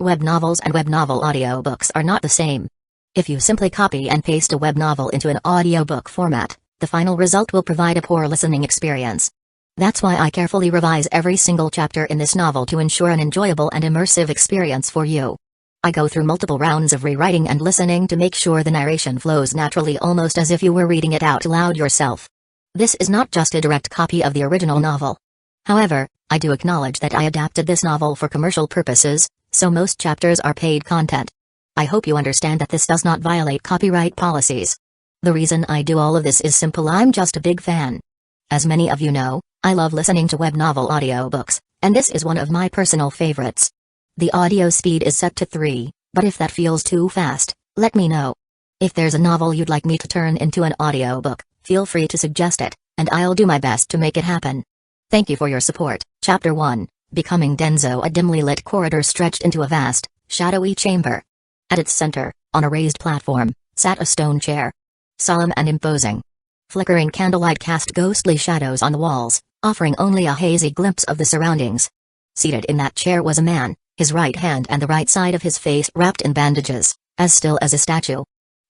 Web novels and web novel audiobooks are not the same. If you simply copy and paste a web novel into an audiobook format, the final result will provide a poor listening experience. That's why I carefully revise every single chapter in this novel to ensure an enjoyable and immersive experience for you. I go through multiple rounds of rewriting and listening to make sure the narration flows naturally, almost as if you were reading it out loud yourself. This is not just a direct copy of the original novel. However, I do acknowledge that I adapted this novel for commercial purposes, so most chapters are paid content. I hope you understand that this does not violate copyright policies. The reason I do all of this is simple: I'm just a big fan. As many of you know, I love listening to web novel audiobooks, and this is one of my personal favorites. The audio speed is set to 3, but if that feels too fast, let me know. If there's a novel you'd like me to turn into an audiobook, feel free to suggest it, and I'll do my best to make it happen. Thank you for your support. Chapter 1, Becoming Danzo. A dimly lit corridor stretched into a vast, shadowy chamber. At its center, on a raised platform, sat a stone chair. Solemn and imposing. Flickering candlelight cast ghostly shadows on the walls, offering only a hazy glimpse of the surroundings. Seated in that chair was a man, his right hand and the right side of his face wrapped in bandages, as still as a statue.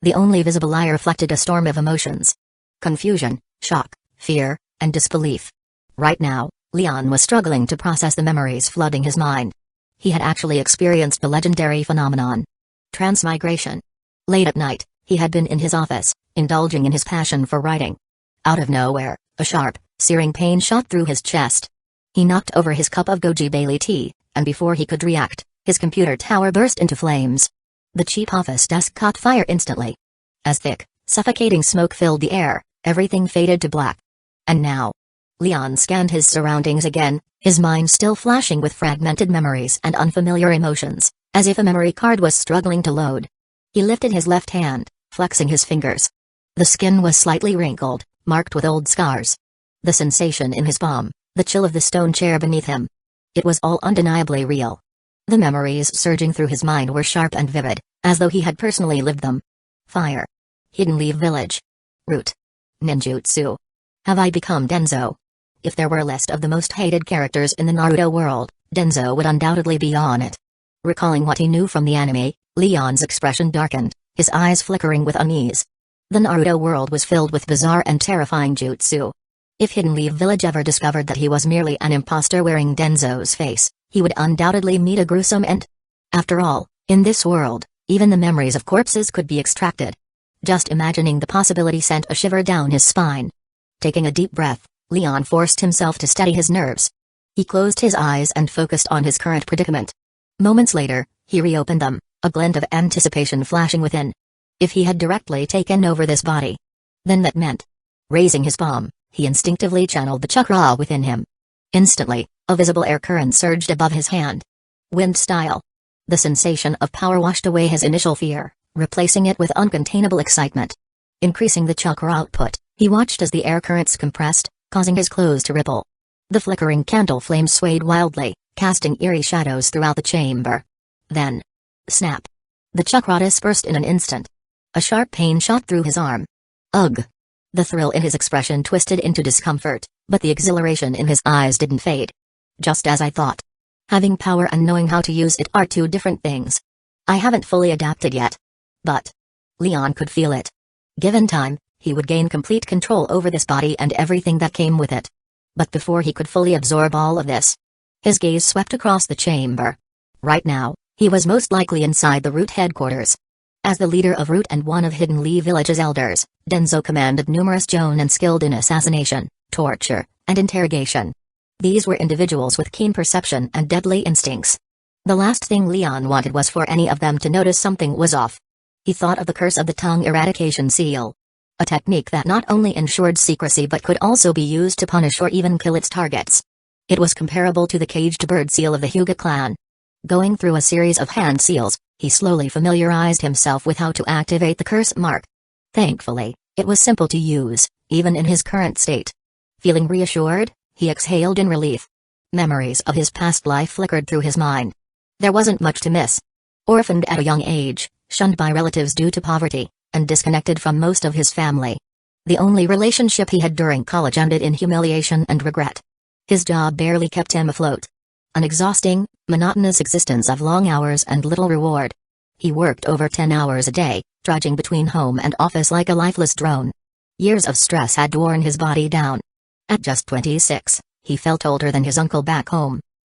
The only visible eye reflected a storm of emotions. Confusion, shock, fear, and disbelief. Right now, Leon was struggling to process the memories flooding his mind. He had actually experienced the legendary phenomenon. Transmigration. Late at night, he had been in his office, indulging in his passion for writing. Out of nowhere, a sharp, searing pain shot through his chest. He knocked over his cup of goji berry tea, and before he could react, his computer tower burst into flames. The cheap office desk caught fire instantly. As thick, suffocating smoke filled the air, everything faded to black. And now, Leon scanned his surroundings again, his mind still flashing with fragmented memories and unfamiliar emotions, as if a memory card was struggling to load. He lifted his left hand, flexing his fingers. The skin was slightly wrinkled, marked with old scars. The sensation in his palm, the chill of the stone chair beneath him. It was all undeniably real. The memories surging through his mind were sharp and vivid, as though he had personally lived them. Fire. Hidden Leaf Village. Root. Ninjutsu. Have I become Danzo? If there were a list of the most hated characters in the Naruto world, Danzo would undoubtedly be on it. Recalling what he knew from the anime, Leon's expression darkened, his eyes flickering with unease. The Naruto world was filled with bizarre and terrifying jutsu. If Hidden Leaf Village ever discovered that he was merely an imposter wearing Danzo's face, he would undoubtedly meet a gruesome end. After all, in this world, even the memories of corpses could be extracted. Just imagining the possibility sent a shiver down his spine. Taking a deep breath, Leon forced himself to steady his nerves. He closed his eyes and focused on his current predicament. Moments later, he reopened them, a glint of anticipation flashing within. If he had directly taken over this body, then that meant. Raising his palm, he instinctively channeled the chakra within him. Instantly, a visible air current surged above his hand. Wind style. The sensation of power washed away his initial fear, replacing it with uncontainable excitement. Increasing the chakra output, he watched as the air currents compressed, causing his clothes to ripple. The flickering candle flames swayed wildly, casting eerie shadows throughout the chamber. Then, snap. The chakra dispersed in an instant. A sharp pain shot through his arm. Ugh. The thrill in his expression twisted into discomfort, but the exhilaration in his eyes didn't fade. Just as I thought. Having power and knowing how to use it are two different things. I haven't fully adapted yet. But Leon could feel it. Given time, he would gain complete control over this body and everything that came with it. But before he could fully absorb all of this, his gaze swept across the chamber. Right now, he was most likely inside the Root headquarters. As the leader of Root and one of Hidden Leaf Village's elders, Danzo commanded numerous jonin skilled in assassination, torture, and interrogation. These were individuals with keen perception and deadly instincts. The last thing Leon wanted was for any of them to notice something was off. He thought of the curse of the tongue eradication seal. A technique that not only ensured secrecy but could also be used to punish or even kill its targets. It was comparable to the caged bird seal of the Hyuga clan. Going through a series of hand seals, he slowly familiarized himself with how to activate the curse mark. Thankfully, it was simple to use, even in his current state. Feeling reassured, he exhaled in relief. Memories of his past life flickered through his mind. There wasn't much to miss. Orphaned at a young age, shunned by relatives due to poverty, and disconnected from most of his family. The only relationship he had during college ended in humiliation and regret. His job barely kept him afloat. An exhausting, monotonous existence of long hours and little reward. He worked over 10 hours a day, trudging between home and office like a lifeless drone. Years of stress had worn his body down. At just 26, he felt older than his uncle back home.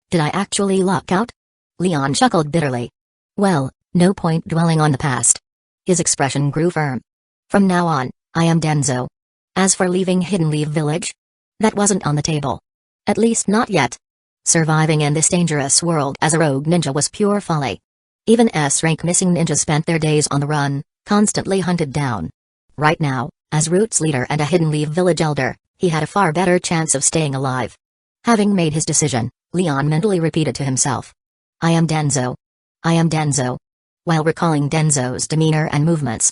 Did I actually luck out? Leon chuckled bitterly. Well, no point dwelling on the past. His expression grew firm. From now on, I am Danzo. As for leaving Hidden Leaf Village? That wasn't on the table. At least not yet. Surviving in this dangerous world as a rogue ninja was pure folly. Even S-rank missing ninjas spent their days on the run, constantly hunted down. Right now, as Root's leader and a Hidden Leaf Village elder, he had a far better chance of staying alive. Having made his decision, Leon mentally repeated to himself. I am Danzo. I am Danzo. While recalling Danzo's demeanor and movements.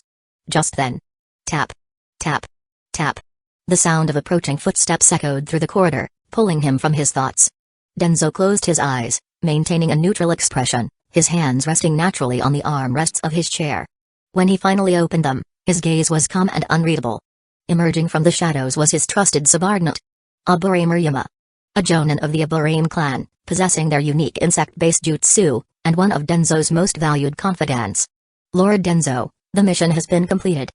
Just then. Tap. Tap. Tap. The sound of approaching footsteps echoed through the corridor, pulling him from his thoughts. Danzo closed his eyes, maintaining a neutral expression, his hands resting naturally on the armrests of his chair. When he finally opened them, his gaze was calm and unreadable. Emerging from the shadows was his trusted subordinate. Aburame Ryuma. A jonin of the Aburame clan, possessing their unique insect-based jutsu, and one of Denzo's most valued confidants. Lord Danzo, the mission has been completed.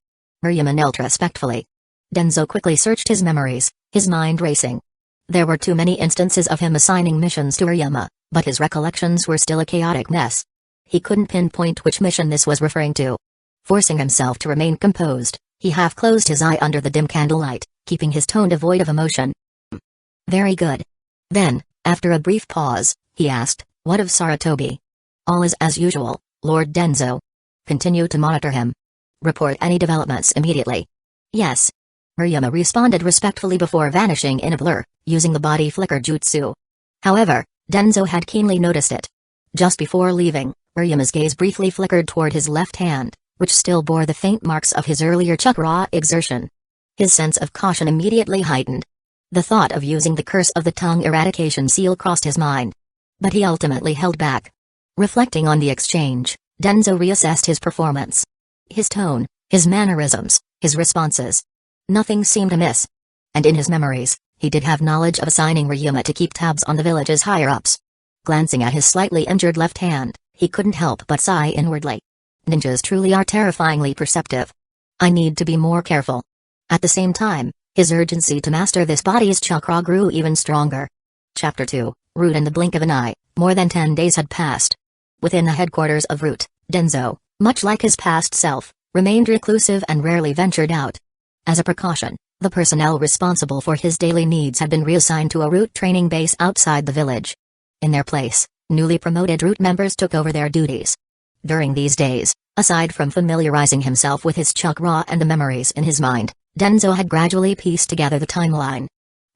Ryuma knelt respectfully. Danzo quickly searched his memories, his mind racing. There were too many instances of him assigning missions to Ryuma, but his recollections were still a chaotic mess. He couldn't pinpoint which mission this was referring to. Forcing himself to remain composed, he half closed his eye under the dim candlelight, keeping his tone devoid of emotion. Very good. Then, after a brief pause, he asked, what of Saratobi? All is as usual, Lord Danzo. Continue to monitor him. Report any developments immediately. Yes. Ryuma responded respectfully before vanishing in a blur, using the body flicker jutsu. However, Danzo had keenly noticed it. Just before leaving, Ryuma's gaze briefly flickered toward his left hand, which still bore the faint marks of his earlier chakra exertion. His sense of caution immediately heightened. The thought of using the curse of the tongue eradication seal crossed his mind. But he ultimately held back. Reflecting on the exchange, Danzo reassessed his performance. His tone, his mannerisms, his responses. Nothing seemed amiss. And in his memories, he did have knowledge of assigning Ryuma to keep tabs on the village's higher-ups. Glancing at his slightly injured left hand, he couldn't help but sigh inwardly. Ninjas truly are terrifyingly perceptive. I need to be more careful. At the same time, his urgency to master this body's chakra grew even stronger. Chapter 2, Root. In the blink of an eye, more than 10 days had passed. Within the headquarters of Root, Danzo, much like his past self, remained reclusive and rarely ventured out. As a precaution, the personnel responsible for his daily needs had been reassigned to a Root training base outside the village. In their place, newly promoted Root members took over their duties. During these days, aside from familiarizing himself with his chakra and the memories in his mind, Danzo had gradually pieced together the timeline.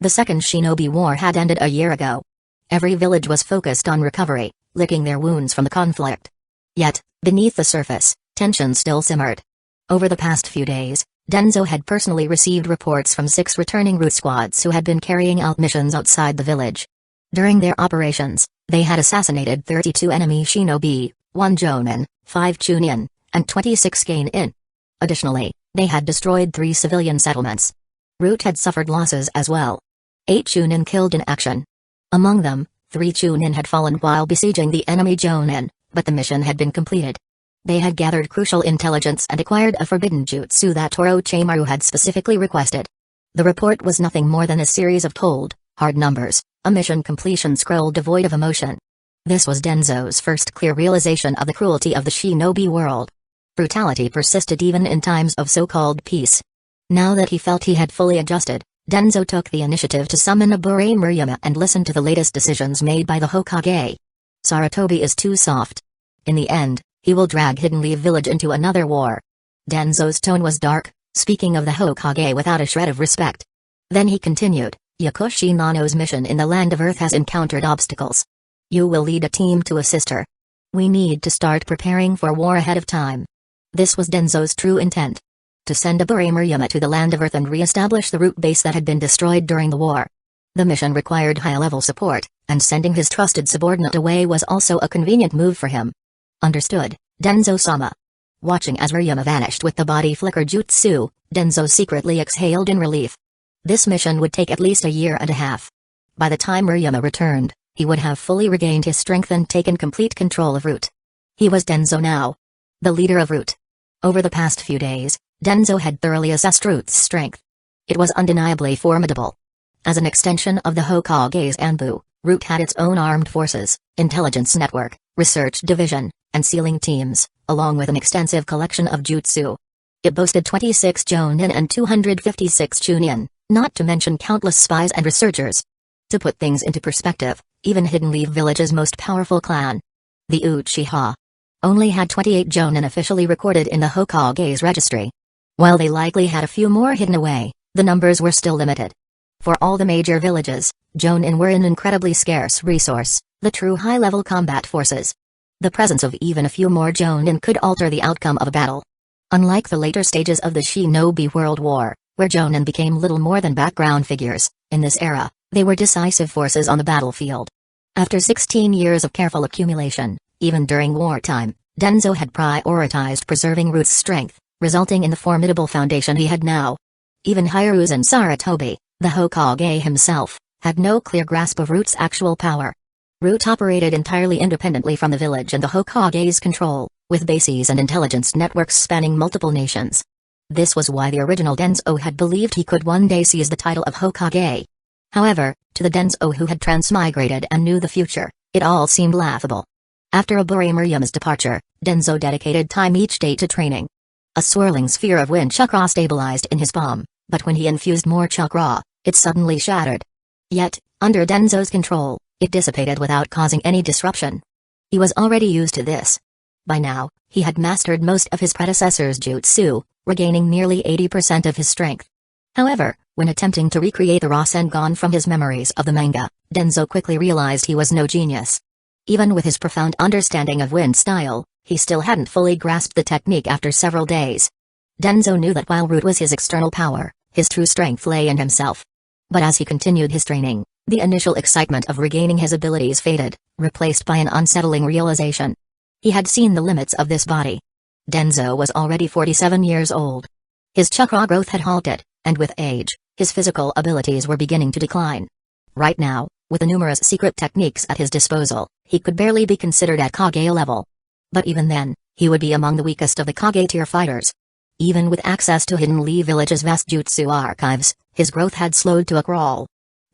The Second Shinobi War had ended a year ago. Every village was focused on recovery, licking their wounds from the conflict. Yet, beneath the surface, tension still simmered. Over the past few days, Danzo had personally received reports from 6 returning Root squads who had been carrying out missions outside the village. During their operations, they had assassinated 32 enemy shinobi, 1 jonin, 5 chunin, and 26 geinin. Additionally, they had destroyed 3 civilian settlements. Root had suffered losses as well. 8 chunin killed in action. Among them, 3 chunin had fallen while besieging the enemy jonin, but the mission had been completed. They had gathered crucial intelligence and acquired a forbidden jutsu that Orochimaru had specifically requested. The report was nothing more than a series of cold, hard numbers, a mission completion scroll devoid of emotion. This was Danzo's first clear realization of the cruelty of the shinobi world. Brutality persisted even in times of so-called peace. Now that he felt he had fully adjusted, Danzo took the initiative to summon Aburame Ryuma and listen to the latest decisions made by the Hokage. Saratobi is too soft. In the end, he will drag Hidden Leaf Village into another war. Danzo's tone was dark, speaking of the Hokage without a shred of respect. Then he continued, Yakushi Nano's mission in the Land of Earth has encountered obstacles. You will lead a team to assist her. We need to start preparing for war ahead of time. This was Danzo's true intent. To send Aburame Ryuma to the Land of Earth and re-establish the Root base that had been destroyed during the war. The mission required high-level support, and sending his trusted subordinate away was also a convenient move for him. Understood, Danzo-sama. Watching as Ryuma vanished with the body flicker jutsu, Danzo secretly exhaled in relief. This mission would take at least a year and a half. By the time Ryuma returned, he would have fully regained his strength and taken complete control of Root. He was Danzo now, the leader of Root. Over the past few days, Danzo had thoroughly assessed Root's strength. It was undeniably formidable. As an extension of the Hokage's Anbu, Root had its own armed forces, intelligence network, research division, and sealing teams, along with an extensive collection of jutsu. It boasted 26 Jonin and 256 Chunin, not to mention countless spies and researchers. To put things into perspective, even Hidden Leaf Village's most powerful clan, the Uchiha, only had 28 Jonin officially recorded in the Hokage's registry. While they likely had a few more hidden away, the numbers were still limited. For all the major villages, Jonin were an incredibly scarce resource, the true high-level combat forces. The presence of even a few more Jonin could alter the outcome of a battle. Unlike the later stages of the Shinobi World War, where Jonin became little more than background figures, in this era, they were decisive forces on the battlefield. After 16 years of careful accumulation, even during wartime, Danzo had prioritized preserving Root's strength, resulting in the formidable foundation he had now. Even Hiruzen Sarutobi, the Hokage himself, had no clear grasp of Root's actual power. Root operated entirely independently from the village and the Hokage's control, with bases and intelligence networks spanning multiple nations. This was why the original Danzo had believed he could one day seize the title of Hokage. However, to the Danzo who had transmigrated and knew the future, it all seemed laughable. After Aburi Miriam's departure, Danzo dedicated time each day to training. A swirling sphere of wind chakra stabilized in his palm, but when he infused more chakra, it suddenly shattered. Yet, under Danzo's control, it dissipated without causing any disruption. He was already used to this. By now, he had mastered most of his predecessor's jutsu, regaining nearly 80% of his strength. However, when attempting to recreate the Rasengan from his memories of the manga, Danzo quickly realized he was no genius. Even with his profound understanding of wind style, he still hadn't fully grasped the technique after several days. Danzo knew that while Root was his external power, his true strength lay in himself. But as he continued his training, the initial excitement of regaining his abilities faded, replaced by an unsettling realization. He had seen the limits of this body. Danzo was already 47 years old. His chakra growth had halted, and with age, his physical abilities were beginning to decline. Right now, with the numerous secret techniques at his disposal, he could barely be considered at Kage level. But even then, he would be among the weakest of the Kage tier fighters. Even with access to Hidden Leaf Village's vast jutsu archives, his growth had slowed to a crawl.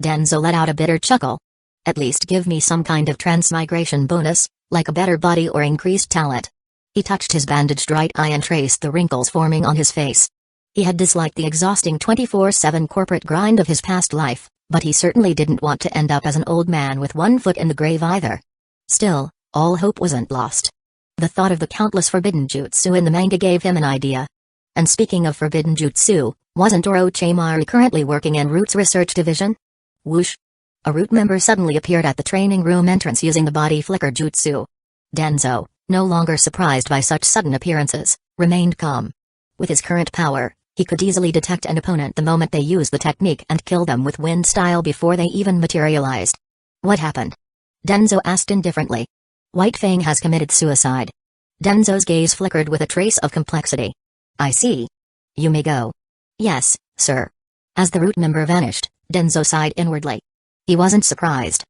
Danzo let out a bitter chuckle. At least give me some kind of transmigration bonus, like a better body or increased talent. He touched his bandaged right eye and traced the wrinkles forming on his face. He had disliked the exhausting 24/7 corporate grind of his past life, but he certainly didn't want to end up as an old man with one foot in the grave either. Still, all hope wasn't lost. The thought of the countless forbidden jutsu in the manga gave him an idea. And speaking of forbidden jutsu, wasn't Orochimaru currently working in Root's research division? Whoosh! A Root member suddenly appeared at the training room entrance using the body flicker jutsu. Danzo, no longer surprised by such sudden appearances, remained calm. With his current power, he could easily detect an opponent the moment they used the technique and kill them with wind style before they even materialized. What happened? Danzo asked indifferently. White Fang has committed suicide. Danzo's gaze flickered with a trace of complexity. I see. You may go. Yes, sir. As the Root member vanished, Danzo sighed inwardly. He wasn't surprised.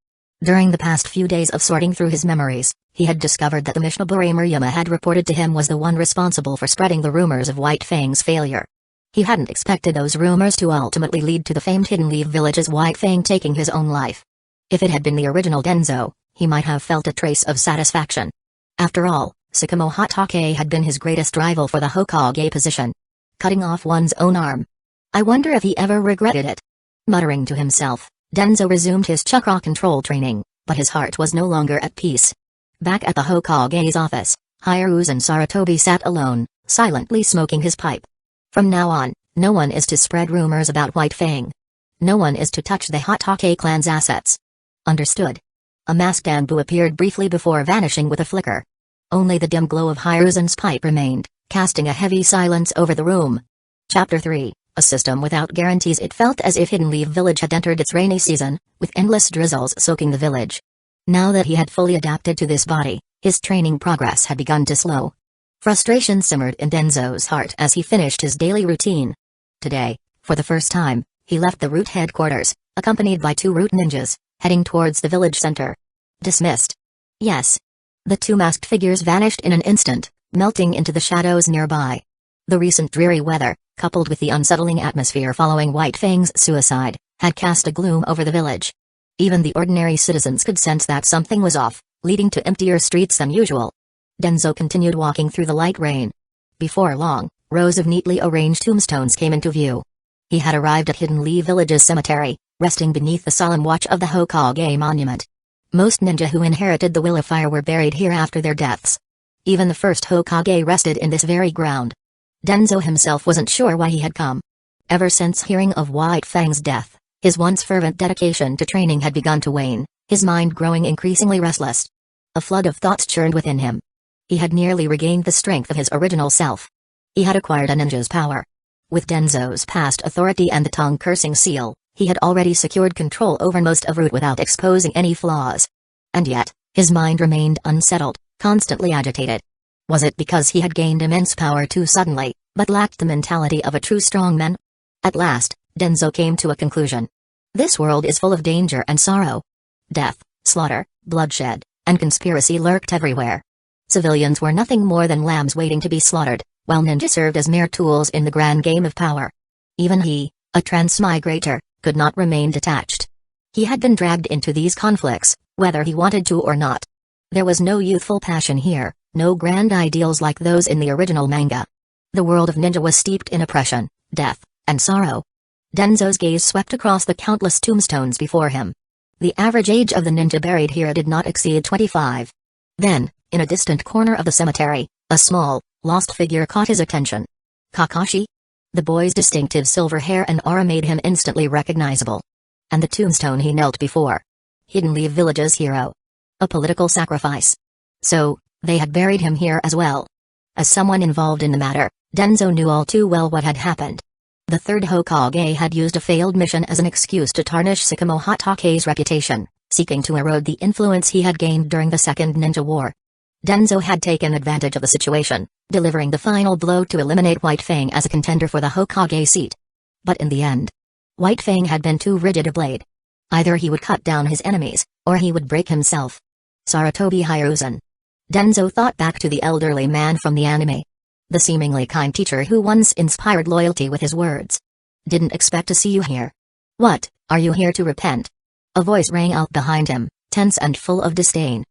During the past few days of sorting through his memories, he had discovered that the Mishnaburi Murayama had reported to him was the one responsible for spreading the rumors of White Fang's failure. He hadn't expected those rumors to ultimately lead to the famed Hidden Leaf Village's White Fang taking his own life. If it had been the original Danzo, he might have felt a trace of satisfaction. After all, Sakamo Hatake had been his greatest rival for the Hokage position. Cutting off one's own arm. I wonder if he ever regretted it. Muttering to himself, Danzo resumed his chakra control training, but his heart was no longer at peace. Back at the Hokage's office, Hiruzen Sarutobi sat alone, silently smoking his pipe. From now on, no one is to spread rumors about White Fang. No one is to touch the Hatake clan's assets. Understood. A masked Anbu appeared briefly before vanishing with a flicker. Only the dim glow of Hiruzen's pipe remained, casting a heavy silence over the room. Chapter 3, A System Without Guarantees. It felt as if Hidden Leaf Village had entered its rainy season, with endless drizzles soaking the village. Now that he had fully adapted to this body, his training progress had begun to slow. Frustration simmered in Danzo's heart as he finished his daily routine. Today, for the first time, he left the Root headquarters, accompanied by 2 Root ninjas, heading towards the village center. Dismissed. Yes. The two masked figures vanished in an instant, melting into the shadows nearby. The recent dreary weather, coupled with the unsettling atmosphere following White Fang's suicide, had cast a gloom over the village. Even the ordinary citizens could sense that something was off, leading to emptier streets than usual. Danzo continued walking through the light rain. Before long, rows of neatly arranged tombstones came into view. He had arrived at Hidden Leaf Village's cemetery, resting beneath the solemn watch of the Hokage monument. Most ninja who inherited the Will of Fire were buried here after their deaths. Even the first Hokage rested in this very ground. Danzo himself wasn't sure why he had come. Ever since hearing of White Fang's death, his once fervent dedication to training had begun to wane, his mind growing increasingly restless. A flood of thoughts churned within him. He had nearly regained the strength of his original self. He had acquired a ninja's power. With Denzo's past authority and the tongue-cursing seal, he had already secured control over most of Root without exposing any flaws. And yet, his mind remained unsettled, constantly agitated. Was it because he had gained immense power too suddenly, but lacked the mentality of a true strongman? At last, Danzo came to a conclusion. This world is full of danger and sorrow. Death, slaughter, bloodshed, and conspiracy lurked everywhere. Civilians were nothing more than lambs waiting to be slaughtered, while ninja served as mere tools in the grand game of power. Even he, a transmigrator, could not remain detached. He had been dragged into these conflicts, whether he wanted to or not. There was no youthful passion here, no grand ideals like those in the original manga. The world of ninja was steeped in oppression, death, and sorrow. Denzo's gaze swept across the countless tombstones before him. The average age of the ninja buried here did not exceed 25. Then, in a distant corner of the cemetery, a small, lost figure caught his attention. Kakashi? The boy's distinctive silver hair and aura made him instantly recognizable. And the tombstone he knelt before. Hidden Leaf Village's hero. A political sacrifice. So, they had buried him here as well. As someone involved in the matter, Danzo knew all too well what had happened. The third Hokage had used a failed mission as an excuse to tarnish Sakamo Hatake's reputation, seeking to erode the influence he had gained during the Second Ninja War. Danzo had taken advantage of the situation, delivering the final blow to eliminate White Fang as a contender for the Hokage seat. But in the end, White Fang had been too rigid a blade. Either he would cut down his enemies, or he would break himself. Sarutobi Hiruzen. Danzo thought back to the elderly man from the anime. The seemingly kind teacher who once inspired loyalty with his words. Didn't expect to see you here. What, are you here to repent? A voice rang out behind him, tense and full of disdain.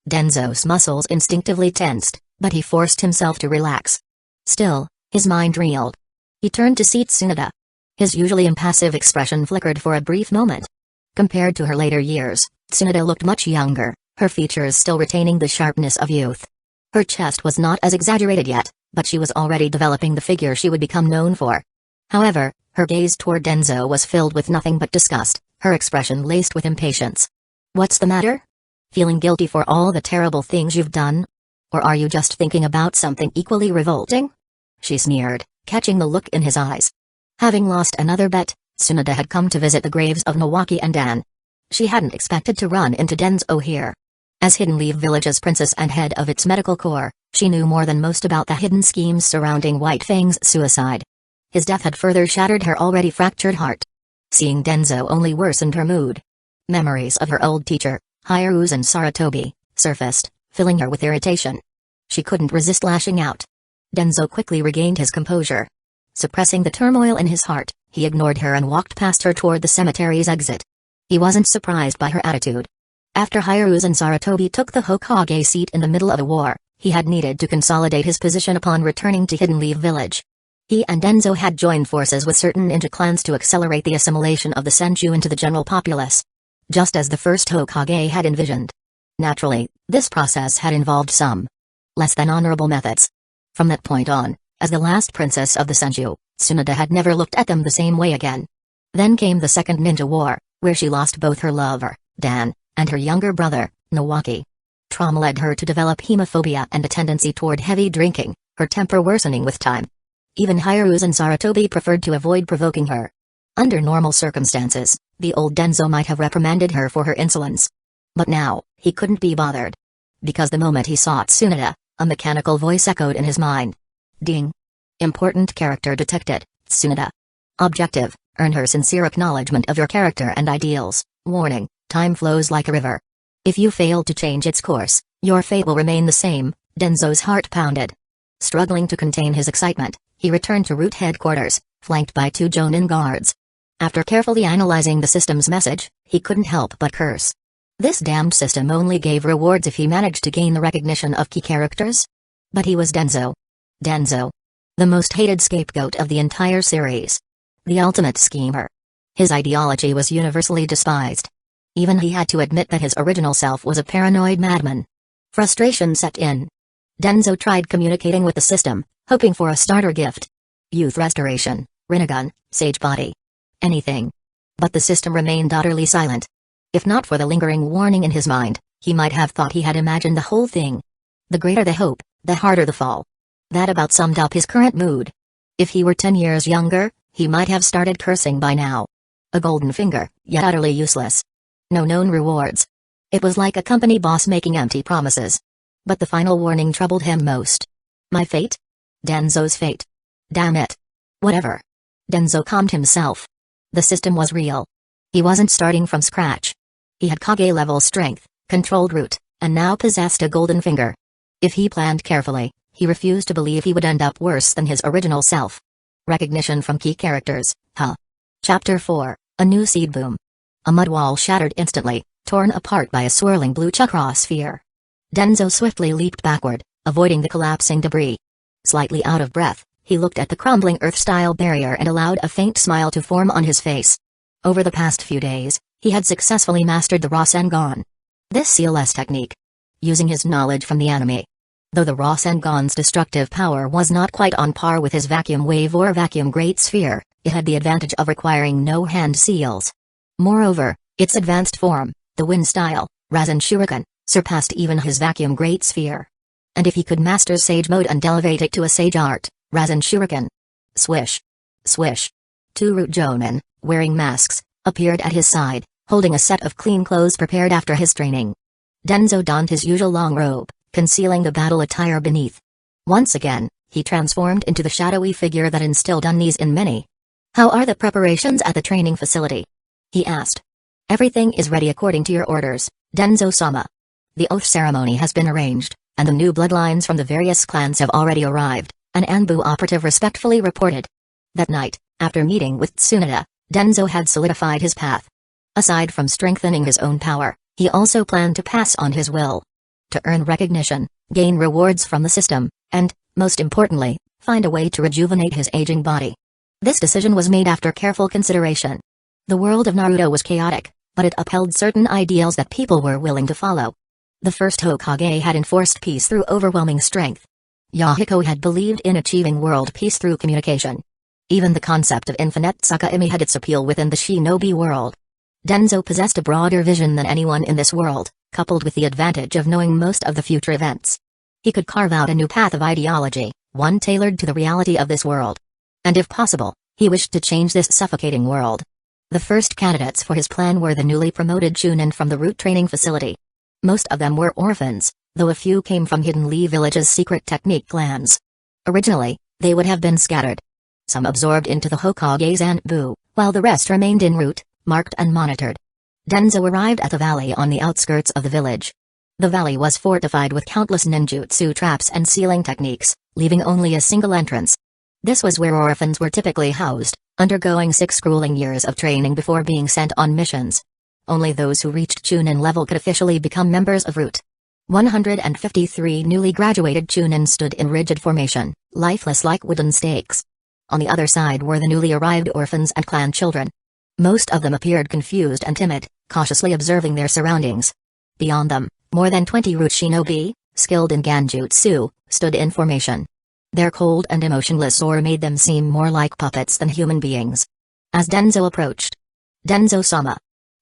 Denzo's muscles instinctively tensed, but he forced himself to relax. Still, his mind reeled. He turned to see Tsunade. His usually impassive expression flickered for a brief moment. Compared to her later years, Tsunade looked much younger, her features still retaining the sharpness of youth. Her chest was not as exaggerated yet, but she was already developing the figure she would become known for. However, her gaze toward Danzo was filled with nothing but disgust, her expression laced with impatience. What's the matter? Feeling guilty for all the terrible things you've done? Or are you just thinking about something equally revolting? She sneered, catching the look in his eyes. Having lost another bet, Tsunade had come to visit the graves of Nawaki and Dan. She hadn't expected to run into Danzo here. As Hidden Leaf Village's princess and head of its medical corps, she knew more than most about the hidden schemes surrounding White Fang's suicide. His death had further shattered her already fractured heart. Seeing Danzo only worsened her mood. Memories of her old teacher, Hiruzen Sarutobi, surfaced, filling her with irritation. She couldn't resist lashing out. Danzo quickly regained his composure. Suppressing the turmoil in his heart, he ignored her and walked past her toward the cemetery's exit. He wasn't surprised by her attitude. After Hiruzen Sarutobi took the Hokage seat in the middle of a war, he had needed to consolidate his position upon returning to Hidden Leaf Village. He and Danzo had joined forces with certain ninja clans to accelerate the assimilation of the Senju into the general populace. Just as the first Hokage had envisioned. Naturally, this process had involved some less than honorable methods. From that point on, as the last princess of the Senju, Tsunade had never looked at them the same way again. Then came the Second Ninja War, where she lost both her lover, Dan, and her younger brother, Nawaki. Trauma led her to develop hemophobia and a tendency toward heavy drinking, her temper worsening with time. Even Hiruzen Sarutobi preferred to avoid provoking her. Under normal circumstances, the old Danzo might have reprimanded her for her insolence. But now, he couldn't be bothered. Because the moment he saw Tsunade, a mechanical voice echoed in his mind. Ding. Important character detected, Tsunade. Objective, earn her sincere acknowledgement of your character and ideals. Warning, time flows like a river. If you fail to change its course, your fate will remain the same. Danzo's heart pounded. Struggling to contain his excitement, he returned to route headquarters, flanked by 2 Jonin guards. After carefully analyzing the system's message, he couldn't help but curse. This damned system only gave rewards if he managed to gain the recognition of key characters. But he was Danzo. Danzo. The most hated scapegoat of the entire series. The ultimate schemer. His ideology was universally despised. Even he had to admit that his original self was a paranoid madman. Frustration set in. Danzo tried communicating with the system, hoping for a starter gift. Youth restoration, Rinnegan, Sage Body. Anything. But the system remained utterly silent. If not for the lingering warning in his mind, he might have thought he had imagined the whole thing. The greater the hope, the harder the fall. That about summed up his current mood. If he were 10 years younger, he might have started cursing by now. A golden finger, yet utterly useless. No known rewards. It was like a company boss making empty promises. But the final warning troubled him most. My fate? Danzo's fate. Damn it. Whatever. Danzo calmed himself. The system was real. He wasn't starting from scratch. He had Kage-level strength, controlled route, and now possessed a golden finger. If he planned carefully, he refused to believe he would end up worse than his original self. Recognition from key characters, huh? Chapter 4, A New Seed Boom. A mud wall shattered instantly, torn apart by a swirling blue chakra sphere. Danzo swiftly leaped backward, avoiding the collapsing debris. Slightly out of breath, he looked at the crumbling earth-style barrier and allowed a faint smile to form on his face. Over the past few days, he had successfully mastered the Rasengan. This sealless technique. Using his knowledge from the anime. Though the Rasengan's destructive power was not quite on par with his vacuum wave or vacuum great sphere, it had the advantage of requiring no hand seals. Moreover, its advanced form, the wind style, Rasen Shuriken, surpassed even his vacuum great sphere. And if he could master Sage mode and elevate it to a Sage art, Rasen Shuriken. Swish. Swish. 2 root Jonin, wearing masks, appeared at his side, holding a set of clean clothes prepared after his training. Danzo donned his usual long robe, concealing the battle attire beneath. Once again, he transformed into the shadowy figure that instilled unease in many. How are the preparations at the training facility? He asked. Everything is ready according to your orders, Danzo-sama. The oath ceremony has been arranged, and the new bloodlines from the various clans have already arrived, an Anbu operative respectfully reported. That night, after meeting with Tsunade, Danzo had solidified his path. Aside from strengthening his own power, he also planned to pass on his will. To earn recognition, gain rewards from the system, and, most importantly, find a way to rejuvenate his aging body. This decision was made after careful consideration. The world of Naruto was chaotic, but it upheld certain ideals that people were willing to follow. The first Hokage had enforced peace through overwhelming strength. Yahiko had believed in achieving world peace through communication. Even the concept of infinite Tsukimi had its appeal within the shinobi world. Danzo possessed a broader vision than anyone in this world, coupled with the advantage of knowing most of the future events. He could carve out a new path of ideology, one tailored to the reality of this world. And if possible, he wished to change this suffocating world. The first candidates for his plan were the newly promoted Chunin from the root training facility. Most of them were orphans, though a few came from Hidden Lee Village's secret technique clans. Originally, they would have been scattered. Some absorbed into the Hokage's Anbu, while the rest remained en route, marked and monitored. Danzo arrived at the valley on the outskirts of the village. The valley was fortified with countless ninjutsu traps and sealing techniques, leaving only a single entrance. This was where orphans were typically housed, undergoing 6 grueling years of training before being sent on missions. Only those who reached Chunin level could officially become members of Root. 153 newly graduated Chunin stood in rigid formation, lifeless like wooden stakes. On the other side were the newly arrived orphans and clan children. Most of them appeared confused and timid, cautiously observing their surroundings. Beyond them, more than 20 Root shinobi, skilled in Ganjutsu, stood in formation. Their cold and emotionless aura made them seem more like puppets than human beings. As Danzo approached, Danzo-sama.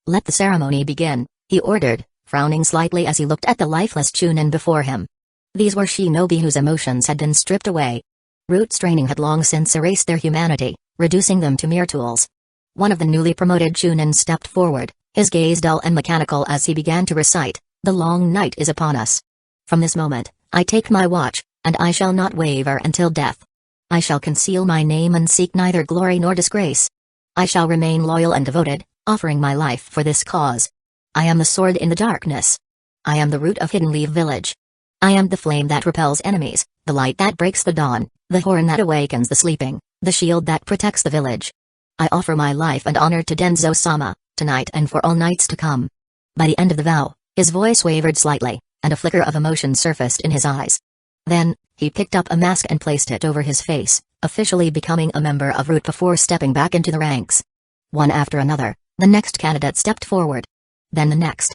Let the ceremony begin, he ordered, frowning slightly as he looked at the lifeless Chunin before him. These were shinobi whose emotions had been stripped away. Root's training had long since erased their humanity, reducing them to mere tools. One of the newly promoted Chunin stepped forward, his gaze dull and mechanical as he began to recite, "The long night is upon us. From this moment, I take my watch, and I shall not waver until death. I shall conceal my name and seek neither glory nor disgrace. I shall remain loyal and devoted, offering my life for this cause. I am the sword in the darkness. I am the root of Hidden Leaf Village. I am the flame that repels enemies, the light that breaks the dawn, the horn that awakens the sleeping, the shield that protects the village. I offer my life and honor to Danzo-sama, tonight and for all nights to come." By the end of the vow, his voice wavered slightly, and a flicker of emotion surfaced in his eyes. Then, he picked up a mask and placed it over his face, officially becoming a member of Root before stepping back into the ranks. One after another, the next candidate stepped forward. Then the next.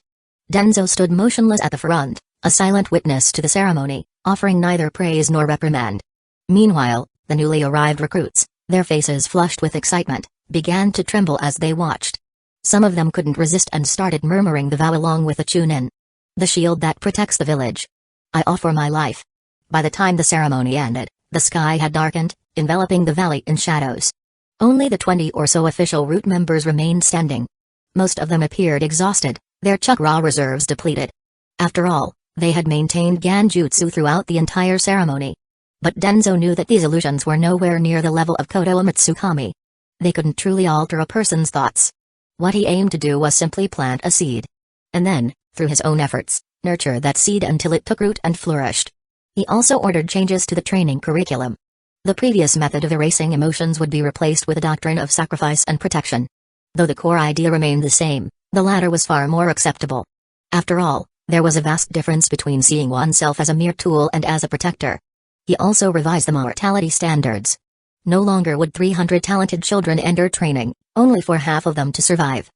Danzo stood motionless at the front, a silent witness to the ceremony, offering neither praise nor reprimand. Meanwhile, the newly arrived recruits, their faces flushed with excitement, began to tremble as they watched. Some of them couldn't resist and started murmuring the vow along with the chunin. The shield that protects the village. I offer my life. By the time the ceremony ended, the sky had darkened, enveloping the valley in shadows. Only the 20 or so official Root members remained standing. Most of them appeared exhausted, their chakra reserves depleted. After all, they had maintained Ganjutsu throughout the entire ceremony. But Danzo knew that these illusions were nowhere near the level of Koto Umatsukami. They couldn't truly alter a person's thoughts. What he aimed to do was simply plant a seed. And then, through his own efforts, nurture that seed until it took root and flourished. He also ordered changes to the training curriculum. The previous method of erasing emotions would be replaced with a doctrine of sacrifice and protection. Though the core idea remained the same, the latter was far more acceptable. After all, there was a vast difference between seeing oneself as a mere tool and as a protector. He also revised the mortality standards. No longer would 300 talented children enter training, only for half of them to survive.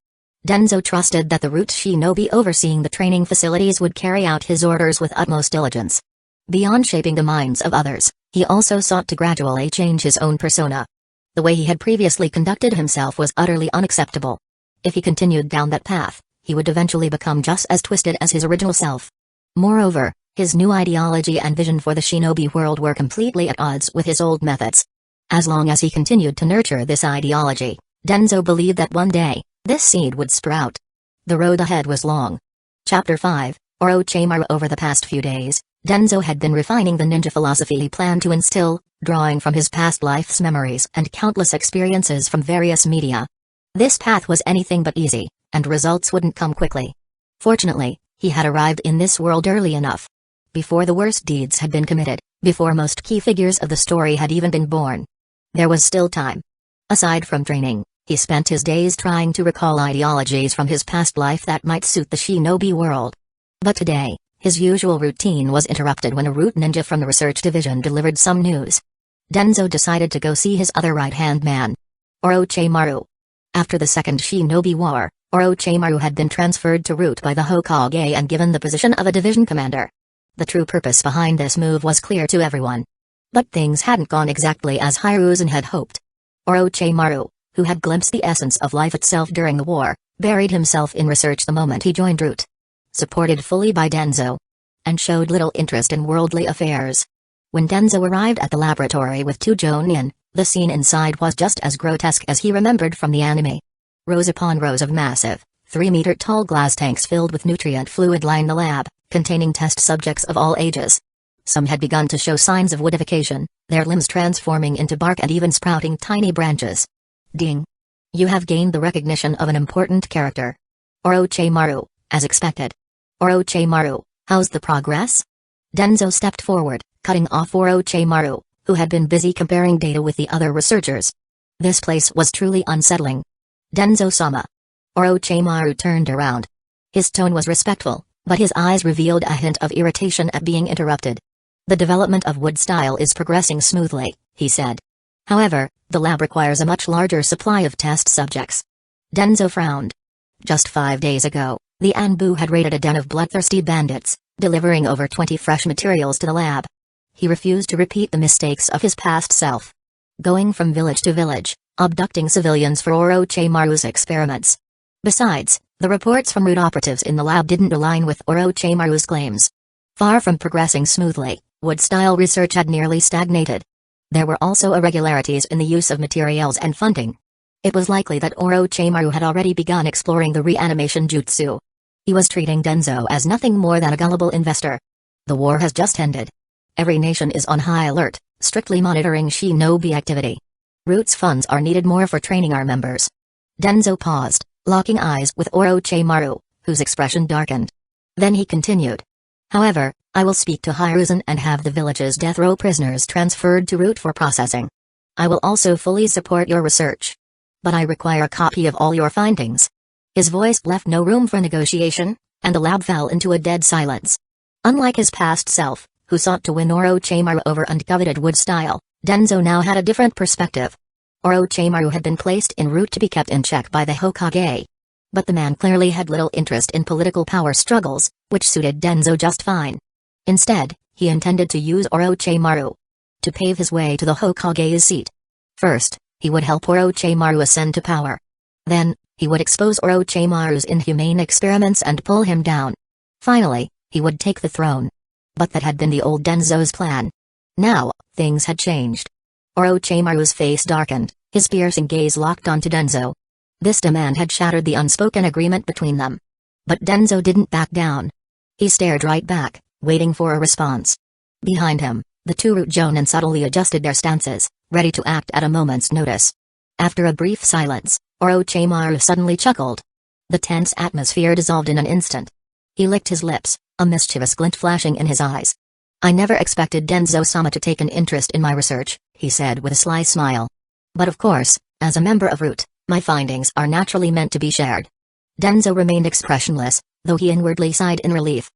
Danzo trusted that the Root shinobi overseeing the training facilities would carry out his orders with utmost diligence. Beyond shaping the minds of others, he also sought to gradually change his own persona. The way he had previously conducted himself was utterly unacceptable. If he continued down that path, he would eventually become just as twisted as his original self. Moreover, his new ideology and vision for the shinobi world were completely at odds with his old methods. As long as he continued to nurture this ideology, Danzo believed that one day, this seed would sprout. The road ahead was long. Chapter 5, Orochimaru. Over the past few days, Danzo had been refining the ninja philosophy he planned to instill, drawing from his past life's memories and countless experiences from various media. This path was anything but easy, and results wouldn't come quickly. Fortunately, he had arrived in this world early enough. Before the worst deeds had been committed, before most key figures of the story had even been born. There was still time. Aside from training, he spent his days trying to recall ideologies from his past life that might suit the shinobi world. But today, his usual routine was interrupted when a Root ninja from the research division delivered some news. Danzo decided to go see his other right-hand man, Orochimaru. After the Second Shinobi War, Orochimaru had been transferred to Root by the Hokage and given the position of a division commander. The true purpose behind this move was clear to everyone. But things hadn't gone exactly as Hiruzen had hoped. Orochimaru, who had glimpsed the essence of life itself during the war, buried himself in research the moment he joined Root. Supported fully by Danzo. And showed little interest in worldly affairs. When Danzo arrived at the laboratory with 2 Jonin, the scene inside was just as grotesque as he remembered from the anime. Rows upon rows of massive, 3-meter-tall glass tanks filled with nutrient fluid lined the lab, containing test subjects of all ages. Some had begun to show signs of woodification, their limbs transforming into bark and even sprouting tiny branches. Ding! You have gained the recognition of an important character. Orochimaru, as expected. Orochimaru, how's the progress? Danzo stepped forward, cutting off Orochimaru, who had been busy comparing data with the other researchers. This place was truly unsettling. Danzo-sama. Orochimaru turned around. His tone was respectful, but his eyes revealed a hint of irritation at being interrupted. The development of wood style is progressing smoothly, he said. However, the lab requires a much larger supply of test subjects. Danzo frowned. Just 5 days ago, the Anbu had raided a den of bloodthirsty bandits, delivering over 20 fresh materials to the lab. He refused to repeat the mistakes of his past self. Going from village to village, abducting civilians for Orochimaru's experiments. Besides, the reports from Root operatives in the lab didn't align with Orochimaru's claims. Far from progressing smoothly, wood-style research had nearly stagnated. There were also irregularities in the use of materials and funding. It was likely that Orochimaru had already begun exploring the reanimation jutsu. He was treating Danzo as nothing more than a gullible investor. The war has just ended. Every nation is on high alert, strictly monitoring shinobi activity. Root's funds are needed more for training our members. Danzo paused, locking eyes with Orochimaru, whose expression darkened. Then he continued. However, I will speak to Hiruzen and have the village's death row prisoners transferred to Root for processing. I will also fully support your research. But I require a copy of all your findings. His voice left no room for negotiation, and the lab fell into a dead silence. Unlike his past self, who sought to win Orochimaru over uncoveted wood style, Danzo now had a different perspective. Orochimaru had been placed en route to be kept in check by the Hokage. But the man clearly had little interest in political power struggles, which suited Danzo just fine. Instead, he intended to use Orochimaru to pave his way to the Hokage's seat. First, he would help Orochimaru ascend to power. Then, he would expose Orochimaru's inhumane experiments and pull him down. Finally, he would take the throne. But that had been the old Danzo's plan. Now, things had changed. Orochimaru's face darkened, his piercing gaze locked onto Danzo. This demand had shattered the unspoken agreement between them. But Danzo didn't back down. He stared right back, waiting for a response. Behind him, the two Root Jonin subtly adjusted their stances, ready to act at a moment's notice. After a brief silence, Orochimaru suddenly chuckled. The tense atmosphere dissolved in an instant. He licked his lips, a mischievous glint flashing in his eyes. I never expected Danzo-sama to take an interest in my research, he said with a sly smile. But of course, as a member of Root, my findings are naturally meant to be shared. Danzo remained expressionless, though he inwardly sighed in relief.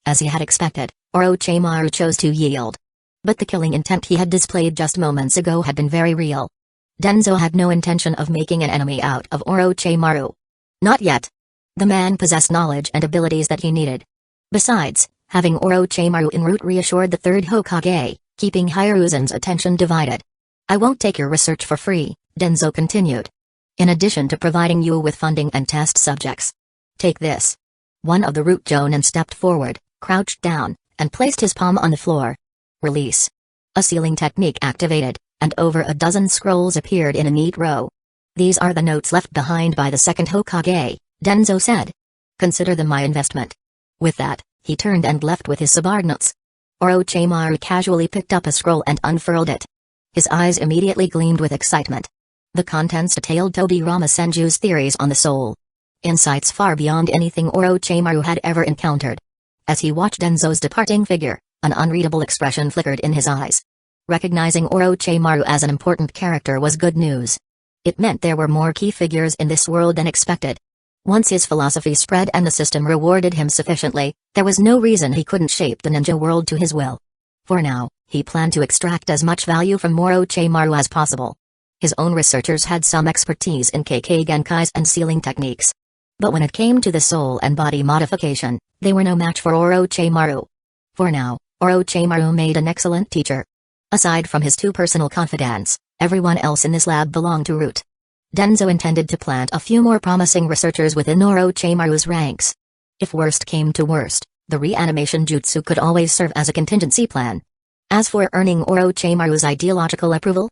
As he had expected, Orochimaru chose to yield. But the killing intent he had displayed just moments ago had been very real. Danzo had no intention of making an enemy out of Orochimaru. Not yet. The man possessed knowledge and abilities that he needed. Besides, having Orochimaru en route reassured the third Hokage, keeping Hiruzen's attention divided. I won't take your research for free, Danzo continued. In addition to providing you with funding and test subjects. Take this. One of the Root Jonin stepped forward, crouched down, and placed his palm on the floor. Release. A sealing technique activated, and over a dozen scrolls appeared in a neat row. These are the notes left behind by the second Hokage, Danzo said. Consider them my investment. With that, he turned and left with his subordinates. Orochimaru casually picked up a scroll and unfurled it. His eyes immediately gleamed with excitement. The contents detailed Tobirama Senju's theories on the soul. Insights far beyond anything Orochimaru had ever encountered. As he watched Danzo's departing figure, an unreadable expression flickered in his eyes. Recognizing Orochimaru as an important character was good news. It meant there were more key figures in this world than expected. Once his philosophy spread and the system rewarded him sufficiently, there was no reason he couldn't shape the ninja world to his will. For now, he planned to extract as much value from Orochimaru as possible. His own researchers had some expertise in Kekkei Genkais and sealing techniques. But when it came to the soul and body modification, they were no match for Orochimaru. For now, Orochimaru made an excellent teacher. Aside from his two personal confidants, everyone else in this lab belonged to Root. Danzo intended to plant a few more promising researchers within Orochimaru's ranks. If worst came to worst, the reanimation jutsu could always serve as a contingency plan. As for earning Orochimaru's ideological approval,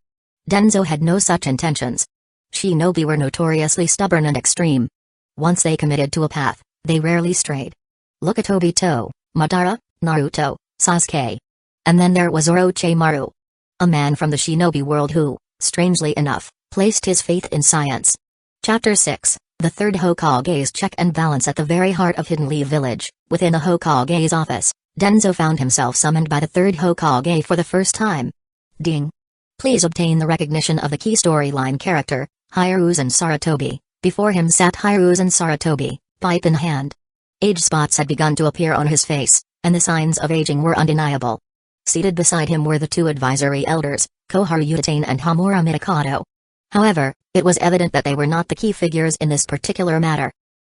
Danzo had no such intentions. Shinobi were notoriously stubborn and extreme. Once they committed to a path, they rarely strayed. Look at Obito, Madara, Naruto, Sasuke. And then there was Orochimaru. A man from the shinobi world who, strangely enough, placed his faith in science. Chapter 6, The Third Hokage's Check and Balance. At the very heart of Hidden Leaf Village, within the Hokage's office, Danzo found himself summoned by the third Hokage for the first time. Ding. Please obtain the recognition of the key storyline character, Hiruzen Sarutobi. Before him sat Hiruzen Sarutobi, pipe in hand. Age spots had begun to appear on his face, and the signs of aging were undeniable. Seated beside him were the two advisory elders, Koharu Uchiha and Hamura Mitakato. However, it was evident that they were not the key figures in this particular matter.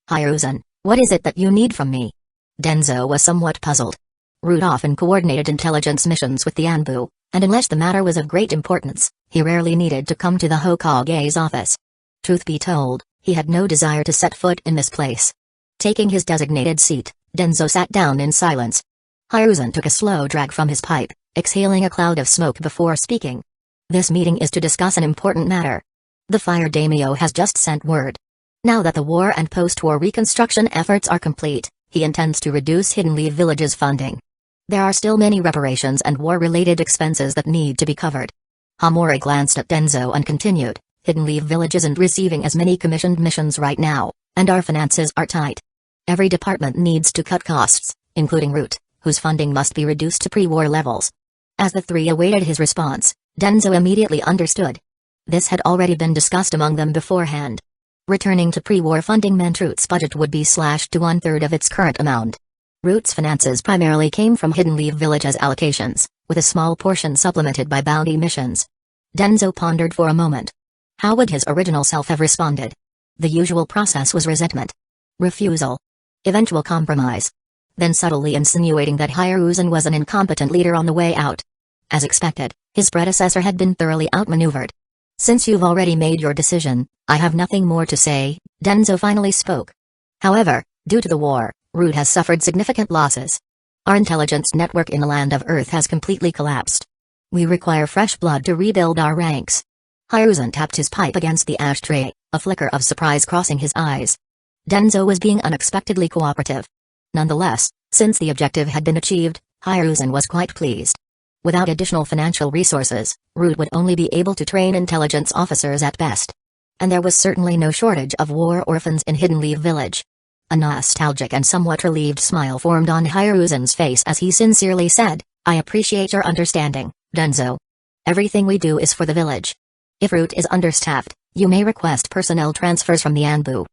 Hiruzen, what is it that you need from me? Danzo was somewhat puzzled. Root often coordinated intelligence missions with the Anbu, and unless the matter was of great importance, he rarely needed to come to the Hokage's office. Truth be told, he had no desire to set foot in this place. Taking his designated seat, Danzo sat down in silence. Hiruzen took a slow drag from his pipe, exhaling a cloud of smoke before speaking. This meeting is to discuss an important matter. The Fire Daimyo has just sent word. Now that the war and post-war reconstruction efforts are complete, he intends to reduce Hidden Leaf Village's funding. There are still many reparations and war-related expenses that need to be covered. Hamura glanced at Danzo and continued, Hidden Leaf Village isn't receiving as many commissioned missions right now, and our finances are tight. Every department needs to cut costs, including Root, whose funding must be reduced to pre-war levels. As the three awaited his response, Danzo immediately understood. This had already been discussed among them beforehand. Returning to pre-war funding meant Root's budget would be slashed to 1/3 of its current amount. Root's finances primarily came from Hidden Leaf Village's allocations, with a small portion supplemented by bounty missions. Danzo pondered for a moment. How would his original self have responded? The usual process was resentment. Refusal. Eventual compromise. Then subtly insinuating that Hiruzen was an incompetent leader on the way out. As expected, his predecessor had been thoroughly outmaneuvered. Since you've already made your decision, I have nothing more to say, Danzo finally spoke. However, due to the war, Root has suffered significant losses. Our intelligence network in the land of Earth has completely collapsed. We require fresh blood to rebuild our ranks. Hiruzen tapped his pipe against the ashtray, a flicker of surprise crossing his eyes. Danzo was being unexpectedly cooperative. Nonetheless, since the objective had been achieved, Hiruzen was quite pleased. Without additional financial resources, Root would only be able to train intelligence officers at best. And there was certainly no shortage of war orphans in Hidden Leaf Village. A nostalgic and somewhat relieved smile formed on Hiruzen's face as he sincerely said, I appreciate your understanding, Danzo. Everything we do is for the village. If Root is understaffed, you may request personnel transfers from the Anbu.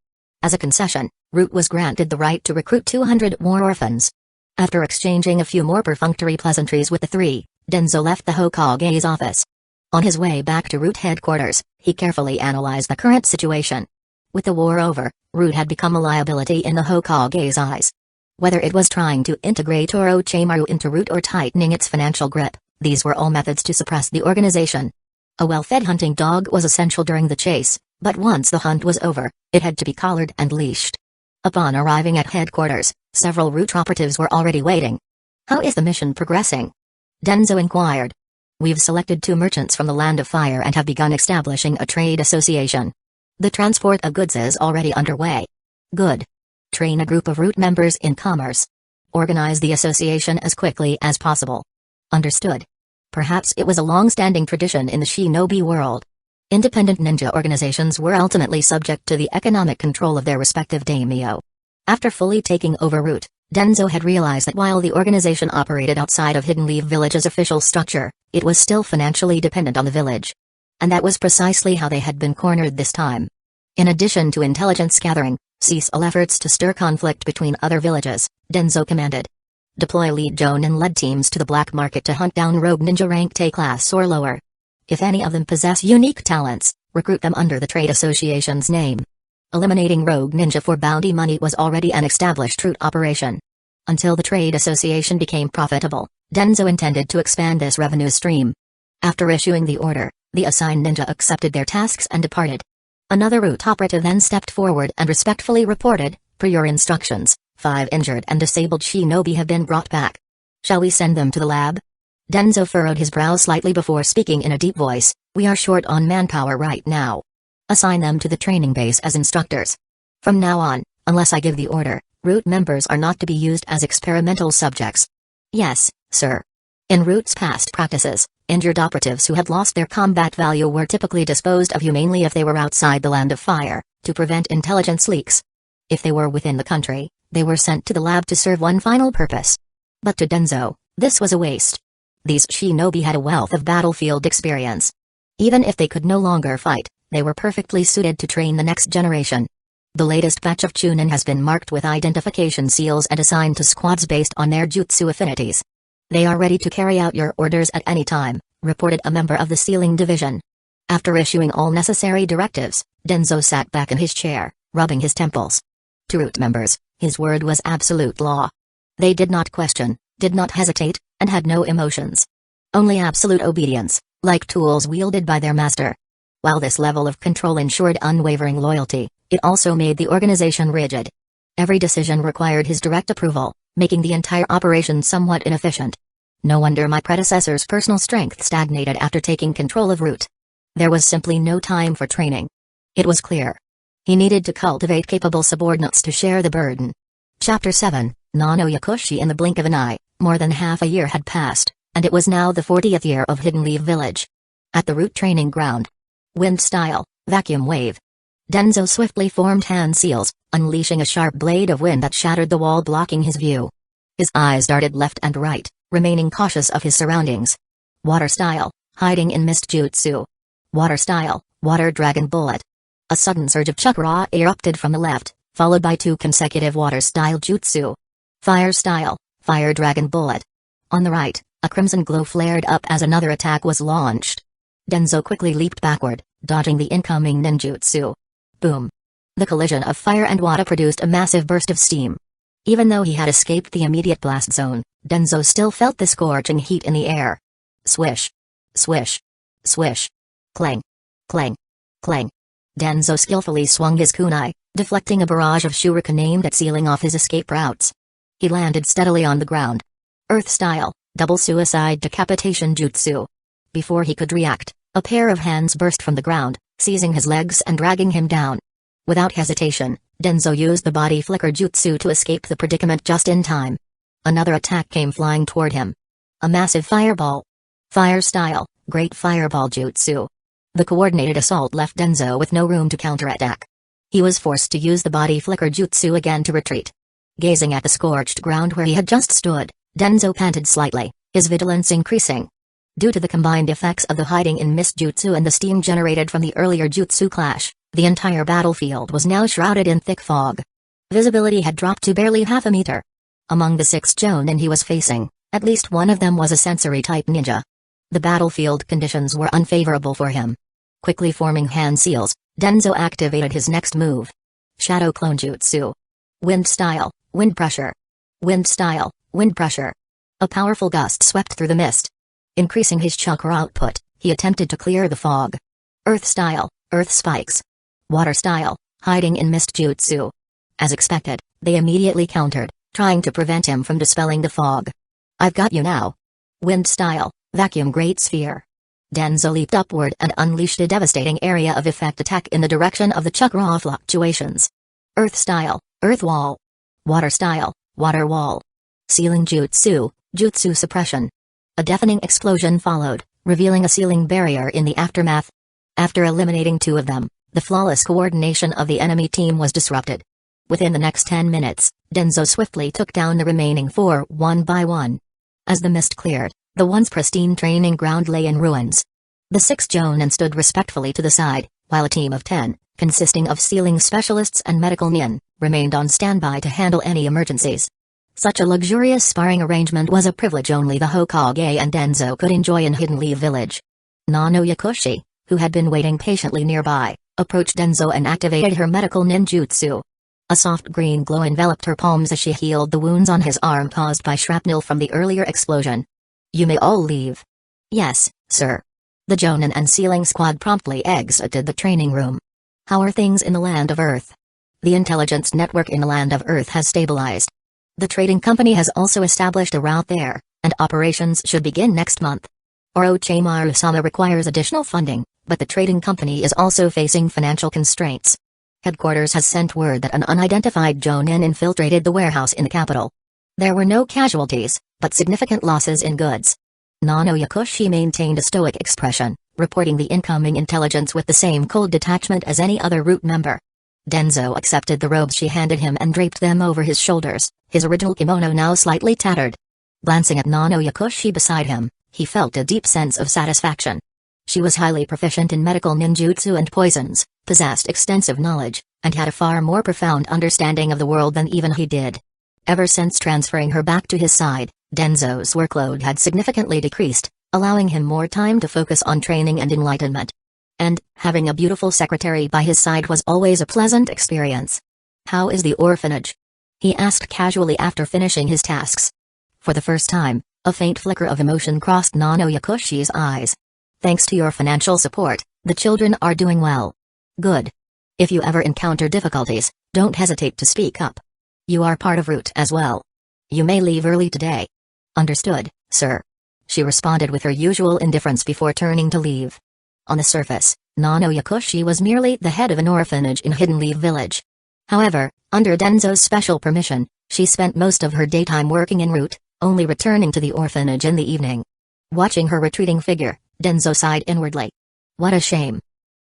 As a concession, Root was granted the right to recruit 200 war orphans. After exchanging a few more perfunctory pleasantries with the three, Danzo left the Hokage's office. On his way back to Root headquarters, he carefully analyzed the current situation. With the war over, Root had become a liability in the Hokage's eyes. Whether it was trying to integrate Orochimaru into Root or tightening its financial grip, these were all methods to suppress the organization. A well-fed hunting dog was essential during the chase, but once the hunt was over, it had to be collared and leashed. Upon arriving at headquarters, several Root operatives were already waiting. How is the mission progressing? Danzo inquired. We've selected 2 merchants from the Land of Fire and have begun establishing a trade association. The transport of goods is already underway. Good. Train a group of Root members in commerce. Organize the association as quickly as possible. Understood. Perhaps it was a long-standing tradition in the shinobi world. Independent ninja organizations were ultimately subject to the economic control of their respective daimyo. After fully taking over Root, Danzo had realized that while the organization operated outside of Hidden Leaf Village's official structure, it was still financially dependent on the village. And that was precisely how they had been cornered this time. In addition to intelligence gathering, cease all efforts to stir conflict between other villages, Danzo commanded. Deploy lead Jonin-led teams to the black market to hunt down rogue ninja ranked A-class or lower. If any of them possess unique talents, recruit them under the trade association's name. Eliminating rogue ninja for bounty money was already an established Root operation. Until the trade association became profitable, Danzo intended to expand this revenue stream. After issuing the order, the assigned ninja accepted their tasks and departed. Another Root operative then stepped forward and respectfully reported, per your instructions, 5 injured and disabled shinobi have been brought back. Shall we send them to the lab? Danzo furrowed his brow slightly before speaking in a deep voice, we are short on manpower right now. Assign them to the training base as instructors. From now on, unless I give the order, Root members are not to be used as experimental subjects. Yes, sir. In Root's past practices, injured operatives who had lost their combat value were typically disposed of humanely if they were outside the Land of Fire, to prevent intelligence leaks. If they were within the country, they were sent to the lab to serve one final purpose. But to Danzo, this was a waste. These shinobi had a wealth of battlefield experience. Even if they could no longer fight, they were perfectly suited to train the next generation. The latest batch of Chunin has been marked with identification seals and assigned to squads based on their jutsu affinities. They are ready to carry out your orders at any time, reported a member of the Sealing Division. After issuing all necessary directives, Danzo sat back in his chair, rubbing his temples. To Root members, his word was absolute law. They did not question, did not hesitate, and had no emotions. Only absolute obedience, like tools wielded by their master. While this level of control ensured unwavering loyalty, it also made the organization rigid. Every decision required his direct approval, making the entire operation somewhat inefficient. No wonder my predecessor's personal strength stagnated after taking control of Root. There was simply no time for training. It was clear. He needed to cultivate capable subordinates to share the burden. Chapter 7, Nano Yakushi. In the blink of an eye, more than half a year had passed, and it was now the 40th year of Hidden Leaf Village. At the Root training ground. Wind style, vacuum wave. Danzo swiftly formed hand seals, unleashing a sharp blade of wind that shattered the wall blocking his view. His eyes darted left and right, remaining cautious of his surroundings. Water style, hiding in mist jutsu. Water style, water dragon bullet. A sudden surge of chakra erupted from the left, followed by 2 consecutive water style jutsu. Fire style, fire dragon bullet. On the right, a crimson glow flared up as another attack was launched. Danzo quickly leaped backward, dodging the incoming ninjutsu. Boom. The collision of fire and water produced a massive burst of steam. Even though he had escaped the immediate blast zone, Danzo still felt the scorching heat in the air. Swish. Swish. Swish. Clang. Clang. Clang. Danzo skillfully swung his kunai, deflecting a barrage of shuriken aimed at sealing off his escape routes. He landed steadily on the ground. Earth style, double suicide decapitation jutsu. Before he could react, a pair of hands burst from the ground, seizing his legs and dragging him down. Without hesitation, Danzo used the body flicker jutsu to escape the predicament just in time. Another attack came flying toward him. A massive fireball. Fire style, great fireball jutsu. The coordinated assault left Danzo with no room to counterattack. He was forced to use the body flicker jutsu again to retreat. Gazing at the scorched ground where he had just stood, Danzo panted slightly, his vigilance increasing. Due to the combined effects of the hiding in mist jutsu and the steam generated from the earlier jutsu clash, the entire battlefield was now shrouded in thick fog. Visibility had dropped to barely half a meter. Among the 6 jonin he was facing, at least one of them was a sensory-type ninja. The battlefield conditions were unfavorable for him. Quickly forming hand seals, Danzo activated his next move. Shadow Clone Jutsu. Wind style, wind pressure. Wind style, wind pressure. A powerful gust swept through the mist. Increasing his chakra output, he attempted to clear the fog. Earth style, earth spikes. Water style, hiding in mist jutsu. As expected, they immediately countered, trying to prevent him from dispelling the fog. I've got you now. Wind style, vacuum great sphere. Danzo leaped upward and unleashed a devastating area of effect attack in the direction of the chakra fluctuations. Earth style, earth wall. Water style, water wall. Sealing jutsu, jutsu suppression. A deafening explosion followed, revealing a sealing barrier in the aftermath. After eliminating 2 of them, the flawless coordination of the enemy team was disrupted. Within the next 10 minutes, Danzo swiftly took down the remaining 4 one by one. As the mist cleared, the once pristine training ground lay in ruins. The 6 jonin stood respectfully to the side, while a team of 10, consisting of sealing specialists and medical nin, remained on standby to handle any emergencies. Such a luxurious sparring arrangement was a privilege only the Hokage and Danzo could enjoy in Hidden Leaf Village. Nano Yakushi, who had been waiting patiently nearby, approached Danzo and activated her medical ninjutsu. A soft green glow enveloped her palms as she healed the wounds on his arm caused by shrapnel from the earlier explosion. You may all leave. Yes, sir. The jonin and sealing squad promptly exited the training room. How are things in the Land of Earth? The intelligence network in the Land of Earth has stabilized. The trading company has also established a route there, and operations should begin next month. Orochimaru-sama requires additional funding, but the trading company is also facing financial constraints. Headquarters has sent word that an unidentified jonin infiltrated the warehouse in the capital. There were no casualties, but significant losses in goods. Nano Yakushi maintained a stoic expression, reporting the incoming intelligence with the same cold detachment as any other root member. Danzo accepted the robes she handed him and draped them over his shoulders, his original kimono now slightly tattered. Glancing at Nano Yakushi beside him, he felt a deep sense of satisfaction. She was highly proficient in medical ninjutsu and poisons, possessed extensive knowledge, and had a far more profound understanding of the world than even he did. Ever since transferring her back to his side, Danzo's workload had significantly decreased, allowing him more time to focus on training and enlightenment. And, having a beautiful secretary by his side was always a pleasant experience. How is the orphanage? He asked casually after finishing his tasks. For the first time, a faint flicker of emotion crossed Nano Yakushi's eyes. Thanks to your financial support, the children are doing well. Good. If you ever encounter difficulties, don't hesitate to speak up. You are part of Root as well. You may leave early today. Understood, sir. She responded with her usual indifference before turning to leave. On the surface, Nano Yakushi was merely the head of an orphanage in Hidden Leaf Village. However, under Danzo's special permission, she spent most of her daytime working en route, only returning to the orphanage in the evening. Watching her retreating figure, Danzo sighed inwardly. What a shame.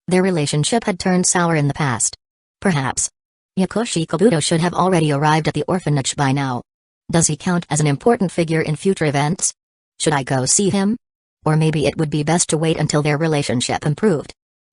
Their relationship had turned sour in the past. Perhaps Yakushi Kabuto should have already arrived at the orphanage by now. Does he count as an important figure in future events? Should I go see him? Or maybe it would be best to wait until their relationship improved.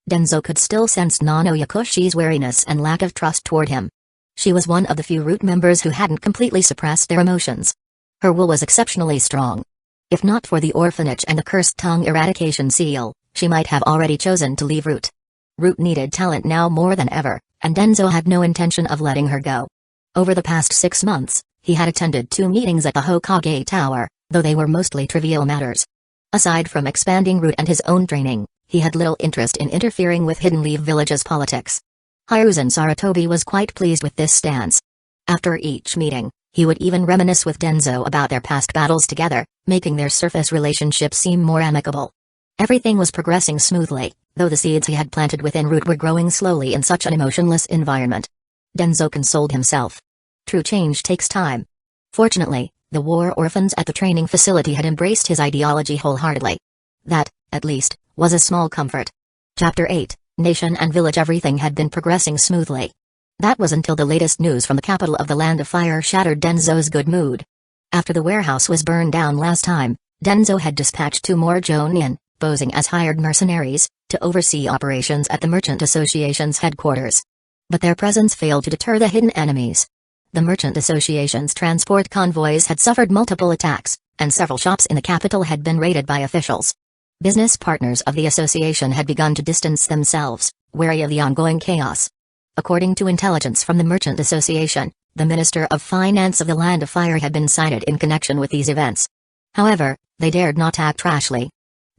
Danzo could still sense Nano Yakushi's wariness and lack of trust toward him. She was one of the few root members who hadn't completely suppressed their emotions. Her will was exceptionally strong. If not for the orphanage and the cursed tongue eradication seal, she might have already chosen to leave Root. Root needed talent now more than ever, and Danzo had no intention of letting her go. Over the past 6 months, he had attended 2 meetings at the Hokage Tower, though they were mostly trivial matters. Aside from expanding Root and his own training, he had little interest in interfering with Hidden Leaf Village's politics. Hiruzen Sarutobi was quite pleased with this stance. After each meeting, he would even reminisce with Danzo about their past battles together, making their surface relationship seem more amicable. Everything was progressing smoothly, though the seeds he had planted within Root were growing slowly in such an emotionless environment. Danzo consoled himself. True change takes time. Fortunately, the war orphans at the training facility had embraced his ideology wholeheartedly. That, at least, was a small comfort. Chapter 8, Nation and Village. Everything had been progressing smoothly. That was until the latest news from the capital of the Land of Fire shattered Denzo's good mood. After the warehouse was burned down last time, Danzo had dispatched 2 more Jonin, posing as hired mercenaries, to oversee operations at the Merchant Association's headquarters. But their presence failed to deter the hidden enemies. The Merchant Association's transport convoys had suffered multiple attacks, and several shops in the capital had been raided by officials. Business partners of the association had begun to distance themselves, wary of the ongoing chaos. According to intelligence from the Merchant Association, the Minister of Finance of the Land of Fire had been cited in connection with these events. However, they dared not act rashly.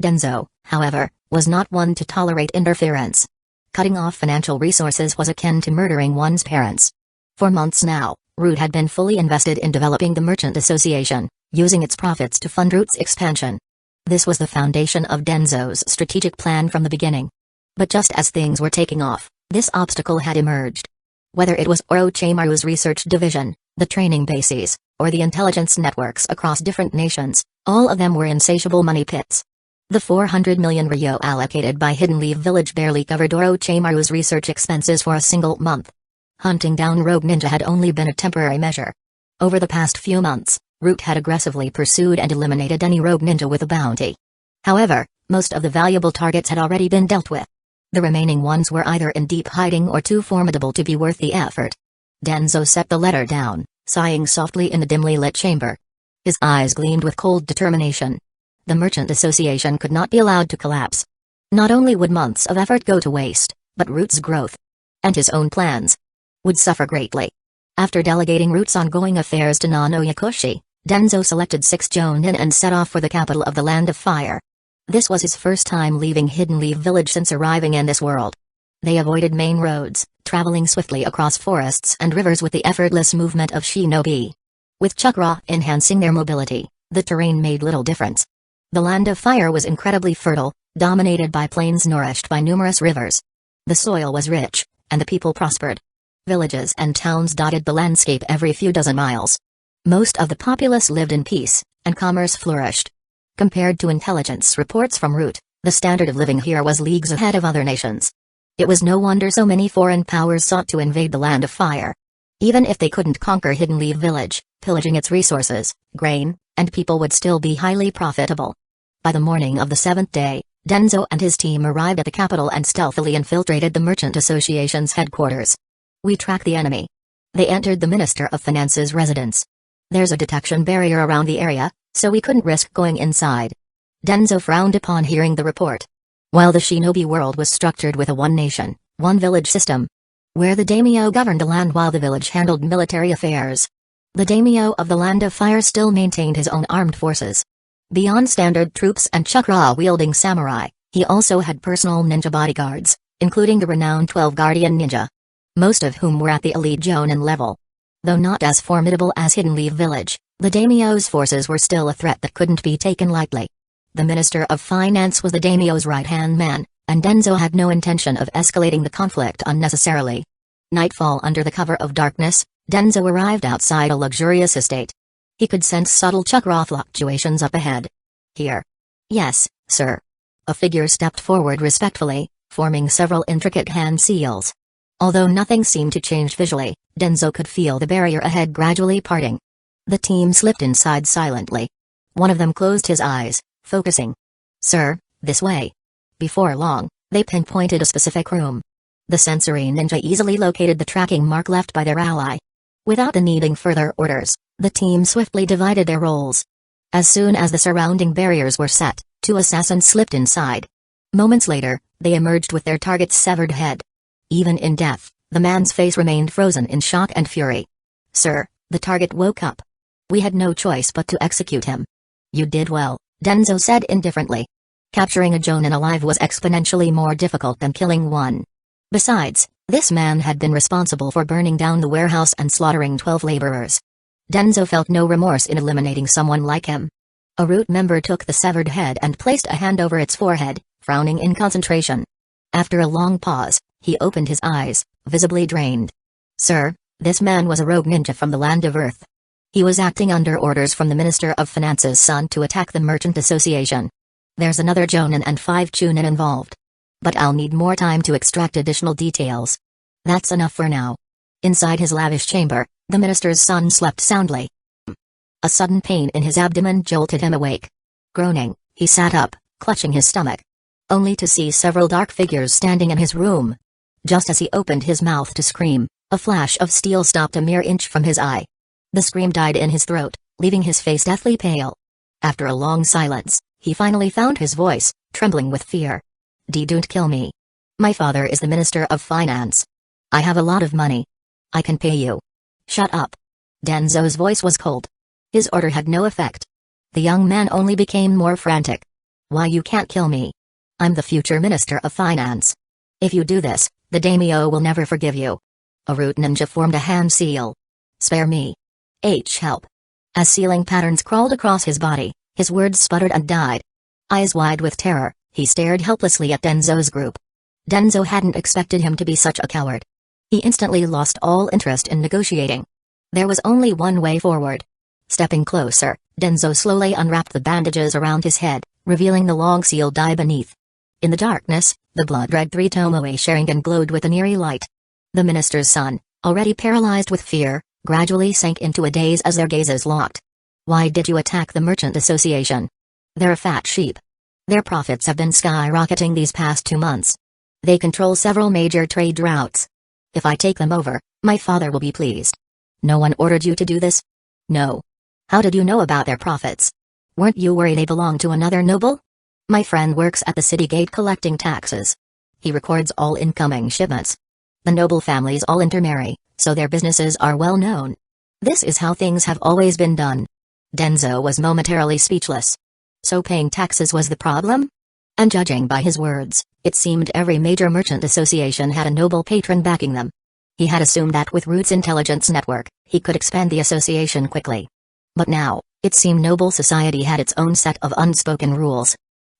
Danzo, however, was not one to tolerate interference. Cutting off financial resources was akin to murdering one's parents. For months now, Root had been fully invested in developing the Merchant Association, using its profits to fund Root's expansion. This was the foundation of Danzo's strategic plan from the beginning. But just as things were taking off, this obstacle had emerged. Whether it was Orochimaru's research division, the training bases, or the intelligence networks across different nations, all of them were insatiable money pits. The 400 million ryo allocated by Hidden Leaf Village barely covered Orochimaru's research expenses for a single month. Hunting down rogue ninja had only been a temporary measure. Over the past few months, Root had aggressively pursued and eliminated any rogue ninja with a bounty. However, most of the valuable targets had already been dealt with. The remaining ones were either in deep hiding or too formidable to be worth the effort. Danzo set the letter down, sighing softly in the dimly lit chamber. His eyes gleamed with cold determination. The Merchant Association could not be allowed to collapse. Not only would months of effort go to waste, but Root's growth and his own plans would suffer greatly. After delegating Root's ongoing affairs to Nano Yakushi, Danzo selected 6 Jonin and set off for the capital of the Land of Fire. This was his first time leaving Hidden Leaf Village since arriving in this world. They avoided main roads, traveling swiftly across forests and rivers with the effortless movement of shinobi. With chakra enhancing their mobility, the terrain made little difference. The Land of Fire was incredibly fertile, dominated by plains nourished by numerous rivers. The soil was rich, and the people prospered. Villages and towns dotted the landscape every few dozen miles. Most of the populace lived in peace, and commerce flourished. Compared to intelligence reports from Root, the standard of living here was leagues ahead of other nations. It was no wonder so many foreign powers sought to invade the Land of Fire. Even if they couldn't conquer Hidden Leaf Village, pillaging its resources, grain, and people would still be highly profitable. By the morning of the 7th day, Danzo and his team arrived at the capital and stealthily infiltrated the Merchant Association's headquarters. We track the enemy. They entered the Minister of Finance's residence. There's a detection barrier around the area, so we couldn't risk going inside. Danzo frowned upon hearing the report. While the shinobi world was structured with a one-nation, one-village system, where the daimyo governed the land while the village handled military affairs, the daimyo of the Land of Fire still maintained his own armed forces. Beyond standard troops and chakra-wielding samurai, he also had personal ninja bodyguards, including the renowned 12 Guardian Ninja, most of whom were at the elite Jonin level. Though not as formidable as Hidden Leaf Village, the daimyo's forces were still a threat that couldn't be taken lightly. The Minister of Finance was the daimyo's right-hand man, and Danzo had no intention of escalating the conflict unnecessarily. Nightfall. Under the cover of darkness, Danzo arrived outside a luxurious estate. He could sense subtle chakra fluctuations up ahead. Here. Yes, sir. A figure stepped forward respectfully, forming several intricate hand seals. Although nothing seemed to change visually, Danzo could feel the barrier ahead gradually parting. The team slipped inside silently. One of them closed his eyes, focusing. "Sir, this way." Before long, they pinpointed a specific room. The sensory ninja easily located the tracking mark left by their ally. Without needing further orders, the team swiftly divided their roles. As soon as the surrounding barriers were set, 2 assassins slipped inside. Moments later, they emerged with their target's severed head. Even in death, the man's face remained frozen in shock and fury. "Sir," the target woke up. "We had no choice but to execute him." "You did well," Danzo said indifferently. Capturing a Jonin alive was exponentially more difficult than killing one. Besides, this man had been responsible for burning down the warehouse and slaughtering 12 laborers. Danzo felt no remorse in eliminating someone like him. A root member took the severed head and placed a hand over its forehead, frowning in concentration. After a long pause, he opened his eyes, visibly drained. "Sir, this man was a rogue ninja from the land of Earth. He was acting under orders from the Minister of Finance's son to attack the Merchant Association. There's another Jonin and 5 Chunin involved. But I'll need more time to extract additional details. That's enough for now." Inside his lavish chamber, the minister's son slept soundly. A sudden pain in his abdomen jolted him awake. Groaning, he sat up, clutching his stomach. Only to see several dark figures standing in his room. Just as he opened his mouth to scream, a flash of steel stopped a mere inch from his eye. The scream died in his throat, leaving his face deathly pale. After a long silence, he finally found his voice, trembling with fear. "Don't kill me. My father is the Minister of Finance. I have a lot of money. I can pay you." "Shut up." Danzo's voice was cold. His order had no effect. The young man only became more frantic. "Why you can't kill me? I'm the future Minister of Finance. If you do this, the daimyo will never forgive you." A root ninja formed a hand seal. "Spare me. Help." As sealing patterns crawled across his body, his words sputtered and died. Eyes wide with terror, he stared helplessly at Danzo's group. Danzo hadn't expected him to be such a coward. He instantly lost all interest in negotiating. There was only one way forward. Stepping closer, Danzo slowly unwrapped the bandages around his head, revealing the long sealed die beneath. In the darkness, the blood-red 3 Tomoe Sharingan glowed with an eerie light. The minister's son, already paralyzed with fear, gradually sank into a daze as their gazes locked. "Why did you attack the Merchant Association? They're a fat sheep. Their profits have been skyrocketing these past 2 months. They control several major trade routes. If I take them over, my father will be pleased." "No one ordered you to do this?" "No." "How did you know about their profits? Weren't you worried they belong to another noble?" "My friend works at the city gate collecting taxes. He records all incoming shipments. The noble families all intermarry, so their businesses are well known. This is how things have always been done." Danzo was momentarily speechless. So paying taxes was the problem? And judging by his words, it seemed every major merchant association had a noble patron backing them. He had assumed that with Root's intelligence network, he could expand the association quickly. But now, it seemed noble society had its own set of unspoken rules.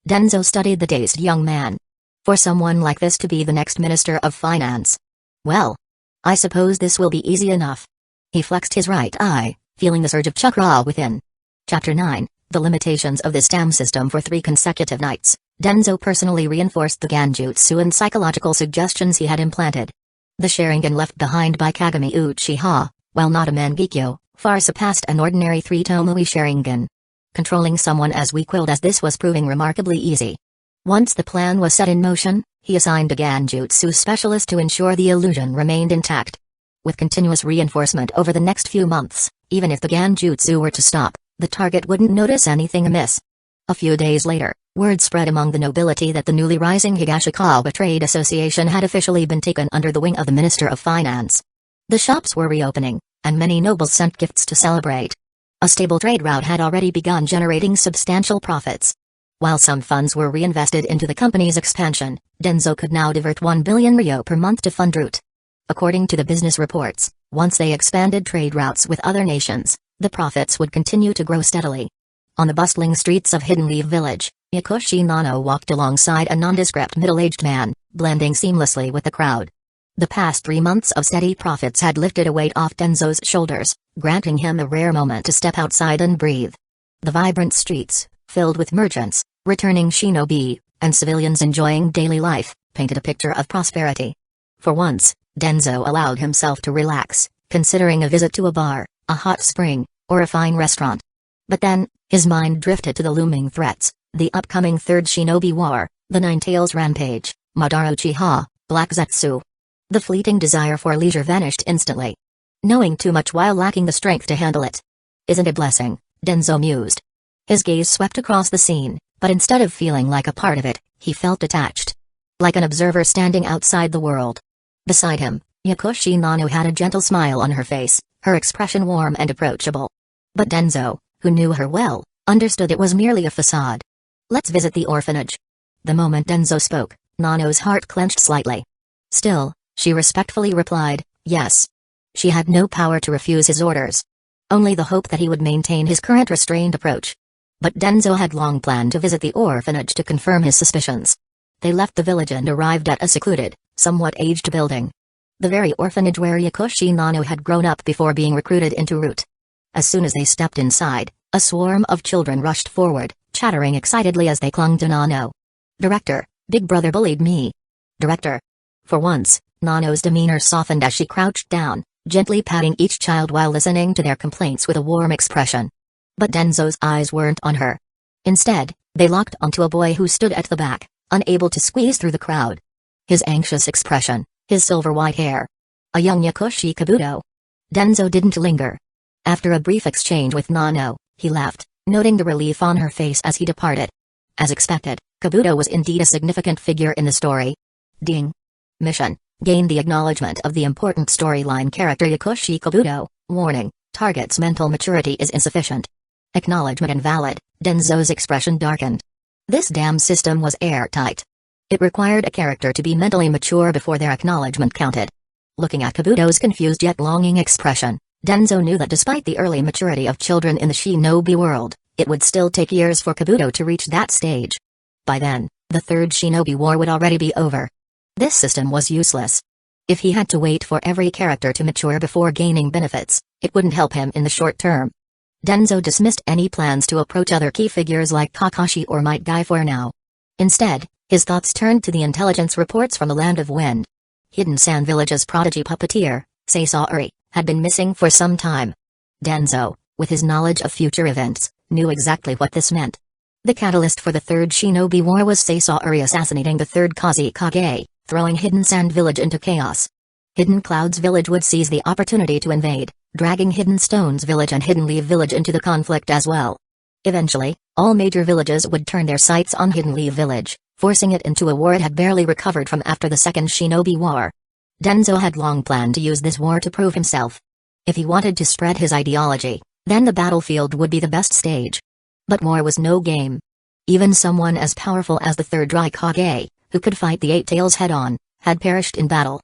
Danzo studied the dazed young man. For someone like this to be the next Minister of Finance. Well, I suppose this will be easy enough. He flexed his right eye, feeling the surge of chakra within. Chapter 9, The Limitations of the Stam System. For 3 consecutive nights, Danzo personally reinforced the Ganjutsu and psychological suggestions he had implanted. The Sharingan left behind by Kagami Uchiha, while not a Mangekyo, far surpassed an ordinary 3 Tomoe Sharingan. Controlling someone as weak-willed as this was proving remarkably easy. Once the plan was set in motion, he assigned a Ganjutsu specialist to ensure the illusion remained intact. With continuous reinforcement over the next few months, even if the Ganjutsu were to stop, the target wouldn't notice anything amiss. A few days later, word spread among the nobility that the newly rising Higashikawa Trade Association had officially been taken under the wing of the Minister of Finance. The shops were reopening, and many nobles sent gifts to celebrate. A stable trade route had already begun generating substantial profits. While some funds were reinvested into the company's expansion, Danzo could now divert 1 billion ryo per month to fund Root. According to the business reports, once they expanded trade routes with other nations, the profits would continue to grow steadily. On the bustling streets of Hidden Leaf Village, Yakushi Nano walked alongside a nondescript middle-aged man, blending seamlessly with the crowd. The past 3 months of steady profits had lifted a weight off Danzo's shoulders, granting him a rare moment to step outside and breathe. The vibrant streets, filled with merchants, returning shinobi, and civilians enjoying daily life, painted a picture of prosperity. For once, Danzo allowed himself to relax, considering a visit to a bar, a hot spring, or a fine restaurant. But then, his mind drifted to the looming threats, the upcoming Third Shinobi War, the Nine-Tails Rampage, Madara Uchiha, Black Zetsu. The fleeting desire for leisure vanished instantly. Knowing too much while lacking the strength to handle it. Isn't a blessing, Danzo mused. His gaze swept across the scene, but instead of feeling like a part of it, he felt detached. Like an observer standing outside the world. Beside him, Yakushi Nano had a gentle smile on her face, her expression warm and approachable. But Danzo, who knew her well, understood it was merely a facade. Let's visit the orphanage. The moment Danzo spoke, Nano's heart clenched slightly. Still, she respectfully replied, yes. She had no power to refuse his orders. Only the hope that he would maintain his current restrained approach. But Danzo had long planned to visit the orphanage to confirm his suspicions. They left the village and arrived at a secluded, somewhat aged building. The very orphanage where Yakushi Nano had grown up before being recruited into Root. As soon as they stepped inside, a swarm of children rushed forward, chattering excitedly as they clung to Nano. Director, Big Brother bullied me. Director. For once, Nano's demeanor softened as she crouched down, gently patting each child while listening to their complaints with a warm expression. But Danzo's eyes weren't on her. Instead, they locked onto a boy who stood at the back, unable to squeeze through the crowd. His anxious expression, his silver-white hair. A young Yakushi Kabuto. Danzo didn't linger. After a brief exchange with Nano, he left, noting the relief on her face as he departed. As expected, Kabuto was indeed a significant figure in the story. Ding. Mission. Gain the acknowledgement of the important storyline character Yakushi Kabuto. Warning. Target's mental maturity is insufficient. Acknowledgement invalid. Danzo's expression darkened. This damn system was airtight. It required a character to be mentally mature before their acknowledgement counted. Looking at Kabuto's confused yet longing expression, Danzo knew that despite the early maturity of children in the shinobi world, it would still take years for Kabuto to reach that stage. By then, the Third Shinobi War would already be over. This system was useless. If he had to wait for every character to mature before gaining benefits, it wouldn't help him in the short term. Danzo dismissed any plans to approach other key figures like Kakashi or Might Guy for now. Instead, his thoughts turned to the intelligence reports from the Land of Wind. Hidden Sand Village's prodigy puppeteer, Saisari, had been missing for some time. Danzo, with his knowledge of future events, knew exactly what this meant. The catalyst for the Third Shinobi War was Saisari assassinating the Third Kazekage, throwing Hidden Sand Village into chaos. Hidden Clouds Village would seize the opportunity to invade, dragging Hidden Stones Village and Hidden Leaf Village into the conflict as well. Eventually, all major villages would turn their sights on Hidden Leaf Village, forcing it into a war it had barely recovered from after the Second Shinobi War. Danzo had long planned to use this war to prove himself. If he wanted to spread his ideology, then the battlefield would be the best stage. But war was no game. Even someone as powerful as the Third Raikage, who could fight the Eight Tails head-on, had perished in battle.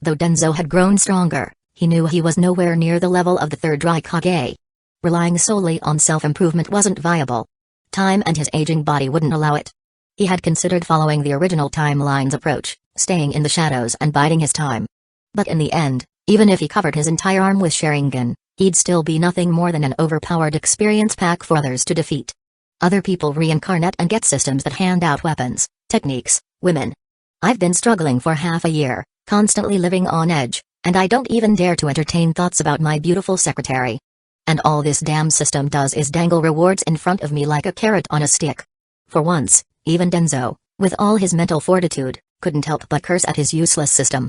Though Danzo had grown stronger, he knew he was nowhere near the level of the Third Raikage. Relying solely on self-improvement wasn't viable. Time and his aging body wouldn't allow it. He had considered following the original timeline's approach, staying in the shadows and biding his time. But in the end, even if he covered his entire arm with Sharingan, he'd still be nothing more than an overpowered experience pack for others to defeat. Other people reincarnate and get systems that hand out weapons, techniques, women. I've been struggling for half a year, constantly living on edge, and I don't even dare to entertain thoughts about my beautiful secretary. And all this damn system does is dangle rewards in front of me like a carrot on a stick. For once, even Danzo, with all his mental fortitude, couldn't help but curse at his useless system.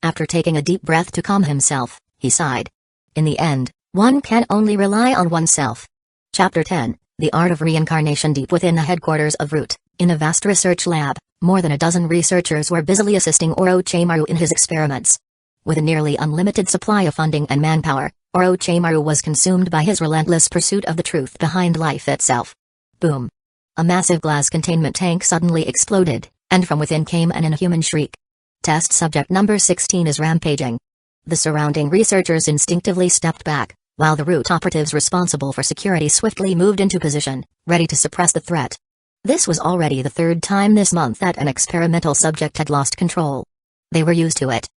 After taking a deep breath to calm himself, he sighed. In the end, one can only rely on oneself. Chapter 10, The Art of Reincarnation. Deep within the headquarters of Root, in a vast research lab, more than a dozen researchers were busily assisting Orochimaru in his experiments. With a nearly unlimited supply of funding and manpower, Orochimaru was consumed by his relentless pursuit of the truth behind life itself. Boom. A massive glass containment tank suddenly exploded, and from within came an inhuman shriek. Test subject number 16 is rampaging. The surrounding researchers instinctively stepped back, while the Root operatives responsible for security swiftly moved into position, ready to suppress the threat. This was already the third time this month that an experimental subject had lost control. They were used to it.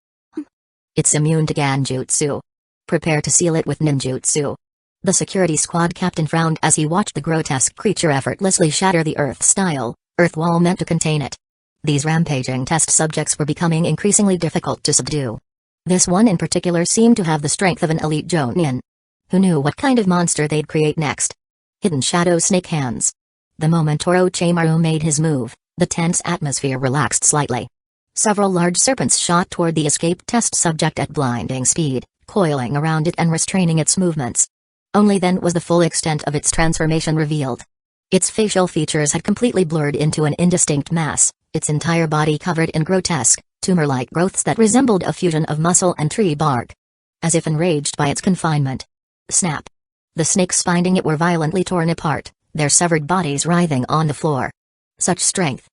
It's immune to Genjutsu. Prepare to seal it with ninjutsu. The security squad captain frowned as he watched the grotesque creature effortlessly shatter the Earth-style, earth wall meant to contain it. These rampaging test subjects were becoming increasingly difficult to subdue. This one in particular seemed to have the strength of an elite Jonin. Who knew what kind of monster they'd create next? Hidden shadow snake hands. The moment Orochimaru made his move, the tense atmosphere relaxed slightly. Several large serpents shot toward the escaped test subject at blinding speed, coiling around it and restraining its movements. Only then was the full extent of its transformation revealed. Its facial features had completely blurred into an indistinct mass, its entire body covered in grotesque, tumor-like growths that resembled a fusion of muscle and tree bark. As if enraged by its confinement. Snap! The snakes finding it were violently torn apart, their severed bodies writhing on the floor. Such strength!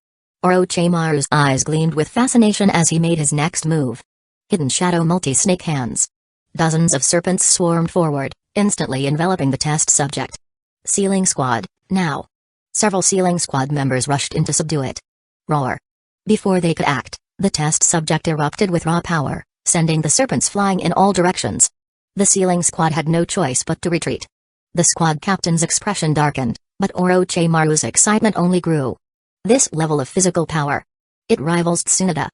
Orochimaru's eyes gleamed with fascination as he made his next move. Hidden shadow multi-snake hands. Dozens of serpents swarmed forward, instantly enveloping the test subject. Sealing squad, now! Several sealing squad members rushed in to subdue it. Roar! Before they could act, the test subject erupted with raw power, sending the serpents flying in all directions. The sealing squad had no choice but to retreat. The squad captain's expression darkened, but Orochimaru's excitement only grew. This level of physical power. It rivals Tsunade.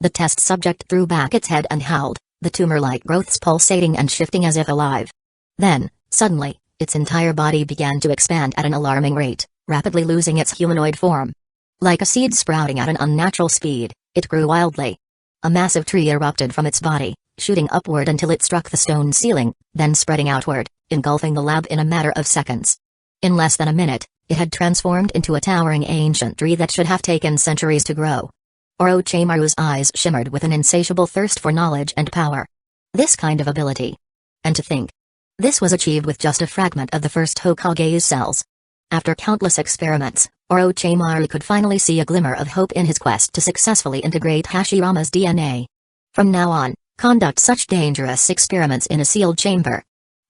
The test subject threw back its head and howled, the tumor-like growths pulsating and shifting as if alive. Then, suddenly, its entire body began to expand at an alarming rate, rapidly losing its humanoid form. Like a seed sprouting at an unnatural speed, it grew wildly. A massive tree erupted from its body, shooting upward until it struck the stone ceiling, then spreading outward, engulfing the lab in a matter of seconds. In less than a minute, it had transformed into a towering ancient tree that should have taken centuries to grow. Orochimaru's eyes shimmered with an insatiable thirst for knowledge and power. This kind of ability. And to think. This was achieved with just a fragment of the first Hokage's cells. After countless experiments, Orochimaru could finally see a glimmer of hope in his quest to successfully integrate Hashirama's DNA. From now on, conduct such dangerous experiments in a sealed chamber.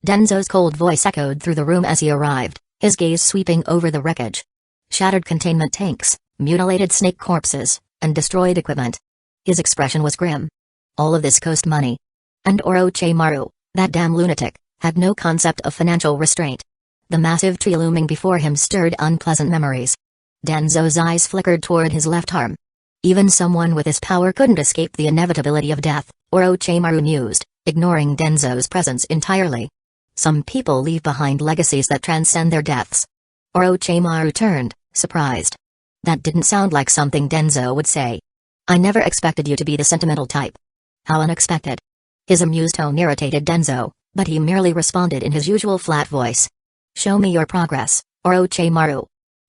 Danzo's cold voice echoed through the room as he arrived, his gaze sweeping over the wreckage. Shattered containment tanks, mutilated snake corpses, and destroyed equipment. His expression was grim. All of this cost money. And Orochimaru, that damn lunatic, had no concept of financial restraint. The massive tree looming before him stirred unpleasant memories. Danzo's eyes flickered toward his left arm. Even someone with his power couldn't escape the inevitability of death, Orochimaru mused, ignoring Danzo's presence entirely. Some people leave behind legacies that transcend their deaths. Orochimaru turned, surprised. That didn't sound like something Danzo would say. I never expected you to be the sentimental type. How unexpected. His amused tone irritated Danzo, but he merely responded in his usual flat voice. Show me your progress, Orochimaru.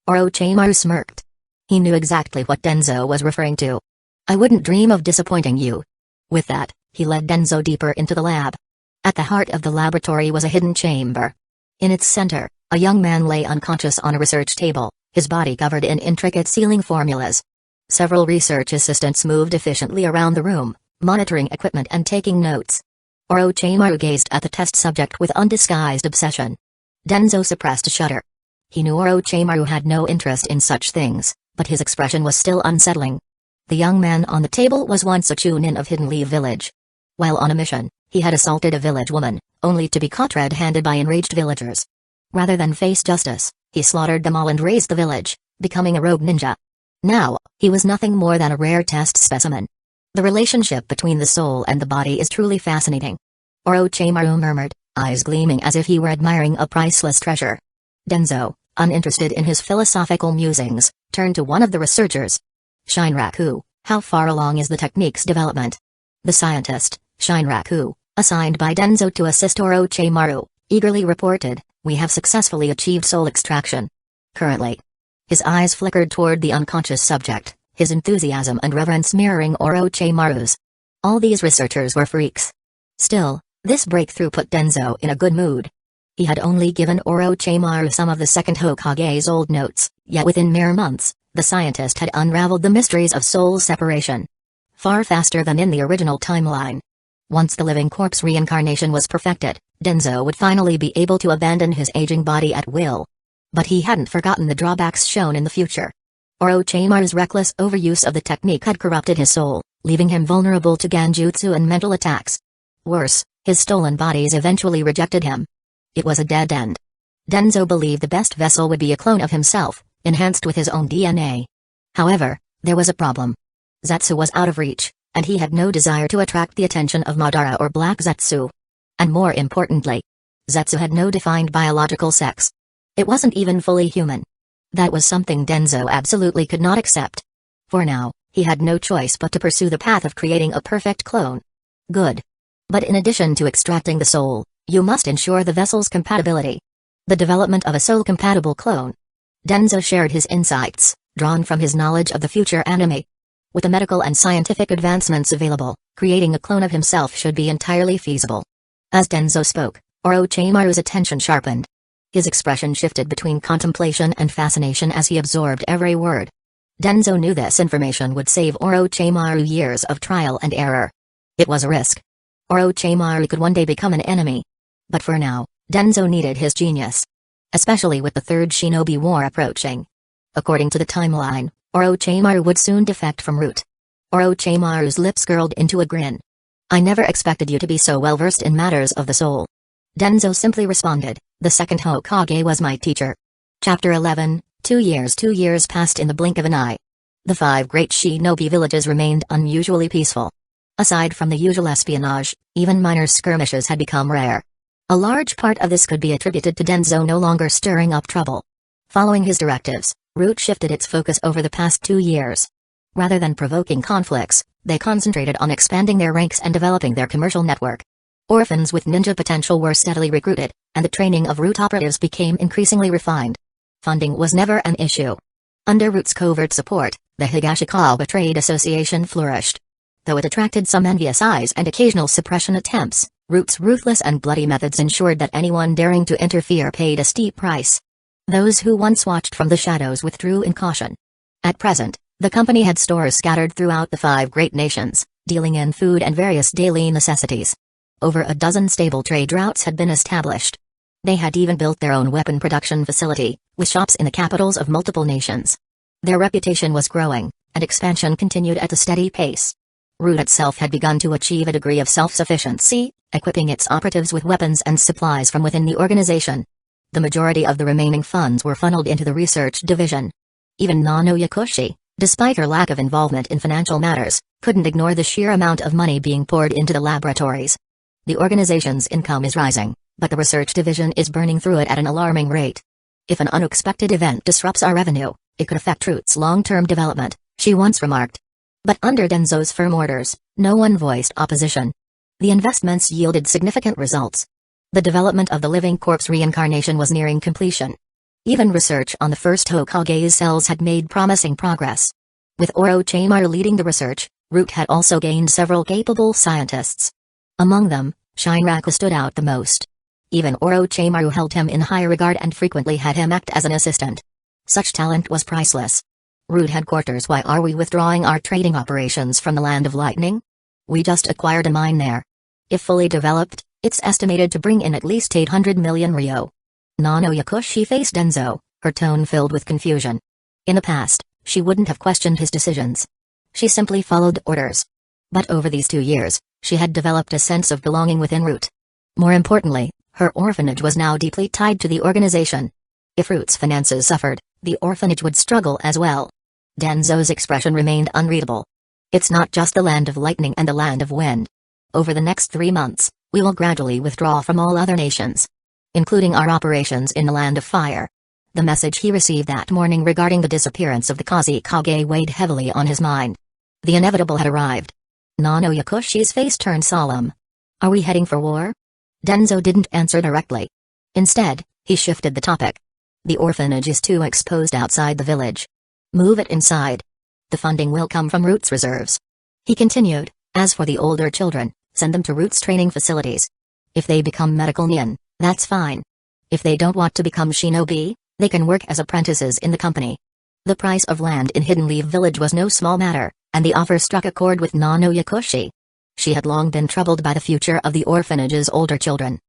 Orochimaru smirked. He knew exactly what Danzo was referring to. I wouldn't dream of disappointing you. With that, he led Danzo deeper into the lab. At the heart of the laboratory was a hidden chamber. In its center, a young man lay unconscious on a research table, his body covered in intricate sealing formulas. Several research assistants moved efficiently around the room, monitoring equipment and taking notes. Orochimaru gazed at the test subject with undisguised obsession. Danzo suppressed a shudder. He knew Orochimaru had no interest in such things, but his expression was still unsettling. The young man on the table was once a chunin of Hidden Leaf Village. While on a mission, he had assaulted a village woman, only to be caught red-handed by enraged villagers. Rather than face justice, he slaughtered them all and razed the village, becoming a rogue ninja. Now, he was nothing more than a rare test specimen. The relationship between the soul and the body is truly fascinating. Orochimaru murmured, eyes gleaming as if he were admiring a priceless treasure. Danzo, uninterested in his philosophical musings, turned to one of the researchers. Shinraku, how far along is the technique's development? The scientist, Shinraku, assigned by Danzo to assist Orochimaru, eagerly reported, we have successfully achieved soul extraction. Currently. His eyes flickered toward the unconscious subject, his enthusiasm and reverence mirroring Orochimaru's. All these researchers were freaks. Still, this breakthrough put Danzo in a good mood. He had only given Orochimaru some of the second Hokage's old notes, yet within mere months, the scientist had unraveled the mysteries of soul separation. Far faster than in the original timeline. Once the living corpse reincarnation was perfected, Danzo would finally be able to abandon his aging body at will. But he hadn't forgotten the drawbacks shown in the future. Orochimaru's reckless overuse of the technique had corrupted his soul, leaving him vulnerable to genjutsu and mental attacks. Worse, his stolen bodies eventually rejected him. It was a dead end. Danzo believed the best vessel would be a clone of himself, enhanced with his own DNA. However, there was a problem. Zetsu was out of reach, and he had no desire to attract the attention of Madara or Black Zetsu. And more importantly, Zetsu had no defined biological sex. It wasn't even fully human. That was something Danzo absolutely could not accept. For now, he had no choice but to pursue the path of creating a perfect clone. Good. But in addition to extracting the soul, you must ensure the vessel's compatibility. The development of a soul-compatible clone. Danzo shared his insights, drawn from his knowledge of the future anime. With the medical and scientific advancements available, creating a clone of himself should be entirely feasible. As Danzo spoke, Orochimaru's attention sharpened. His expression shifted between contemplation and fascination as he absorbed every word. Danzo knew this information would save Orochimaru years of trial and error. It was a risk. Orochimaru could one day become an enemy. But for now, Danzo needed his genius. Especially with the Third Shinobi War approaching. According to the timeline, Orochimaru would soon defect from Root. Orochimaru's lips curled into a grin. I never expected you to be so well versed in matters of the soul. Danzo simply responded, the second Hokage was my teacher. Chapter 11, 2 years passed in the blink of an eye. The 5 great shinobi villages remained unusually peaceful. Aside from the usual espionage, even minor skirmishes had become rare. A large part of this could be attributed to Danzo no longer stirring up trouble. Following his directives, Root shifted its focus over the past 2 years. Rather than provoking conflicts, they concentrated on expanding their ranks and developing their commercial network. Orphans with ninja potential were steadily recruited, and the training of Root operatives became increasingly refined. Funding was never an issue. Under Root's covert support, the Higashikawa Trade Association flourished. Though it attracted some envious eyes and occasional suppression attempts, Root's ruthless and bloody methods ensured that anyone daring to interfere paid a steep price. Those who once watched from the shadows withdrew in caution. At present, the company had stores scattered throughout the 5 great nations, dealing in food and various daily necessities. Over a dozen stable trade routes had been established. They had even built their own weapon production facility, with shops in the capitals of multiple nations. Their reputation was growing, and expansion continued at a steady pace. Root itself had begun to achieve a degree of self-sufficiency, equipping its operatives with weapons and supplies from within the organization. The majority of the remaining funds were funneled into the research division. Even Nano Yakushi, despite her lack of involvement in financial matters, couldn't ignore the sheer amount of money being poured into the laboratories. The organization's income is rising, but the research division is burning through it at an alarming rate. If an unexpected event disrupts our revenue, it could affect Root's long-term development, she once remarked. But under Danzo's firm orders, no one voiced opposition. The investments yielded significant results. The development of the living corpse reincarnation was nearing completion. Even research on the first Hokage's cells had made promising progress. With Orochimaru leading the research, Root had also gained several capable scientists. Among them, Shinraku stood out the most. Even Orochimaru held him in high regard and frequently had him act as an assistant. Such talent was priceless. Root headquarters, why are we withdrawing our trading operations from the Land of Lightning? We just acquired a mine there. If fully developed, it's estimated to bring in at least 800 million ryo. Nano Yakushi faced Danzo, her tone filled with confusion. In the past, she wouldn't have questioned his decisions. She simply followed orders. But over these 2 years, she had developed a sense of belonging within Root. More importantly, her orphanage was now deeply tied to the organization. If Root's finances suffered, the orphanage would struggle as well. Danzo's expression remained unreadable. It's not just the Land of Lightning and the Land of Wind. Over the next 3 months, we will gradually withdraw from all other nations, including our operations in the Land of Fire. The message he received that morning regarding the disappearance of the Kusagakure weighed heavily on his mind. The inevitable had arrived. Nano Yakushi's face turned solemn. Are we heading for war? Danzo didn't answer directly. Instead, he shifted the topic. The orphanage is too exposed outside the village. Move it inside. The funding will come from Root's reserves. He continued, as for the older children, send them to Root's training facilities. If they become medical nin, that's fine. If they don't want to become shinobi, they can work as apprentices in the company. The price of land in Hidden Leaf Village was no small matter, and the offer struck a chord with Nano Yakushi. She had long been troubled by the future of the orphanage's older children.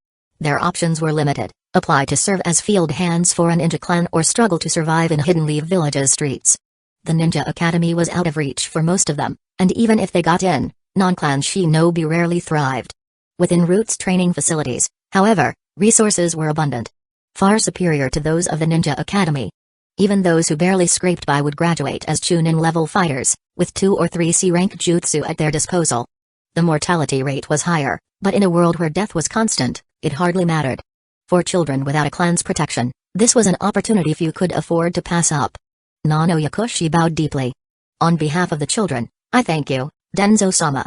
Their options were limited: apply to serve as field hands for a ninja clan or struggle to survive in Hidden Leaf Village's streets. The ninja academy was out of reach for most of them, and even if they got in, non-clan shinobi rarely thrived. Within Root's training facilities, however, resources were abundant. Far superior to those of the ninja academy. Even those who barely scraped by would graduate as Chunin level fighters, with 2 or 3 C-rank jutsu at their disposal. The mortality rate was higher, but in a world where death was constant, it hardly mattered. For children without a clan's protection, this was an opportunity few could afford to pass up. Nano Yakushi bowed deeply. On behalf of the children, I thank you, Danzo-sama.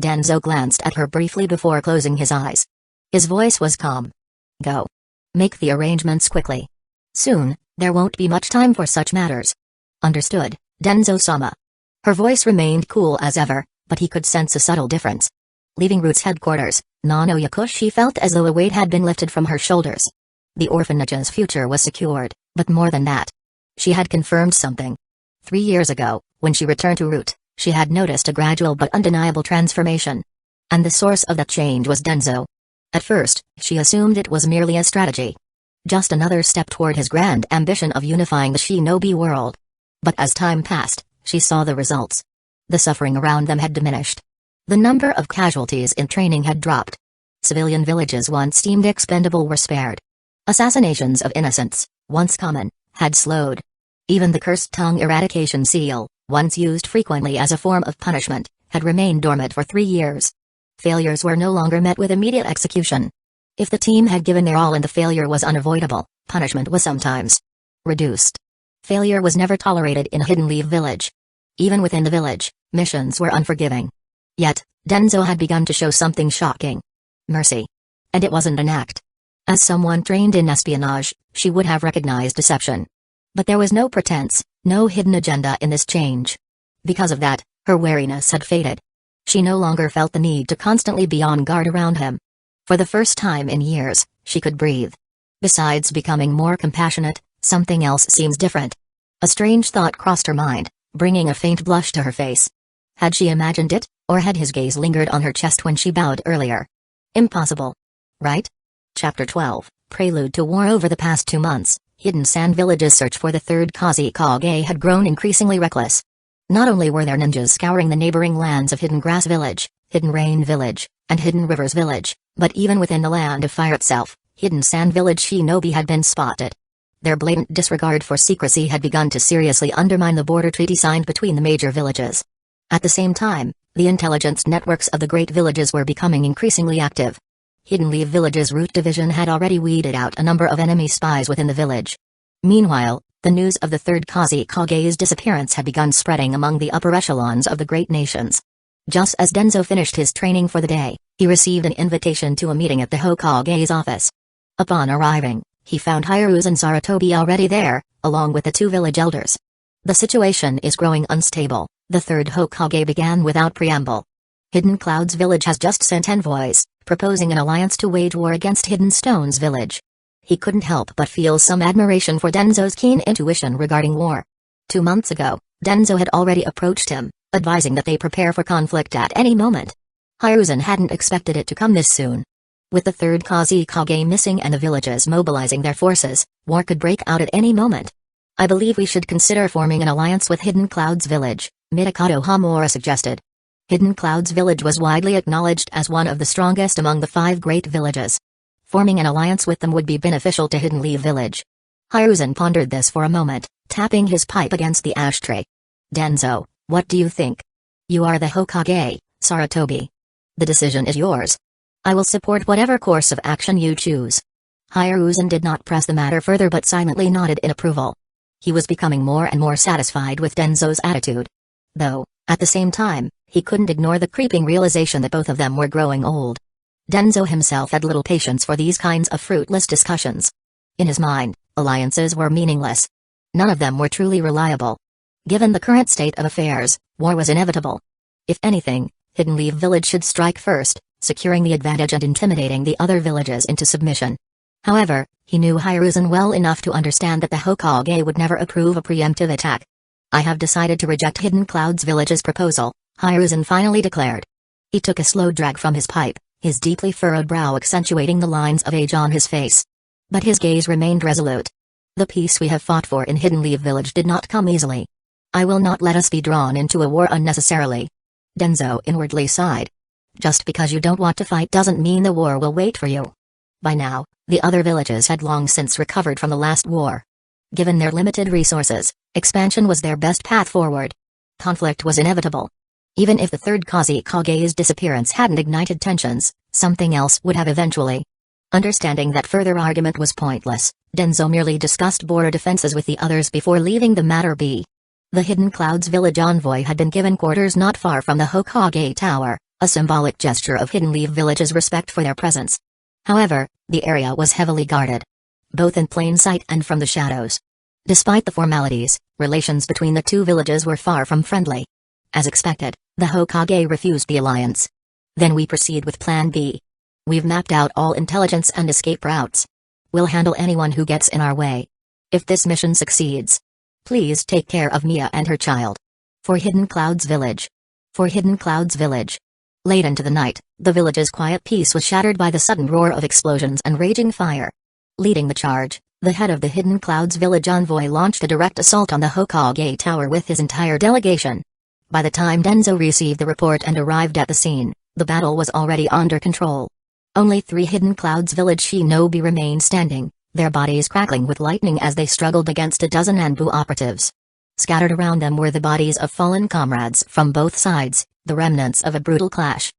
Danzo glanced at her briefly before closing his eyes. His voice was calm. Go. Make the arrangements quickly. Soon, there won't be much time for such matters. Understood, Danzo-sama. Her voice remained cool as ever, but he could sense a subtle difference. Leaving Root's headquarters, Nano Yakushi felt as though a weight had been lifted from her shoulders. The orphanage's future was secured, but more than that. She had confirmed something. 3 years ago, when she returned to Root, she had noticed a gradual but undeniable transformation. And the source of that change was Danzo. At first, she assumed it was merely a strategy. Just another step toward his grand ambition of unifying the shinobi world. But as time passed, she saw the results. The suffering around them had diminished. The number of casualties in training had dropped. Civilian villages once deemed expendable were spared. Assassinations of innocents, once common, had slowed. Even the cursed tongue eradication seal, once used frequently as a form of punishment, had remained dormant for 3 years. Failures were no longer met with immediate execution. If the team had given their all and the failure was unavoidable, punishment was sometimes reduced. Failure was never tolerated in Hidden Leaf Village. Even within the village, missions were unforgiving. Yet, Danzo had begun to show something shocking. Mercy. And it wasn't an act. As someone trained in espionage, she would have recognized deception. But there was no pretense, no hidden agenda in this change. Because of that, her wariness had faded. She no longer felt the need to constantly be on guard around him. For the first time in years, she could breathe. Besides becoming more compassionate, something else seems different. A strange thought crossed her mind, bringing a faint blush to her face. Had she imagined it, or had his gaze lingered on her chest when she bowed earlier? Impossible. Right? Chapter 12, Prelude to War. Over the past 2 months, Hidden Sand Village's search for the third Kusagakure had grown increasingly reckless. Not only were there ninjas scouring the neighboring lands of Hidden Grass Village, Hidden Rain Village, and Hidden Rivers Village, but even within the Land of Fire itself, Hidden Sand Village shinobi had been spotted. Their blatant disregard for secrecy had begun to seriously undermine the border treaty signed between the major villages. At the same time, the intelligence networks of the great villages were becoming increasingly active. Hidden Leaf Village's Root Division had already weeded out a number of enemy spies within the village. Meanwhile, the news of the third Kusagakure's disappearance had begun spreading among the upper echelons of the great nations. Just as Danzo finished his training for the day, he received an invitation to a meeting at the Hokage's office. Upon arriving, he found Hiruzen and Sarutobi already there, along with the 2 village elders. The situation is growing unstable, the third Hokage began without preamble. Hidden Clouds Village has just sent envoys, proposing an alliance to wage war against Hidden Stones Village. He couldn't help but feel some admiration for Denzo's keen intuition regarding war. 2 months ago, Danzo had already approached him, advising that they prepare for conflict at any moment. Hiruzen hadn't expected it to come this soon. With the third Kusagakure missing and the villages mobilizing their forces, war could break out at any moment. I believe we should consider forming an alliance with Hidden Clouds Village, Mitakato Hamura suggested. Hidden Clouds Village was widely acknowledged as one of the strongest among the 5 great villages. Forming an alliance with them would be beneficial to Hidden Leaf Village. Hiruzen pondered this for a moment, tapping his pipe against the ashtray. Danzo, what do you think? You are the Hokage, Sarutobi. The decision is yours. I will support whatever course of action you choose. Hiruzen did not press the matter further but silently nodded in approval. He was becoming more and more satisfied with Danzo's attitude. Though, at the same time, he couldn't ignore the creeping realization that both of them were growing old. Danzo himself had little patience for these kinds of fruitless discussions. In his mind, alliances were meaningless. None of them were truly reliable. Given the current state of affairs, war was inevitable. If anything, Hidden Leaf Village should strike first, securing the advantage and intimidating the other villages into submission. However, he knew Hiruzen well enough to understand that the Hokage would never approve a preemptive attack. I have decided to reject Hidden Clouds Village's proposal, Hiruzen finally declared. He took a slow drag from his pipe, his deeply furrowed brow accentuating the lines of age on his face. But his gaze remained resolute. The peace we have fought for in Hidden Leaf Village did not come easily. I will not let us be drawn into a war unnecessarily. Danzo inwardly sighed. Just because you don't want to fight doesn't mean the war will wait for you. By now, the other villages had long since recovered from the last war. Given their limited resources, expansion was their best path forward. Conflict was inevitable. Even if the third Kusagakure's disappearance hadn't ignited tensions, something else would have eventually. Understanding that further argument was pointless, Danzo merely discussed border defenses with the others before leaving the matter be. The Hidden Clouds village envoy had been given quarters not far from the Hokage Tower, a symbolic gesture of Hidden Leaf Village's respect for their presence. However, the area was heavily guarded, both in plain sight and from the shadows. Despite the formalities, relations between the two villages were far from friendly. As expected, the Hokage refused the alliance. Then we proceed with Plan B. We've mapped out all intelligence and escape routes. We'll handle anyone who gets in our way. If this mission succeeds, please take care of Mia and her child. For Hidden Clouds Village. For Hidden Clouds Village. Late into the night, the village's quiet peace was shattered by the sudden roar of explosions and raging fire. Leading the charge, the head of the Hidden Clouds village envoy launched a direct assault on the Hokage Tower with his entire delegation. By the time Danzo received the report and arrived at the scene, the battle was already under control. Only 3 Hidden Clouds village shinobi remained standing, their bodies crackling with lightning as they struggled against a dozen Anbu operatives. Scattered around them were the bodies of fallen comrades from both sides, the remnants of a brutal clash.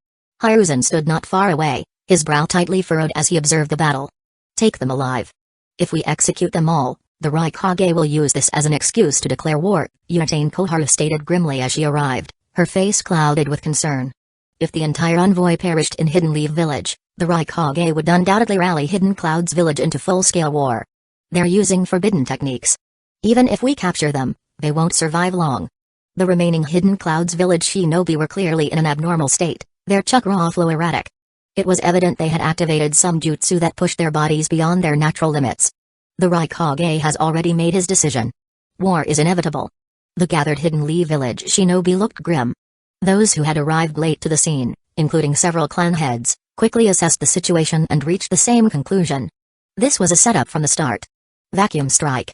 Hiruzen stood not far away, his brow tightly furrowed as he observed the battle. Take them alive. If we execute them all, the Raikage will use this as an excuse to declare war, Uchiha Koharu stated grimly as she arrived, her face clouded with concern. If the entire envoy perished in Hidden Leaf Village, the Raikage would undoubtedly rally Hidden Clouds Village into full-scale war. They're using forbidden techniques. Even if we capture them, they won't survive long. The remaining Hidden Clouds Village shinobi were clearly in an abnormal state, their chakra flow erratic. It was evident they had activated some jutsu that pushed their bodies beyond their natural limits. The Raikage has already made his decision. War is inevitable. The gathered Hidden Leaf Village shinobi looked grim. Those who had arrived late to the scene, including several clan heads, quickly assessed the situation and reached the same conclusion. This was a setup from the start. Vacuum strike.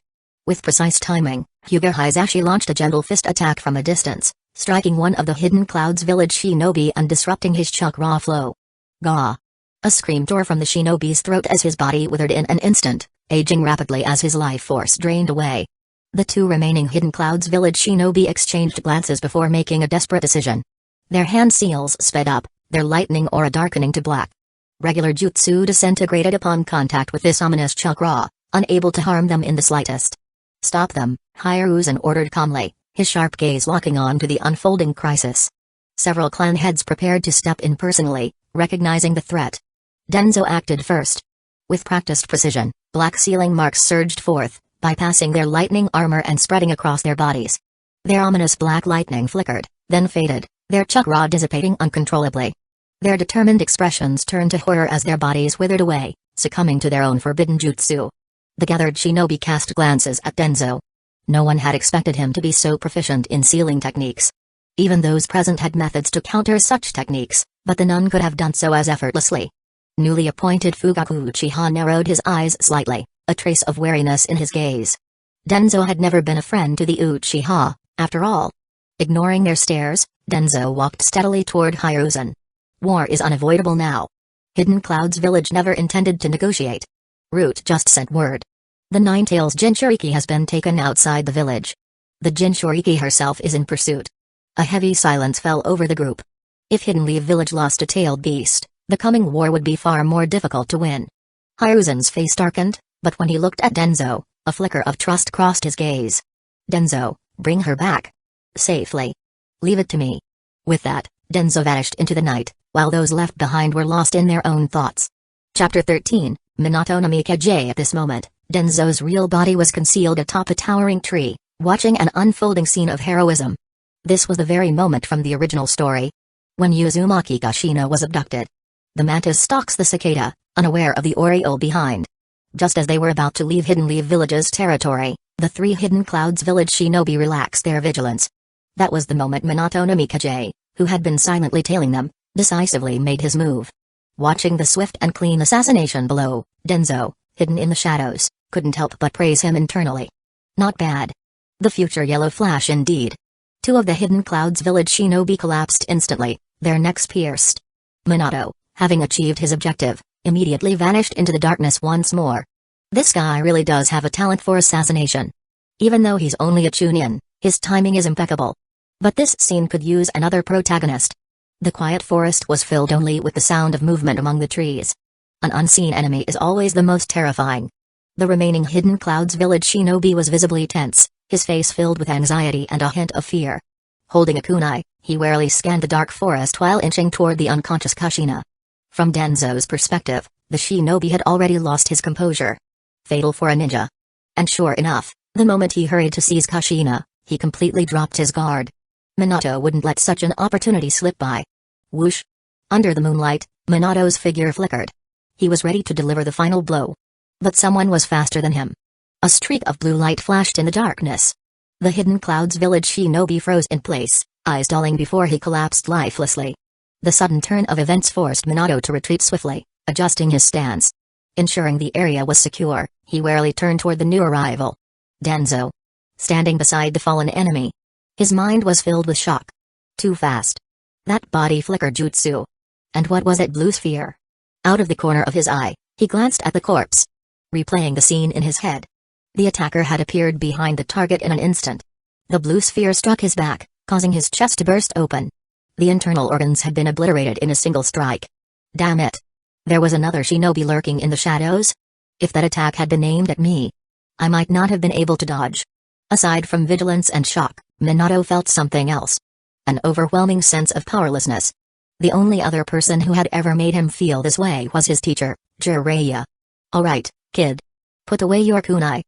With precise timing, Hyuga Hisashi launched a gentle fist attack from a distance, striking one of the Hidden Clouds village shinobi and disrupting his chakra flow. Gah! A scream tore from the shinobi's throat as his body withered in an instant, aging rapidly as his life force drained away. The 2 remaining Hidden Clouds village shinobi exchanged glances before making a desperate decision. Their hand seals sped up, their lightning aura darkening to black. Regular jutsu disintegrated upon contact with this ominous chakra, unable to harm them in the slightest. Stop them, Hiruzen ordered calmly, his sharp gaze locking on to the unfolding crisis. Several clan heads prepared to step in personally, recognizing the threat. Danzo acted first. With practiced precision, black sealing marks surged forth, bypassing their lightning armor and spreading across their bodies. Their ominous black lightning flickered, then faded, their chakra dissipating uncontrollably. Their determined expressions turned to horror as their bodies withered away, succumbing to their own forbidden jutsu. The gathered shinobi cast glances at Danzo. No one had expected him to be so proficient in sealing techniques. Even those present had methods to counter such techniques, but the none could have done so as effortlessly. Newly appointed Fugaku Uchiha narrowed his eyes slightly, a trace of wariness in his gaze. Danzo had never been a friend to the Uchiha, after all. Ignoring their stares, Danzo walked steadily toward Hiruzen. War is unavoidable now. Hidden Clouds Village never intended to negotiate. Root just sent word. The Nine-Tails Jinchuriki has been taken outside the village. The Jinchuriki herself is in pursuit. A heavy silence fell over the group. If Hidden Leaf Village lost a tailed beast, the coming war would be far more difficult to win. Hiruzen's face darkened, but when he looked at Danzo, a flicker of trust crossed his gaze. Danzo, bring her back. Safely. Leave it to me. With that, Danzo vanished into the night, while those left behind were lost in their own thoughts. Chapter 13, Minato no Mikaze. At this moment, Danzo's real body was concealed atop a towering tree, watching an unfolding scene of heroism. This was the very moment from the original story. When Uzumaki Kashina was abducted. The mantis stalks the cicada, unaware of the Oriole behind. Just as they were about to leave Hidden Leaf Village's territory, the 3 Hidden Clouds village shinobi relaxed their vigilance. That was the moment Minato no Mikaze, who had been silently tailing them, decisively made his move. Watching the swift and clean assassination below, Danzo, hidden in the shadows, couldn't help but praise him internally. Not bad. The future yellow flash indeed. 2 of the Hidden Clouds village shinobi collapsed instantly, their necks pierced. Minato, having achieved his objective, immediately vanished into the darkness once more. This guy really does have a talent for assassination. Even though he's only a Chunin, his timing is impeccable. But this scene could use another protagonist. The quiet forest was filled only with the sound of movement among the trees. An unseen enemy is always the most terrifying. The remaining Hidden Clouds village shinobi was visibly tense, his face filled with anxiety and a hint of fear. Holding a kunai, he warily scanned the dark forest while inching toward the unconscious Kushina. From Danzo's perspective, the shinobi had already lost his composure. Fatal for a ninja. And sure enough, the moment he hurried to seize Kushina, he completely dropped his guard. Minato wouldn't let such an opportunity slip by. Whoosh! Under the moonlight, Minato's figure flickered. He was ready to deliver the final blow. But someone was faster than him. A streak of blue light flashed in the darkness. The Hidden Clouds village shinobi froze in place, eyes dulling before he collapsed lifelessly. The sudden turn of events forced Minato to retreat swiftly, adjusting his stance. Ensuring the area was secure, he warily turned toward the new arrival. Danzo. Standing beside the fallen enemy. His mind was filled with shock. Too fast. That body flickered jutsu. And what was it, blue sphere? Out of the corner of his eye, he glanced at the corpse. Replaying the scene in his head. The attacker had appeared behind the target in an instant. The blue sphere struck his back, causing his chest to burst open. The internal organs had been obliterated in a single strike. Damn it. There was another shinobi lurking in the shadows? If that attack had been aimed at me, I might not have been able to dodge. Aside from vigilance and shock, Minato felt something else. An overwhelming sense of powerlessness. The only other person who had ever made him feel this way was his teacher, Jiraiya. Alright, kid. Put away your kunai.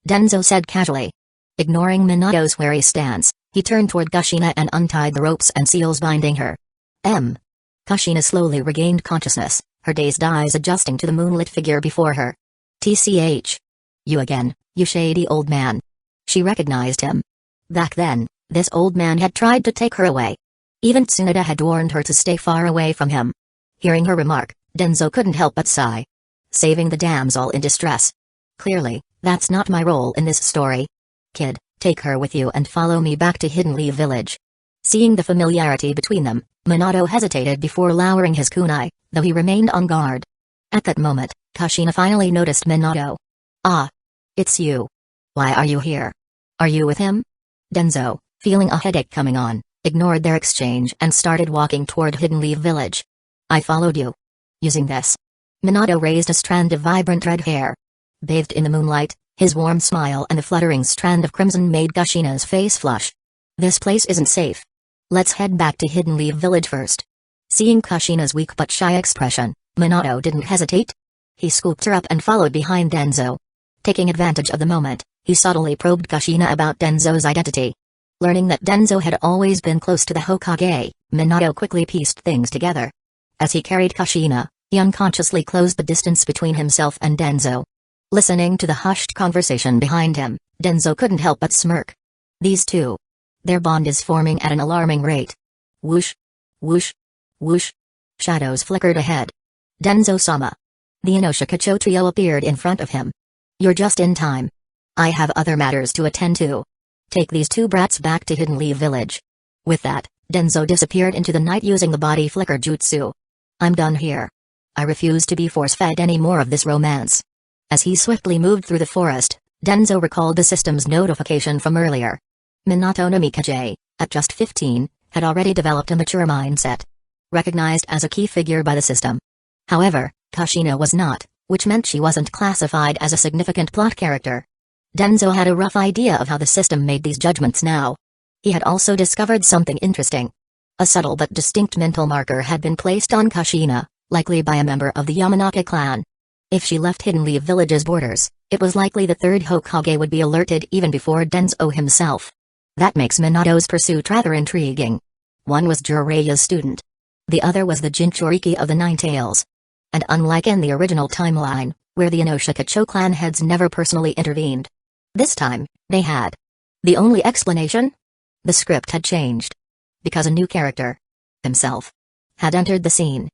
Danzo said casually. Ignoring Minato's wary stance, he turned toward Kushina and untied the ropes and seals binding her. Kushina slowly regained consciousness, her dazed eyes adjusting to the moonlit figure before her. TCH. You again, you shady old man. She recognized him. Back then, this old man had tried to take her away. Even Tsunade had warned her to stay far away from him. Hearing her remark, Danzo couldn't help but sigh. Saving the damsel in distress. Clearly, that's not my role in this story. Kid, take her with you and follow me back to Hidden Leaf Village. Seeing the familiarity between them, Minato hesitated before lowering his kunai, though he remained on guard. At that moment, Kushina finally noticed Minato. Ah. It's you. Why are you here? Are you with him? Danzo, feeling a headache coming on, ignored their exchange and started walking toward Hidden Leaf Village. I followed you. Using this. Minato raised a strand of vibrant red hair. Bathed in the moonlight, his warm smile and the fluttering strand of crimson made Kushina's face flush. This place isn't safe. Let's head back to Hidden Leaf Village first. Seeing Kushina's weak but shy expression, Minato didn't hesitate. He scooped her up and followed behind Danzo. Taking advantage of the moment, he subtly probed Kushina about Danzo's identity. Learning that Danzo had always been close to the Hokage, Minato quickly pieced things together. As he carried Kushina, he unconsciously closed the distance between himself and Danzo. Listening to the hushed conversation behind him, Danzo couldn't help but smirk. These two. Their bond is forming at an alarming rate. Whoosh. Whoosh. Whoosh. Shadows flickered ahead. Danzo-sama. The Inoshikacho trio appeared in front of him. You're just in time. I have other matters to attend to. Take these two brats back to Hidden Leaf Village. With that, Danzo disappeared into the night using the body flicker jutsu. I'm done here. I refuse to be force-fed any more of this romance. As he swiftly moved through the forest, Danzo recalled the system's notification from earlier. Minato no Mikaze, at just 15, had already developed a mature mindset. Recognized as a key figure by the system. However, Kushina was not, which meant she wasn't classified as a significant plot character. Danzo had a rough idea of how the system made these judgments now. He had also discovered something interesting. A subtle but distinct mental marker had been placed on Kushina, likely by a member of the Yamanaka clan. If she left Hidden Leaf Village's borders, it was likely the third Hokage would be alerted even before Danzo himself. That makes Minato's pursuit rather intriguing. One was Jiraiya's student. The other was the Jinchuriki of the Nine Tails. And unlike in the original timeline, where the Inoshikacho clan heads never personally intervened, this time, they had. The only explanation? The script had changed. Because a new character, himself, had entered the scene.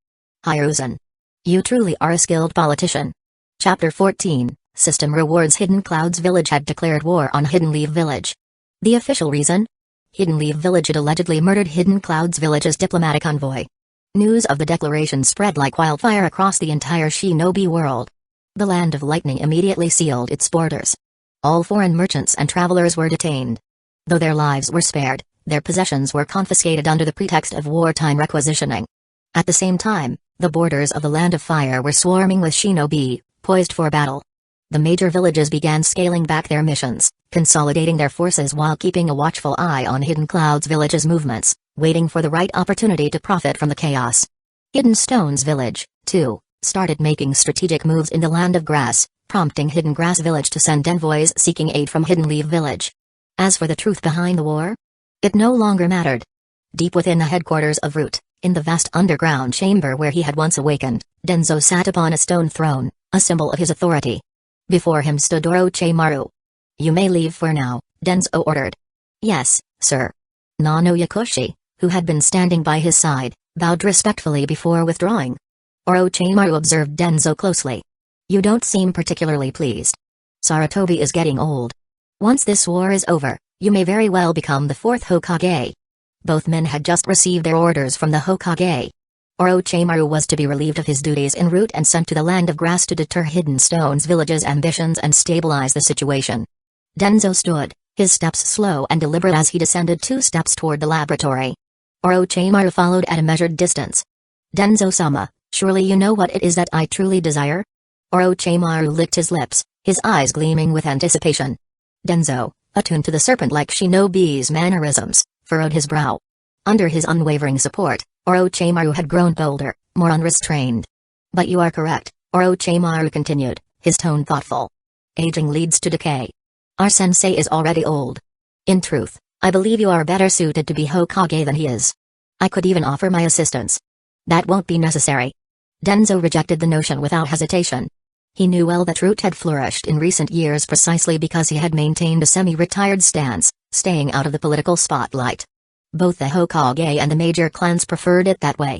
Hiruzen. You truly are a skilled politician. Chapter 14, System Rewards. Hidden Clouds Village had declared war on Hidden Leaf Village. The official reason? Hidden Leaf Village had allegedly murdered Hidden Clouds Village's diplomatic envoy. News of the declaration spread like wildfire across the entire shinobi world. The Land of Lightning immediately sealed its borders. All foreign merchants and travelers were detained. Though their lives were spared, their possessions were confiscated under the pretext of wartime requisitioning. At the same time, the borders of the Land of Fire were swarming with shinobi, poised for battle. The major villages began scaling back their missions, consolidating their forces while keeping a watchful eye on Hidden Cloud's village's movements, waiting for the right opportunity to profit from the chaos. Hidden Stone's village, too, started making strategic moves in the Land of Grass, prompting Hidden Grass Village to send envoys seeking aid from Hidden Leaf Village. As for the truth behind the war, it no longer mattered. Deep within the headquarters of Root, in the vast underground chamber where he had once awakened, Danzo sat upon a stone throne, a symbol of his authority. Before him stood Orochimaru. "You may leave for now," Danzo ordered. "Yes, sir." Nano Yakushi, who had been standing by his side, bowed respectfully before withdrawing. Orochimaru observed Danzo closely. "You don't seem particularly pleased. Sarutobi is getting old. Once this war is over, you may very well become the fourth Hokage." Both men had just received their orders from the Hokage. Orochimaru was to be relieved of his duties en route and sent to the Land of Grass to deter Hidden Stone's village's ambitions and stabilize the situation. Danzo stood, his steps slow and deliberate as he descended 2 steps toward the laboratory. Orochimaru followed at a measured distance. "Danzo-sama, surely you know what it is that I truly desire?" Orochimaru licked his lips, his eyes gleaming with anticipation. Danzo, attuned to the serpent-like shinobi's mannerisms, furrowed his brow. Under his unwavering support, Orochimaru had grown bolder, more unrestrained. "But you are correct," Orochimaru continued, his tone thoughtful. "Aging leads to decay. Our sensei is already old. In truth, I believe you are better suited to be Hokage than he is. I could even offer my assistance." "That won't be necessary." Danzo rejected the notion without hesitation. He knew well that Root had flourished in recent years precisely because he had maintained a semi-retired stance, staying out of the political spotlight. Both the Hokage and the major clans preferred it that way.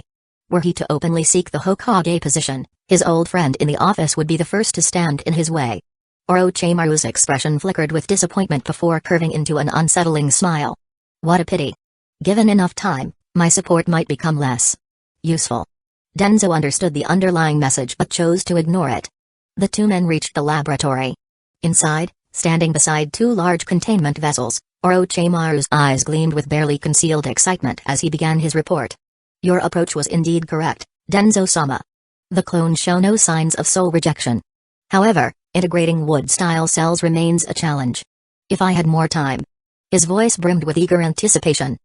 Were he to openly seek the Hokage position, his old friend in the office would be the first to stand in his way. Orochimaru's expression flickered with disappointment before curving into an unsettling smile. "What a pity. Given enough time, my support might become less useful." Danzo understood the underlying message but chose to ignore it. The 2 men reached the laboratory. Inside, standing beside 2 large containment vessels, Orochimaru's eyes gleamed with barely concealed excitement as he began his report. "Your approach was indeed correct, Danzo-sama. The clones show no signs of soul rejection. However, integrating wood-style cells remains a challenge. If I had more time." His voice brimmed with eager anticipation.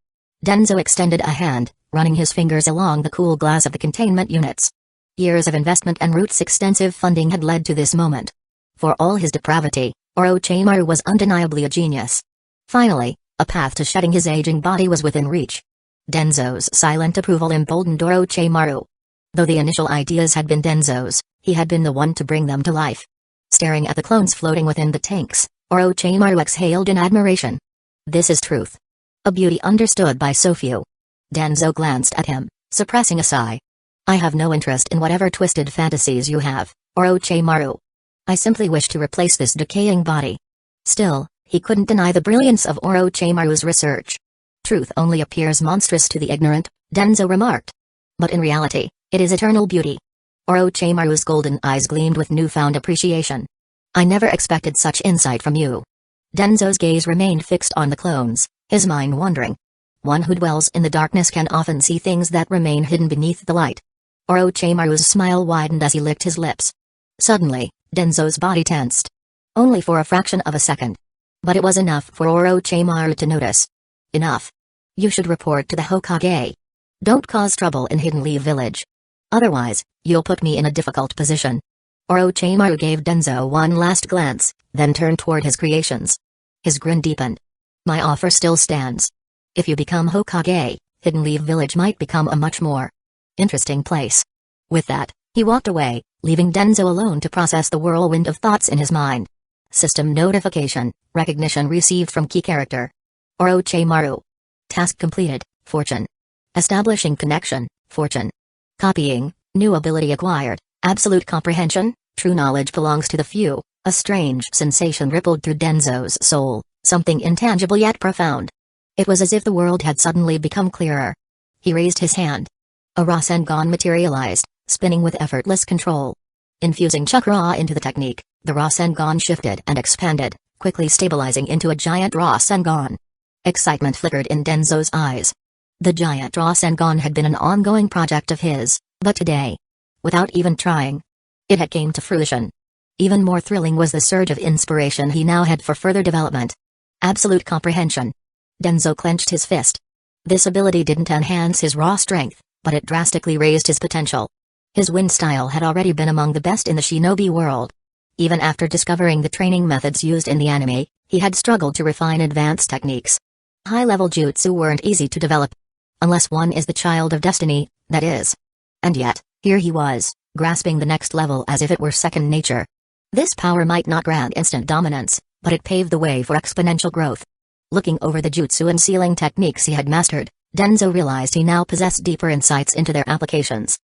Danzo extended a hand, running his fingers along the cool glass of the containment units. Years of investment and Root's extensive funding had led to this moment. For all his depravity, Orochimaru was undeniably a genius. Finally, a path to shedding his aging body was within reach. Danzo's silent approval emboldened Orochimaru. Though the initial ideas had been Danzo's, he had been the one to bring them to life. Staring at the clones floating within the tanks, Orochimaru exhaled in admiration. "This is truth. A beauty understood by so few." Danzo glanced at him, suppressing a sigh. "I have no interest in whatever twisted fantasies you have, Orochimaru. I simply wish to replace this decaying body." Still, he couldn't deny the brilliance of Orochimaru's research. "Truth only appears monstrous to the ignorant," Danzo remarked. "But in reality, it is eternal beauty." Orochimaru's golden eyes gleamed with newfound appreciation. "I never expected such insight from you." Danzo's gaze remained fixed on the clones, his mind wandering. One who dwells in the darkness can often see things that remain hidden beneath the light. Orochimaru's smile widened as he licked his lips. Suddenly, Danzo's body tensed. Only for a fraction of a second. But it was enough for Orochimaru to notice. "Enough. You should report to the Hokage. Don't cause trouble in Hidden Leaf Village. Otherwise, you'll put me in a difficult position." Orochimaru gave Danzo one last glance, then turned toward his creations. His grin deepened. "My offer still stands. If you become Hokage, Hidden Leaf Village might become a much more interesting place." With that, he walked away, leaving Danzo alone to process the whirlwind of thoughts in his mind. System notification, recognition received from key character. Orochimaru. Task completed, fortune. Establishing connection, fortune. Copying, new ability acquired, absolute comprehension, true knowledge belongs to the few. A strange sensation rippled through Danzo's soul, something intangible yet profound. It was as if the world had suddenly become clearer. He raised his hand. A Rasengan materialized, spinning with effortless control. Infusing chakra into the technique, the Rasengan shifted and expanded, quickly stabilizing into a giant Rasengan. Excitement flickered in Danzo's eyes. The giant Rasengan had been an ongoing project of his, but today, without even trying, it had came to fruition. Even more thrilling was the surge of inspiration he now had for further development. Absolute comprehension. Danzo clenched his fist. This ability didn't enhance his raw strength, but it drastically raised his potential. His wind style had already been among the best in the shinobi world. Even after discovering the training methods used in the anime, he had struggled to refine advanced techniques. High-level jutsu weren't easy to develop. Unless one is the child of destiny, that is. And yet, here he was, grasping the next level as if it were second nature. This power might not grant instant dominance, but it paved the way for exponential growth. Looking over the jutsu and sealing techniques he had mastered, Danzo realized he now possessed deeper insights into their applications.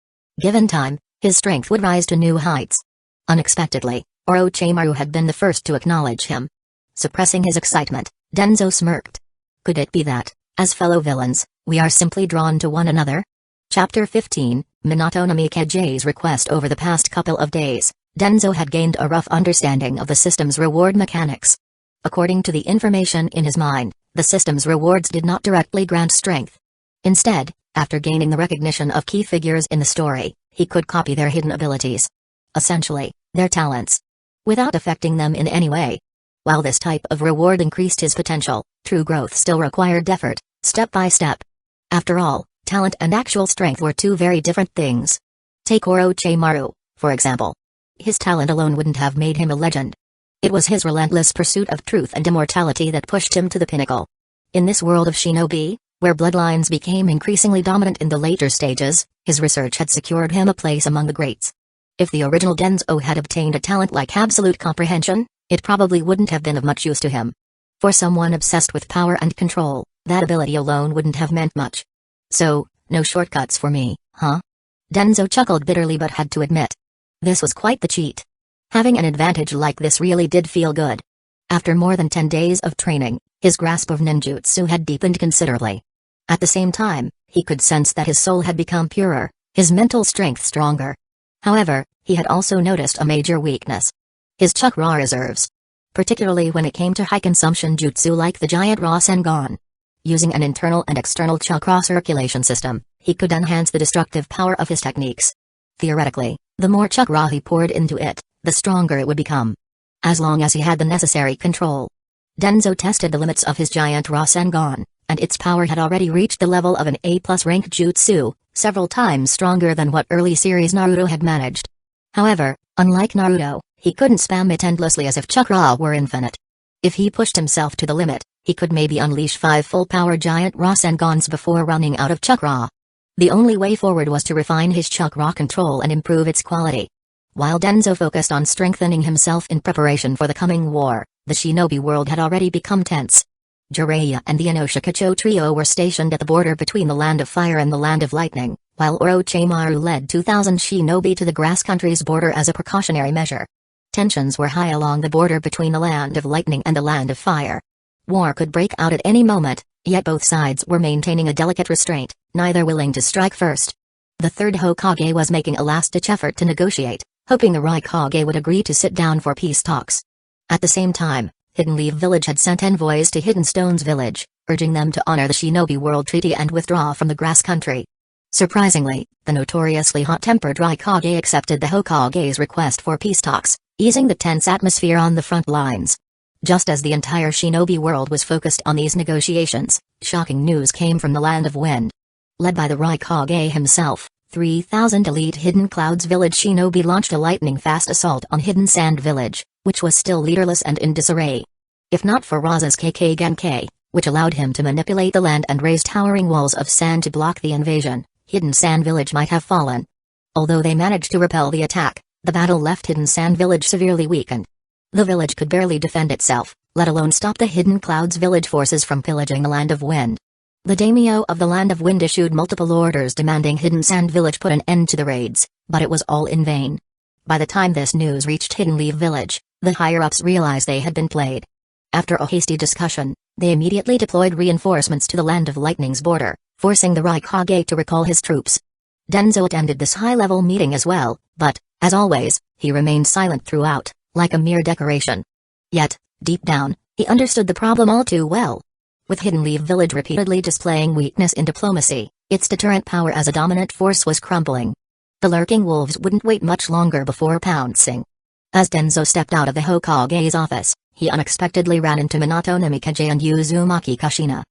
Given time, his strength would rise to new heights. Unexpectedly, Orochimaru had been the first to acknowledge him. Suppressing his excitement, Danzo smirked. Could it be that, as fellow villains, we are simply drawn to one another? Chapter 15, Minato no Mikage's request. Over the past couple of days, Danzo had gained a rough understanding of the system's reward mechanics. According to the information in his mind, the system's rewards did not directly grant strength. Instead, after gaining the recognition of key figures in the story, he could copy their hidden abilities. Essentially, their talents. Without affecting them in any way. While this type of reward increased his potential, true growth still required effort, step by step. After all, talent and actual strength were two very different things. Take Orochimaru, for example. His talent alone wouldn't have made him a legend. It was his relentless pursuit of truth and immortality that pushed him to the pinnacle. In this world of shinobi, where bloodlines became increasingly dominant in the later stages, his research had secured him a place among the greats. If the original Danzo had obtained a talent like absolute comprehension, it probably wouldn't have been of much use to him. For someone obsessed with power and control, that ability alone wouldn't have meant much. So, no shortcuts for me, huh? Danzo chuckled bitterly but had to admit. This was quite the cheat. Having an advantage like this really did feel good. After more than 10 days of training, his grasp of ninjutsu had deepened considerably. At the same time, he could sense that his soul had become purer, his mental strength stronger. However, he had also noticed a major weakness. His chakra reserves. Particularly when it came to high-consumption jutsu like the giant Rasengan. Using an internal and external chakra circulation system, he could enhance the destructive power of his techniques. Theoretically, the more chakra he poured into it, the stronger it would become. As long as he had the necessary control. Danzo tested the limits of his giant Rasengan, and its power had already reached the level of an A+ rank jutsu, several times stronger than what early series Naruto had managed. However, unlike Naruto, he couldn't spam it endlessly as if chakra were infinite. If he pushed himself to the limit, he could maybe unleash 5 full-power giant Rasengans before running out of chakra. The only way forward was to refine his chakra control and improve its quality. While Danzo focused on strengthening himself in preparation for the coming war, the shinobi world had already become tense. Jiraiya and the Inoshikacho trio were stationed at the border between the Land of Fire and the Land of Lightning, while Orochimaru led 2,000 shinobi to the Grass Country's border as a precautionary measure. Tensions were high along the border between the Land of Lightning and the Land of Fire. War could break out at any moment, yet both sides were maintaining a delicate restraint, neither willing to strike first. The third Hokage was making a last-ditch effort to negotiate, hoping the Raikage would agree to sit down for peace talks. At the same time, Hidden Leaf Village had sent envoys to Hidden Stones Village, urging them to honor the Shinobi World Treaty and withdraw from the Grass Country. Surprisingly, the notoriously hot-tempered Raikage accepted the Hokage's request for peace talks, easing the tense atmosphere on the front lines. Just as the entire shinobi world was focused on these negotiations, shocking news came from the Land of Wind. Led by the Raikage himself, 3,000 elite Hidden Clouds Village shinobi launched a lightning-fast assault on Hidden Sand Village, which was still leaderless and in disarray. If not for Raza's KK Genkai, which allowed him to manipulate the land and raise towering walls of sand to block the invasion, Hidden Sand Village might have fallen. Although they managed to repel the attack, the battle left Hidden Sand Village severely weakened. The village could barely defend itself, let alone stop the Hidden Clouds Village forces from pillaging the Land of Wind. The daimyo of the Land of Wind issued multiple orders demanding Hidden Sand Village put an end to the raids, but it was all in vain. By the time this news reached Hidden Leaf Village, the higher-ups realized they had been played. After a hasty discussion, they immediately deployed reinforcements to the Land of Lightning's border, forcing the Raikage to recall his troops. Danzo attended this high-level meeting as well, but, As always, he remained silent throughout, like a mere decoration. Yet, deep down, he understood the problem all too well. With Hidden Leaf Village repeatedly displaying weakness in diplomacy, its deterrent power as a dominant force was crumbling. The lurking wolves wouldn't wait much longer before pouncing. As Danzo stepped out of the Hokage's office, he unexpectedly ran into Minato Namikaze and Uzumaki Kushina.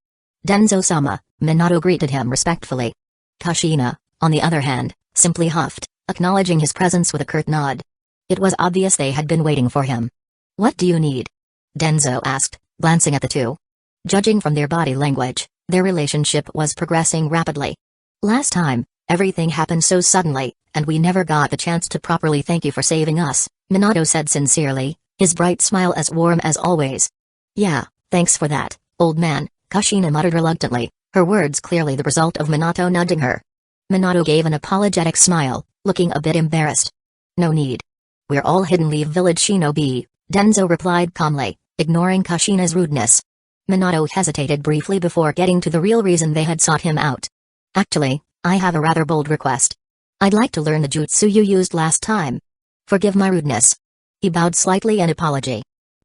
Danzo-sama, Minato greeted him respectfully. Kushina, on the other hand, simply huffed, acknowledging his presence with a curt nod. It was obvious they had been waiting for him. "What do you need?" Danzo asked, glancing at the two. Judging from their body language, their relationship was progressing rapidly. "Last time, everything happened so suddenly, and we never got the chance to properly thank you for saving us," Minato said sincerely, his bright smile as warm as always. "Yeah, thanks for that, old man," Kushina muttered reluctantly, her words clearly the result of Minato nudging her. Minato gave an apologetic smile, looking a bit embarrassed. "No need. We're all Hidden Leaf Village shinobi," Danzo replied calmly, ignoring Kushina's rudeness. Minato hesitated briefly before getting to the real reason they had sought him out. "Actually, I have a rather bold request. I'd like to learn the jutsu you used last time. Forgive my rudeness." He bowed slightly in apology.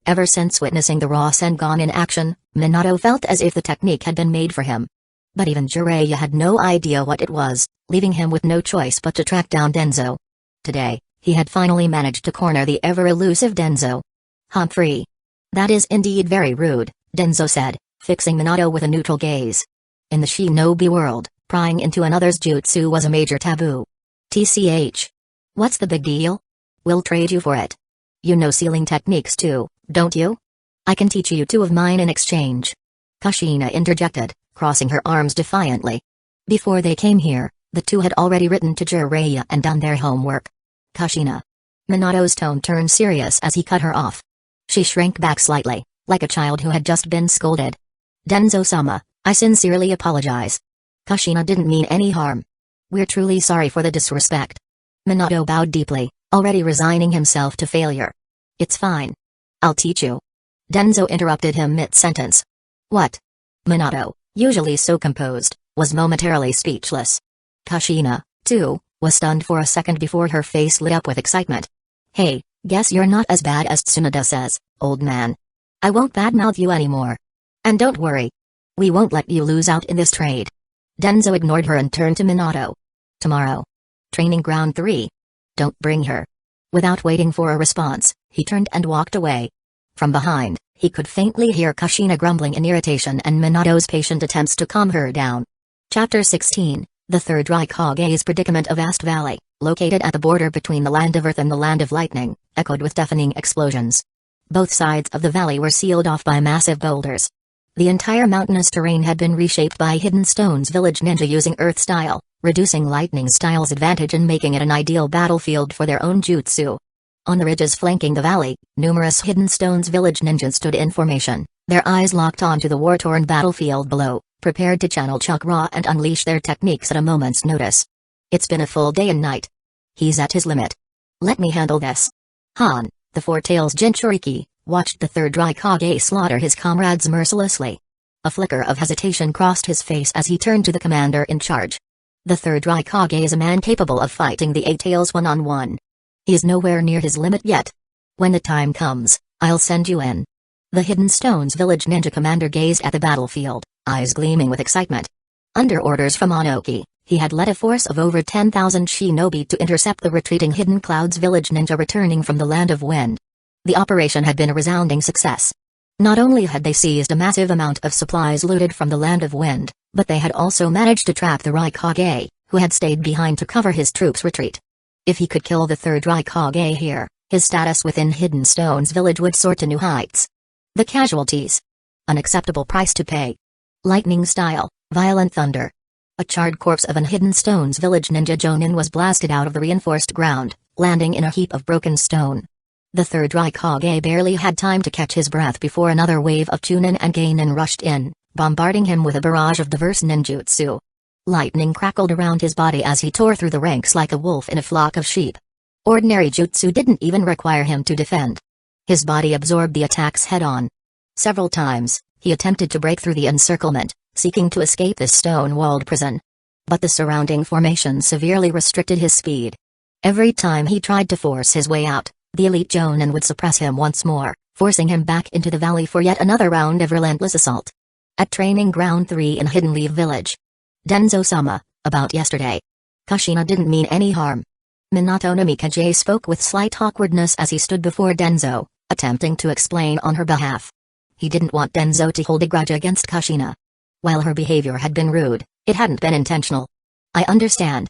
Ever since witnessing the raw Sengon in action, Minato felt as if the technique had been made for him. But even Jiraiya had no idea what it was, leaving him with no choice but to track down Danzo. Today, he had finally managed to corner the ever-elusive Danzo. "Humphrey. That is indeed very rude," Danzo said, fixing Minato with a neutral gaze. In the shinobi world, prying into another's jutsu was a major taboo. "TCH. What's the big deal? We'll trade you for it. You know sealing techniques too, don't you? I can teach you two of mine in exchange." Kushina interjected, crossing her arms defiantly. Before they came here, the two had already written to Jiraiya and done their homework. "Kushina." Minato's tone turned serious as he cut her off. She shrank back slightly, like a child who had just been scolded. "Danzo-sama, I sincerely apologize. Kushina didn't mean any harm. We're truly sorry for the disrespect." Minato bowed deeply, already resigning himself to failure. "It's fine. I'll teach you." Danzo interrupted him mid-sentence. "What?" Minato, usually so composed, was momentarily speechless. Kushina, too, was stunned for a second before her face lit up with excitement. "Hey, guess you're not as bad as Tsunade says, old man. I won't badmouth you anymore. And don't worry. We won't let you lose out in this trade." Danzo ignored her and turned to Minato. "Tomorrow. Training Ground 3. Don't bring her." Without waiting for a response, he turned and walked away. From behind, he could faintly hear Kushina grumbling in irritation and Minato's patient attempts to calm her down. Chapter 16, The Third Raikage's Predicament. A vast valley, located at the border between the Land of Earth and the Land of Lightning, echoed with deafening explosions. Both sides of the valley were sealed off by massive boulders. The entire mountainous terrain had been reshaped by Hidden Stone's village ninja using Earth style, reducing Lightning style's advantage and making it an ideal battlefield for their own jutsu. On the ridges flanking the valley, numerous Hidden Stone's village ninjas stood in formation, their eyes locked onto the war-torn battlefield below, prepared to channel chakra and unleash their techniques at a moment's notice. "It's been a full day and night. He's at his limit. Let me handle this." Han, the Four-Tails Jinchuriki, watched the third Raikage slaughter his comrades mercilessly. A flicker of hesitation crossed his face as he turned to the commander in charge. "The third Raikage is a man capable of fighting the Eight-Tails one-on-one. He is nowhere near his limit yet. When the time comes, I'll send you in." The Hidden Stone's village ninja commander gazed at the battlefield, eyes gleaming with excitement. Under orders from Onoki, he had led a force of over 10,000 shinobi to intercept the retreating Hidden Cloud's village ninja returning from the Land of Wind. The operation had been a resounding success. Not only had they seized a massive amount of supplies looted from the Land of Wind, but they had also managed to trap the Raikage, who had stayed behind to cover his troops' retreat. If he could kill the third Raikage here, his status within Hidden Stone's village would soar to new heights. The casualties. An acceptable price to pay. Lightning style, violent thunder. A charred corpse of an Hidden Stone's village ninja Jonin was blasted out of the reinforced ground, landing in a heap of broken stone. The third Raikage barely had time to catch his breath before another wave of Chunin and Geinin rushed in, bombarding him with a barrage of diverse ninjutsu. Lightning crackled around his body as he tore through the ranks like a wolf in a flock of sheep. Ordinary jutsu didn't even require him to defend. His body absorbed the attacks head-on. Several times, he attempted to break through the encirclement, seeking to escape this stone-walled prison. But the surrounding formation severely restricted his speed. Every time he tried to force his way out, the elite Jonin would suppress him once more, forcing him back into the valley for yet another round of relentless assault. At Training Ground 3 in Hidden Leaf Village. Danzo-sama, about yesterday. Kushina didn't mean any harm. Minato Namikaze spoke with slight awkwardness as he stood before Danzo, attempting to explain on her behalf. He didn't want Danzo to hold a grudge against Kushina. While her behavior had been rude, it hadn't been intentional. I understand.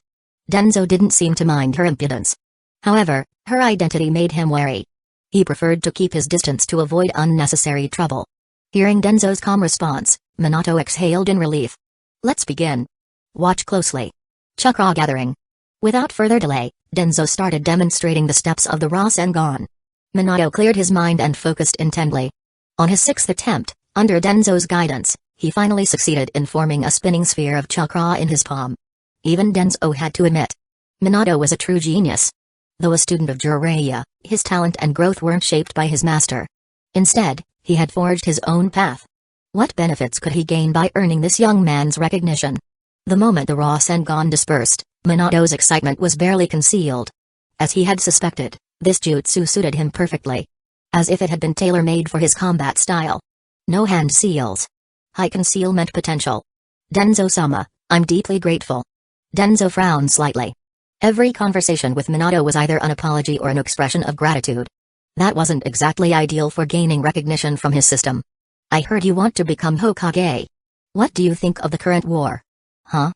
Danzo didn't seem to mind her impudence. However, her identity made him wary. He preferred to keep his distance to avoid unnecessary trouble. Hearing Danzo's calm response, Minato exhaled in relief. Let's begin. Watch closely. Chakra gathering. Without further delay, Danzo started demonstrating the steps of the Rasengan. Minato cleared his mind and focused intently. On his sixth attempt, under Danzo's guidance, he finally succeeded in forming a spinning sphere of chakra in his palm. Even Danzo had to admit. Minato was a true genius. Though a student of Jiraiya, his talent and growth weren't shaped by his master. Instead, he had forged his own path. What benefits could he gain by earning this young man's recognition? The moment the Rasengan dispersed, Minato's excitement was barely concealed. As he had suspected, this jutsu suited him perfectly. As if it had been tailor-made for his combat style. No hand seals. High concealment potential. Danzo-sama, I'm deeply grateful. Danzo frowned slightly. Every conversation with Minato was either an apology or an expression of gratitude. That wasn't exactly ideal for gaining recognition from his system. I heard you want to become Hokage. What do you think of the current war? Huh?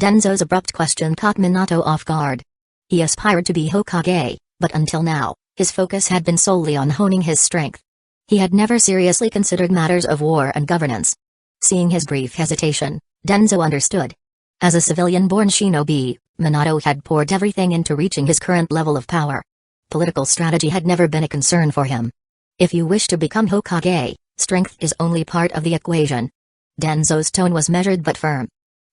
Danzo's abrupt question caught Minato off guard. He aspired to be Hokage, but until now, his focus had been solely on honing his strength. He had never seriously considered matters of war and governance. Seeing his brief hesitation, Danzo understood. As a civilian-born shinobi, Minato had poured everything into reaching his current level of power. Political strategy had never been a concern for him. If you wish to become Hokage, strength is only part of the equation. Danzo's tone was measured but firm.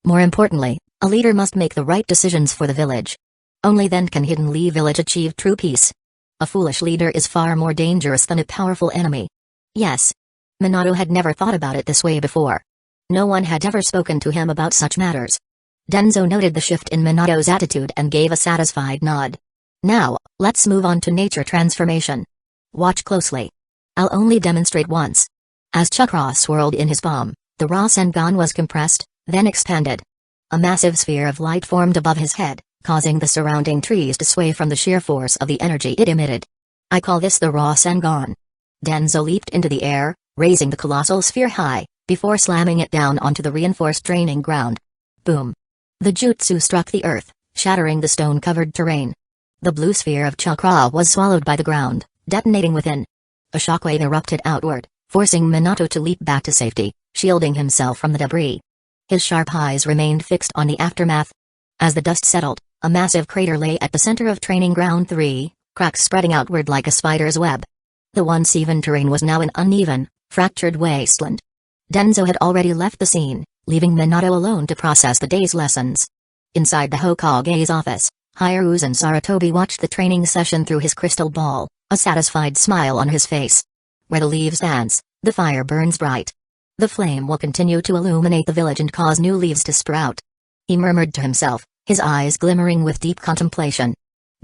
More importantly, a leader must make the right decisions for the village. Only then can Hidden Leaf Village achieve true peace. A foolish leader is far more dangerous than a powerful enemy. Yes. Minato had never thought about it this way before. No one had ever spoken to him about such matters. Danzo noted the shift in Minato's attitude and gave a satisfied nod. Now, let's move on to nature transformation. Watch closely. I'll only demonstrate once. As chakra swirled in his palm, the Rasengan was compressed, then expanded. A massive sphere of light formed above his head, causing the surrounding trees to sway from the sheer force of the energy it emitted. I call this the Rasengan. Danzo leaped into the air, raising the colossal sphere high, before slamming it down onto the reinforced training ground. Boom. The jutsu struck the earth, shattering the stone-covered terrain. The blue sphere of chakra was swallowed by the ground, detonating within. A shockwave erupted outward, forcing Minato to leap back to safety, shielding himself from the debris. His sharp eyes remained fixed on the aftermath. As the dust settled, a massive crater lay at the center of Training Ground 3, cracks spreading outward like a spider's web. The once even terrain was now an uneven, fractured wasteland. Danzo had already left the scene, leaving Minato alone to process the day's lessons. Inside the Hokage's office, Hiruzen Sarutobi watched the training session through his crystal ball, a satisfied smile on his face. Where the leaves dance, the fire burns bright. The flame will continue to illuminate the village and cause new leaves to sprout. He murmured to himself, his eyes glimmering with deep contemplation.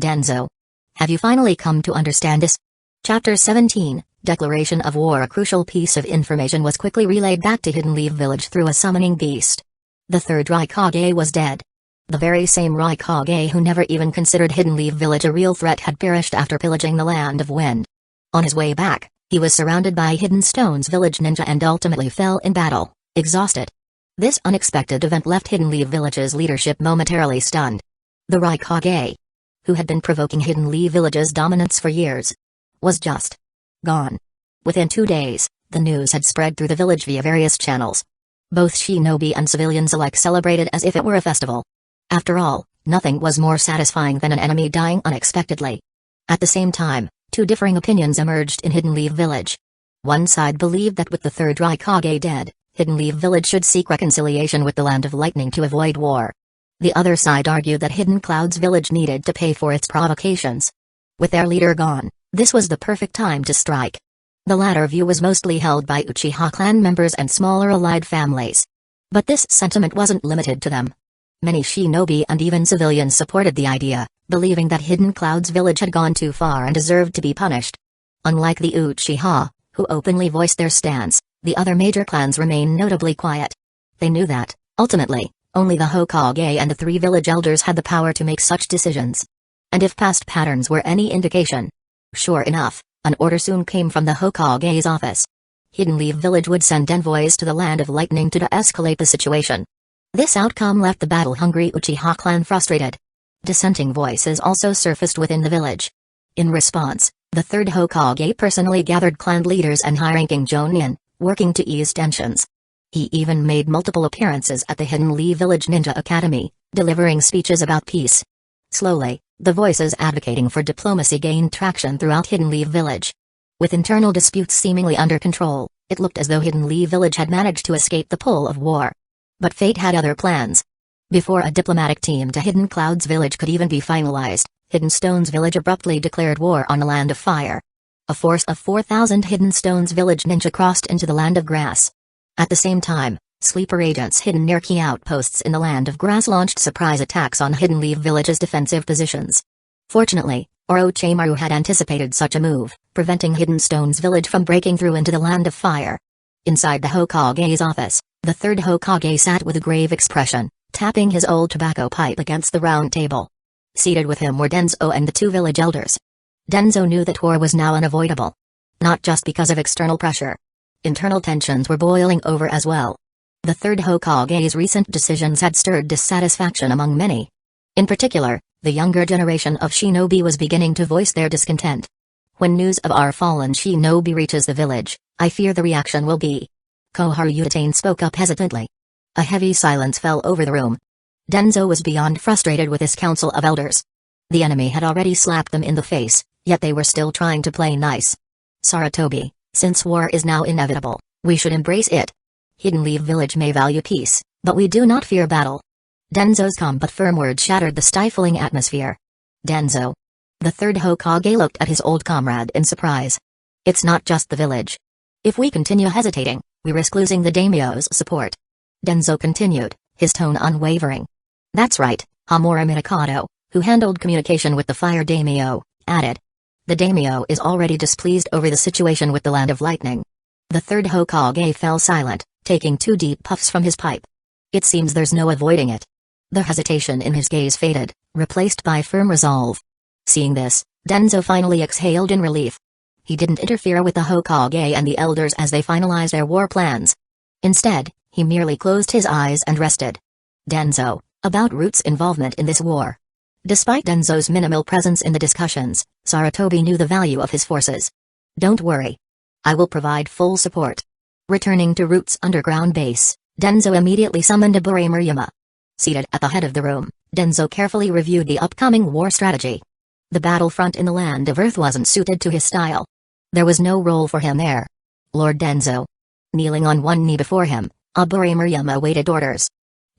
Danzo. Have you finally come to understand this? Chapter 17, Declaration of War. A crucial piece of information was quickly relayed back to Hidden Leaf Village through a summoning beast. The third Raikage was dead. The very same Raikage who never even considered Hidden Leaf Village a real threat had perished after pillaging the Land of Wind. On his way back, he was surrounded by Hidden Stone's village ninja and ultimately fell in battle, exhausted. This unexpected event left Hidden Leaf Village's leadership momentarily stunned. The Raikage, who had been provoking Hidden Leaf Village's dominance for years, was just gone. Within 2 days, the news had spread through the village via various channels. Both shinobi and civilians alike celebrated as if it were a festival. After all, nothing was more satisfying than an enemy dying unexpectedly. At the same time, 2 differing opinions emerged in Hidden Leaf Village. One side believed that with the third Raikage dead, Hidden Leaf Village should seek reconciliation with the Land of Lightning to avoid war. The other side argued that Hidden Cloud's village needed to pay for its provocations. With their leader gone, this was the perfect time to strike. The latter view was mostly held by Uchiha clan members and smaller allied families. But this sentiment wasn't limited to them. Many shinobi and even civilians supported the idea, believing that Hidden Cloud's village had gone too far and deserved to be punished. Unlike the Uchiha, who openly voiced their stance, the other major clans remained notably quiet. They knew that, ultimately, only the Hokage and the 3 village elders had the power to make such decisions. And if past patterns were any indication, sure enough, an order soon came from the Hokage's office. Hidden Leaf Village would send envoys to the Land of Lightning to de-escalate the situation. This outcome left the battle-hungry Uchiha clan frustrated. Dissenting voices also surfaced within the village. In response, the 3rd Hokage personally gathered clan leaders and high-ranking Jonin, working to ease tensions. He even made multiple appearances at the Hidden Leaf Village Ninja Academy, delivering speeches about peace. Slowly, the voices advocating for diplomacy gained traction throughout Hidden Leaf Village. With internal disputes seemingly under control, it looked as though Hidden Leaf Village had managed to escape the pull of war. But fate had other plans. Before a diplomatic team to Hidden Cloud's village could even be finalized, Hidden Stone's village abruptly declared war on the Land of Fire. A force of 4,000 Hidden Stone's village ninja crossed into the Land of Grass. At the same time, sleeper agents hidden near key outposts in the Land of Grass launched surprise attacks on Hidden Leaf Village's defensive positions. Fortunately, Orochimaru had anticipated such a move, preventing Hidden Stone's village from breaking through into the Land of Fire. Inside the Hokage's office, the 3rd Hokage sat with a grave expression, tapping his old tobacco pipe against the round table. Seated with him were Danzo and the 2 village elders. Danzo knew that war was now unavoidable. Not just because of external pressure. Internal tensions were boiling over as well. The 3rd Hokage's recent decisions had stirred dissatisfaction among many. In particular, the younger generation of shinobi was beginning to voice their discontent. When news of our fallen shinobi reaches the village, I fear the reaction will be. Koharu Uchiha spoke up hesitantly. A heavy silence fell over the room. Danzo was beyond frustrated with his council of elders. The enemy had already slapped them in the face, yet they were still trying to play nice. Sarutobi, since war is now inevitable, we should embrace it. Hidden Leaf Village may value peace, but we do not fear battle. Danzo's calm but firm words shattered the stifling atmosphere. Danzo. The 3rd Hokage looked at his old comrade in surprise. It's not just the village. If we continue hesitating, we risk losing the daimyo's support. Danzo continued, his tone unwavering. That's right, Hamura Minakato, who handled communication with the fire daimyo, added. The daimyo is already displeased over the situation with the Land of Lightning. The 3rd Hokage fell silent, taking 2 deep puffs from his pipe. It seems there's no avoiding it. The hesitation in his gaze faded, replaced by firm resolve. Seeing this, Danzo finally exhaled in relief. He didn't interfere with the Hokage and the elders as they finalized their war plans. Instead, he merely closed his eyes and rested. Danzo, about Root's involvement in this war. Despite Danzo's minimal presence in the discussions, Sarutobi knew the value of his forces. Don't worry. I will provide full support. Returning to Root's underground base, Danzo immediately summoned Abure Murayama. Seated at the head of the room, Danzo carefully reviewed the upcoming war strategy. The battlefront in the Land of Earth wasn't suited to his style. There was no role for him there. Lord Danzo. Kneeling on one knee before him, Abure Murayama awaited orders.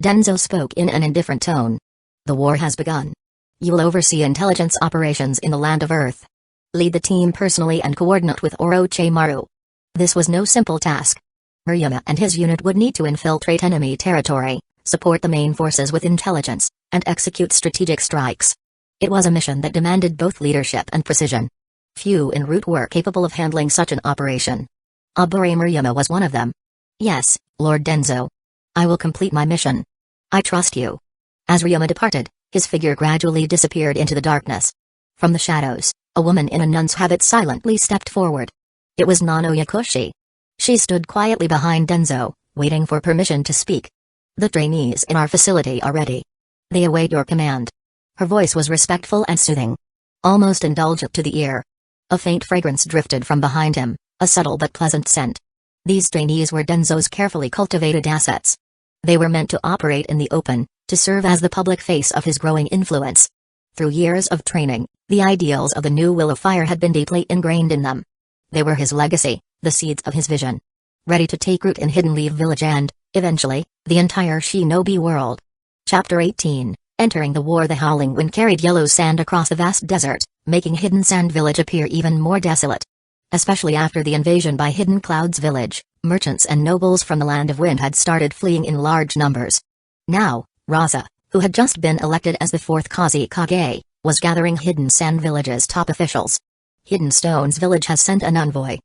Danzo spoke in an indifferent tone. The war has begun. You will oversee intelligence operations in the Land of Earth. Lead the team personally and coordinate with Orochimaru. This was no simple task. Murayama and his unit would need to infiltrate enemy territory, support the main forces with intelligence, and execute strategic strikes. It was a mission that demanded both leadership and precision. Few en route were capable of handling such an operation. Abure Murayama was one of them. Yes, Lord Danzo. I will complete my mission. I trust you. As Ryoma departed, his figure gradually disappeared into the darkness. From the shadows, a woman in a nun's habit silently stepped forward. It was Nano Yakushi. She stood quietly behind Danzo, waiting for permission to speak. The trainees in our facility are ready. They await your command. Her voice was respectful and soothing. Almost indulgent to the ear. A faint fragrance drifted from behind him, a subtle but pleasant scent. These trainees were Danzo's carefully cultivated assets. They were meant to operate in the open, to serve as the public face of his growing influence. Through years of training, the ideals of the new Will of Fire had been deeply ingrained in them. They were his legacy, the seeds of his vision. Ready to take root in Hidden Leaf Village and, eventually, the entire shinobi world. Chapter 18, Entering the War. The howling wind carried yellow sand across the vast desert, making Hidden Sand Village appear even more desolate. Especially after the invasion by Hidden Cloud's village, merchants and nobles from the Land of Wind had started fleeing in large numbers. Now, Raza, who had just been elected as the 4th Kazekage, was gathering Hidden Sand Village's top officials. Hidden Stones Village has sent an envoy.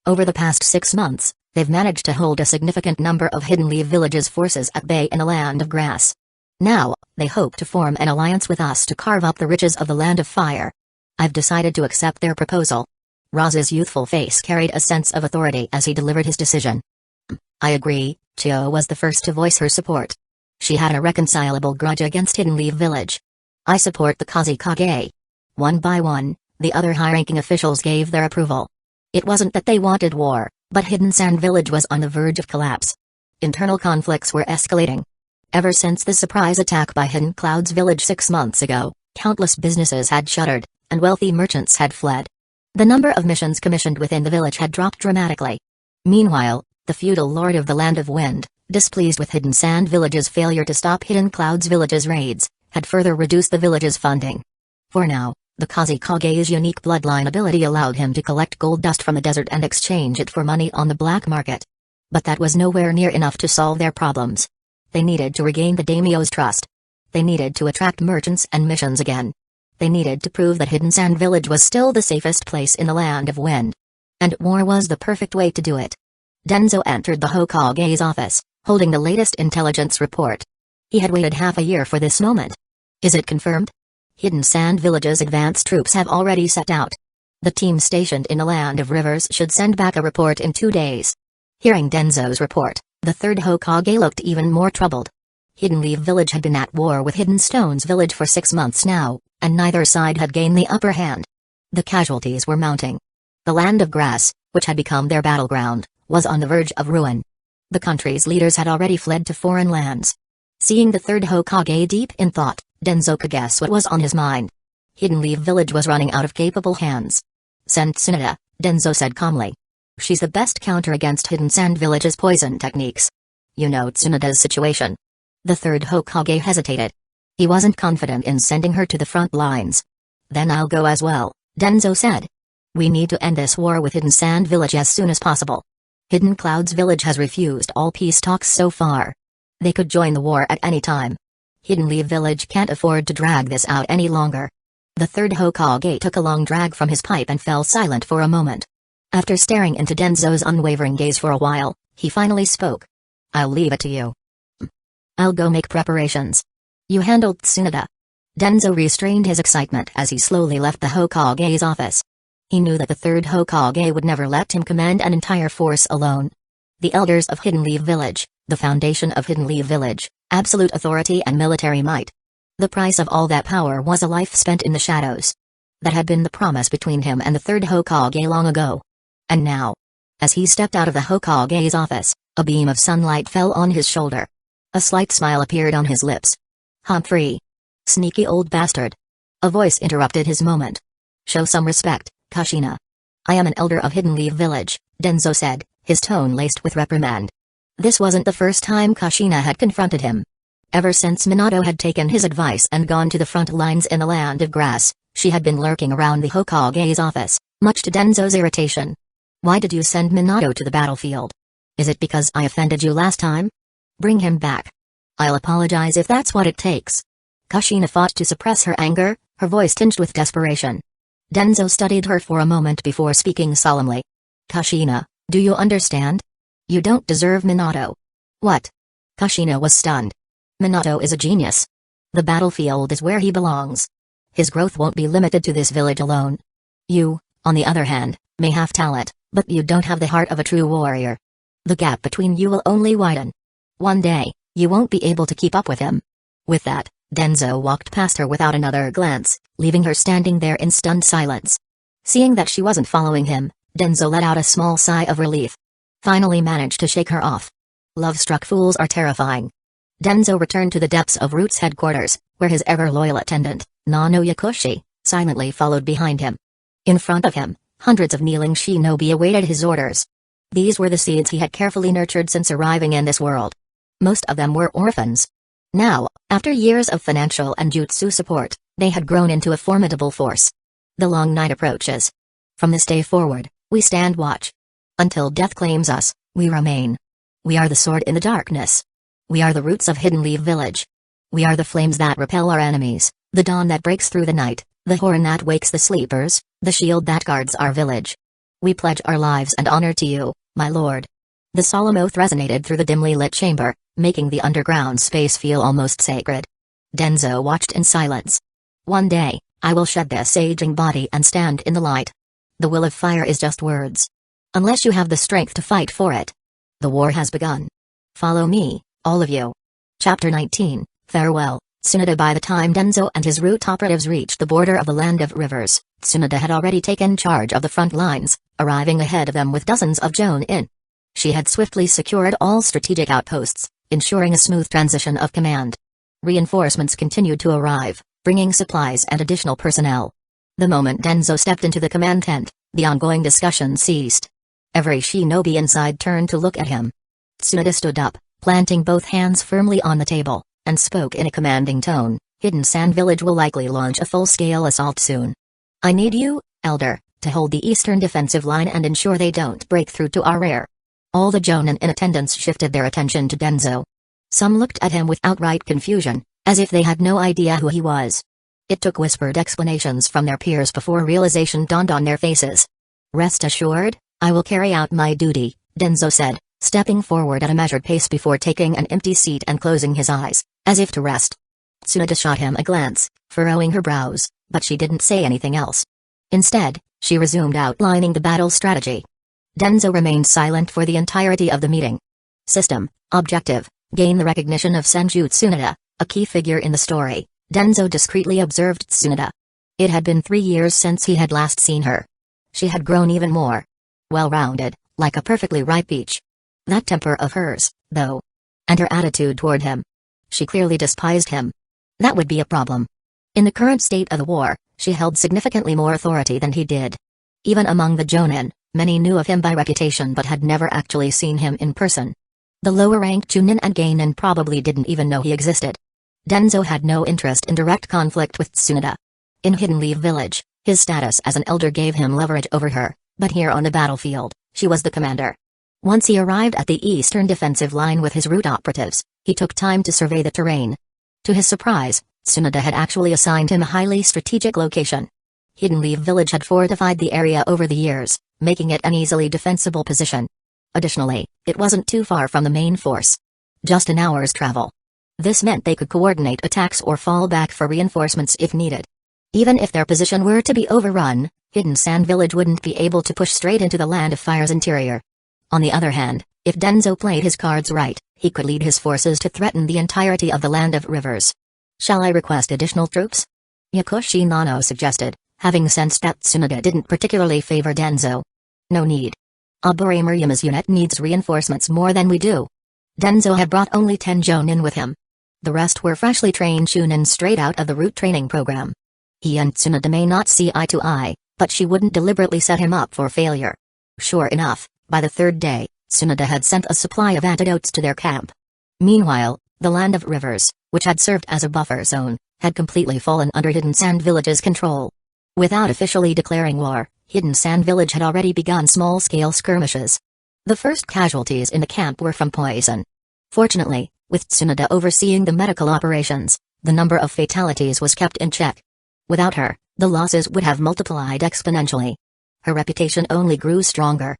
Over the past 6 months, they've managed to hold a significant number of Hidden Leaf Village's forces at bay in the Land of Grass. Now, they hope to form an alliance with us to carve up the riches of the Land of Fire. I've decided to accept their proposal. Roz's youthful face carried a sense of authority as he delivered his decision. I agree, Chio was the first to voice her support. She had a irreconcilable grudge against Hidden Leaf Village. I support the Kusagakure. One by one, the other high-ranking officials gave their approval. It wasn't that they wanted war, but Hidden Sand Village was on the verge of collapse. Internal conflicts were escalating. Ever since the surprise attack by Hidden Clouds Village 6 months ago, countless businesses had shuttered, and wealthy merchants had fled. The number of missions commissioned within the village had dropped dramatically. Meanwhile, the feudal lord of the Land of Wind, displeased with Hidden Sand Village's failure to stop Hidden Clouds Village's raids, had further reduced the village's funding. For now, the Kusagakure's unique bloodline ability allowed him to collect gold dust from the desert and exchange it for money on the black market. But that was nowhere near enough to solve their problems. They needed to regain the daimyo's trust. They needed to attract merchants and missions again. They needed to prove that Hidden Sand Village was still the safest place in the Land of Wind. And war was the perfect way to do it. Danzo entered the Hokage's office, holding the latest intelligence report. He had waited half a year for this moment. Is it confirmed? Hidden Sand Village's advance troops have already set out. The team stationed in the Land of Rivers should send back a report in 2 days. Hearing Danzo's report, the third Hokage looked even more troubled. Hidden Leaf Village had been at war with Hidden Stones Village for 6 months now, and neither side had gained the upper hand. The casualties were mounting. The Land of Grass, which had become their battleground, was on the verge of ruin. The country's leaders had already fled to foreign lands. Seeing the third Hokage deep in thought, Danzo could guess what was on his mind. Hidden Leaf Village was running out of capable hands. Send Tsunade, Danzo said calmly. She's the best counter against Hidden Sand Village's poison techniques. You know Tsunade's situation. The third Hokage hesitated. He wasn't confident in sending her to the front lines. Then I'll go as well, Danzo said. We need to end this war with Hidden Sand Village as soon as possible. Hidden Clouds Village has refused all peace talks so far. They could join the war at any time. Hidden Leaf Village can't afford to drag this out any longer. The third Hokage took a long drag from his pipe and fell silent for a moment. After staring into Danzo's unwavering gaze for a while, he finally spoke. I'll leave it to you. I'll go make preparations. You handled Tsunade. Danzo restrained his excitement as he slowly left the Hokage's office. He knew that the third Hokage would never let him command an entire force alone. The elders of Hidden Leaf Village, the foundation of Hidden Leaf Village, absolute authority and military might. The price of all that power was a life spent in the shadows. That had been the promise between him and the third Hokage long ago. And now, as he stepped out of the Hokage's office, a beam of sunlight fell on his shoulder. A slight smile appeared on his lips. Humphrey. Sneaky old bastard. A voice interrupted his moment. Show some respect, Kushina. I am an elder of Hidden Leaf Village, Danzo said, his tone laced with reprimand. This wasn't the first time Kushina had confronted him. Ever since Minato had taken his advice and gone to the front lines in the Land of Grass, she had been lurking around the Hokage's office, much to Danzo's irritation. Why did you send Minato to the battlefield? Is it because I offended you last time? Bring him back. I'll apologize if that's what it takes. Kushina fought to suppress her anger, her voice tinged with desperation. Danzo studied her for a moment before speaking solemnly. Kushina, do you understand? You don't deserve Minato. What? Kushina was stunned. Minato is a genius. The battlefield is where he belongs. His growth won't be limited to this village alone. You, on the other hand, may have talent, but you don't have the heart of a true warrior. The gap between you will only widen. One day, you won't be able to keep up with him. With that, Danzo walked past her without another glance, leaving her standing there in stunned silence. Seeing that she wasn't following him, Danzo let out a small sigh of relief. Finally managed to shake her off. Love-struck fools are terrifying. Danzo returned to the depths of Root's headquarters, where his ever-loyal attendant, Nano Yakushi, silently followed behind him. In front of him, hundreds of kneeling shinobi awaited his orders. These were the seeds he had carefully nurtured since arriving in this world. Most of them were orphans. Now, after years of financial and jutsu support, they had grown into a formidable force. The long night approaches. From this day forward, we stand watch. Until death claims us, we remain. We are the sword in the darkness. We are the roots of Hidden Leaf Village. We are the flames that repel our enemies, the dawn that breaks through the night, The horn that wakes the sleepers, the shield that guards our village. We pledge our lives and honor to you, my lord." The solemn oath resonated through the dimly lit chamber, making the underground space feel almost sacred. Danzo watched in silence. "One day, I will shed this aging body and stand in the light. The will of fire is just words. Unless you have the strength to fight for it. The war has begun. Follow me, all of you." Chapter 19, Farewell, Tsunade. By the time Danzo and his route operatives reached the border of the Land of Rivers, Tsunade had already taken charge of the front lines, arriving ahead of them with dozens of Jonin. She had swiftly secured all strategic outposts, ensuring a smooth transition of command. Reinforcements continued to arrive, bringing supplies and additional personnel. The moment Danzo stepped into the command tent, the ongoing discussion ceased. Every shinobi inside turned to look at him. Tsunade stood up, planting both hands firmly on the table, and spoke in a commanding tone. "Hidden Sand Village will likely launch a full-scale assault soon. I need you, Elder, to hold the eastern defensive line and ensure they don't break through to our rear." All the Jonin in attendance shifted their attention to Danzo. Some looked at him with outright confusion, as if they had no idea who he was. It took whispered explanations from their peers before realization dawned on their faces. "Rest assured, I will carry out my duty," Danzo said, stepping forward at a measured pace before taking an empty seat and closing his eyes, as if to rest. Tsunade shot him a glance, furrowing her brows, but she didn't say anything else. Instead, she resumed outlining the battle strategy. Danzo remained silent for the entirety of the meeting. System, objective, gain the recognition of Senju Tsunade, a key figure in the story. Danzo discreetly observed Tsunade. It had been 3 years since he had last seen her. She had grown even more well-rounded, like a perfectly ripe peach. That temper of hers, though. And her attitude toward him. She clearly despised him. That would be a problem. In the current state of the war, she held significantly more authority than he did. Even among the Jonin, many knew of him by reputation but had never actually seen him in person. The lower-ranked Chunin and Geinin probably didn't even know he existed. Danzo had no interest in direct conflict with Tsunade. In Hidden Leaf Village, his status as an elder gave him leverage over her, but here on the battlefield, she was the commander. Once he arrived at the eastern defensive line with his route operatives, he took time to survey the terrain. To his surprise, Tsunade had actually assigned him a highly strategic location. Hidden Leaf Village had fortified the area over the years, making it an easily defensible position. Additionally, it wasn't too far from the main force. Just an hour's travel. This meant they could coordinate attacks or fall back for reinforcements if needed. Even if their position were to be overrun, Hidden Sand Village wouldn't be able to push straight into the Land of Fire's interior. On the other hand, if Danzo played his cards right, he could lead his forces to threaten the entirety of the Land of Rivers. "Shall I request additional troops?" Yakushi Nano suggested, having sensed that Tsunade didn't particularly favor Danzo. "No need. Abure Muriama's unit needs reinforcements more than we do." Danzo had brought only 10 Jonin with him. The rest were freshly trained Chunin straight out of the route training program. He and Tsunade may not see eye to eye, but she wouldn't deliberately set him up for failure. Sure enough, by the 3rd day, Tsunade had sent a supply of antidotes to their camp. Meanwhile, the Land of Rivers, which had served as a buffer zone, had completely fallen under Hidden Sand Village's control. Without officially declaring war, Hidden Sand Village had already begun small-scale skirmishes. The first casualties in the camp were from poison. Fortunately, with Tsunade overseeing the medical operations, the number of fatalities was kept in check. Without her, the losses would have multiplied exponentially. Her reputation only grew stronger.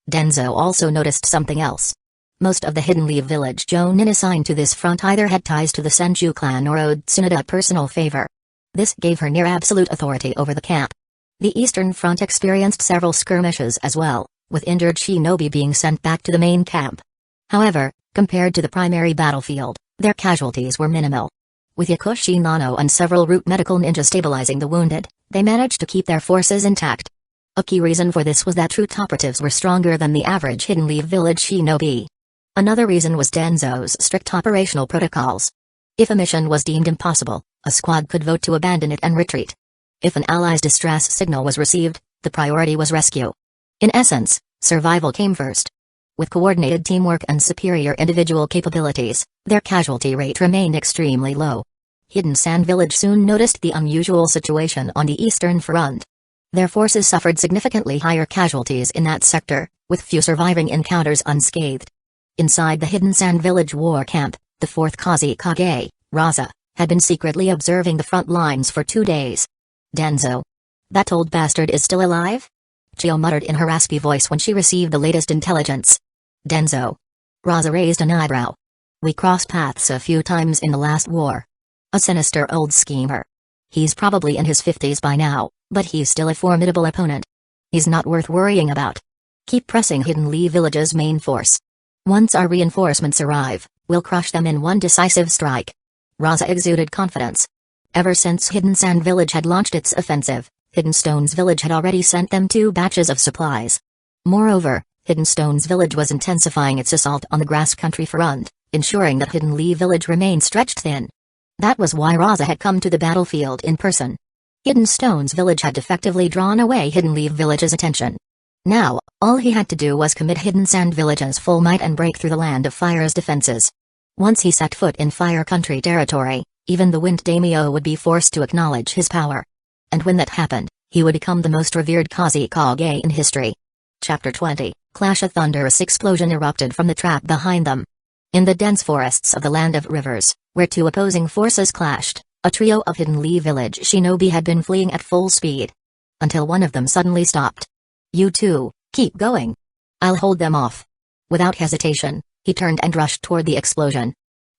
Danzo also noticed something else. Most of the Hidden Leaf Village Jonin assigned to this front either had ties to the Senju clan or owed Tsunade a personal favor. This gave her near-absolute authority over the camp. The Eastern Front experienced several skirmishes as well, with injured shinobi being sent back to the main camp. However, compared to the primary battlefield, their casualties were minimal. With Yakushi Nano and several root medical ninjas stabilizing the wounded, they managed to keep their forces intact. A key reason for this was that root operatives were stronger than the average Hidden Leaf Village shinobi. Another reason was Danzo's strict operational protocols. If a mission was deemed impossible, a squad could vote to abandon it and retreat. If an ally's distress signal was received, the priority was rescue. In essence, survival came first. With coordinated teamwork and superior individual capabilities, their casualty rate remained extremely low. Hidden Sand Village soon noticed the unusual situation on the Eastern Front. Their forces suffered significantly higher casualties in that sector, with few surviving encounters unscathed. Inside the Hidden Sand Village war camp, the 4th Kazekage, Raza, had been secretly observing the front lines for 2 days. Danzo. That old bastard is still alive? Chio muttered in her raspy voice when she received the latest intelligence. Danzo. Raza raised an eyebrow. We crossed paths a few times in the last war. A sinister old schemer. He's probably in his 50s by now, but he's still a formidable opponent. He's not worth worrying about. Keep pressing Hidden Lee Village's main force. Once our reinforcements arrive, we'll crush them in one decisive strike. Raza exuded confidence. Ever since Hidden Sand Village had launched its offensive, Hidden Stones Village had already sent them 2 batches of supplies. Moreover, Hidden Stones Village was intensifying its assault on the Grass Country front, ensuring that Hidden Lee Village remained stretched thin. That was why Raza had come to the battlefield in person. Hidden Stones Village had effectively drawn away Hidden Lee Village's attention. Now, all he had to do was commit Hidden Sand Village's full might and break through the Land of Fire's defenses. Once he set foot in Fire Country territory, even the Wind Daimyo would be forced to acknowledge his power. And when that happened, he would become the most revered Kazekage in history. Chapter 20, Clash. A thunderous explosion erupted from the trap behind them. In the dense forests of the Land of Rivers, where 2 opposing forces clashed, a trio of Hidden Lee Village shinobi had been fleeing at full speed. Until one of them suddenly stopped. You two, keep going. I'll hold them off. Without hesitation, he turned and rushed toward the explosion.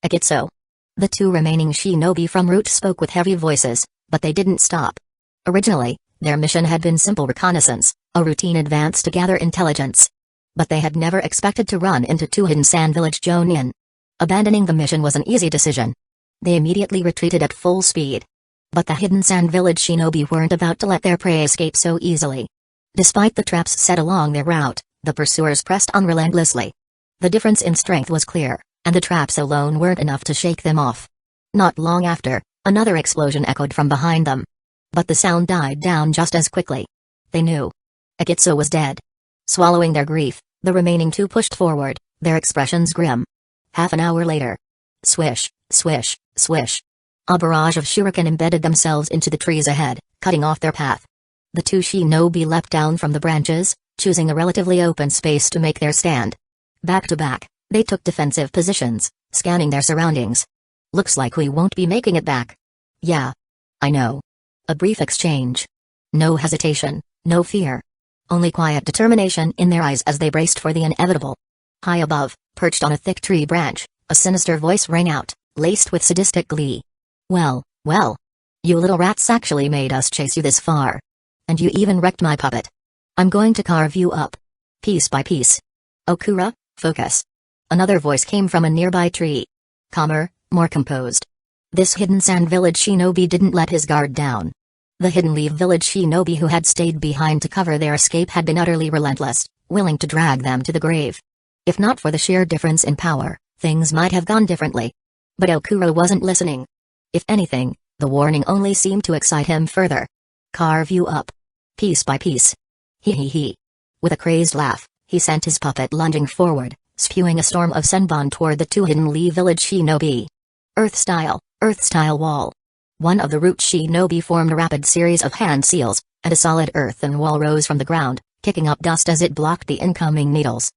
Akitsu. The 2 remaining shinobi from Root spoke with heavy voices, but they didn't stop. Originally, their mission had been simple reconnaissance, a routine advance to gather intelligence. But they had never expected to run into 2 Hidden Sand Village Jonin. Abandoning the mission was an easy decision. They immediately retreated at full speed. But the Hidden Sand Village shinobi weren't about to let their prey escape so easily. Despite the traps set along their route, the pursuers pressed on relentlessly. The difference in strength was clear, and the traps alone weren't enough to shake them off. Not long after, another explosion echoed from behind them. But the sound died down just as quickly. They knew. Akitsu was dead. Swallowing their grief, the remaining 2 pushed forward, their expressions grim. Half an hour later. Swish, swish, swish. A barrage of shuriken embedded themselves into the trees ahead, cutting off their path. The 2 shinobi leapt down from the branches, choosing a relatively open space to make their stand. Back to back, they took defensive positions, scanning their surroundings. Looks like we won't be making it back. Yeah. I know. A brief exchange. No hesitation, no fear. Only quiet determination in their eyes as they braced for the inevitable. High above, perched on a thick tree branch, a sinister voice rang out, laced with sadistic glee. Well, well. You little rats actually made us chase you this far. And you even wrecked my puppet. I'm going to carve you up. Piece by piece. Okura, focus. Another voice came from a nearby tree. Calmer, more composed. This Hidden Sand Village shinobi didn't let his guard down. The Hidden Lee Village shinobi who had stayed behind to cover their escape had been utterly relentless, willing to drag them to the grave. If not for the sheer difference in power, things might have gone differently. But Okura wasn't listening. If anything, the warning only seemed to excite him further. Carve you up. Piece by piece. He. With a crazed laugh, he sent his puppet lunging forward, spewing a storm of senbon toward the 2 Hidden Lee Village shinobi. Earth-style wall. One of the Root shinobi formed a rapid series of hand seals, and a solid earthen wall rose from the ground, kicking up dust as it blocked the incoming needles.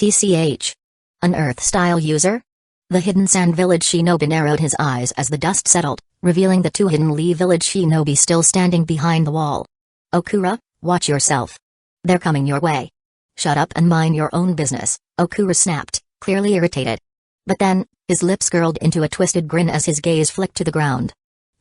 TCH. An Earth-style user? The Hidden Sand Village shinobi narrowed his eyes as the dust settled, revealing the 2 Hidden Lee Village shinobi still standing behind the wall. Okura, watch yourself. They're coming your way. Shut up and mind your own business, Okura snapped, clearly irritated. But then, his lips curled into a twisted grin as his gaze flicked to the ground.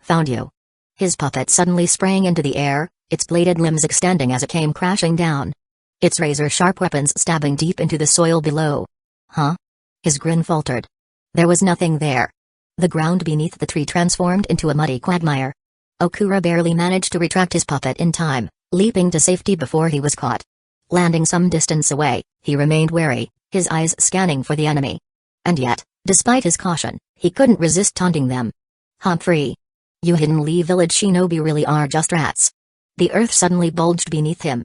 Found you. His puppet suddenly sprang into the air, its bladed limbs extending as it came crashing down. Its razor-sharp weapons stabbing deep into the soil below. Huh? His grin faltered. There was nothing there. The ground beneath the tree transformed into a muddy quagmire. Okura barely managed to retract his puppet in time, leaping to safety before he was caught. Landing some distance away, he remained wary, his eyes scanning for the enemy. And yet, despite his caution, he couldn't resist taunting them. Humphrey. You Hidden Lee Village shinobi really are just rats. The earth suddenly bulged beneath him.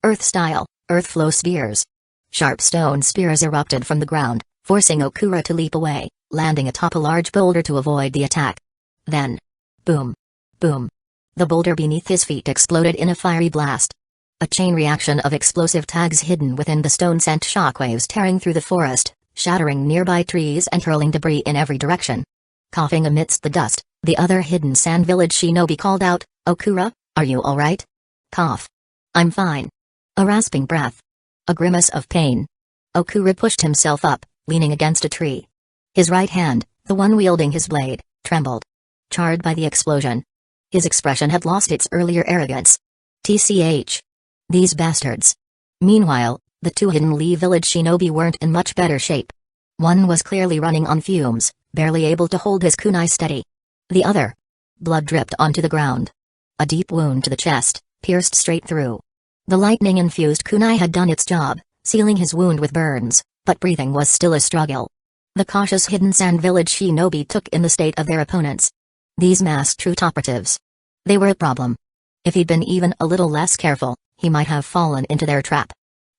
Earth-style, earth flow spears. Sharp stone spears erupted from the ground, forcing Okura to leap away, landing atop a large boulder to avoid the attack. Then, boom. Boom. The boulder beneath his feet exploded in a fiery blast. A chain reaction of explosive tags hidden within the stone sent shockwaves tearing through the forest, shattering nearby trees and hurling debris in every direction. Coughing amidst the dust, the other Hidden Sand Village shinobi called out, Okura, Are you alright? Cough. I'm fine. A rasping breath. A grimace of pain. Okura pushed himself up, leaning against a tree. His right hand, the one wielding his blade, trembled. Charred by the explosion. His expression had lost its earlier arrogance. TCH. These bastards. Meanwhile, the two Hidden Leaf Village shinobi weren't in much better shape. One was clearly running on fumes, barely able to hold his kunai steady. The other. Blood dripped onto the ground. A deep wound to the chest, pierced straight through. The lightning-infused kunai had done its job, sealing his wound with burns, but breathing was still a struggle. The cautious Hidden Sand Village shinobi took in the state of their opponents. These masked truth operatives. They were a problem. If he'd been even a little less careful, he might have fallen into their trap.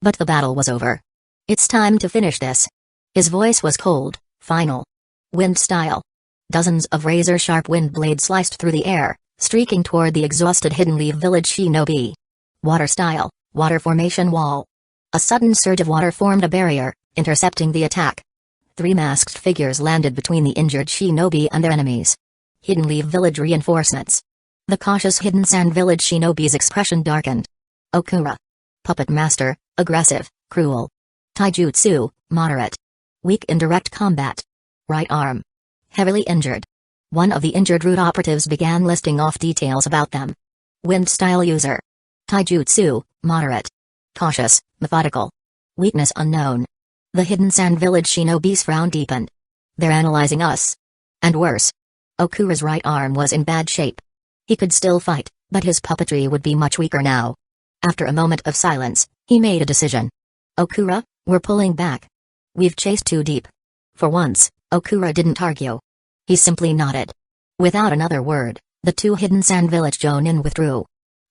But the battle was over. It's time to finish this. His voice was cold, final. Wind style. Dozens of razor-sharp wind blades sliced through the air, streaking toward the exhausted Hidden Leaf Village shinobi. Water style, water formation wall. A sudden surge of water formed a barrier, intercepting the attack. 3 masked figures landed between the injured shinobi and their enemies. Hidden Leaf Village reinforcements. The cautious Hidden Sand Village shinobi's expression darkened. Okura. Puppet Master, aggressive, cruel. Taijutsu, moderate. Weak in direct combat. Right arm. Heavily injured. One of the injured root operatives began listing off details about them. Wind style user. Taijutsu, moderate. Cautious, methodical. Weakness unknown. The Hidden Sand Village shinobi's frown deepened. They're analyzing us. And worse. Okura's right arm was in bad shape. He could still fight, but his puppetry would be much weaker now. After a moment of silence, he made a decision. Okura, we're pulling back. We've chased too deep. For once, Okura didn't argue. He simply nodded. Without another word, the 2 Hidden Sand Village jonin withdrew.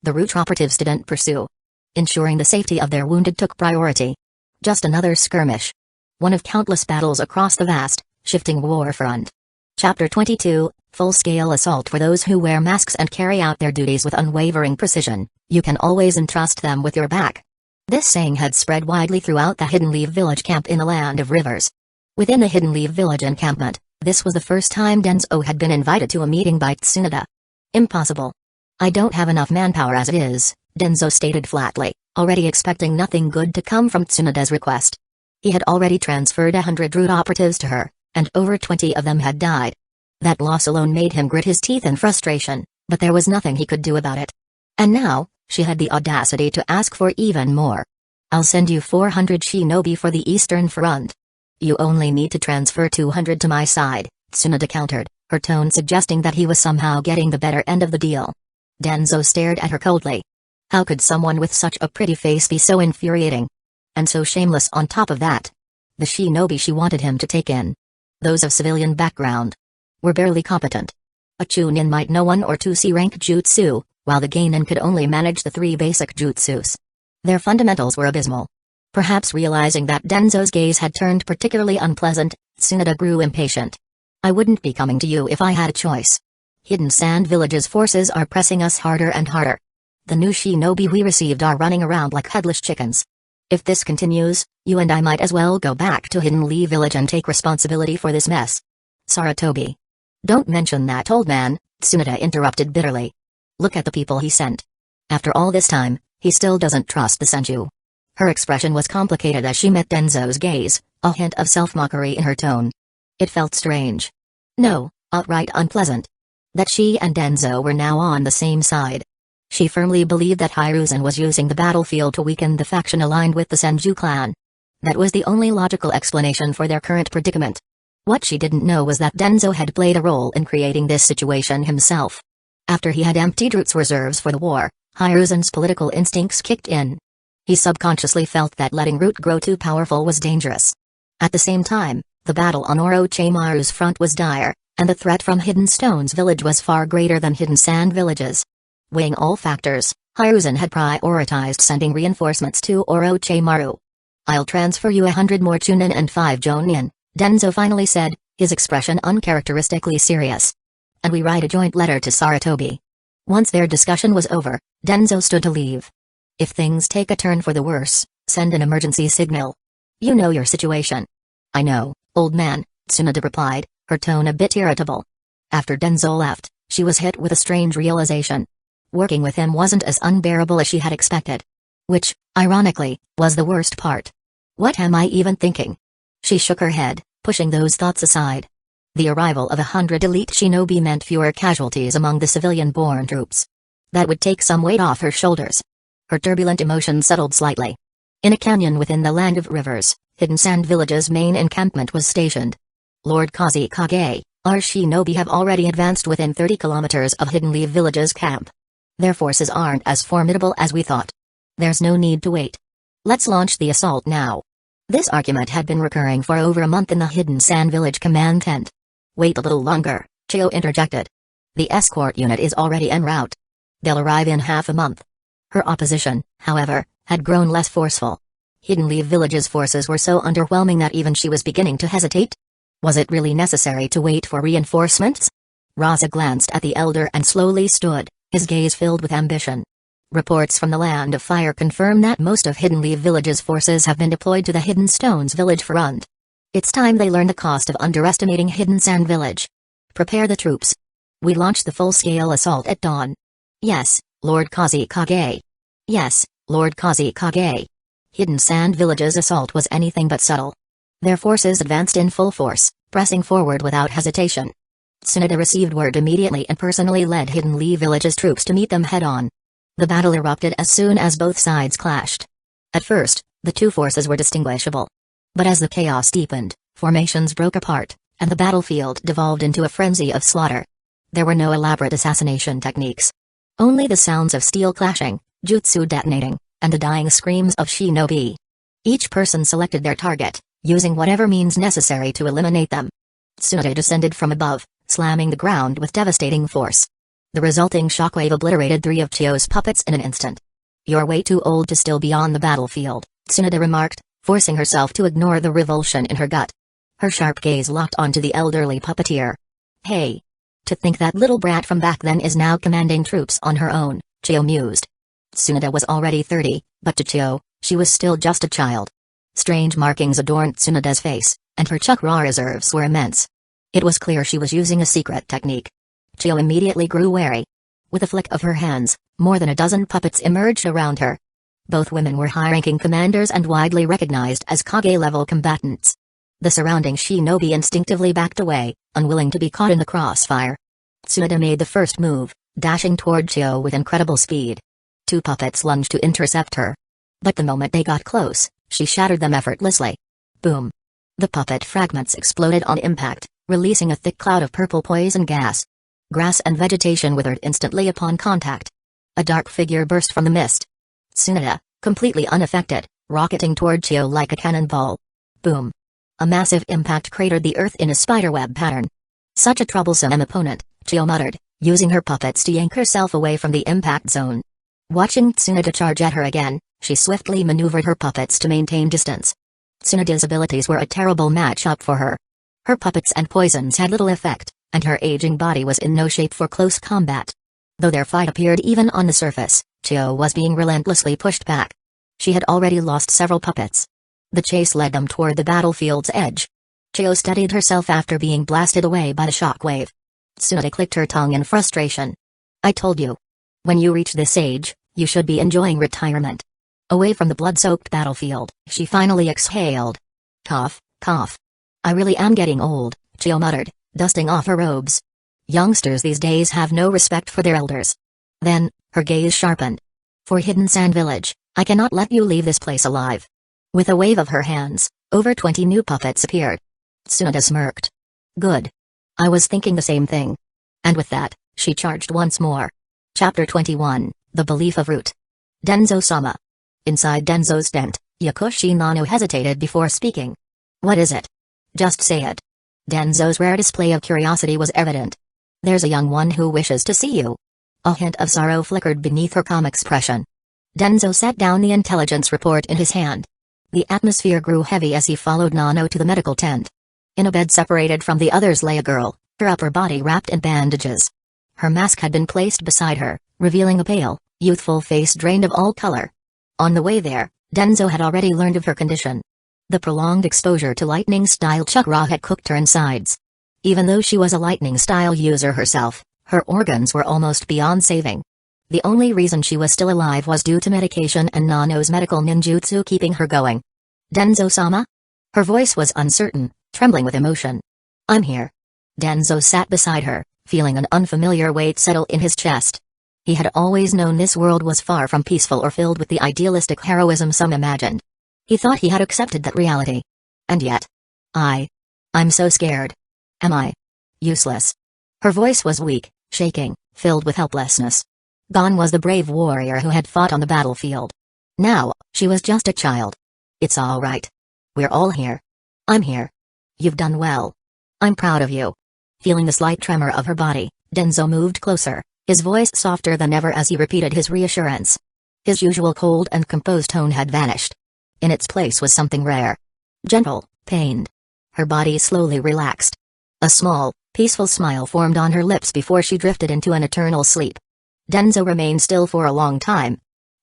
The root operatives didn't pursue. Ensuring the safety of their wounded took priority. Just another skirmish. One of countless battles across the vast, shifting war front. Chapter 22, Full-Scale Assault. For those who wear masks and carry out their duties with unwavering precision, you can always entrust them with your back. This saying had spread widely throughout the Hidden Leaf Village camp in the Land of Rivers. Within the Hidden Leaf Village encampment, this was the first time Danzo had been invited to a meeting by Tsunade. Impossible. I don't have enough manpower as it is, Danzo stated flatly, already expecting nothing good to come from Tsunade's request. He had already transferred 100 root operatives to her, and over 20 of them had died. That loss alone made him grit his teeth in frustration, but there was nothing he could do about it. And now, she had the audacity to ask for even more. I'll send you 400 shinobi for the Eastern Front. You only need to transfer 200 to my side, Tsunade countered, her tone suggesting that he was somehow getting the better end of the deal. Danzo stared at her coldly. How could someone with such a pretty face be so infuriating? And so shameless on top of that. The shinobi she wanted him to take in, those of civilian background, were barely competent. A chunin might know 1 or 2 C-rank jutsu, while the geinin could only manage the 3 basic jutsus. Their fundamentals were abysmal. Perhaps realizing that Danzo's gaze had turned particularly unpleasant, Tsunade grew impatient. I wouldn't be coming to you if I had a choice. Hidden Sand Village's forces are pressing us harder and harder. The new shinobi we received are running around like headless chickens. If this continues, you and I might as well go back to Hidden Leaf Village and take responsibility for this mess. Saratobi. Don't mention that, old man, Tsunade interrupted bitterly. Look at the people he sent. After all this time, he still doesn't trust the Senju. Her expression was complicated as she met Danzo's gaze, a hint of self-mockery in her tone. It felt strange. No, outright unpleasant. That she and Danzo were now on the same side. She firmly believed that Hiruzen was using the battlefield to weaken the faction aligned with the Senju clan. That was the only logical explanation for their current predicament. What she didn't know was that Danzo had played a role in creating this situation himself. After he had emptied Root's reserves for the war, Hiruzen's political instincts kicked in. He subconsciously felt that letting Root grow too powerful was dangerous. At the same time, the battle on Orochimaru's front was dire, and the threat from Hidden Stone's village was far greater than Hidden Sand Village's. Weighing all factors, Hiruzen had prioritized sending reinforcements to Orochimaru. I'll transfer you 100 more chunin and 5 jonin, Danzo finally said, his expression uncharacteristically serious. And we write a joint letter to Saratobi. Once their discussion was over, Danzo stood to leave. If things take a turn for the worse, send an emergency signal. You know your situation. I know, old man, Tsunade replied, her tone a bit irritable. After Danzo left, she was hit with a strange realization. Working with him wasn't as unbearable as she had expected. Which, ironically, was the worst part. What am I even thinking? She shook her head, pushing those thoughts aside. The arrival of 100 elite shinobi meant fewer casualties among the civilian-born troops. That would take some weight off her shoulders. Her turbulent emotions settled slightly. In a canyon within the Land of Rivers, Hidden Sand Village's main encampment was stationed. Lord Kusagakure, our shinobi have already advanced within 30 kilometers of Hidden Leaf Village's camp. Their forces aren't as formidable as we thought. There's no need to wait. Let's launch the assault now. This argument had been recurring for over a month in the Hidden Sand Village command tent. Wait a little longer, Chio interjected. The escort unit is already en route. They'll arrive in half a month. Her opposition, however, had grown less forceful. Hidden Leaf Village's forces were so underwhelming that even she was beginning to hesitate. Was it really necessary to wait for reinforcements? Raza glanced at the elder and slowly stood, his gaze filled with ambition. Reports from the Land of Fire confirm that most of Hidden Leaf Village's forces have been deployed to the Hidden Stones Village front. It's time they learn the cost of underestimating Hidden Sand Village. Prepare the troops. We launch the full-scale assault at dawn. Yes, Lord Kusagakure. Yes, Lord Kusagakure. Hidden Sand Village's assault was anything but subtle. Their forces advanced in full force, pressing forward without hesitation. Tsunade received word immediately and personally led Hidden Leaf Village's troops to meet them head-on. The battle erupted as soon as both sides clashed. At first, the two forces were distinguishable. But as the chaos deepened, formations broke apart, and the battlefield devolved into a frenzy of slaughter. There were no elaborate assassination techniques. Only the sounds of steel clashing, jutsu detonating, and the dying screams of shinobi. Each person selected their target, using whatever means necessary to eliminate them. Tsunade descended from above, slamming the ground with devastating force. The resulting shockwave obliterated 3 of Chio's puppets in an instant. You're way too old to still be on the battlefield, Tsunade remarked, forcing herself to ignore the revulsion in her gut. Her sharp gaze locked onto the elderly puppeteer. Hey! To think that little brat from back then is now commanding troops on her own, Chio mused. Tsunade was already 30, but to Chio, she was still just a child. Strange markings adorned Tsunade's face, and her chakra reserves were immense. It was clear she was using a secret technique. Chio immediately grew wary. With a flick of her hands, more than a dozen puppets emerged around her. Both women were high-ranking commanders and widely recognized as Kage-level combatants. The surrounding shinobi instinctively backed away, unwilling to be caught in the crossfire. Tsunade made the first move, dashing toward Chio with incredible speed. 2 puppets lunged to intercept her. But the moment they got close, she shattered them effortlessly. Boom! The puppet fragments exploded on impact, releasing a thick cloud of purple poison gas. Grass and vegetation withered instantly upon contact. A dark figure burst from the mist. Tsunade, completely unaffected, rocketing toward Chio like a cannonball. Boom! A massive impact cratered the earth in a spiderweb pattern. Such a troublesome opponent, Chio muttered, using her puppets to yank herself away from the impact zone. Watching Tsunade charge at her again, she swiftly maneuvered her puppets to maintain distance. Tsunade's abilities were a terrible match-up for her. Her puppets and poisons had little effect, and her aging body was in no shape for close combat. Though their fight appeared even on the surface, Chio was being relentlessly pushed back. She had already lost several puppets. The chase led them toward the battlefield's edge. Chio steadied herself after being blasted away by the shockwave. Tsunade clicked her tongue in frustration. I told you. When you reach this age, you should be enjoying retirement. Away from the blood-soaked battlefield, she finally exhaled. Cough, cough. I really am getting old, Chio muttered, dusting off her robes. Youngsters these days have no respect for their elders. Then, her gaze sharpened. For Hidden Sand Village, I cannot let you leave this place alive. With a wave of her hands, over 20 new puppets appeared. Tsunade smirked. Good. I was thinking the same thing. And with that, she charged once more. Chapter 21, The Belief of Root. Danzo-sama. Inside Danzo's tent, Yakushi Nano hesitated before speaking. What is it? Just say it. Danzo's rare display of curiosity was evident. There's a young one who wishes to see you. A hint of sorrow flickered beneath her calm expression. Danzo set down the intelligence report in his hand. The atmosphere grew heavy as he followed Nano to the medical tent. In a bed separated from the others lay a girl, her upper body wrapped in bandages. Her mask had been placed beside her, revealing a pale, youthful face drained of all color. On the way there, Danzo had already learned of her condition. The prolonged exposure to lightning-style chakra had cooked her insides. Even though she was a lightning-style user herself, her organs were almost beyond saving. The only reason she was still alive was due to medication and Nano's medical ninjutsu keeping her going. Danzo-sama? Her voice was uncertain, trembling with emotion. I'm here. Danzo sat beside her, feeling an unfamiliar weight settle in his chest. He had always known this world was far from peaceful or filled with the idealistic heroism some imagined. He thought he had accepted that reality. And yet. I'm so scared. Am I useless? Her voice was weak, shaking, filled with helplessness. Gone was the brave warrior who had fought on the battlefield. Now, she was just a child. It's all right. We're all here. I'm here. You've done well. I'm proud of you. Feeling the slight tremor of her body, Danzo moved closer, his voice softer than ever as he repeated his reassurance. His usual cold and composed tone had vanished. In its place was something rare. Gentle, pained. Her body slowly relaxed. A small, peaceful smile formed on her lips before she drifted into an eternal sleep. Danzo remained still for a long time.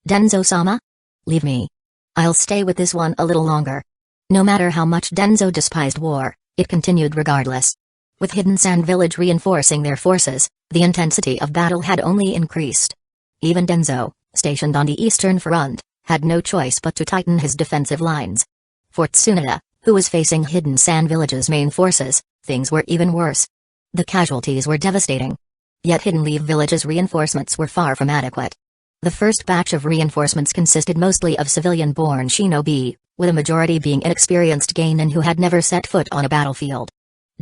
Danzo-sama? Leave me. I'll stay with this one a little longer. No matter how much Danzo despised war, it continued regardless. With Hidden Sand Village reinforcing their forces, the intensity of battle had only increased. Even Danzo, stationed on the eastern front, had no choice but to tighten his defensive lines. For Tsunade, who was facing Hidden Sand Village's main forces, things were even worse. The casualties were devastating. Yet Hidden Leaf Village's reinforcements were far from adequate. The first batch of reinforcements consisted mostly of civilian-born shinobi, with a majority being inexperienced genin who had never set foot on a battlefield.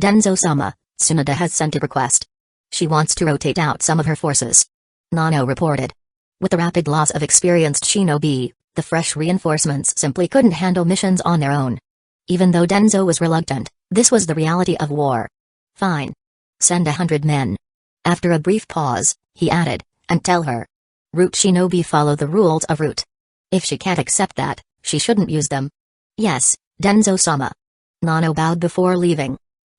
Danzo-sama, Tsunade has sent a request. She wants to rotate out some of her forces. Nano reported. With the rapid loss of experienced shinobi, the fresh reinforcements simply couldn't handle missions on their own. Even though Danzo was reluctant, this was the reality of war. Fine. Send 100 men. After a brief pause, he added, and tell her. Root shinobi follow the rules of root. If she can't accept that, she shouldn't use them. Yes, Danzo-sama. Nano bowed before leaving.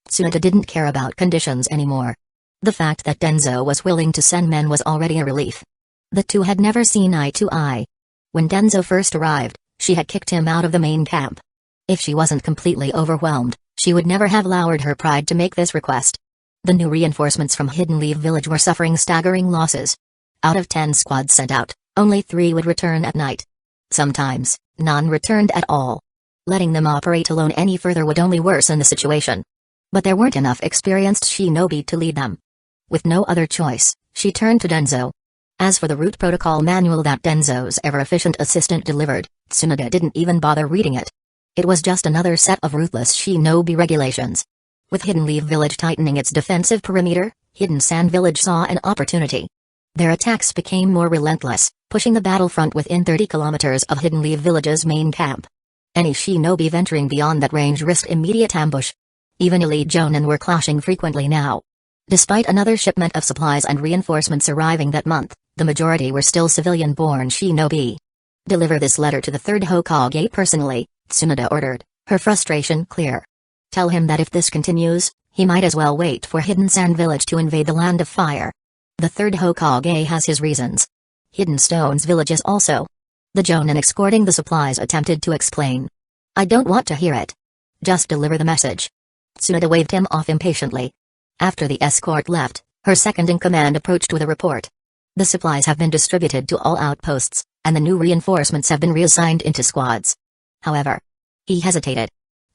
Tsunade didn't care about conditions anymore. The fact that Danzo was willing to send men was already a relief. The two had never seen eye to eye. When Danzo first arrived, she had kicked him out of the main camp. If she wasn't completely overwhelmed, she would never have lowered her pride to make this request. The new reinforcements from Hidden Leaf Village were suffering staggering losses. Out of 10 squads sent out, only 3 would return at night. Sometimes, none returned at all. Letting them operate alone any further would only worsen the situation. But there weren't enough experienced shinobi to lead them. With no other choice, she turned to Danzo. As for the route protocol manual that Danzo's ever-efficient assistant delivered, Tsunade didn't even bother reading it. It was just another set of ruthless shinobi regulations. With Hidden Leaf Village tightening its defensive perimeter, Hidden Sand Village saw an opportunity. Their attacks became more relentless, pushing the battlefront within 30 kilometers of Hidden Leaf Village's main camp. Any shinobi venturing beyond that range risked immediate ambush. Even elite jonin were clashing frequently now. Despite another shipment of supplies and reinforcements arriving that month, the majority were still civilian-born shinobi. Deliver this letter to the 3rd Hokage personally, Tsunade ordered, her frustration clear. Tell him that if this continues, he might as well wait for Hidden Sand Village to invade the Land of Fire. The 3rd Hokage has his reasons. Hidden Stones Villages also. The jonin escorting the supplies attempted to explain. I don't want to hear it. Just deliver the message. Tsunade waved him off impatiently. After the escort left, her second-in-command approached with a report. The supplies have been distributed to all outposts, and the new reinforcements have been reassigned into squads. However. He hesitated.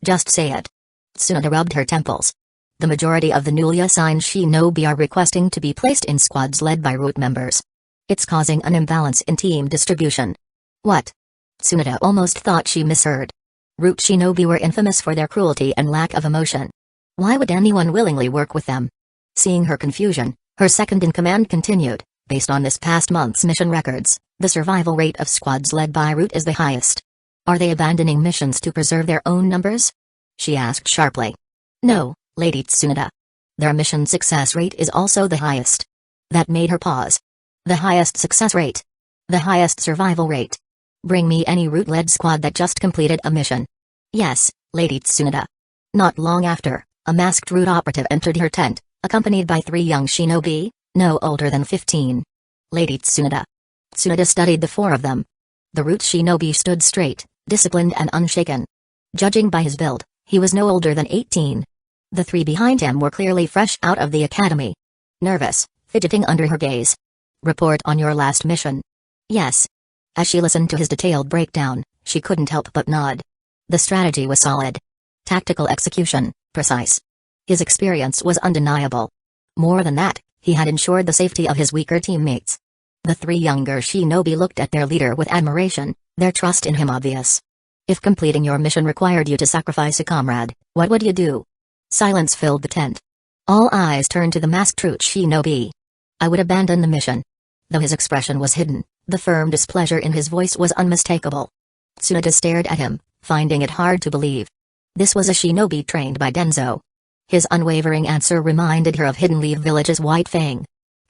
Just say it. Tsunade rubbed her temples. The majority of the newly assigned shinobi are requesting to be placed in squads led by root members. It's causing an imbalance in team distribution. What? Tsunade almost thought she misheard. Root shinobi were infamous for their cruelty and lack of emotion. Why would anyone willingly work with them? Seeing her confusion, her second-in-command continued, based on this past month's mission records, the survival rate of squads led by root is the highest. Are they abandoning missions to preserve their own numbers? She asked sharply. No, Lady Tsunade. Their mission success rate is also the highest. That made her pause. The highest success rate. The highest survival rate. Bring me any root-led squad that just completed a mission. Yes, Lady Tsunade. Not long after, a masked root operative entered her tent, accompanied by 3 young shinobi, no older than 15. Lady Tsunade. Tsunade studied the 4 of them. The root shinobi stood straight, disciplined and unshaken. Judging by his build, he was no older than 18. The 3 behind him were clearly fresh out of the academy. Nervous, fidgeting under her gaze. Report on your last mission. Yes. As she listened to his detailed breakdown, she couldn't help but nod. The strategy was solid. Tactical execution, precise. His experience was undeniable. More than that, he had ensured the safety of his weaker teammates. The three younger shinobi looked at their leader with admiration, their trust in him obvious. If completing your mission required you to sacrifice a comrade, what would you do? Silence filled the tent. All eyes turned to the masked shinobi. I would abandon the mission. Though his expression was hidden, the firm displeasure in his voice was unmistakable. Tsunade stared at him, finding it hard to believe. This was a shinobi trained by Danzo. His unwavering answer reminded her of Hidden Leaf Village's White Fang.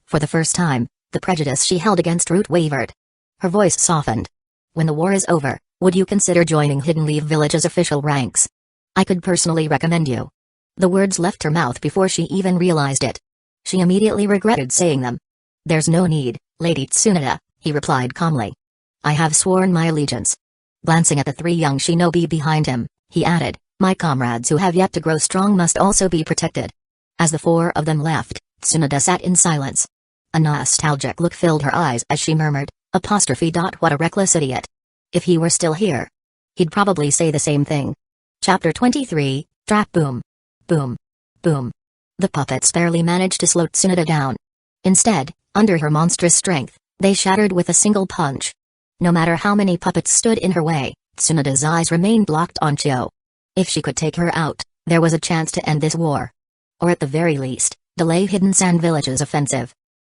For the first time, the prejudice she held against Root wavered. Her voice softened. When the war is over, would you consider joining Hidden Leaf Village's official ranks? I could personally recommend you. The words left her mouth before she even realized it. She immediately regretted saying them. There's no need, Lady Tsunade, he replied calmly. I have sworn my allegiance. Glancing at the three young shinobi behind him, he added, my comrades who have yet to grow strong must also be protected. As the four of them left, Tsunade sat in silence. A nostalgic look filled her eyes as she murmured, What a reckless idiot. If he were still here, he'd probably say the same thing. Chapter 23, Trap Boom. Boom. Boom. The puppets barely managed to slow Tsunade down. Instead, under her monstrous strength, they shattered with a single punch. No matter how many puppets stood in her way, Tsunade's eyes remained locked on Chio. If she could take her out, there was a chance to end this war. Or at the very least, delay Hidden Sand Village's offensive.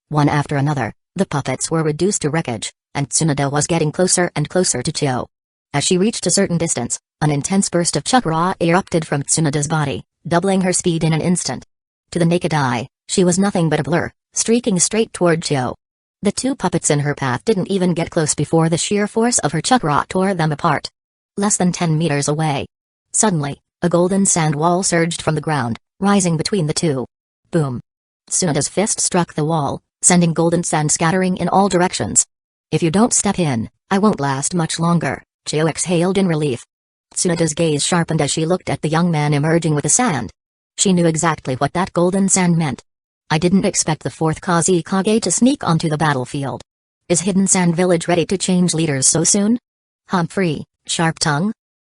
One after another, the puppets were reduced to wreckage, and Tsunade was getting closer and closer to Chio. As she reached a certain distance, an intense burst of chakra erupted from Tsunade's body, doubling her speed in an instant. To the naked eye, she was nothing but a blur, streaking straight toward Chio. The two puppets in her path didn't even get close before the sheer force of her chakra tore them apart. Less than 10 meters away. Suddenly, a golden sand wall surged from the ground, rising between the two. Boom. Tsunade's fist struck the wall, sending golden sand scattering in all directions. If you don't step in, I won't last much longer, Chio exhaled in relief. Tsunade's gaze sharpened as she looked at the young man emerging with the sand. She knew exactly what that golden sand meant. I didn't expect the fourth Kusagakure to sneak onto the battlefield. Is Hidden Sand Village ready to change leaders so soon? Humphrey, Sharp Tongue?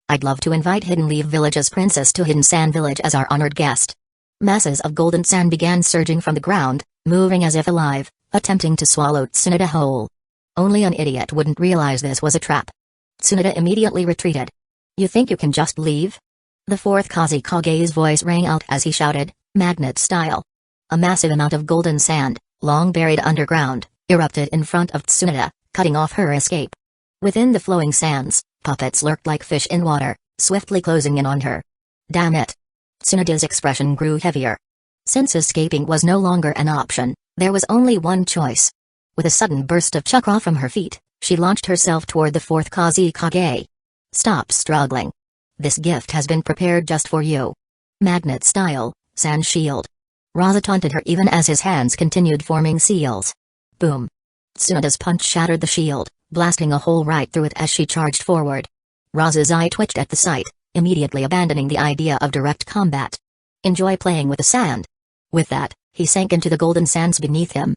I'd love to invite Hidden Leaf Village's princess to Hidden Sand Village as our honored guest. Masses of golden sand began surging from the ground, moving as if alive, attempting to swallow Tsunade whole. Only an idiot wouldn't realize this was a trap. Tsunade immediately retreated. You think you can just leave? The fourth Kusagakure's voice rang out as he shouted, magnet style. A massive amount of golden sand, long buried underground, erupted in front of Tsunade, cutting off her escape. Within the flowing sands, puppets lurked like fish in water, swiftly closing in on her. Damn it. Tsunade's expression grew heavier. Since escaping was no longer an option, there was only one choice. With a sudden burst of chakra from her feet, she launched herself toward the fourth Kusagakure. Stop struggling. This gift has been prepared just for you. Magnet style, sand shield. Raza taunted her even as his hands continued forming seals. Boom. Tsunade's punch shattered the shield, blasting a hole right through it as she charged forward. Raza's eye twitched at the sight, immediately abandoning the idea of direct combat. Enjoy playing with the sand. With that, he sank into the golden sands beneath him.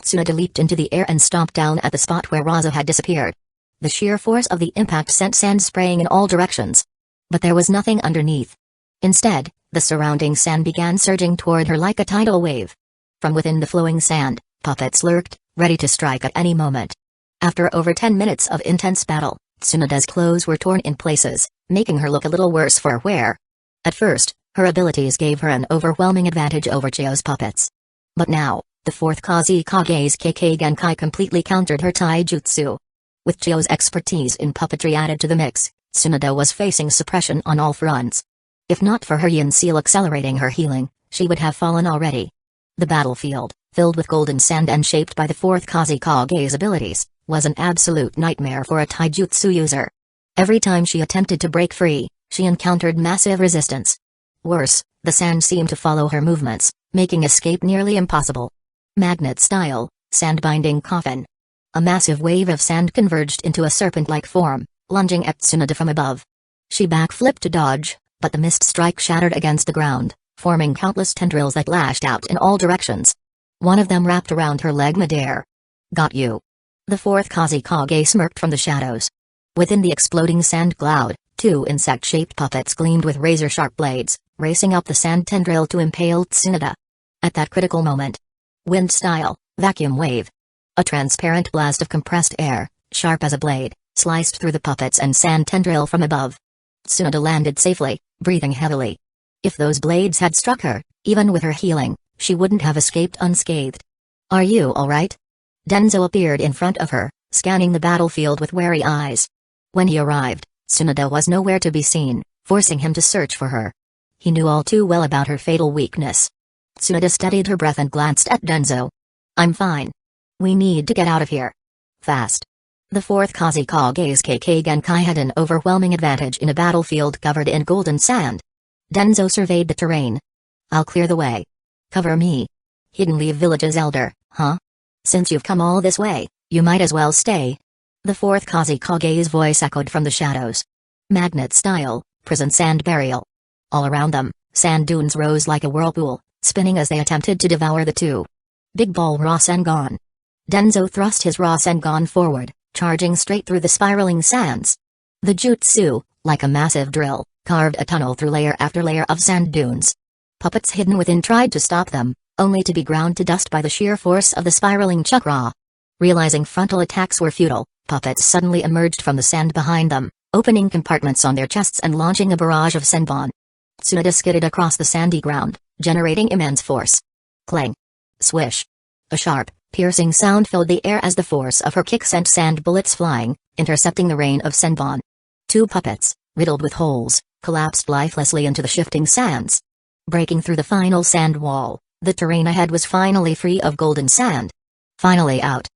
Tsunade leaped into the air and stomped down at the spot where Raza had disappeared. The sheer force of the impact sent sand spraying in all directions. But there was nothing underneath. Instead, the surrounding sand began surging toward her like a tidal wave. From within the flowing sand, puppets lurked, ready to strike at any moment. After over 10 minutes of intense battle, Tsunade's clothes were torn in places, making her look a little worse for wear. At first, her abilities gave her an overwhelming advantage over Chio's puppets. But now, the fourth Kusagakure's Kekkei Genkai completely countered her taijutsu. With Chio's expertise in puppetry added to the mix, Tsunade was facing suppression on all fronts. If not for her yin seal accelerating her healing, she would have fallen already. The battlefield, filled with golden sand and shaped by the fourth Kusagakure's abilities, was an absolute nightmare for a taijutsu user. Every time she attempted to break free, she encountered massive resistance. Worse, the sand seemed to follow her movements, making escape nearly impossible. Magnet style, sand binding coffin. A massive wave of sand converged into a serpent-like form, lunging at Tsunade from above. She backflipped to dodge, but the mist strike shattered against the ground, forming countless tendrils that lashed out in all directions. One of them wrapped around her leg midair. Got you. The fourth Kusagakure smirked from the shadows. Within the exploding sand cloud, two insect-shaped puppets gleamed with razor-sharp blades, racing up the sand tendril to impale Tsunade. At that critical moment. Wind style, vacuum wave. A transparent blast of compressed air, sharp as a blade, sliced through the puppets and sand tendril from above. Tsunade landed safely, breathing heavily. If those blades had struck her, even with her healing, she wouldn't have escaped unscathed. Are you alright? Danzo appeared in front of her, scanning the battlefield with wary eyes. When he arrived, Tsunade was nowhere to be seen, forcing him to search for her. He knew all too well about her fatal weakness. Tsunade steadied her breath and glanced at Danzo. I'm fine. We need to get out of here. Fast. The fourth Kusagakure's KK Genkai had an overwhelming advantage in a battlefield covered in golden sand. Danzo surveyed the terrain. I'll clear the way. Cover me. Hidden Leaf Village's elder, huh? Since you've come all this way, you might as well stay. The fourth Kusagakure's voice echoed from the shadows. Magnet style, prison sand burial. All around them, sand dunes rose like a whirlpool, spinning as they attempted to devour the two. Big Ball Rasengan. Danzo thrust his Rasengan forward, charging straight through the spiraling sands. The jutsu, like a massive drill, carved a tunnel through layer after layer of sand dunes. Puppets hidden within tried to stop them, only to be ground to dust by the sheer force of the spiraling chakra. Realizing frontal attacks were futile, puppets suddenly emerged from the sand behind them, opening compartments on their chests and launching a barrage of senbon. Tsunade skidded across the sandy ground, generating immense force. Clang. Swish. A sharp, piercing sound filled the air as the force of her kick sent sand bullets flying, intercepting the rain of senbon. Two puppets, riddled with holes, collapsed lifelessly into the shifting sands. Breaking through the final sand wall, the terrain ahead was finally free of golden sand. Finally out.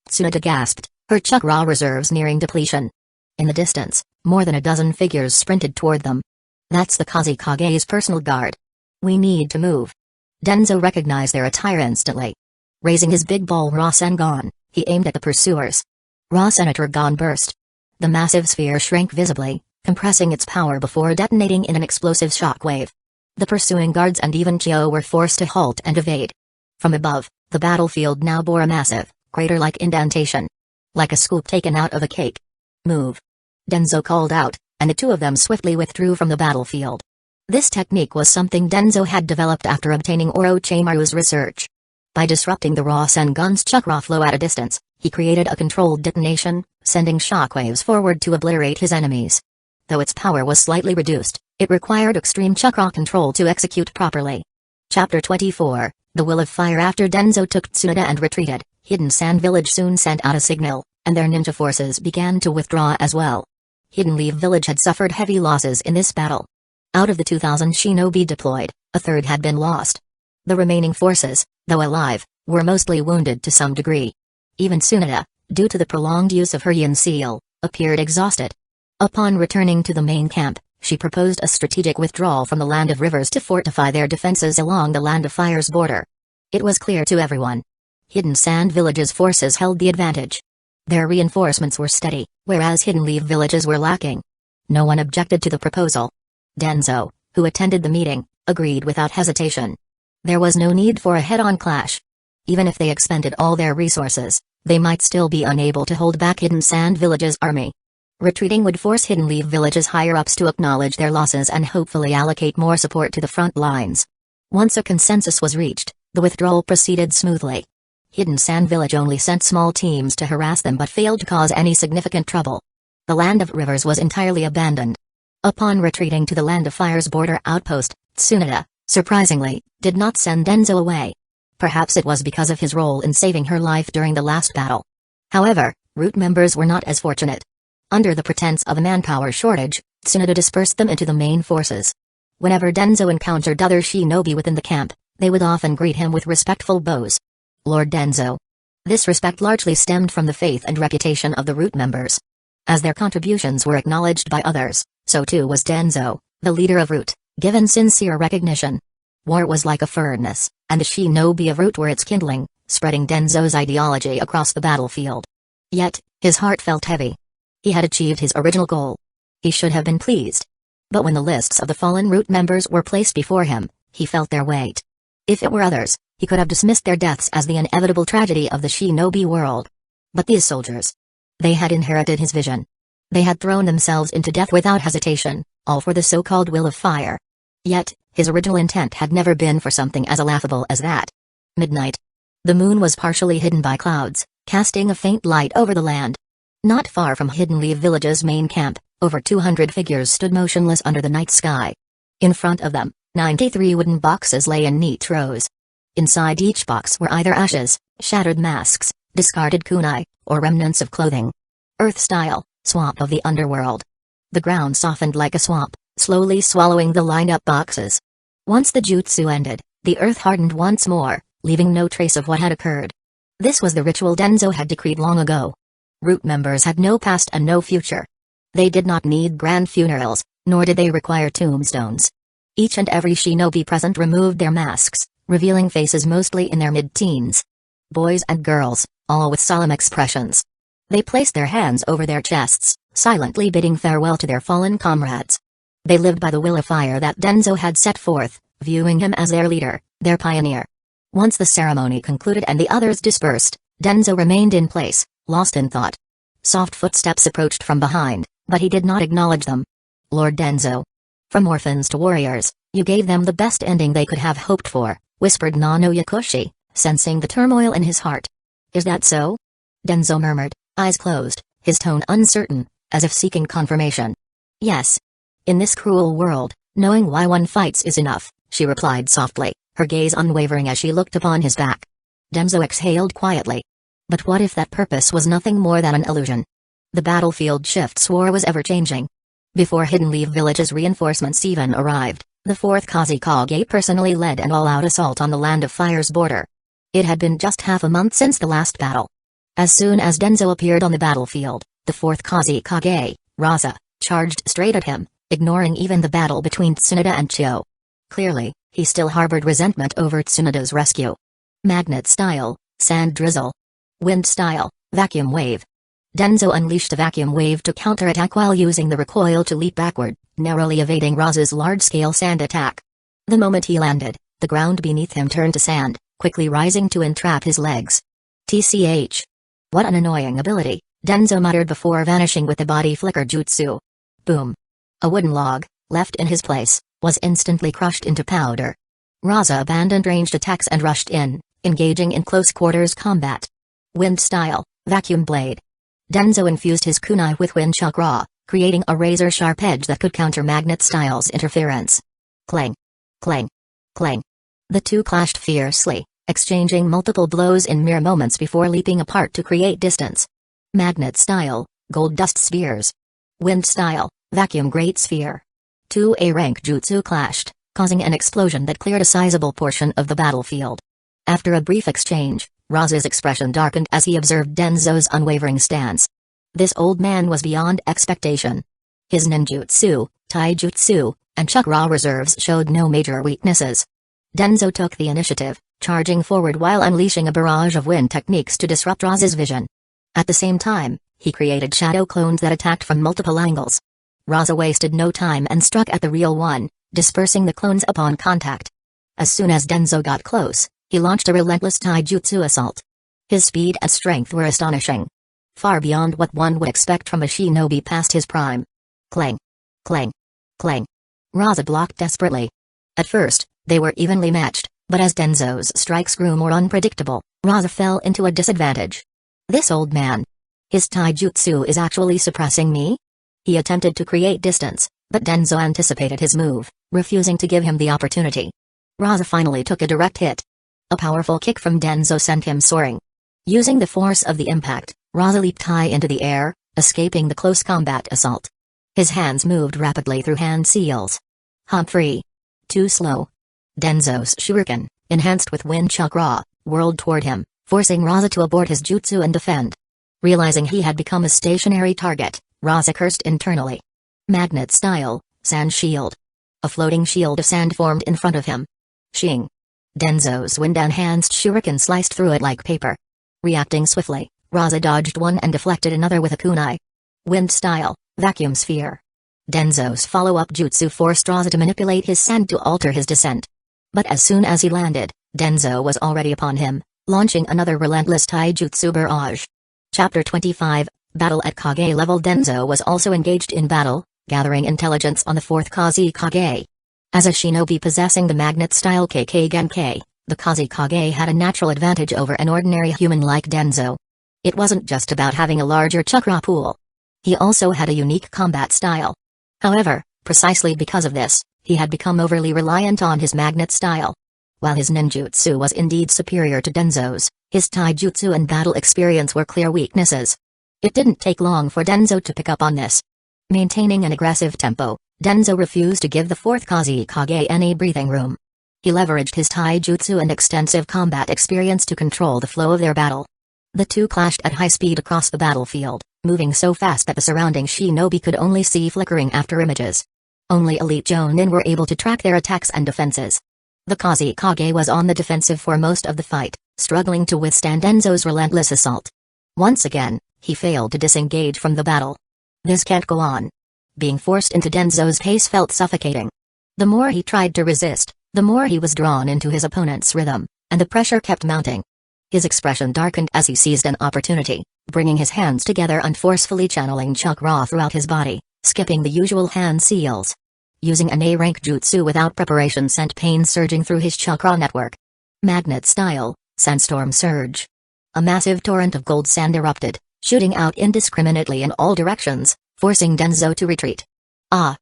Tsunade gasped, her chakra reserves nearing depletion. In the distance, more than a dozen figures sprinted toward them. That's the Kusagakure's personal guard. We need to move. Danzo recognized their attire instantly. Raising his big ball Rasengan, he aimed at the pursuers. Rasengan burst. The massive sphere shrank visibly, compressing its power before detonating in an explosive shockwave. The pursuing guards and even Chio were forced to halt and evade. From above, the battlefield now bore a massive, crater-like indentation. Like a scoop taken out of a cake. Move. Danzo called out, and the two of them swiftly withdrew from the battlefield. This technique was something Danzo had developed after obtaining Orochimaru's research. By disrupting the Rasengan's chakra flow at a distance, he created a controlled detonation, sending shockwaves forward to obliterate his enemies. Though its power was slightly reduced, it required extreme chakra control to execute properly. Chapter 24, The Will of Fire. After Danzo took Tsunade and retreated, Hidden Sand Village soon sent out a signal, and their ninja forces began to withdraw as well. Hidden Leaf Village had suffered heavy losses in this battle. Out of the 2,000 shinobi deployed, a third had been lost. The remaining forces, though alive, were mostly wounded to some degree. Even Tsunade, due to the prolonged use of her yin seal, appeared exhausted. Upon returning to the main camp, she proposed a strategic withdrawal from the Land of Rivers to fortify their defenses along the Land of Fire's border. It was clear to everyone. Hidden Sand Village's forces held the advantage. Their reinforcements were steady, whereas Hidden Leaf Villages were lacking. No one objected to the proposal. Danzo, who attended the meeting, agreed without hesitation. There was no need for a head-on clash. Even if they expended all their resources, they might still be unable to hold back Hidden Sand Village's army. Retreating would force Hidden Leaf Village's higher-ups to acknowledge their losses and hopefully allocate more support to the front lines. Once a consensus was reached, the withdrawal proceeded smoothly. Hidden Sand Village only sent small teams to harass them but failed to cause any significant trouble. The Land of Rivers was entirely abandoned. Upon retreating to the Land of Fire's border outpost, Tsunade, surprisingly, did not send Danzo away. Perhaps it was because of his role in saving her life during the last battle. However, root members were not as fortunate. Under the pretense of a manpower shortage, Tsunade dispersed them into the main forces. Whenever Danzo encountered other shinobi within the camp, they would often greet him with respectful bows. Lord Danzo. This respect largely stemmed from the faith and reputation of the root members. As their contributions were acknowledged by others, so too was Danzo, the leader of Root, given sincere recognition. War was like a furnace, and the shinobi of Root were its kindling, spreading Danzo's ideology across the battlefield. Yet, his heart felt heavy. He had achieved his original goal. He should have been pleased. But when the lists of the fallen Root members were placed before him, he felt their weight. If it were others, He could have dismissed their deaths as the inevitable tragedy of the shinobi world. But these soldiers. They had inherited his vision. They had thrown themselves into death without hesitation, all for the so-called will of fire. Yet, his original intent had never been for something as laughable as that. Midnight. The moon was partially hidden by clouds, casting a faint light over the land. Not far from Hidden Leaf Village's main camp, over 200 figures stood motionless under the night sky. In front of them, 93 wooden boxes lay in neat rows. Inside each box were either ashes, shattered masks, discarded kunai, or remnants of clothing. Earth-style, swamp of the underworld. The ground softened like a swamp, slowly swallowing the lined-up boxes. Once the jutsu ended, the earth hardened once more, leaving no trace of what had occurred. This was the ritual Danzo had decreed long ago. Root members had no past and no future. They did not need grand funerals, nor did they require tombstones. Each and every shinobi present removed their masks, revealing faces mostly in their mid-teens. Boys and girls, all with solemn expressions. They placed their hands over their chests, silently bidding farewell to their fallen comrades. They lived by the will of fire that Danzo had set forth, viewing him as their leader, their pioneer. Once the ceremony concluded and the others dispersed, Danzo remained in place, lost in thought. Soft footsteps approached from behind, but he did not acknowledge them. Lord Danzo. From orphans to warriors, you gave them the best ending they could have hoped for, whispered Nano Yakushi, sensing the turmoil in his heart. Is that so? Danzo murmured, eyes closed, his tone uncertain, as if seeking confirmation. Yes. In this cruel world, knowing why one fights is enough, she replied softly, her gaze unwavering as she looked upon his back. Danzo exhaled quietly. But what if that purpose was nothing more than an illusion? The battlefield shifts war was ever-changing. Before Hidden Leaf Village's reinforcements even arrived, the 4th Kusagakure personally led an all-out assault on the Land of Fire's border. It had been just half a month since the last battle. As soon as Danzo appeared on the battlefield, the 4th Kusagakure, Raza, charged straight at him, ignoring even the battle between Tsunade and Chio. Clearly, he still harbored resentment over Tsunade's rescue. Magnet style, sand drizzle. Wind style, vacuum wave. Danzo unleashed a vacuum wave to counterattack while using the recoil to leap backward, narrowly evading Raza's large-scale sand attack. The moment he landed, the ground beneath him turned to sand, quickly rising to entrap his legs. TCH. What an annoying ability, Danzo muttered before vanishing with the body flicker jutsu. Boom. A wooden log, left in his place, was instantly crushed into powder. Raza abandoned ranged attacks and rushed in, engaging in close-quarters combat. Wind style, vacuum blade. Danzo infused his kunai with wind chakra, creating a razor-sharp edge that could counter Magnet style's interference. Clang. Clang. Clang. The two clashed fiercely, exchanging multiple blows in mere moments before leaping apart to create distance. Magnet style, gold dust spheres. Wind style, vacuum great sphere. Two A-rank jutsu clashed, causing an explosion that cleared a sizable portion of the battlefield. After a brief exchange, Raza's expression darkened as he observed Danzo's unwavering stance. This old man was beyond expectation. His ninjutsu, taijutsu, and chakra reserves showed no major weaknesses. Danzo took the initiative, charging forward while unleashing a barrage of wind techniques to disrupt Raza's vision. At the same time, he created shadow clones that attacked from multiple angles. Raza wasted no time and struck at the real one, dispersing the clones upon contact. As soon as Danzo got close, he launched a relentless taijutsu assault. His speed and strength were astonishing. Far beyond what one would expect from a shinobi past his prime. Clang. Clang. Clang. Raza blocked desperately. At first, they were evenly matched, but as Danzo's strikes grew more unpredictable, Raza fell into a disadvantage. This old man. His taijutsu is actually suppressing me? He attempted to create distance, but Danzo anticipated his move, refusing to give him the opportunity. Raza finally took a direct hit. A powerful kick from Danzo sent him soaring. Using the force of the impact, Raza leaped high into the air, escaping the close combat assault. His hands moved rapidly through hand seals. Humphrey. Too slow. Danzo's shuriken, enhanced with wind chakra, whirled toward him, forcing Raza to abort his jutsu and defend. Realizing he had become a stationary target, Raza cursed internally. Magnet style, sand shield. A floating shield of sand formed in front of him. Shing. Danzo's wind-enhanced shuriken sliced through it like paper. Reacting swiftly, Raza dodged one and deflected another with a kunai. Wind style, vacuum sphere. Danzo's follow-up jutsu forced Raza to manipulate his sand to alter his descent. But as soon as he landed, Danzo was already upon him, launching another relentless taijutsu barrage. Chapter 25, Battle at Kage level. Danzo was also engaged in battle, gathering intelligence on the 4th Kusagakure. As a shinobi possessing the magnet-style KK Genkai, the Kusagakure had a natural advantage over an ordinary human like Danzo. It wasn't just about having a larger chakra pool. He also had a unique combat style. However, precisely because of this, he had become overly reliant on his magnet style. While his ninjutsu was indeed superior to Danzo's, his taijutsu and battle experience were clear weaknesses. It didn't take long for Danzo to pick up on this. Maintaining an aggressive tempo, Danzo refused to give the 4th Kusagakure any breathing room. He leveraged his taijutsu and extensive combat experience to control the flow of their battle. The two clashed at high speed across the battlefield, moving so fast that the surrounding shinobi could only see flickering after images. Only elite jonin were able to track their attacks and defenses. The Kusagakure was on the defensive for most of the fight, struggling to withstand Danzo's relentless assault. Once again, he failed to disengage from the battle. This can't go on. Being forced into Danzo's pace felt suffocating. The more he tried to resist, the more he was drawn into his opponent's rhythm, and the pressure kept mounting. His expression darkened as he seized an opportunity, bringing his hands together and forcefully channeling chakra throughout his body, skipping the usual hand seals. Using an A-rank jutsu without preparation sent pain surging through his chakra network. Magnet style, sandstorm surge. A massive torrent of gold sand erupted, shooting out indiscriminately in all directions, forcing Danzo to retreat. A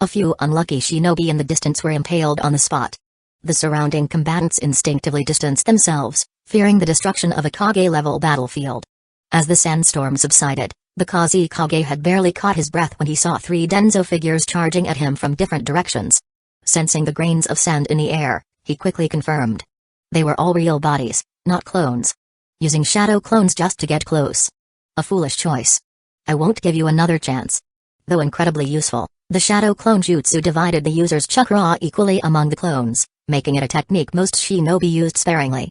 few unlucky shinobi in the distance were impaled on the spot. The surrounding combatants instinctively distanced themselves, fearing the destruction of a Kage-level battlefield. As the sandstorm subsided, the Kusagakure had barely caught his breath when he saw 3 Danzo figures charging at him from different directions. Sensing the grains of sand in the air, he quickly confirmed. They were all real bodies, not clones. Using shadow clones just to get close. A foolish choice. I won't give you another chance. Though incredibly useful, the shadow clone jutsu divided the user's chakra equally among the clones, making it a technique most shinobi used sparingly.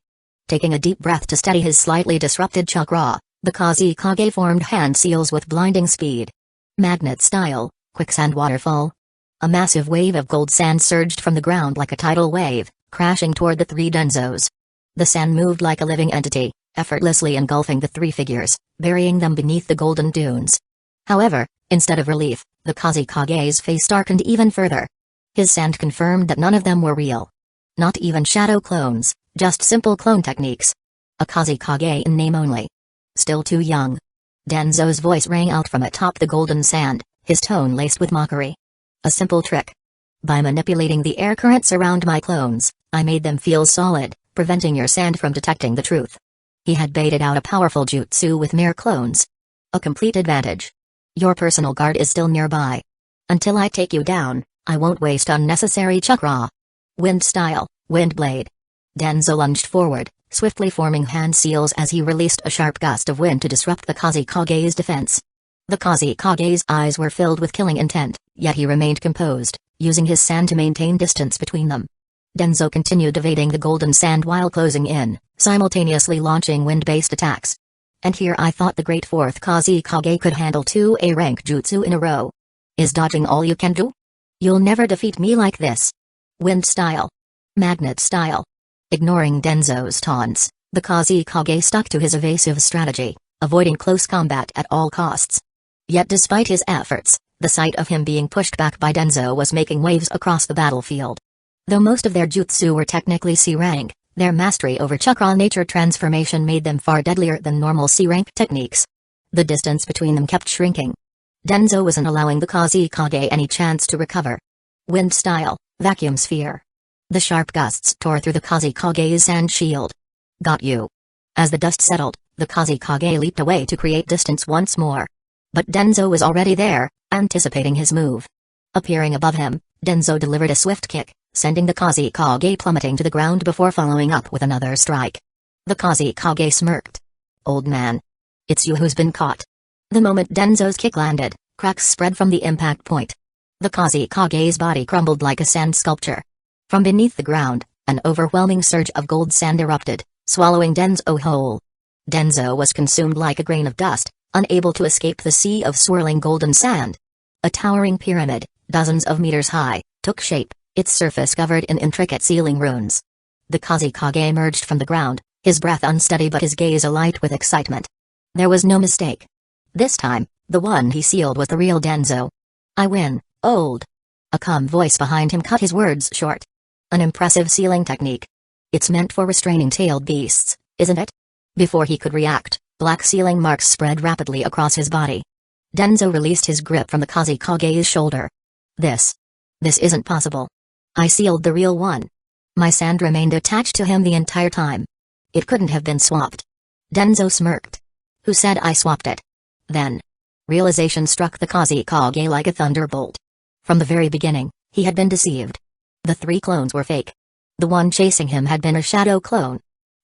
Taking a deep breath to steady his slightly disrupted chakra, the Kusagakure formed hand seals with blinding speed. Magnet style, quicksand waterfall. A massive wave of gold sand surged from the ground like a tidal wave, crashing toward the 3 Danzos. The sand moved like a living entity, effortlessly engulfing the 3 figures, burying them beneath the golden dunes. However, instead of relief, the Kusagakure's face darkened even further. His sand confirmed that none of them were real. Not even shadow clones, just simple clone techniques. A Kusagakure in name only. Still too young. Danzo's voice rang out from atop the golden sand, his tone laced with mockery. A simple trick. By manipulating the air currents around my clones, I made them feel solid, preventing your sand from detecting the truth. He had baited out a powerful jutsu with mere clones. A complete advantage. Your personal guard is still nearby. Until I take you down, I won't waste unnecessary chakra. Wind style, wind blade. Danzo lunged forward, swiftly forming hand seals as he released a sharp gust of wind to disrupt the Kusagakure's defense. The Kusagakure's eyes were filled with killing intent, yet he remained composed, using his sand to maintain distance between them. Danzo continued evading the golden sand while closing in, simultaneously launching wind-based attacks. And here I thought the great 4th Kusagakure could handle 2 A-rank jutsu in a row. Is dodging all you can do? You'll never defeat me like this. Wind style. Magnet style. Ignoring Danzo's taunts, the Kusagakure stuck to his evasive strategy, avoiding close combat at all costs. Yet despite his efforts, the sight of him being pushed back by Danzo was making waves across the battlefield. Though most of their jutsu were technically C-rank, their mastery over chakra nature transformation made them far deadlier than normal C-rank techniques. The distance between them kept shrinking. Danzo wasn't allowing the Kusagakure any chance to recover. Wind style, vacuum sphere. The sharp gusts tore through the Kusagakure's sand shield. Got you. As the dust settled, the Kusagakure leaped away to create distance once more. But Danzo was already there, anticipating his move. Appearing above him, Danzo delivered a swift kick, sending the Kusagakure plummeting to the ground before following up with another strike. The Kusagakure smirked. Old man. It's you who's been caught. The moment Danzo's kick landed, cracks spread from the impact point. The Kusagakure's body crumbled like a sand sculpture. From beneath the ground, an overwhelming surge of gold sand erupted, swallowing Danzo whole. Danzo was consumed like a grain of dust, unable to escape the sea of swirling golden sand. A towering pyramid, dozens of meters high, took shape, its surface covered in intricate sealing runes. The Kusagakure emerged from the ground, his breath unsteady but his gaze alight with excitement. There was no mistake. This time, the one he sealed was the real Danzo. I win, old. A calm voice behind him cut his words short. An impressive sealing technique. It's meant for restraining tailed beasts, isn't it? Before he could react, black sealing marks spread rapidly across his body. Danzo released his grip from the Kusagakure's shoulder. This isn't possible. I sealed the real one. My sand remained attached to him the entire time. It couldn't have been swapped. Danzo smirked. Who said I swapped it? Then, realization struck the Kusagakure like a thunderbolt. From the very beginning, he had been deceived. The 3 clones were fake. The one chasing him had been a shadow clone.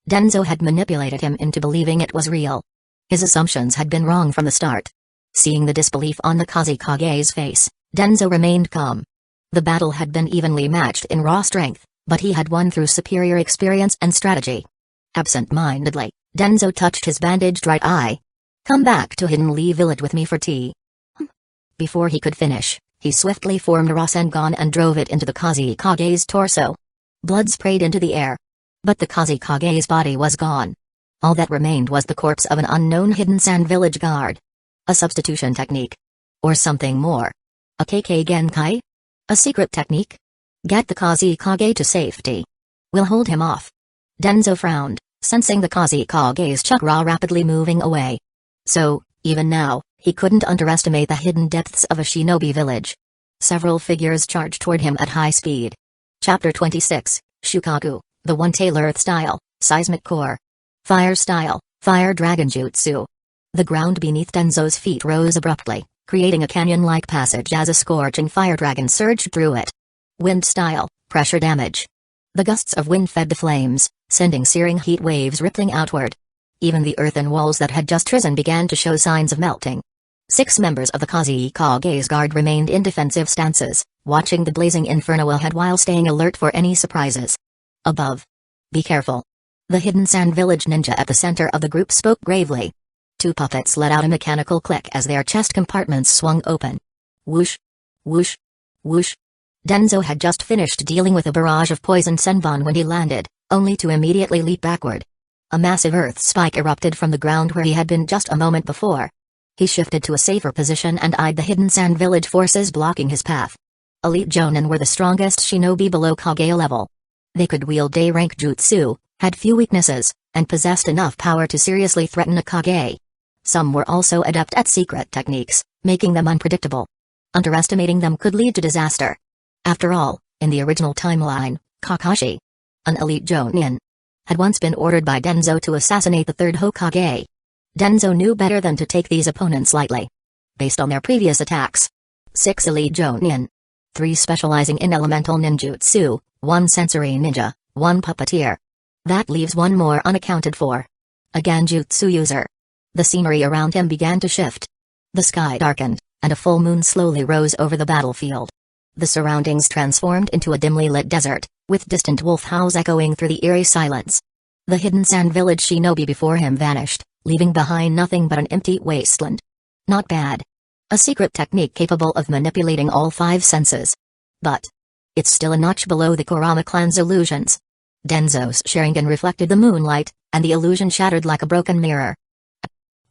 Danzo had manipulated him into believing it was real. His assumptions had been wrong from the start. Seeing the disbelief on the Kusagakure's face, Danzo remained calm. The battle had been evenly matched in raw strength, but he had won through superior experience and strategy. Absent-mindedly, Danzo touched his bandaged right eye. Come back to Hidden Lee Village with me for tea. Before he could finish, he swiftly formed a Rasengan and drove it into the Kusagakure's torso. Blood sprayed into the air. But the Kusagakure's body was gone. All that remained was the corpse of an unknown hidden sand village guard. A substitution technique. Or something more. A KK Genkai? A secret technique? Get the Kusagakure to safety. We'll hold him off. Danzo frowned, sensing the Kusagakure's chakra rapidly moving away. So, even now, he couldn't underestimate the hidden depths of a shinobi village. Several figures charged toward him at high speed. Chapter 26, Shukaku, the One-Tail Earth Style, Seismic Core. Fire Style, Fire Dragon Jutsu. The ground beneath Danzo's feet rose abruptly, creating a canyon-like passage as a scorching fire dragon surged through it. Wind Style, Pressure Damage. The gusts of wind fed the flames, sending searing heat waves rippling outward. Even the earthen walls that had just risen began to show signs of melting. 6 members of the Kusagakure's guard remained in defensive stances, watching the blazing inferno ahead while staying alert for any surprises. Above. Be careful. The hidden sand village ninja at the center of the group spoke gravely. 2 puppets let out a mechanical click as their chest compartments swung open. Whoosh. Whoosh. Whoosh. Danzo had just finished dealing with a barrage of poison senbon when he landed, only to immediately leap backward. A massive earth spike erupted from the ground where he had been just a moment before. He shifted to a safer position and eyed the hidden sand village forces blocking his path. Elite Jonin were the strongest shinobi below Kage level. They could wield A-rank jutsu, had few weaknesses, and possessed enough power to seriously threaten a Kage. Some were also adept at secret techniques, making them unpredictable. Underestimating them could lead to disaster. After all, in the original timeline, Kakashi, an elite Jonin, had once been ordered by Danzo to assassinate the 3rd Hokage. Danzo knew better than to take these opponents lightly. Based on their previous attacks. 6 elite Jonin. 3 specializing in elemental ninjutsu, 1 sensory ninja, 1 puppeteer. That leaves 1 more unaccounted for. A Genjutsu user. The scenery around him began to shift. The sky darkened, and a full moon slowly rose over the battlefield. The surroundings transformed into a dimly lit desert, with distant wolf howls echoing through the eerie silence. The hidden sand village shinobi before him vanished, leaving behind nothing but an empty wasteland. Not bad. A secret technique capable of manipulating all 5 senses. But it's still a notch below the Kurama clan's illusions. Danzo's Sharingan reflected the moonlight, and the illusion shattered like a broken mirror.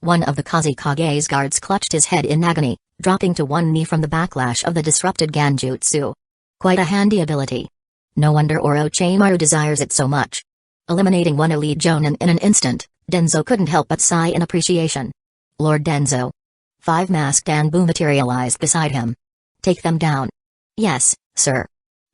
One of the Kusagakure's guards clutched his head in agony, dropping to one knee from the backlash of the disrupted Genjutsu. Quite a handy ability. No wonder Orochimaru desires it so much. Eliminating 1 elite Jonin in an instant, Danzo couldn't help but sigh in appreciation. Lord Danzo. 5 masked Anbu materialized beside him. Take them down. Yes, sir.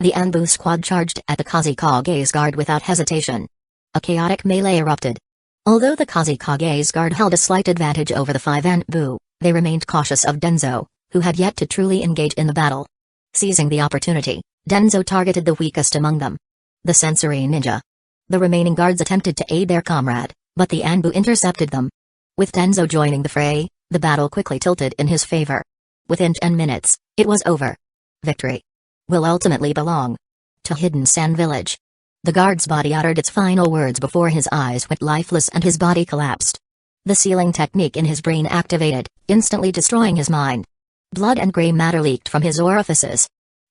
The Anbu squad charged at the Kusagakure's guard without hesitation. A chaotic melee erupted. Although the Kusagakure's guard held a slight advantage over the 5 Anbu, they remained cautious of Danzo, who had yet to truly engage in the battle. Seizing the opportunity, Danzo targeted the weakest among them. The sensory ninja. The remaining guards attempted to aid their comrade, but the Anbu intercepted them. With Danzo joining the fray, the battle quickly tilted in his favor. Within 10 minutes, it was over. Victory will ultimately belong to Hidden Sand Village. The guard's body uttered its final words before his eyes went lifeless and his body collapsed. The sealing technique in his brain activated, instantly destroying his mind. Blood and gray matter leaked from his orifices.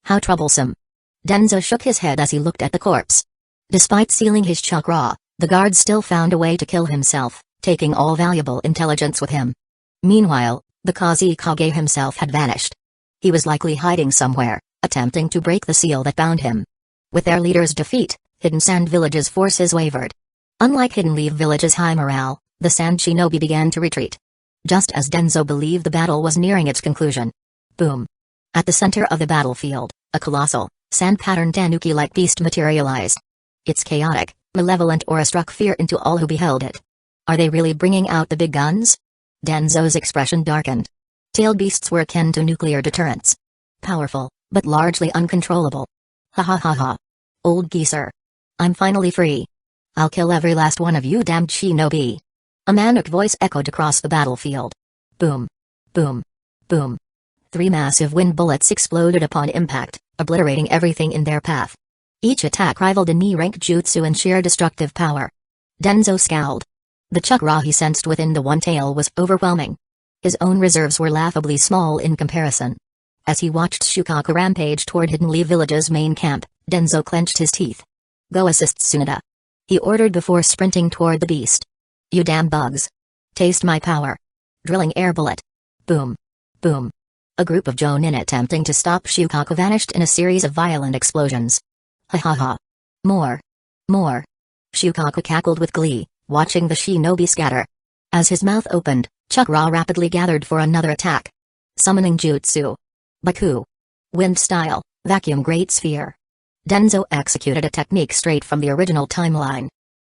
How troublesome. Danzo shook his head as he looked at the corpse. Despite sealing his chakra, the guard still found a way to kill himself, taking all valuable intelligence with him. Meanwhile, the Kazekage himself had vanished. He was likely hiding somewhere, attempting to break the seal that bound him. With their leader's defeat, Hidden Sand Village's forces wavered. Unlike Hidden Leaf Village's high morale, the Sand Shinobi began to retreat. Just as Danzo believed the battle was nearing its conclusion. Boom. At the center of the battlefield, a colossal, sand-patterned tanuki-like beast materialized. Its chaotic, malevolent aura struck fear into all who beheld it. Are they really bringing out the big guns? Danzo's expression darkened. Tailed beasts were akin to nuclear deterrents. Powerful, but largely uncontrollable. Ha ha ha ha. Old geezer. I'm finally free. I'll kill every last one of you damned shinobi. A manic voice echoed across the battlefield. Boom. Boom. Boom. 3 massive wind bullets exploded upon impact, obliterating everything in their path. Each attack rivaled a knee-rank jutsu in sheer destructive power. Danzo scowled. The chakra he sensed within the one tail was overwhelming. His own reserves were laughably small in comparison. As he watched Shukaku rampage toward Hidden Leaf Village's main camp, Danzo clenched his teeth. Go assist Tsunade. He ordered before sprinting toward the beast. You damn bugs. Taste my power. Drilling air bullet. Boom. Boom. A group of jonin attempting to stop Shukaku vanished in a series of violent explosions. Ha ha ha. More. More. Shukaku cackled with glee, watching the shinobi scatter. As his mouth opened, chakra rapidly gathered for another attack. Summoning jutsu. Baku. Wind style, vacuum great sphere. Danzo executed a technique straight from the original timeline.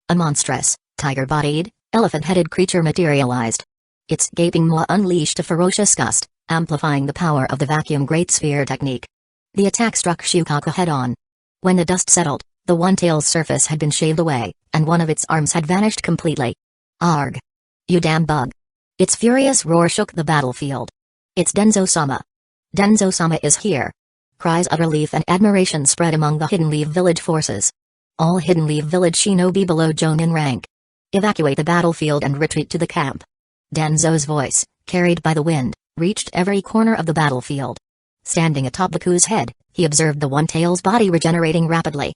A monstrous, tiger-bodied, elephant-headed creature materialized. Its gaping maw unleashed a ferocious gust, amplifying the power of the vacuum great sphere technique. The attack struck Shukaku head-on. When the dust settled, the one-tail's surface had been shaved away, and one of its arms had vanished completely. Arg! You damn bug! Its furious roar shook the battlefield. It's Denzo-sama. Denzo-sama is here. Cries of relief and admiration spread among the Hidden Leaf Village forces. All Hidden Leaf Village shinobi below jonin rank. Evacuate the battlefield and retreat to the camp. Danzo's voice, carried by the wind, reached every corner of the battlefield. Standing atop Baku's head, he observed the one-tail's body regenerating rapidly.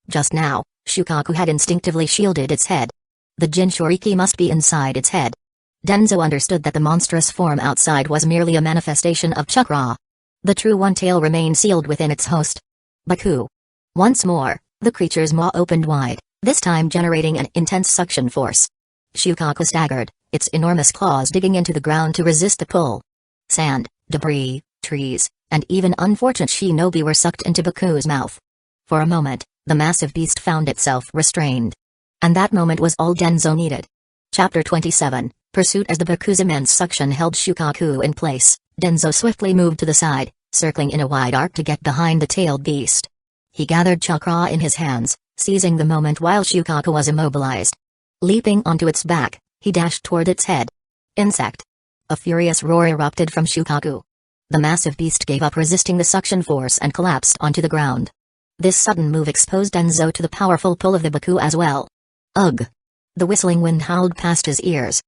Just now, Shukaku had instinctively shielded its head. The Jinchuriki must be inside its head. Danzo understood that the monstrous form outside was merely a manifestation of chakra. The true one-tail remained sealed within its host. Baku. Once more, the creature's maw opened wide, this time generating an intense suction force. Shukaku staggered, its enormous claws digging into the ground to resist the pull. Sand, debris, trees, and even unfortunate shinobi were sucked into Baku's mouth. For a moment, the massive beast found itself restrained. And that moment was all Danzo needed. Chapter 27, Pursuit. As the Baku's immense suction held Shukaku in place, Danzo swiftly moved to the side, circling in a wide arc to get behind the tailed beast. He gathered chakra in his hands, seizing the moment while Shukaku was immobilized. Leaping onto its back, he dashed toward its head. Insect. A furious roar erupted from Shukaku. The massive beast gave up resisting the suction force and collapsed onto the ground. This sudden move exposed Danzo to the powerful pull of the Baku as well. Ugh! The whistling wind howled past his ears.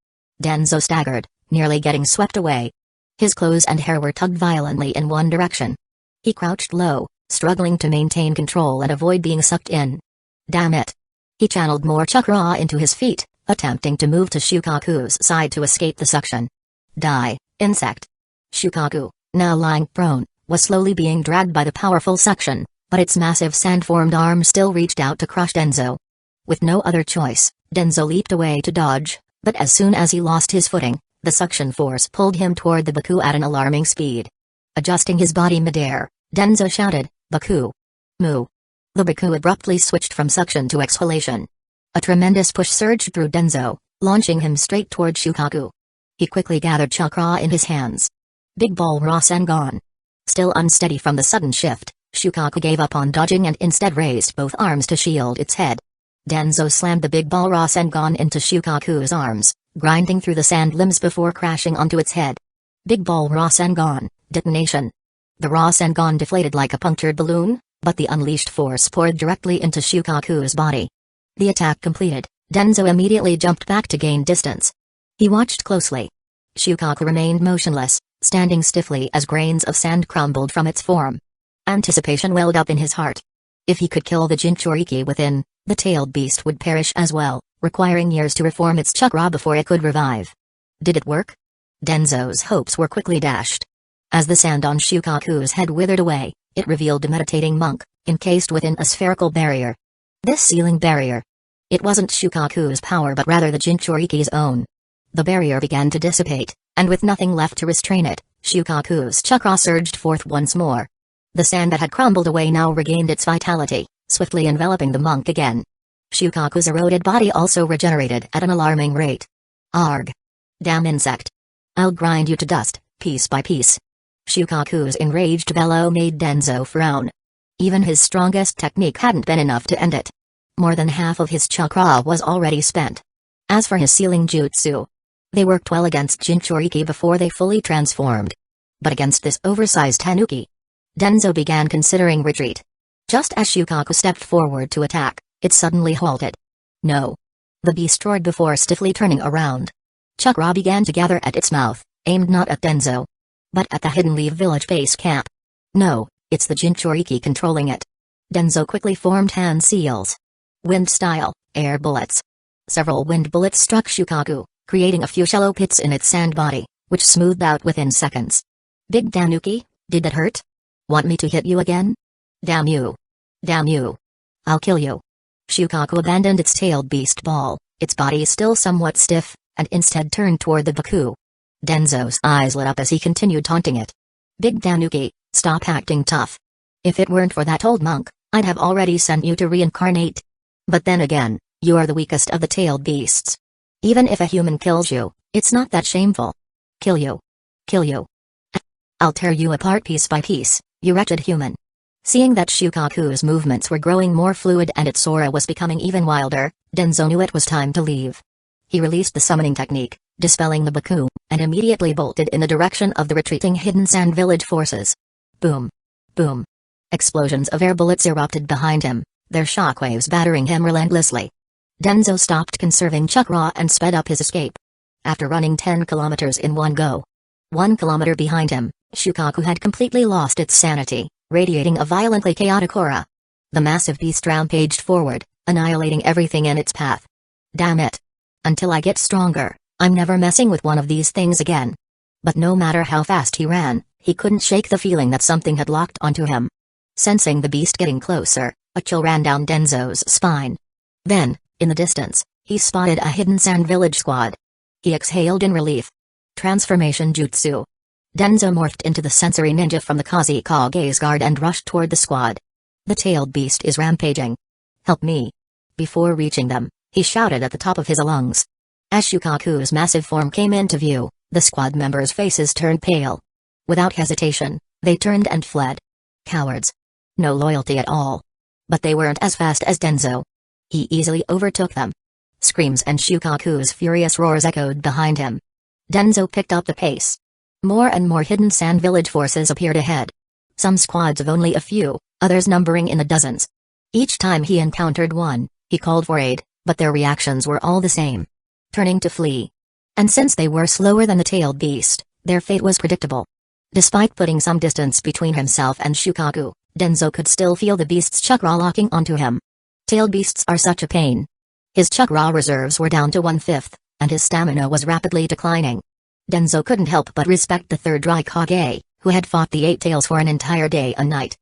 Danzo staggered, nearly getting swept away. His clothes and hair were tugged violently in one direction. He crouched low, struggling to maintain control and avoid being sucked in. Damn it! He channeled more chakra into his feet, attempting to move to Shukaku's side to escape the suction. Die, insect! Shukaku, now lying prone, was slowly being dragged by the powerful suction, but its massive sand-formed arm still reached out to crush Danzo. With no other choice, Danzo leaped away to dodge, but as soon as he lost his footing, the suction force pulled him toward the Baku at an alarming speed. Adjusting his body midair, Danzo shouted, "Baku! Moo!" The Baku abruptly switched from suction to exhalation. A tremendous push surged through Danzo, launching him straight toward Shukaku. He quickly gathered chakra in his hands. Big Ball Rasengan. Still unsteady from the sudden shift, Shukaku gave up on dodging and instead raised both arms to shield its head. Danzo slammed the Big Ball Rasengan into Shukaku's arms, grinding through the sand limbs before crashing onto its head. Big Ball Rasengan, detonation. The Rasengan deflated like a punctured balloon, but the unleashed force poured directly into Shukaku's body. The attack completed, Danzo immediately jumped back to gain distance. He watched closely. Shukaku remained motionless, standing stiffly as grains of sand crumbled from its form. Anticipation welled up in his heart. If he could kill the Jinchuriki within, the tailed beast would perish as well, requiring years to reform its chakra before it could revive. Did it work? Danzo's hopes were quickly dashed. As the sand on Shukaku's head withered away, it revealed a meditating monk, encased within a spherical barrier. This sealing barrier. It wasn't Shukaku's power but rather the Jinchuriki's own. The barrier began to dissipate, and with nothing left to restrain it, Shukaku's chakra surged forth once more. The sand that had crumbled away now regained its vitality, swiftly enveloping the monk again. Shukaku's eroded body also regenerated at an alarming rate. Arg! Damn insect! I'll grind you to dust, piece by piece. Shukaku's enraged bellow made Danzo frown. Even his strongest technique hadn't been enough to end it. More than half of his chakra was already spent. As for his sealing jutsu, they worked well against Jinchuriki before they fully transformed. But against this oversized tanuki, Danzo began considering retreat. Just as Shukaku stepped forward to attack, it suddenly halted. No. The beast roared before stiffly turning around. Chakra began to gather at its mouth, aimed not at Danzo, but at the Hidden Leaf village base camp. No, it's the Jinchuriki controlling it. Danzo quickly formed hand seals. Wind style, air bullets. Several wind bullets struck Shukaku, creating a few shallow pits in its sand body, which smoothed out within seconds. Big Tanuki, did that hurt? Want me to hit you again? Damn you. Damn you. I'll kill you. Shukaku abandoned its tailed beast ball, its body still somewhat stiff, and instead turned toward the Baku. Danzo's eyes lit up as he continued taunting it. Big Tanuki, stop acting tough. If it weren't for that old monk, I'd have already sent you to reincarnate. But then again, you are the weakest of the tailed beasts. Even if a human kills you, it's not that shameful. Kill you. Kill you. I'll tear you apart piece by piece, you wretched human. Seeing that Shukaku's movements were growing more fluid and its aura was becoming even wilder, Danzo knew it was time to leave. He released the summoning technique, dispelling the Baku, and immediately bolted in the direction of the retreating Hidden Sand Village forces. Boom. Boom. Explosions of air bullets erupted behind him, their shockwaves battering him relentlessly. Danzo stopped conserving chakra and sped up his escape. After running 10 kilometers in one go. 1 kilometer behind him, Shukaku had completely lost its sanity, radiating a violently chaotic aura. The massive beast rampaged forward, annihilating everything in its path. Damn it. Until I get stronger, I'm never messing with one of these things again. But no matter how fast he ran, he couldn't shake the feeling that something had locked onto him. Sensing the beast getting closer, a chill ran down Danzo's spine. Then, in the distance, he spotted a Hidden Sand Village squad. He exhaled in relief. Transformation Jutsu. Danzo morphed into the sensory ninja from the Kusagakure's guard and rushed toward the squad. The tailed beast is rampaging. Help me. Before reaching them, he shouted at the top of his lungs. As Shukaku's massive form came into view, the squad members' faces turned pale. Without hesitation, they turned and fled. Cowards. No loyalty at all. But they weren't as fast as Danzo. He easily overtook them. Screams and Shukaku's furious roars echoed behind him. Danzo picked up the pace. More and more Hidden Sand Village forces appeared ahead. Some squads of only a few, others numbering in the dozens. Each time he encountered one, he called for aid, but their reactions were all the same. Turning to flee. And since they were slower than the tailed beast, their fate was predictable. Despite putting some distance between himself and Shukaku, Danzo could still feel the beast's chakra locking onto him. Tailed beasts are such a pain. His chakra reserves were down to 1/5, and his stamina was rapidly declining. Danzo couldn't help but respect the third Raikage, who had fought the Eight Tails for an entire day and night.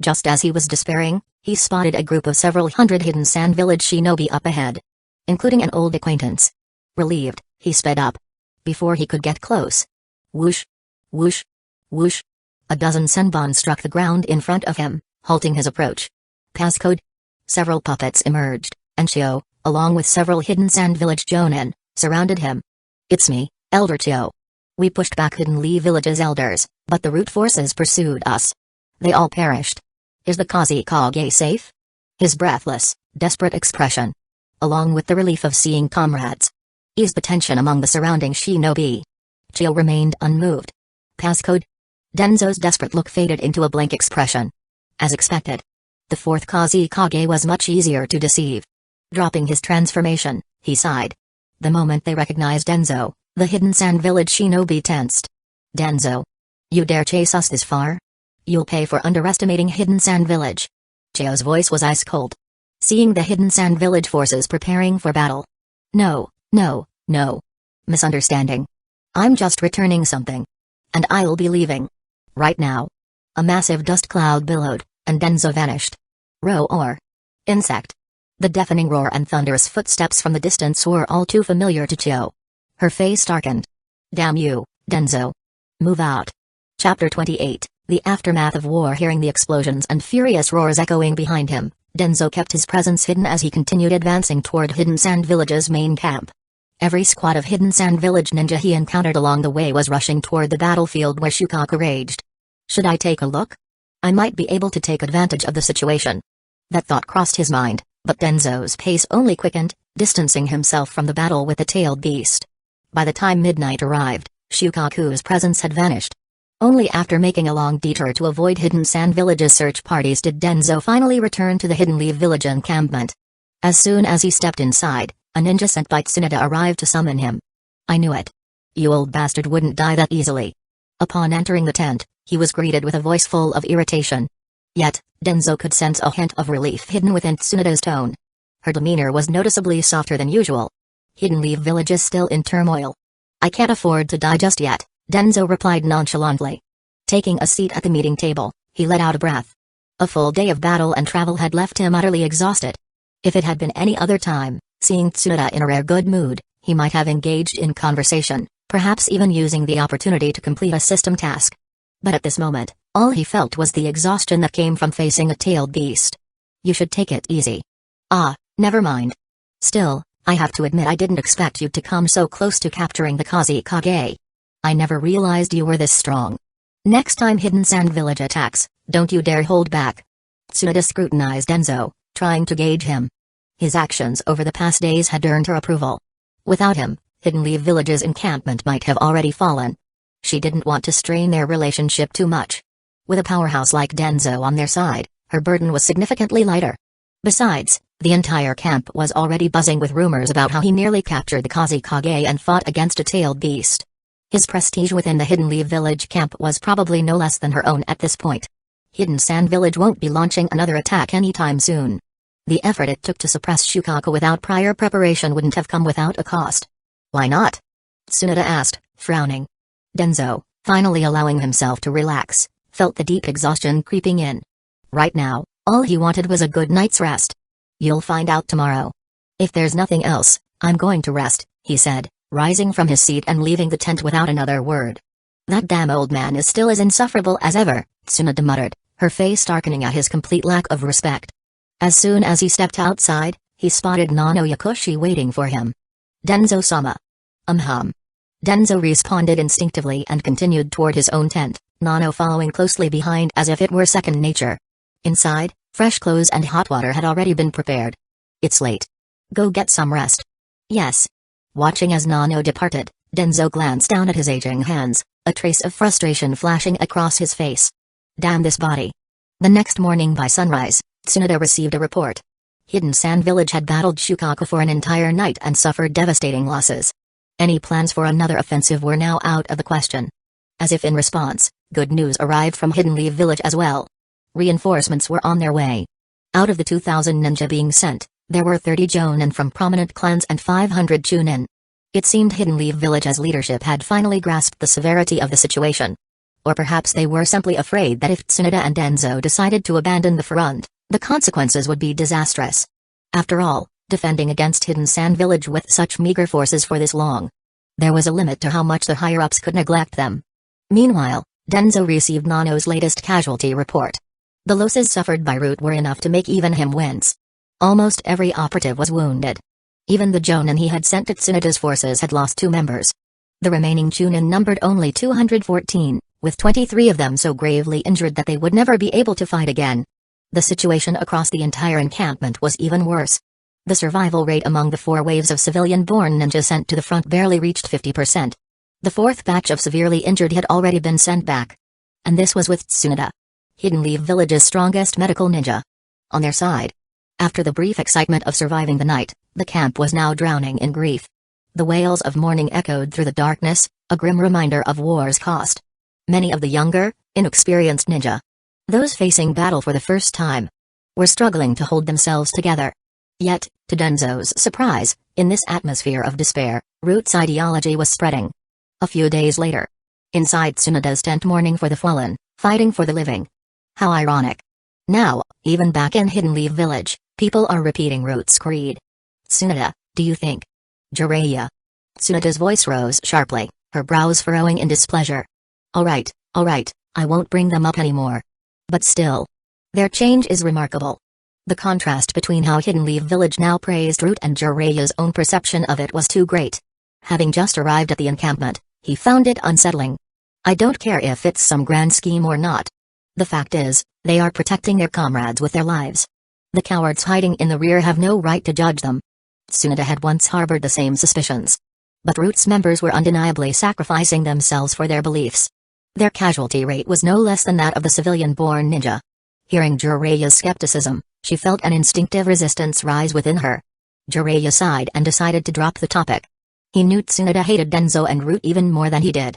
Just as he was despairing, he spotted a group of several hundred Hidden Sand Village shinobi up ahead. Including an old acquaintance. Relieved, he sped up. Before he could get close. Whoosh! Whoosh! Whoosh! A dozen senbon struck the ground in front of him, halting his approach. Passcode. Several puppets emerged, and Chio, along with several Hidden Sand Village jonin, surrounded him. It's me, Elder Chio. We pushed back Hidden Lee Village's elders, but the root forces pursued us. They all perished. Is the Kusagakure safe? His breathless, desperate expression, along with the relief of seeing comrades, eased the tension among the surrounding shinobi. Chio remained unmoved. Passcode. Danzo's desperate look faded into a blank expression. As expected. The fourth Kusagakure was much easier to deceive. Dropping his transformation, he sighed. The moment they recognized Danzo, the Hidden Sand Village shinobi tensed. Danzo. You dare chase us this far? You'll pay for underestimating Hidden Sand Village. Chio's voice was ice cold. seeing the hidden sand village forces preparing for battle. No, no, no. Misunderstanding. I'm just returning something. And I'll be leaving. Right now. A massive dust cloud billowed, and Danzo vanished. Roar. Insect. The deafening roar and thunderous footsteps from the distance were all too familiar to Chio. Her face darkened. Damn you, Danzo. Move out. Chapter 28, The Aftermath of War. Hearing the explosions and furious roars echoing behind him, Danzo kept his presence hidden as he continued advancing toward Hidden Sand Village's main camp. Every squad of Hidden Sand Village ninja he encountered along the way was rushing toward the battlefield where Shukaku raged. Should I take a look? I might be able to take advantage of the situation. That thought crossed his mind, but Danzo's pace only quickened, distancing himself from the battle with the tailed beast. By the time midnight arrived, Shukaku's presence had vanished. Only after making a long detour to avoid Hidden Sand Village's search parties did Danzo finally return to the Hidden Leaf Village encampment. As soon as he stepped inside, a ninja sent by Tsunade arrived to summon him. I knew it. You old bastard wouldn't die that easily. Upon entering the tent, he was greeted with a voice full of irritation. Yet, Danzo could sense a hint of relief hidden within Tsunade's tone. Her demeanor was noticeably softer than usual. Hidden Leaf Village is still in turmoil. I can't afford to die just yet, Danzo replied nonchalantly. Taking a seat at the meeting table, he let out a breath. A full day of battle and travel had left him utterly exhausted. If it had been any other time, seeing Tsunade in a rare good mood, he might have engaged in conversation, perhaps even using the opportunity to complete a system task. But at this moment, all he felt was the exhaustion that came from facing a tailed beast. You should take it easy. Ah, never mind. Still, I have to admit I didn't expect you to come so close to capturing the Kusagakure. I never realized you were this strong. Next time Hidden Sand Village attacks, don't you dare hold back. Tsunade scrutinized Danzo, trying to gauge him. His actions over the past days had earned her approval. Without him, Hidden Leaf Village's encampment might have already fallen. She didn't want to strain their relationship too much. With a powerhouse like Danzo on their side, her burden was significantly lighter. Besides, the entire camp was already buzzing with rumors about how he nearly captured the Kusagakure and fought against a tailed beast. His prestige within the Hidden Leaf Village camp was probably no less than her own at this point. Hidden Sand Village won't be launching another attack anytime soon. The effort it took to suppress Shukaku without prior preparation wouldn't have come without a cost. Why not? Tsunade asked, frowning. Danzo, finally allowing himself to relax, felt the deep exhaustion creeping in. Right now, all he wanted was a good night's rest. You'll find out tomorrow. If there's nothing else, I'm going to rest, he said, rising from his seat and leaving the tent without another word. That damn old man is still as insufferable as ever, Tsunade muttered, her face darkening at his complete lack of respect. As soon as he stepped outside, he spotted Nano Yakushi waiting for him. Danzo-sama. Danzo responded instinctively and continued toward his own tent, Nano following closely behind as if it were second nature. Inside, fresh clothes and hot water had already been prepared. It's late. Go get some rest. Yes. Watching as Nano departed, Danzo glanced down at his aging hands, a trace of frustration flashing across his face. Damn this body. The next morning by sunrise, Tsunade received a report. Hidden Sand Village had battled Shukaku for an entire night and suffered devastating losses. Any plans for another offensive were now out of the question. As if in response, good news arrived from Hidden Leaf Village as well. Reinforcements were on their way. Out of the 2,000 ninja being sent, there were 30 jonin from prominent clans and 500 chunin. It seemed Hidden Leaf Village's leadership had finally grasped the severity of the situation. Or perhaps they were simply afraid that if Tsunade and Danzo decided to abandon the front, the consequences would be disastrous. After all, defending against Hidden Sand Village with such meager forces for this long, there was a limit to how much the higher-ups could neglect them. Meanwhile, Danzo received Nano's latest casualty report. The losses suffered by Root were enough to make even him wince. Almost every operative was wounded. Even the jonin he had sent to Tsunade's forces had lost 2 members. The remaining chunin numbered only 214, with 23 of them so gravely injured that they would never be able to fight again. The situation across the entire encampment was even worse. The survival rate among the 4 waves of civilian-born ninja sent to the front barely reached 50%. The 4th batch of severely injured had already been sent back. And this was with Tsunade, Hidden Leaf Village's strongest medical ninja. On their side, after the brief excitement of surviving the night, the camp was now drowning in grief. The wails of mourning echoed through the darkness, a grim reminder of war's cost. Many of the younger, inexperienced ninja, those facing battle for the first time, were struggling to hold themselves together. Yet, to Danzo's surprise, in this atmosphere of despair, Root's ideology was spreading. A few days later, inside Tsunoda's tent, mourning for the fallen, fighting for the living. How ironic. Now, even back in Hidden Leaf Village, people are repeating Root's creed. Tsunoda, do you think? Jiraiya. Tsunoda's voice rose sharply, her brows furrowing in displeasure. Alright, I won't bring them up anymore. But still, their change is remarkable. The contrast between how Hidden Leaf Village now praised Root and Jiraiya's own perception of it was too great. Having just arrived at the encampment, he found it unsettling. I don't care if it's some grand scheme or not. The fact is, they are protecting their comrades with their lives. The cowards hiding in the rear have no right to judge them. Tsunoda had once harbored the same suspicions. But Root's members were undeniably sacrificing themselves for their beliefs. Their casualty rate was no less than that of the civilian-born ninja. Hearing Jiraiya's skepticism, she felt an instinctive resistance rise within her. Jiraiya sighed and decided to drop the topic. He knew Tsunoda hated Danzo and Root even more than he did.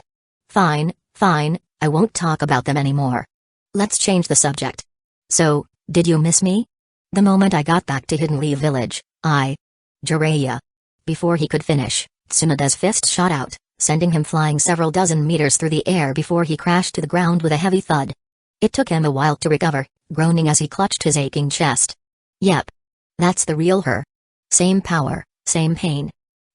Fine, I won't talk about them anymore. Let's change the subject. So, did you miss me? The moment I got back to Hidden Leaf Village, Jiraiya. Before he could finish, Tsunoda's fist shot out, sending him flying several dozen meters through the air before he crashed to the ground with a heavy thud. It took him a while to recover, groaning as he clutched his aching chest. Yep. That's the real her. Same power, same pain.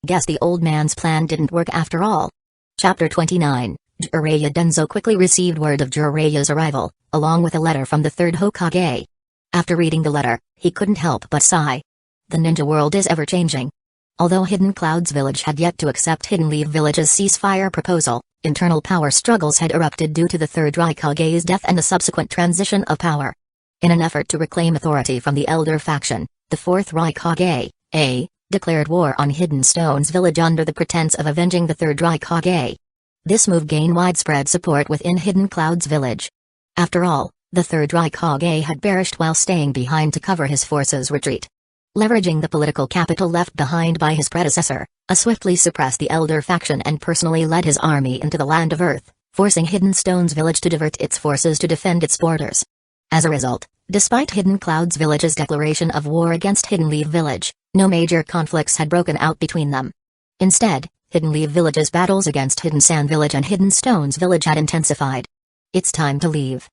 Guess the old man's plan didn't work after all. Chapter 29. Jiraiya. Danzo quickly received word of Jiraiya's arrival, along with a letter from the third Hokage. After reading the letter, he couldn't help but sigh. The ninja world is ever-changing. Although Hidden Clouds Village had yet to accept Hidden Leaf Village's ceasefire proposal, internal power struggles had erupted due to the third Raikage's death and the subsequent transition of power. In an effort to reclaim authority from the elder faction, the fourth Raikage, declared war on Hidden Stones Village under the pretense of avenging the third Raikage. This move gained widespread support within Hidden Clouds Village. After all, the third Raikage had perished while staying behind to cover his forces' retreat. Leveraging the political capital left behind by his predecessor, swiftly suppressed the elder faction and personally led his army into the Land of Earth, forcing Hidden Stones Village to divert its forces to defend its borders. As a result, despite Hidden Clouds Village's declaration of war against Hidden Leaf Village, no major conflicts had broken out between them. Instead, Hidden Leaf Village's battles against Hidden Sand Village and Hidden Stones Village had intensified. It's time to leave.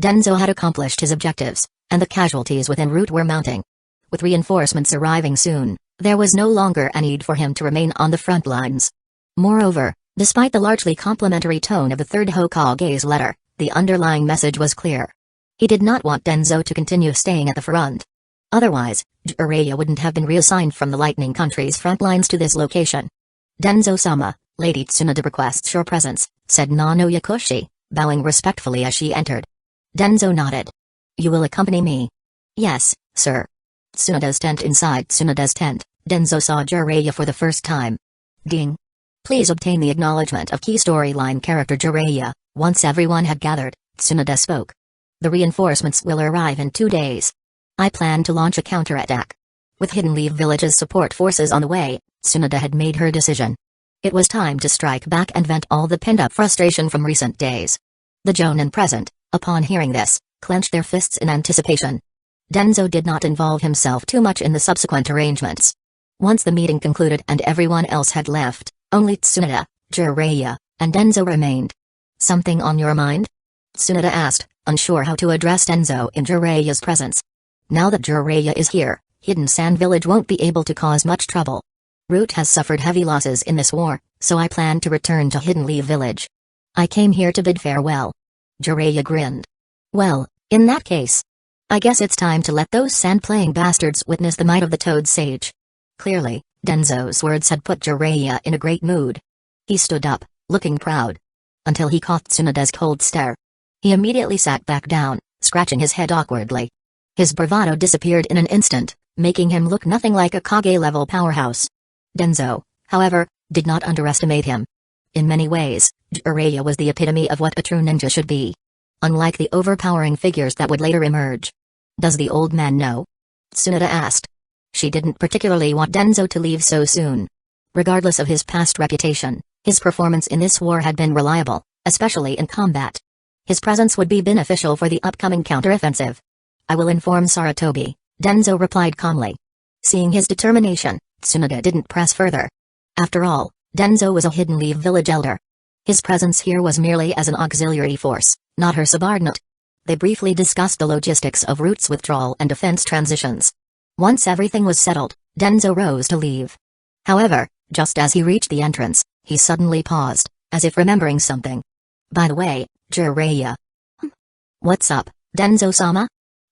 Danzo had accomplished his objectives, and the casualties within Root were mounting. With reinforcements arriving soon, there was no longer a need for him to remain on the front lines. Moreover, despite the largely complimentary tone of the third Hokage's letter, the underlying message was clear. He did not want Danzo to continue staying at the front. Otherwise, Jiraiya wouldn't have been reassigned from the Lightning Country's front lines to this location. Danzo-sama, Lady Tsunoda requests your presence, said Nano Yakushi, bowing respectfully as she entered. Danzo nodded. You will accompany me? Yes, sir. Tsunoda's tent. Inside Tsunoda's tent, Danzo saw Jiraiya for the first time. Ding. Please obtain the acknowledgement of key storyline character Jiraiya. Once everyone had gathered, Tsunoda spoke. The reinforcements will arrive in 2 days. I plan to launch a counterattack. With Hidden Leaf Village's support forces on the way, Tsunoda had made her decision. It was time to strike back and vent all the pent-up frustration from recent days. The Jonin present, upon hearing this, clenched their fists in anticipation. Danzo did not involve himself too much in the subsequent arrangements. Once the meeting concluded and everyone else had left, only Tsunoda, Jiraiya, and Danzo remained. Something on your mind? Tsunoda asked, unsure how to address Danzo in Jiraiya's presence. Now that Jiraiya is here, Hidden Sand Village won't be able to cause much trouble. Root has suffered heavy losses in this war, so I plan to return to Hidden Leaf Village. I came here to bid farewell. Jiraiya grinned. Well, in that case, I guess it's time to let those sand-playing bastards witness the might of the Toad Sage. Clearly, Danzo's words had put Jiraiya in a great mood. He stood up, looking proud. Until he caught Tsunoda's cold stare. He immediately sat back down, scratching his head awkwardly. His bravado disappeared in an instant, making him look nothing like a Kage-level powerhouse. Danzo, however, did not underestimate him. In many ways, Jiraiya was the epitome of what a true ninja should be. Unlike the overpowering figures that would later emerge. Does the old man know? Tsunoda asked. She didn't particularly want Danzo to leave so soon. Regardless of his past reputation, his performance in this war had been reliable, especially in combat. His presence would be beneficial for the upcoming counteroffensive. I will inform Sarutobi, Danzo replied calmly. Seeing his determination, Tsunade didn't press further. After all, Danzo was a Hidden Leaf village elder. His presence here was merely as an auxiliary force, not her subordinate. They briefly discussed the logistics of Root's withdrawal and defense transitions. Once everything was settled, Danzo rose to leave. However, just as he reached the entrance, he suddenly paused, as if remembering something. By the way, Jiraiya. What's up, Danzo-sama?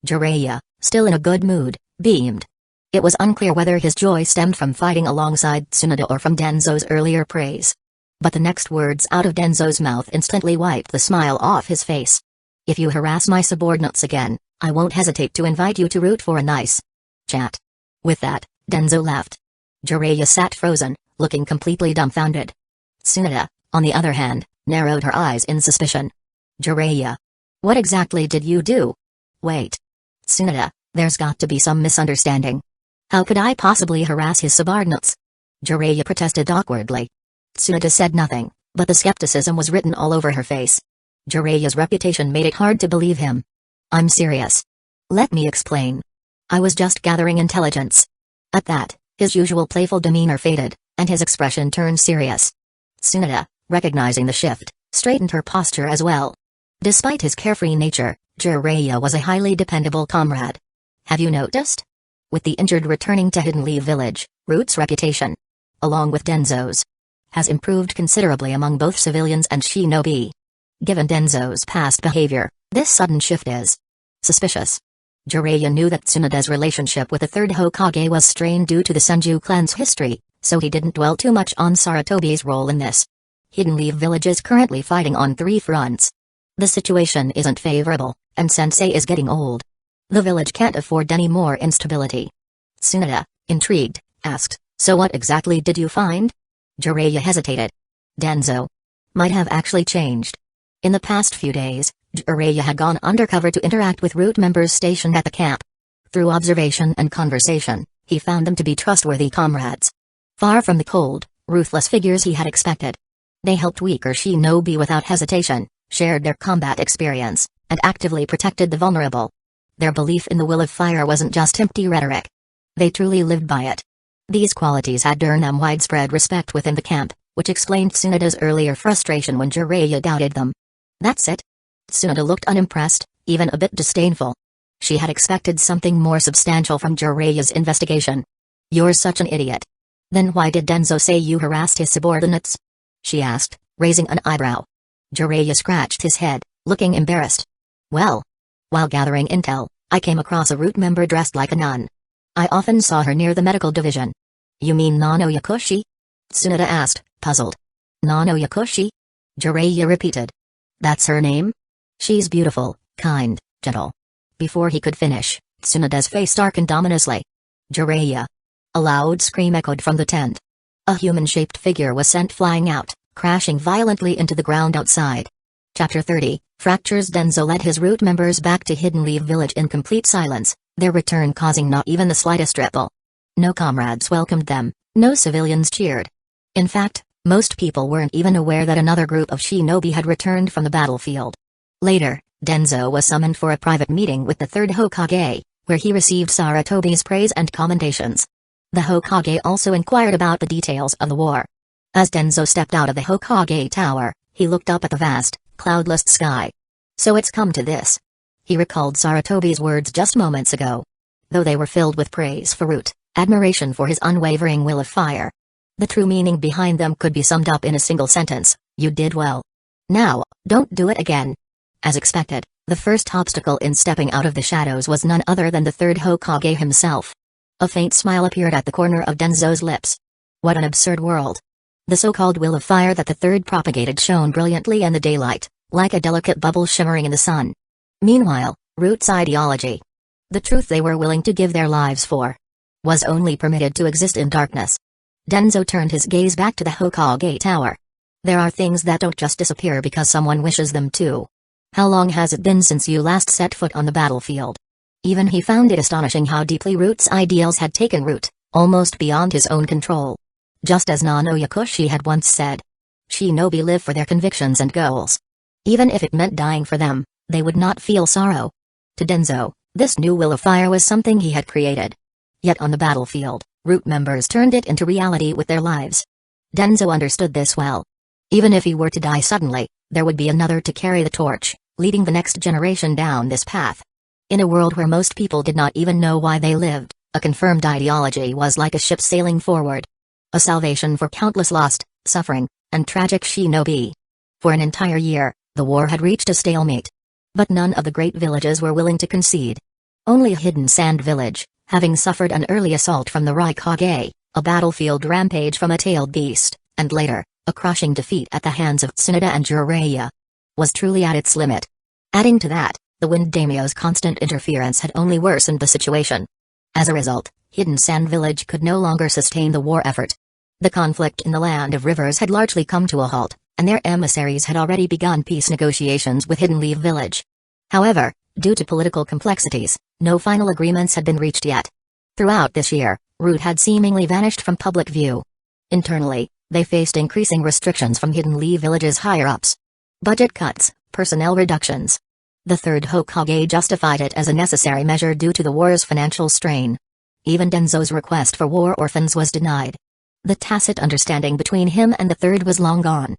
Jiraiya, still in a good mood, beamed. It was unclear whether his joy stemmed from fighting alongside Tsunade or from Danzo's earlier praise. But the next words out of Danzo's mouth instantly wiped the smile off his face. If you harass my subordinates again, I won't hesitate to invite you to root for a nice chat. With that, Danzo laughed. Jiraiya sat frozen, looking completely dumbfounded. Tsunade, on the other hand, narrowed her eyes in suspicion. Jiraiya. What exactly did you do? Wait. Tsunade, there's got to be some misunderstanding. How could I possibly harass his subordinates? Jiraiya protested awkwardly. Tsunade said nothing, but the skepticism was written all over her face. Jiraiya's reputation made it hard to believe him. I'm serious. Let me explain. I was just gathering intelligence. At that, his usual playful demeanor faded, and his expression turned serious. Tsunade, recognizing the shift, straightened her posture as well. Despite his carefree nature, Jiraiya was a highly dependable comrade. Have you noticed? With the injured returning to Hidden Leaf Village, Root's reputation, along with Danzo's, has improved considerably among both civilians and shinobi. Given Danzo's past behavior, this sudden shift is suspicious. Jiraiya knew that Tsunade's relationship with the third Hokage was strained due to the Senju clan's history, so he didn't dwell too much on Sarutobi's role in this. Hidden Leaf Village is currently fighting on 3 fronts. The situation isn't favorable, and Sensei is getting old. The village can't afford any more instability. Tsunade, intrigued, asked, so what exactly did you find? Jiraiya hesitated. Danzo might have actually changed. In the past few days, Jiraiya had gone undercover to interact with Root members stationed at the camp. Through observation and conversation, he found them to be trustworthy comrades. Far from the cold, ruthless figures he had expected. They helped weaker shinobi without hesitation, shared their combat experience, and actively protected the vulnerable. Their belief in the will of fire wasn't just empty rhetoric. They truly lived by it. These qualities had earned them widespread respect within the camp, which explained Tsunade's earlier frustration when Jiraiya doubted them. That's it? Tsunade looked unimpressed, even a bit disdainful. She had expected something more substantial from Jiraiya's investigation. You're such an idiot. Then why did Danzo say you harassed his subordinates? She asked, raising an eyebrow. Jiraiya scratched his head, looking embarrassed. Well, while gathering intel, I came across a Root member dressed like a nun. I often saw her near the medical division. You mean Nano Yakushi? Tsunade asked, puzzled. Nano Yakushi? Jiraiya repeated. That's her name? She's beautiful, kind, gentle. Before he could finish, Tsunade's face darkened ominously. Jiraiya. A loud scream echoed from the tent. A human-shaped figure was sent flying out, crashing violently into the ground outside. Chapter 30, Fractures. Danzo led his Root members back to Hidden Leaf Village in complete silence, their return causing not even the slightest ripple. No comrades welcomed them, no civilians cheered. In fact, most people weren't even aware that another group of shinobi had returned from the battlefield. Later, Danzo was summoned for a private meeting with the third Hokage, where he received Sarutobi's praise and commendations. The Hokage also inquired about the details of the war. As Danzo stepped out of the Hokage tower, he looked up at the vast, cloudless sky. So it's come to this. He recalled Sarutobi's words just moments ago. Though they were filled with praise for Root, admiration for his unwavering will of fire. The true meaning behind them could be summed up in a single sentence: you did well. Now, don't do it again. As expected, the first obstacle in stepping out of the shadows was none other than the third Hokage himself. A faint smile appeared at the corner of Danzo's lips. What an absurd world. The so-called will of fire that the third propagated shone brilliantly in the daylight, like a delicate bubble shimmering in the sun. Meanwhile, Root's ideology, the truth they were willing to give their lives for, was only permitted to exist in darkness. Danzo turned his gaze back to the Hokage tower. There are things that don't just disappear because someone wishes them to. How long has it been since you last set foot on the battlefield? Even he found it astonishing how deeply Root's ideals had taken root, almost beyond his own control. Just as Nano Yakushi had once said, shinobi live for their convictions and goals. Even if it meant dying for them, they would not feel sorrow. To Danzo, This new will of fire was something he had created. Yet on the battlefield, Root members turned it into reality with their lives. Danzo understood this well. Even if he were to die suddenly, there would be another to carry the torch, leading the next generation down this path. In a world where most people did not even know why they lived, a confirmed ideology was like a ship sailing forward. A salvation for countless lost, suffering, and tragic shinobi. For an entire year, the war had reached a stalemate. But none of the great villages were willing to concede. Only Hidden Sand Village, having suffered an early assault from the Raikage, a battlefield rampage from a tailed beast, and later, a crushing defeat at the hands of Tsunade and Jiraiya, was truly at its limit. Adding to that, the Wind Daimyo's constant interference had only worsened the situation. As a result, Hidden Sand Village could no longer sustain the war effort. The conflict in the Land of Rivers had largely come to a halt, and their emissaries had already begun peace negotiations with Hidden Leaf Village. However, due to political complexities, no final agreements had been reached yet. Throughout this year, Root had seemingly vanished from public view. Internally, they faced increasing restrictions from Hidden Leaf Village's higher-ups. Budget cuts, personnel reductions. The third Hokage justified it as a necessary measure due to the war's financial strain. Even Danzo's request for war orphans was denied. The tacit understanding between him and the third was long gone.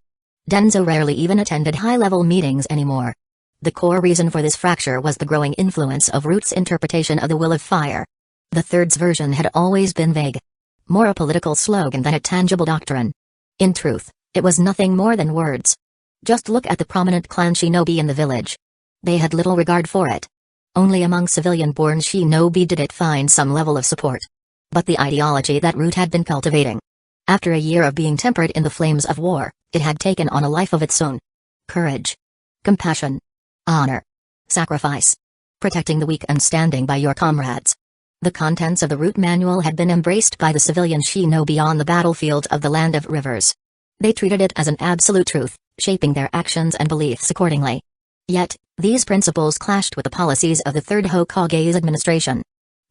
Danzo rarely even attended high-level meetings anymore. The core reason for this fracture was the growing influence of Root's interpretation of the Will of Fire. The third's version had always been vague. More a political slogan than a tangible doctrine. In truth, it was nothing more than words. Just look at the prominent clan shinobi in the village. They had little regard for it. Only among civilian-born shinobi did it find some level of support. But the ideology that Root had been cultivating. After a year of being tempered in the flames of war, it had taken on a life of its own. Courage. Compassion. Honor. Sacrifice. Protecting the weak and standing by your comrades. The contents of the Root Manual had been embraced by the civilian shinobi on the battlefield of the Land of Rivers. They treated it as an absolute truth, shaping their actions and beliefs accordingly. Yet, these principles clashed with the policies of the third Hokage's administration.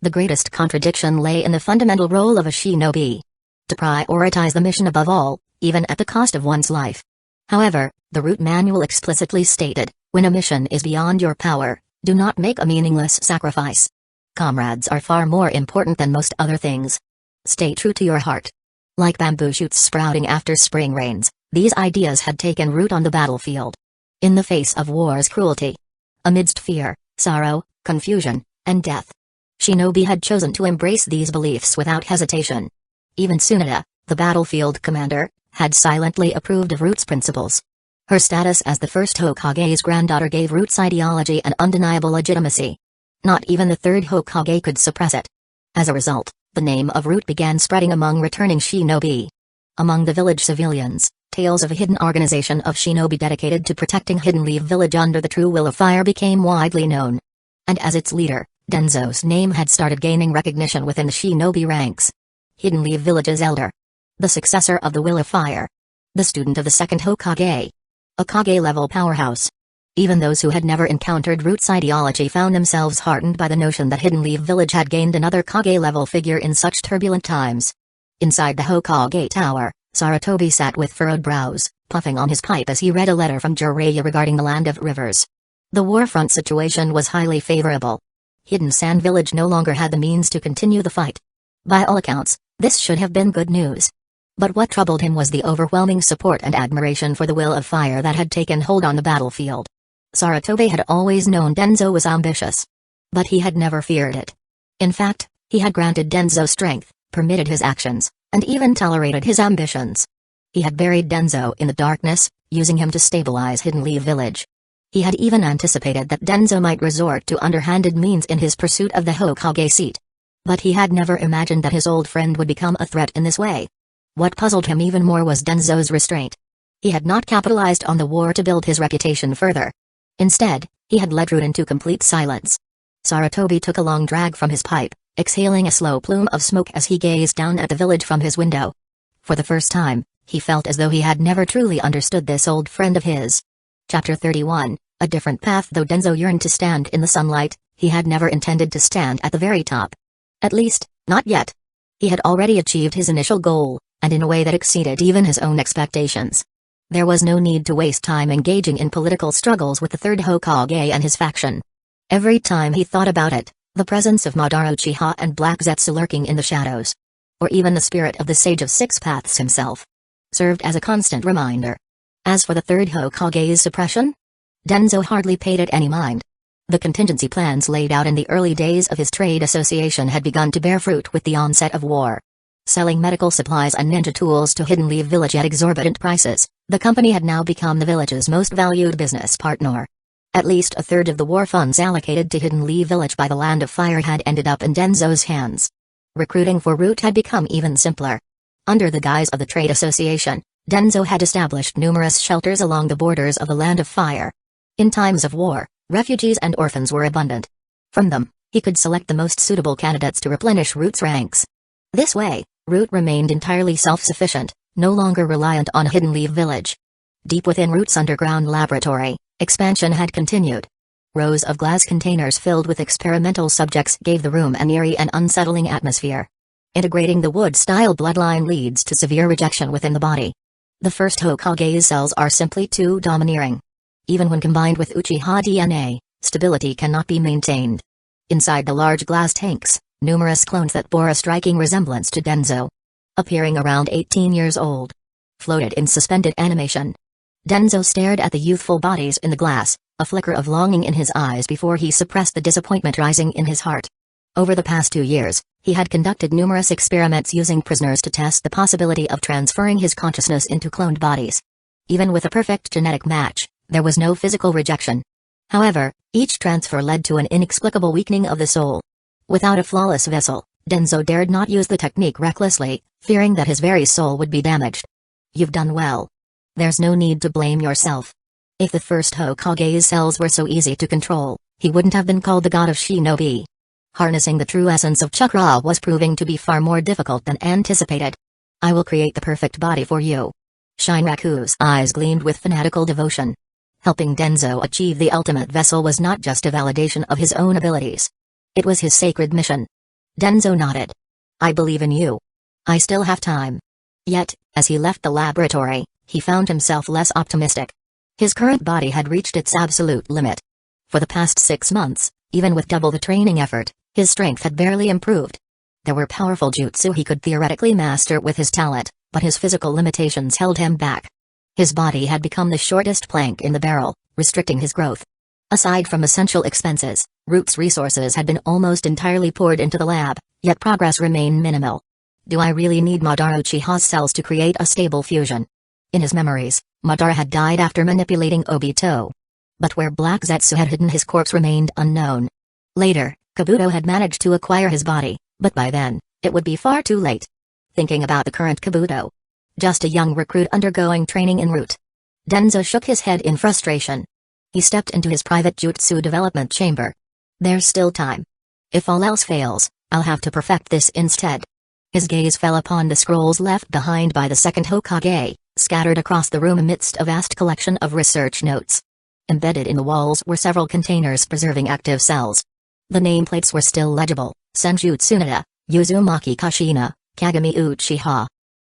The greatest contradiction lay in the fundamental role of a shinobi. To prioritize the mission above all, even at the cost of one's life. However, the Root Manual explicitly stated, when a mission is beyond your power, do not make a meaningless sacrifice. Comrades are far more important than most other things. Stay true to your heart. Like bamboo shoots sprouting after spring rains, these ideas had taken root on the battlefield. In the face of war's cruelty. Amidst fear, sorrow, confusion, and death. Shinobi had chosen to embrace these beliefs without hesitation. Even Tsunade, the battlefield commander, had silently approved of Root's principles. Her status as the first Hokage's granddaughter gave Root's ideology an undeniable legitimacy. Not even the third Hokage could suppress it. As a result, the name of Root began spreading among returning shinobi. Among the village civilians, tales of a hidden organization of shinobi dedicated to protecting Hidden Leaf Village under the true Will of Fire became widely known. And as its leader, Danzo's name had started gaining recognition within the shinobi ranks. Hidden Leaf Village's elder. The successor of the Will of Fire. The student of the second Hokage. A Kage-level powerhouse. Even those who had never encountered Root's ideology found themselves heartened by the notion that Hidden Leaf Village had gained another Kage-level figure in such turbulent times. Inside the Hokage Tower, Sarutobi sat with furrowed brows, puffing on his pipe as he read a letter from Jiraiya regarding the Land of Rivers. The warfront situation was highly favorable. Hidden Sand Village no longer had the means to continue the fight. By all accounts, this should have been good news. But what troubled him was the overwhelming support and admiration for the Will of Fire that had taken hold on the battlefield. Sarutobi had always known Danzo was ambitious. But he had never feared it. In fact, he had granted Danzo strength, permitted his actions, and even tolerated his ambitions. He had buried Danzo in the darkness, using him to stabilize Hidden Leaf Village. He had even anticipated that Danzo might resort to underhanded means in his pursuit of the Hokage seat. But he had never imagined that his old friend would become a threat in this way. What puzzled him even more was Danzo's restraint. He had not capitalized on the war to build his reputation further. Instead, he had led Root into complete silence. Sarutobi took a long drag from his pipe, exhaling a slow plume of smoke as he gazed down at the village from his window. For the first time, he felt as though he had never truly understood this old friend of his. Chapter 31, A Different Path. Though Danzo yearned to stand in the sunlight, he had never intended to stand at the very top. At least, not yet. He had already achieved his initial goal, and in a way that exceeded even his own expectations. There was no need to waste time engaging in political struggles with the third Hokage and his faction. Every time he thought about it, The presence of Madara Uchiha and Black Zetsu lurking in the shadows, or even the spirit of the Sage of Six Paths himself, served as a constant reminder. As for the third Hokage's suppression, Danzo hardly paid it any mind. The contingency plans laid out in the early days of his trade association had begun to bear fruit with the onset of war. Selling medical supplies and ninja tools to Hidden Leaf Village at exorbitant prices, the company had now become the village's most valued business partner. At least a third of the war funds allocated to Hidden Leaf Village by the Land of Fire had ended up in Danzo's hands. Recruiting for Root had become even simpler. Under the guise of the trade association, Danzo had established numerous shelters along the borders of the Land of Fire. In times of war, refugees and orphans were abundant. From them, he could select the most suitable candidates to replenish Root's ranks. This way, Root remained entirely self-sufficient, no longer reliant on Hidden Leaf Village. Deep within Root's underground laboratory, expansion had continued. Rows of glass containers filled with experimental subjects gave the room an eerie and unsettling atmosphere. Integrating the wood-style bloodline leads to severe rejection within the body. The first Hokage's cells are simply too domineering. Even when combined with Uchiha DNA, stability cannot be maintained. Inside the large glass tanks, numerous clones that bore a striking resemblance to Danzo, appearing around 18 years old, floated in suspended animation. Danzo stared at the youthful bodies in the glass, a flicker of longing in his eyes before he suppressed the disappointment rising in his heart. Over the past 2 years, he had conducted numerous experiments using prisoners to test the possibility of transferring his consciousness into cloned bodies. Even with a perfect genetic match, there was no physical rejection. However, each transfer led to an inexplicable weakening of the soul. Without a flawless vessel, Danzo dared not use the technique recklessly, fearing that his very soul would be damaged. You've done well. There's no need to blame yourself. If the first Hokage's cells were so easy to control, he wouldn't have been called the god of shinobi. Harnessing the true essence of chakra was proving to be far more difficult than anticipated. I will create the perfect body for you. Shinraku's eyes gleamed with fanatical devotion. Helping Danzo achieve the ultimate vessel was not just a validation of his own abilities. It was his sacred mission. Danzo nodded. I believe in you. I still have time. Yet, as he left the laboratory, he found himself less optimistic. His current body had reached its absolute limit. For the past 6 months, even with double the training effort, his strength had barely improved. There were powerful jutsu he could theoretically master with his talent, but his physical limitations held him back. His body had become the shortest plank in the barrel, restricting his growth. Aside from essential expenses, Root's resources had been almost entirely poured into the lab, yet progress remained minimal. Do I really need Madara Uchiha's cells to create a stable fusion? In his memories, Madara had died after manipulating Obito. But where Black Zetsu had hidden his corpse remained unknown. Later, Kabuto had managed to acquire his body, but by then, it would be far too late. Thinking about the current Kabuto, just a young recruit undergoing training en route, Danzo shook his head in frustration. He stepped into his private jutsu development chamber. There's still time. If all else fails, I'll have to perfect this instead. His gaze fell upon the scrolls left behind by the second Hokage, scattered across the room amidst a vast collection of research notes. Embedded in the walls were several containers preserving active cells. The nameplates were still legible: Senju Tsunade, Uzumaki Kashina, Kagami Uchiha.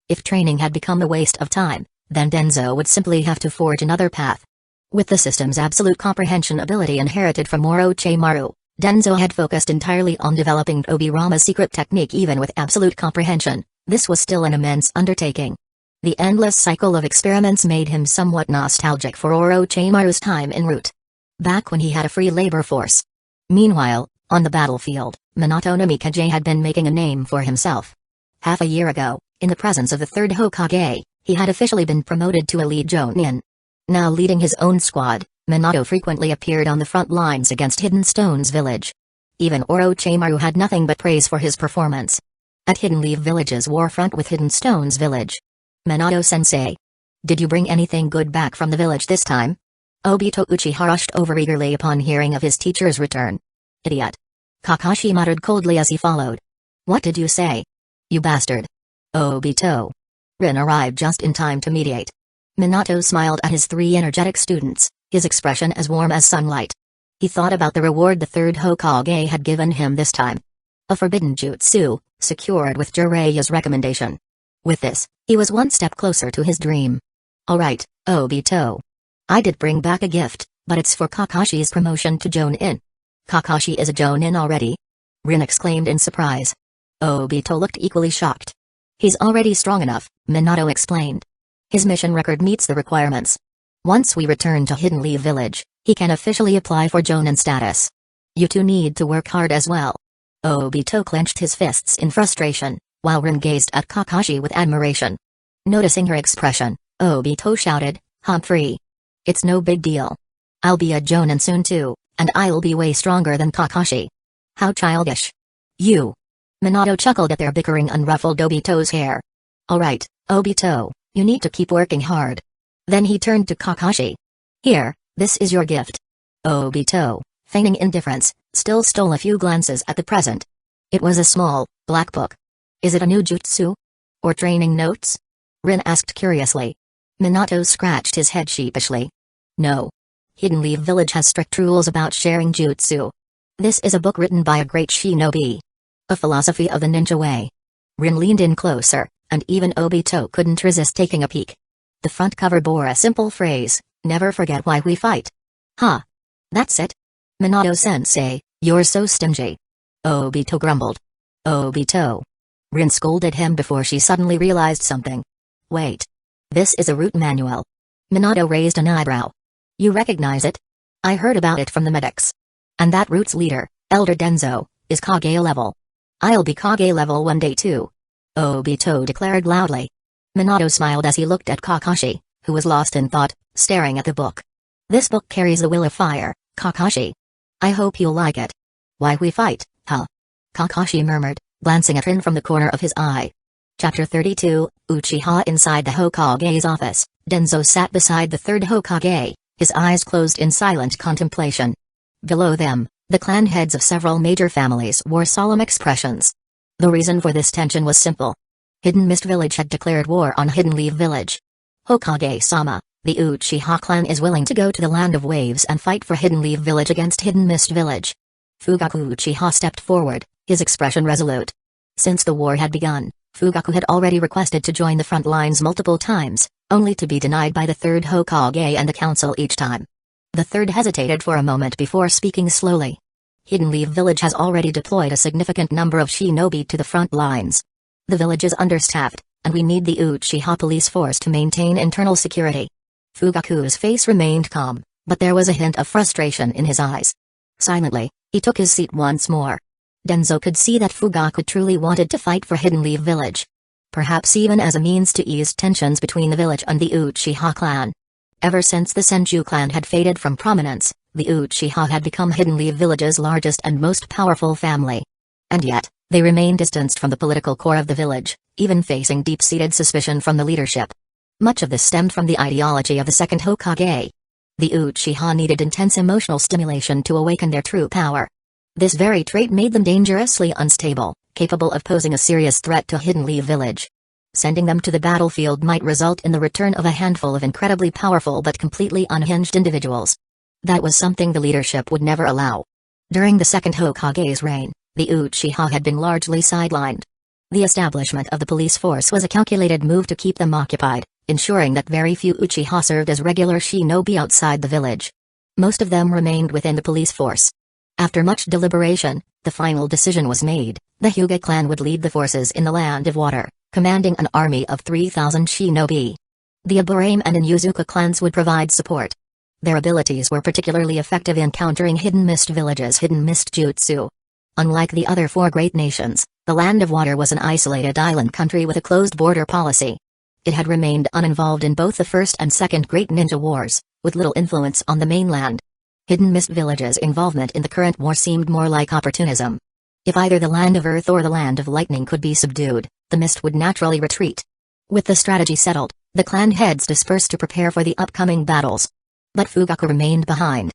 If training had become a waste of time, then Danzo would simply have to forge another path. With the system's absolute comprehension ability inherited from Orochimaru, Danzo had focused entirely on developing Obirama's secret technique. Even with absolute comprehension, this was still an immense undertaking. The endless cycle of experiments made him somewhat nostalgic for Orochimaru's time en route, back when he had a free labor force. Meanwhile, on the battlefield, Minato no Mikaze had been making a name for himself. Half a year ago, in the presence of the third Hokage, he had officially been promoted to elite Jonin. Now leading his own squad, Minato frequently appeared on the front lines against Hidden Stone's village. Even Orochimaru had nothing but praise for his performance. At Hidden Leaf Village's warfront with Hidden Stone's village. Minato-sensei, did you bring anything good back from the village this time? Obito Uchiha rushed over eagerly upon hearing of his teacher's return. Idiot. Kakashi muttered coldly as he followed. What did you say? You bastard. Obito. Rin arrived just in time to mediate. Minato smiled at his 3 energetic students, his expression as warm as sunlight. He thought about the reward the third Hokage had given him this time. A forbidden jutsu, secured with Jiraiya's recommendation. With this, he was one step closer to his dream. Alright, Obito. I did bring back a gift, but it's for Kakashi's promotion to Jonin. Kakashi is a Jonin already? Rin exclaimed in surprise. Obito looked equally shocked. He's already strong enough, Minato explained. His mission record meets the requirements. Once we return to Hidden Leaf Village, he can officially apply for Jonin status. You two need to work hard as well. Obito clenched his fists in frustration, while Rin gazed at Kakashi with admiration. Noticing her expression, Obito shouted, "Humphrey. It's no big deal. I'll be a Jonin soon too, and I'll be way stronger than Kakashi." "How childish. You." Minato chuckled at their bickering and ruffled Obito's hair. "Alright, Obito, you need to keep working hard." Then he turned to Kakashi. "Here, this is your gift." Obito, feigning indifference, still stole a few glances at the present. It was a small, black book. "Is it a new jutsu? Or training notes?" Rin asked curiously. Minato scratched his head sheepishly. "No. Hidden Leaf Village has strict rules about sharing jutsu. This is a book written by a great shinobi. A philosophy of the ninja way." Rin leaned in closer, and even Obito couldn't resist taking a peek. The front cover bore a simple phrase, "Never forget why we fight." "Huh. That's it? Minato-sensei, you're so stingy." Obito grumbled. "Obito." Rin scolded him before she suddenly realized something. "Wait. This is a route manual." Minato raised an eyebrow. "You recognize it? I heard about it from the medics. And that route's leader, Elder Danzo, is Kage level. I'll be Kage level one day too," Obito declared loudly. Minato smiled as he looked at Kakashi, who was lost in thought, staring at the book. "This book carries the will of fire, Kakashi. I hope you'll like it." "Why we fight, huh?" Kakashi murmured, glancing at Rin from the corner of his eye. Chapter 32, Uchiha. Inside the Hokage's office, Danzo sat beside the third Hokage, his eyes closed in silent contemplation. Below them, the clan heads of several major families wore solemn expressions. The reason for this tension was simple. Hidden Mist Village had declared war on Hidden Leaf Village. "Hokage-sama, the Uchiha clan is willing to go to the Land of Waves and fight for Hidden Leaf Village against Hidden Mist Village." Fugaku Uchiha stepped forward, his expression resolute. Since the war had begun, Fugaku had already requested to join the front lines multiple times, only to be denied by the third Hokage and the council each time. The third hesitated for a moment before speaking slowly. "Hidden Leaf Village has already deployed a significant number of shinobi to the front lines. The village is understaffed, and we need the Uchiha police force to maintain internal security." Fugaku's face remained calm, but there was a hint of frustration in his eyes. Silently, he took his seat once more. Danzo could see that Fugaku truly wanted to fight for Hidden Leaf Village. Perhaps even as a means to ease tensions between the village and the Uchiha clan. Ever since the Senju clan had faded from prominence, the Uchiha had become Hidden Leaf Village's largest and most powerful family. And yet, they remained distanced from the political core of the village, even facing deep-seated suspicion from the leadership. Much of this stemmed from the ideology of the second Hokage. The Uchiha needed intense emotional stimulation to awaken their true power. This very trait made them dangerously unstable, capable of posing a serious threat to Hidden Leaf Village. Sending them to the battlefield might result in the return of a handful of incredibly powerful but completely unhinged individuals. That was something the leadership would never allow. During the second Hokage's reign, the Uchiha had been largely sidelined. The establishment of the police force was a calculated move to keep them occupied, ensuring that very few Uchiha served as regular shinobi outside the village. Most of them remained within the police force. After much deliberation, the final decision was made. The Hyuga clan would lead the forces in the Land of Water, commanding an army of 3,000 shinobi. The Aburame and Inuzuka clans would provide support. Their abilities were particularly effective in countering Hidden Mist Village's Hidden Mist Jutsu. Unlike the other four great nations, the Land of Water was an isolated island country with a closed border policy. It had remained uninvolved in both the First and Second Great Ninja Wars, with little influence on the mainland. Hidden Mist Village's involvement in the current war seemed more like opportunism. If either the Land of Earth or the Land of Lightning could be subdued, the Mist would naturally retreat. With the strategy settled, the clan heads dispersed to prepare for the upcoming battles. But Fugaku remained behind.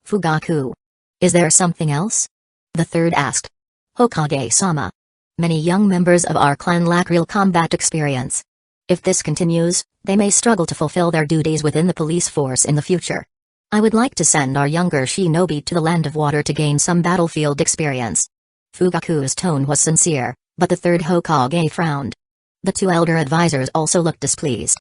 "Fugaku. Is there something else?" the third asked. "Hokage-sama. Many young members of our clan lack real combat experience. If this continues, they may struggle to fulfill their duties within the police force in the future. I would like to send our younger shinobi to the Land of Water to gain some battlefield experience." Fugaku's tone was sincere, but the third Hokage frowned. The two elder advisors also looked displeased.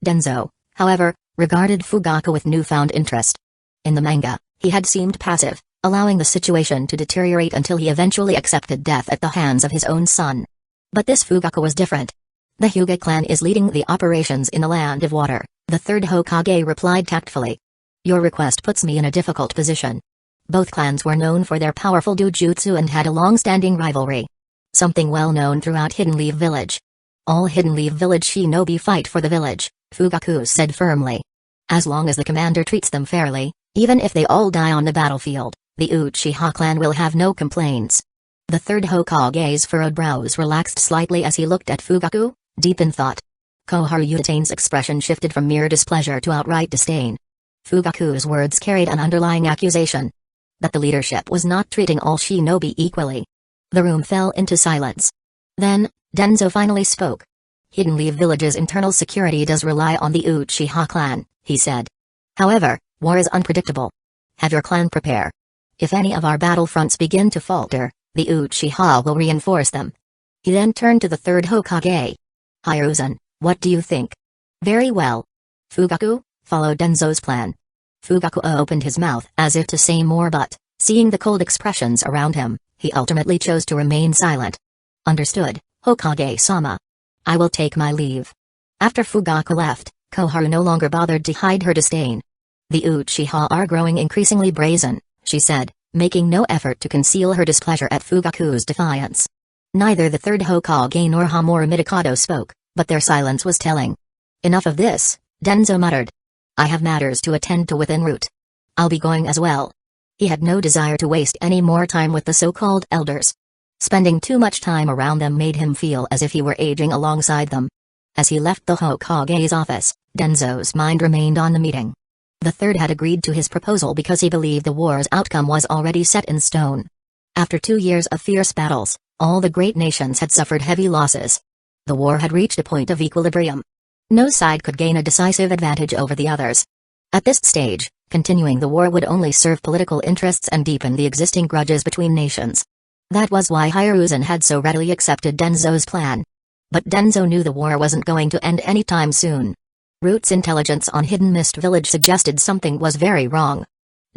Danzo, however, regarded Fugaku with newfound interest. In the manga, he had seemed passive, allowing the situation to deteriorate until he eventually accepted death at the hands of his own son. But this Fugaku was different. The Hyuga clan is leading the operations in the Land of Water, the third Hokage replied tactfully. Your request puts me in a difficult position. Both clans were known for their powerful dojutsu and had a long-standing rivalry. Something well known throughout Hidden Leaf Village. All Hidden Leaf Village shinobi fight for the village, Fugaku said firmly. As long as the commander treats them fairly, even if they all die on the battlefield, the Uchiha clan will have no complaints. The third Hokage's furrowed brows relaxed slightly as he looked at Fugaku, deep in thought. Koharu Utane's expression shifted from mere displeasure to outright disdain. Fugaku's words carried an underlying accusation. That the leadership was not treating all shinobi equally. The room fell into silence. Then, Danzo finally spoke. Hidden Leaf Village's internal security does rely on the Uchiha clan, he said. However, war is unpredictable. Have your clan prepare. If any of our battlefronts begin to falter, the Uchiha will reinforce them. He then turned to the third Hokage. Hiruzen, what do you think? Very well. Fugaku, follow Denzo's plan. Fugaku opened his mouth as if to say more but, seeing the cold expressions around him, he ultimately chose to remain silent. Understood, Hokage-sama. I will take my leave. After Fugaku left, Koharu no longer bothered to hide her disdain. The Uchiha are growing increasingly brazen, she said, making no effort to conceal her displeasure at Fugaku's defiance. Neither the third Hokage nor Hamura Midokado spoke, but their silence was telling. Enough of this, Danzo muttered. I have matters to attend to en route. I'll be going as well. He had no desire to waste any more time with the so-called elders. Spending too much time around them made him feel as if he were aging alongside them. As he left the Hokage's office, Danzo's mind remained on the meeting. The third had agreed to his proposal because he believed the war's outcome was already set in stone. After 2 years of fierce battles, all the great nations had suffered heavy losses. The war had reached a point of equilibrium. No side could gain a decisive advantage over the others. At this stage, continuing the war would only serve political interests and deepen the existing grudges between nations. That was why Hiruzen had so readily accepted Denzo's plan. But Danzo knew the war wasn't going to end anytime soon. Root's intelligence on Hidden Mist Village suggested something was very wrong.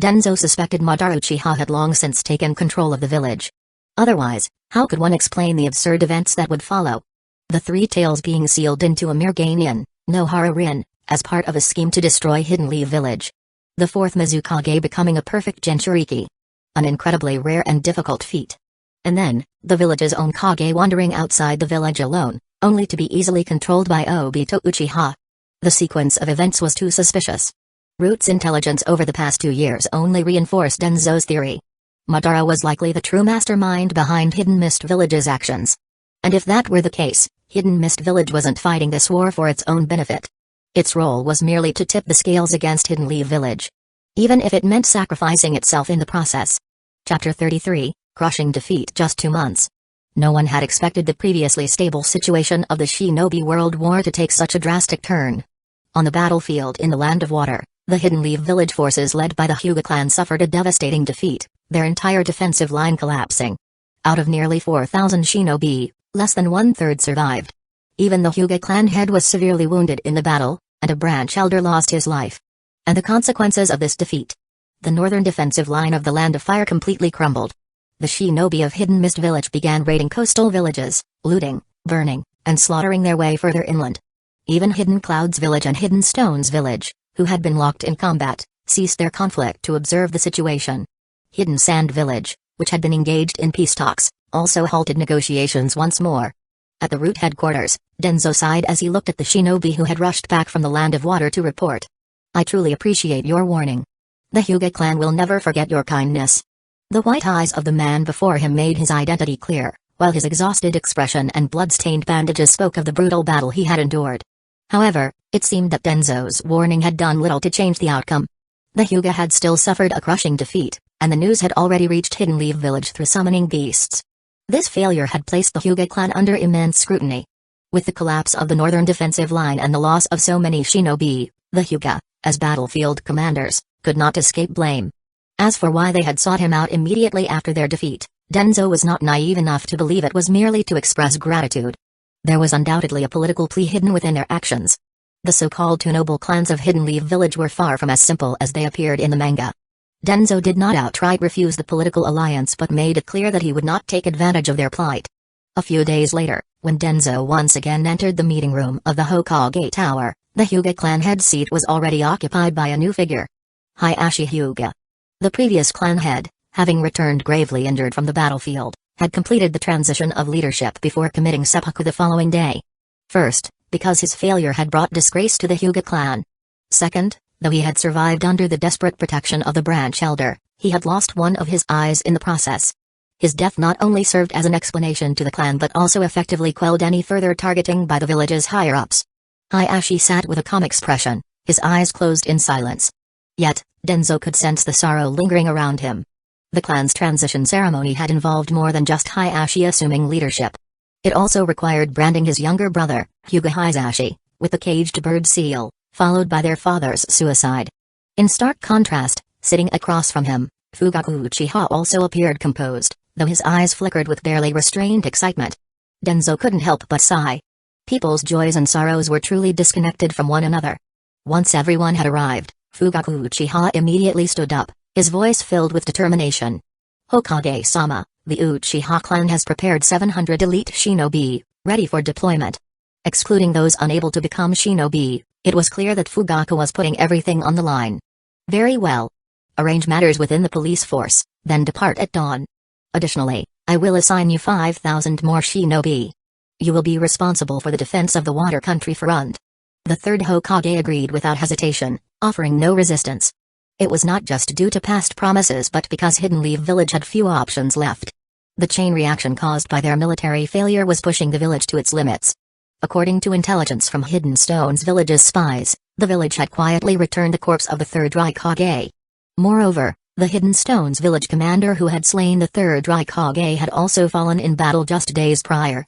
Danzo suspected Madara Uchiha had long since taken control of the village. Otherwise, how could one explain the absurd events that would follow? The three tales being sealed into a mere Gainian, no Harurin, as part of a scheme to destroy Hidden Leaf Village. The fourth Mizukage becoming a perfect Jinchuriki. An incredibly rare and difficult feat. And then, the village's own Kage wandering outside the village alone, only to be easily controlled by Obito Uchiha. The sequence of events was too suspicious. Root's intelligence over the past 2 years only reinforced Denzo's theory. Madara was likely the true mastermind behind Hidden Mist Village's actions. And if that were the case, Hidden Mist Village wasn't fighting this war for its own benefit. Its role was merely to tip the scales against Hidden Leaf Village. Even if it meant sacrificing itself in the process. Chapter 33, Crushing Defeat. Just 2 months. No one had expected the previously stable situation of the Shinobi World War to take such a drastic turn. On the battlefield in the Land of Water, the Hidden Leaf Village forces led by the Hyuga clan suffered a devastating defeat, their entire defensive line collapsing. Out of nearly 4,000 shinobi, less than 1/3 survived. Even the Hyuga clan head was severely wounded in the battle, and a branch elder lost his life. And the consequences of this defeat. The northern defensive line of the Land of Fire completely crumbled. The shinobi of Hidden Mist Village began raiding coastal villages, looting, burning, and slaughtering their way further inland. Even Hidden Clouds Village and Hidden Stones Village, who had been locked in combat, ceased their conflict to observe the situation. Hidden Sand Village, which had been engaged in peace talks, also halted negotiations once more. At the root headquarters, Danzo sighed as he looked at the shinobi who had rushed back from the Land of Water to report. I truly appreciate your warning. The Hyuga clan will never forget your kindness. The white eyes of the man before him made his identity clear, while his exhausted expression and blood-stained bandages spoke of the brutal battle he had endured. However, it seemed that Denzo's warning had done little to change the outcome. The Hyuga had still suffered a crushing defeat, and the news had already reached Hidden Leaf Village through summoning beasts. This failure had placed the Hyuga clan under immense scrutiny. With the collapse of the northern defensive line and the loss of so many shinobi, the Hyuga, as battlefield commanders, could not escape blame. As for why they had sought him out immediately after their defeat, Danzo was not naive enough to believe it was merely to express gratitude. There was undoubtedly a political plea hidden within their actions. The so-called two noble clans of Hidden Leaf Village were far from as simple as they appeared in the manga. Danzo did not outright refuse the political alliance but made it clear that he would not take advantage of their plight. A few days later, when Danzo once again entered the meeting room of the Hokage Tower, the Hyuga clan head seat was already occupied by a new figure. Hayashi Hyuga. The previous clan head, having returned gravely injured from the battlefield, had completed the transition of leadership before committing seppuku the following day. First, because his failure had brought disgrace to the Hyuga clan. Second, though he had survived under the desperate protection of the branch elder, he had lost one of his eyes in the process. His death not only served as an explanation to the clan but also effectively quelled any further targeting by the village's higher-ups. Hayashi sat with a calm expression, his eyes closed in silence. Yet, Danzo could sense the sorrow lingering around him. The clan's transition ceremony had involved more than just Hayashi assuming leadership. It also required branding his younger brother, Hyuga Hisashi, with the caged bird seal, followed by their father's suicide. In stark contrast, sitting across from him, Fugaku Uchiha also appeared composed, though his eyes flickered with barely restrained excitement. Danzo couldn't help but sigh. People's joys and sorrows were truly disconnected from one another. Once everyone had arrived, Fugaku Uchiha immediately stood up, his voice filled with determination. Hokage-sama, the Uchiha clan has prepared 700 elite shinobi, ready for deployment. Excluding those unable to become shinobi, it was clear that Fugaku was putting everything on the line. Very well. Arrange matters within the police force, then depart at dawn. Additionally, I will assign you 5,000 more shinobi. You will be responsible for the defense of the water country front. The third Hokage agreed without hesitation, offering no resistance. It was not just due to past promises but because Hidden Leaf Village had few options left. The chain reaction caused by their military failure was pushing the village to its limits. According to intelligence from Hidden Stone's village's spies, the village had quietly returned the corpse of the third Raikage. Moreover, the Hidden Stone's village commander who had slain the third Raikage had also fallen in battle just days prior.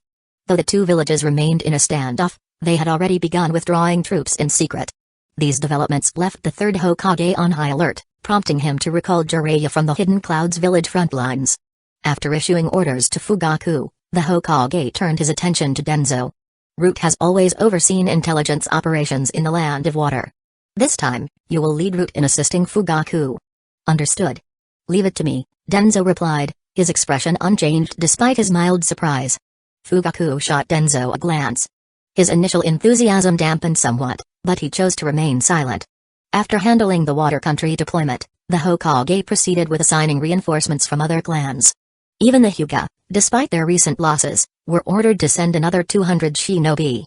Though the two villages remained in a standoff, they had already begun withdrawing troops in secret. These developments left the third Hokage on high alert, prompting him to recall Jiraiya from the Hidden Clouds village front lines. After issuing orders to Fugaku, the Hokage turned his attention to Danzo. Root has always overseen intelligence operations in the Land of Water. This time, you will lead Root in assisting Fugaku. Understood. Leave it to me, Danzo replied, his expression unchanged despite his mild surprise. Fugaku shot Danzo a glance. His initial enthusiasm dampened somewhat, but he chose to remain silent. After handling the water country deployment, the Hokage proceeded with assigning reinforcements from other clans. Even the Hyuga, despite their recent losses, were ordered to send another 200 shinobi.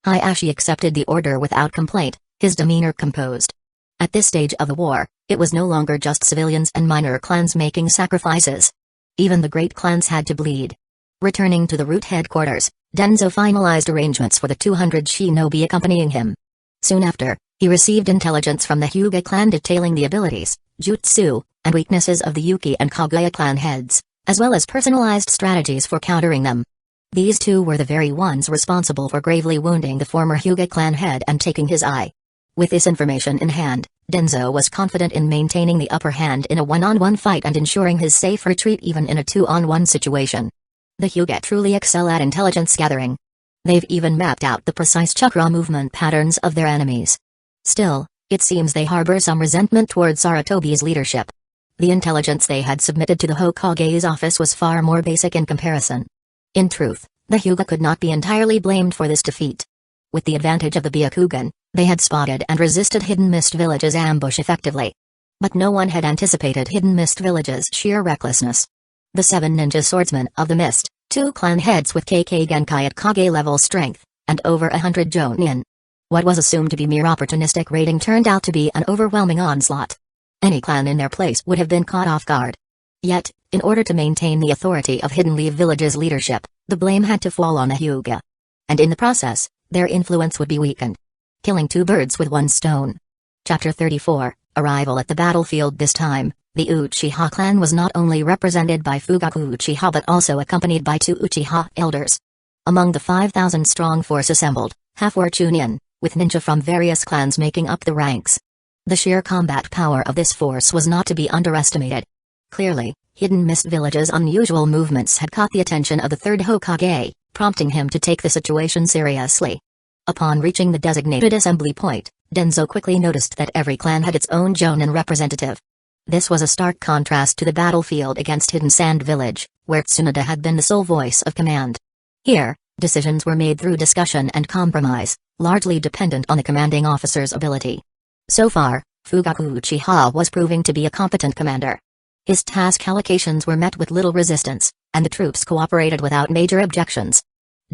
Hayashi accepted the order without complaint, his demeanor composed. At this stage of the war, it was no longer just civilians and minor clans making sacrifices. Even the great clans had to bleed. Returning to the Root headquarters, Danzo finalized arrangements for the 200 shinobi accompanying him. Soon after, he received intelligence from the Hyuga clan detailing the abilities, jutsu, and weaknesses of the Yuki and Kaguya clan heads, as well as personalized strategies for countering them. These two were the very ones responsible for gravely wounding the former Hyuga clan head and taking his eye. With this information in hand, Danzo was confident in maintaining the upper hand in a one-on-one fight and ensuring his safe retreat even in a two-on-one situation. The Hyuga truly excel at intelligence gathering. They've even mapped out the precise chakra movement patterns of their enemies. Still, it seems they harbor some resentment toward Sarutobi's leadership. The intelligence they had submitted to the Hokage's office was far more basic in comparison. In truth, the Hyuga could not be entirely blamed for this defeat. With the advantage of the Byakugan, they had spotted and resisted Hidden Mist Village's ambush effectively. But no one had anticipated Hidden Mist Village's sheer recklessness. The 7 ninja swordsmen of the Mist, 2 clan heads with KK Genkai at Kage-level strength, and over 100 Jonin. What was assumed to be mere opportunistic raiding turned out to be an overwhelming onslaught. Any clan in their place would have been caught off guard. Yet, in order to maintain the authority of Hidden Leaf Village's leadership, the blame had to fall on the Hyuga. And in the process, their influence would be weakened. Killing 2 birds with 1 stone. Chapter 34, Arrival at the battlefield. This time, the Uchiha clan was not only represented by Fugaku Uchiha but also accompanied by 2 Uchiha elders. Among the 5,000-strong force assembled, half were Chunin, with ninja from various clans making up the ranks. The sheer combat power of this force was not to be underestimated. Clearly, Hidden Mist Village's unusual movements had caught the attention of the third Hokage, prompting him to take the situation seriously. Upon reaching the designated assembly point, Danzo quickly noticed that every clan had its own Jonin representative. This was a stark contrast to the battlefield against Hidden Sand Village, where Tsunade had been the sole voice of command. Here, decisions were made through discussion and compromise, largely dependent on the commanding officer's ability. So far, Fugaku Uchiha was proving to be a competent commander. His task allocations were met with little resistance, and the troops cooperated without major objections.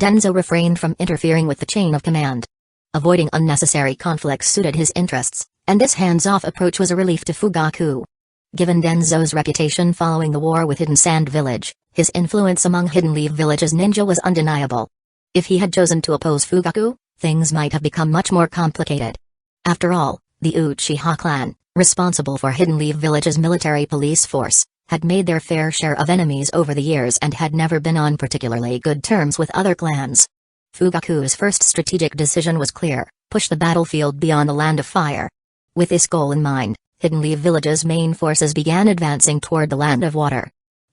Danzo refrained from interfering with the chain of command. Avoiding unnecessary conflicts suited his interests, and this hands-off approach was a relief to Fugaku. Given Danzo's reputation following the war with Hidden Sand Village, his influence among Hidden Leaf Village's ninja was undeniable. If he had chosen to oppose Fugaku, things might have become much more complicated. After all, the Uchiha clan, responsible for Hidden Leaf Village's military police force, had made their fair share of enemies over the years and had never been on particularly good terms with other clans. Fugaku's first strategic decision was clear: push the battlefield beyond the Land of Fire. With this goal in mind, Hidden Leaf Village's main forces began advancing toward the Land of Water.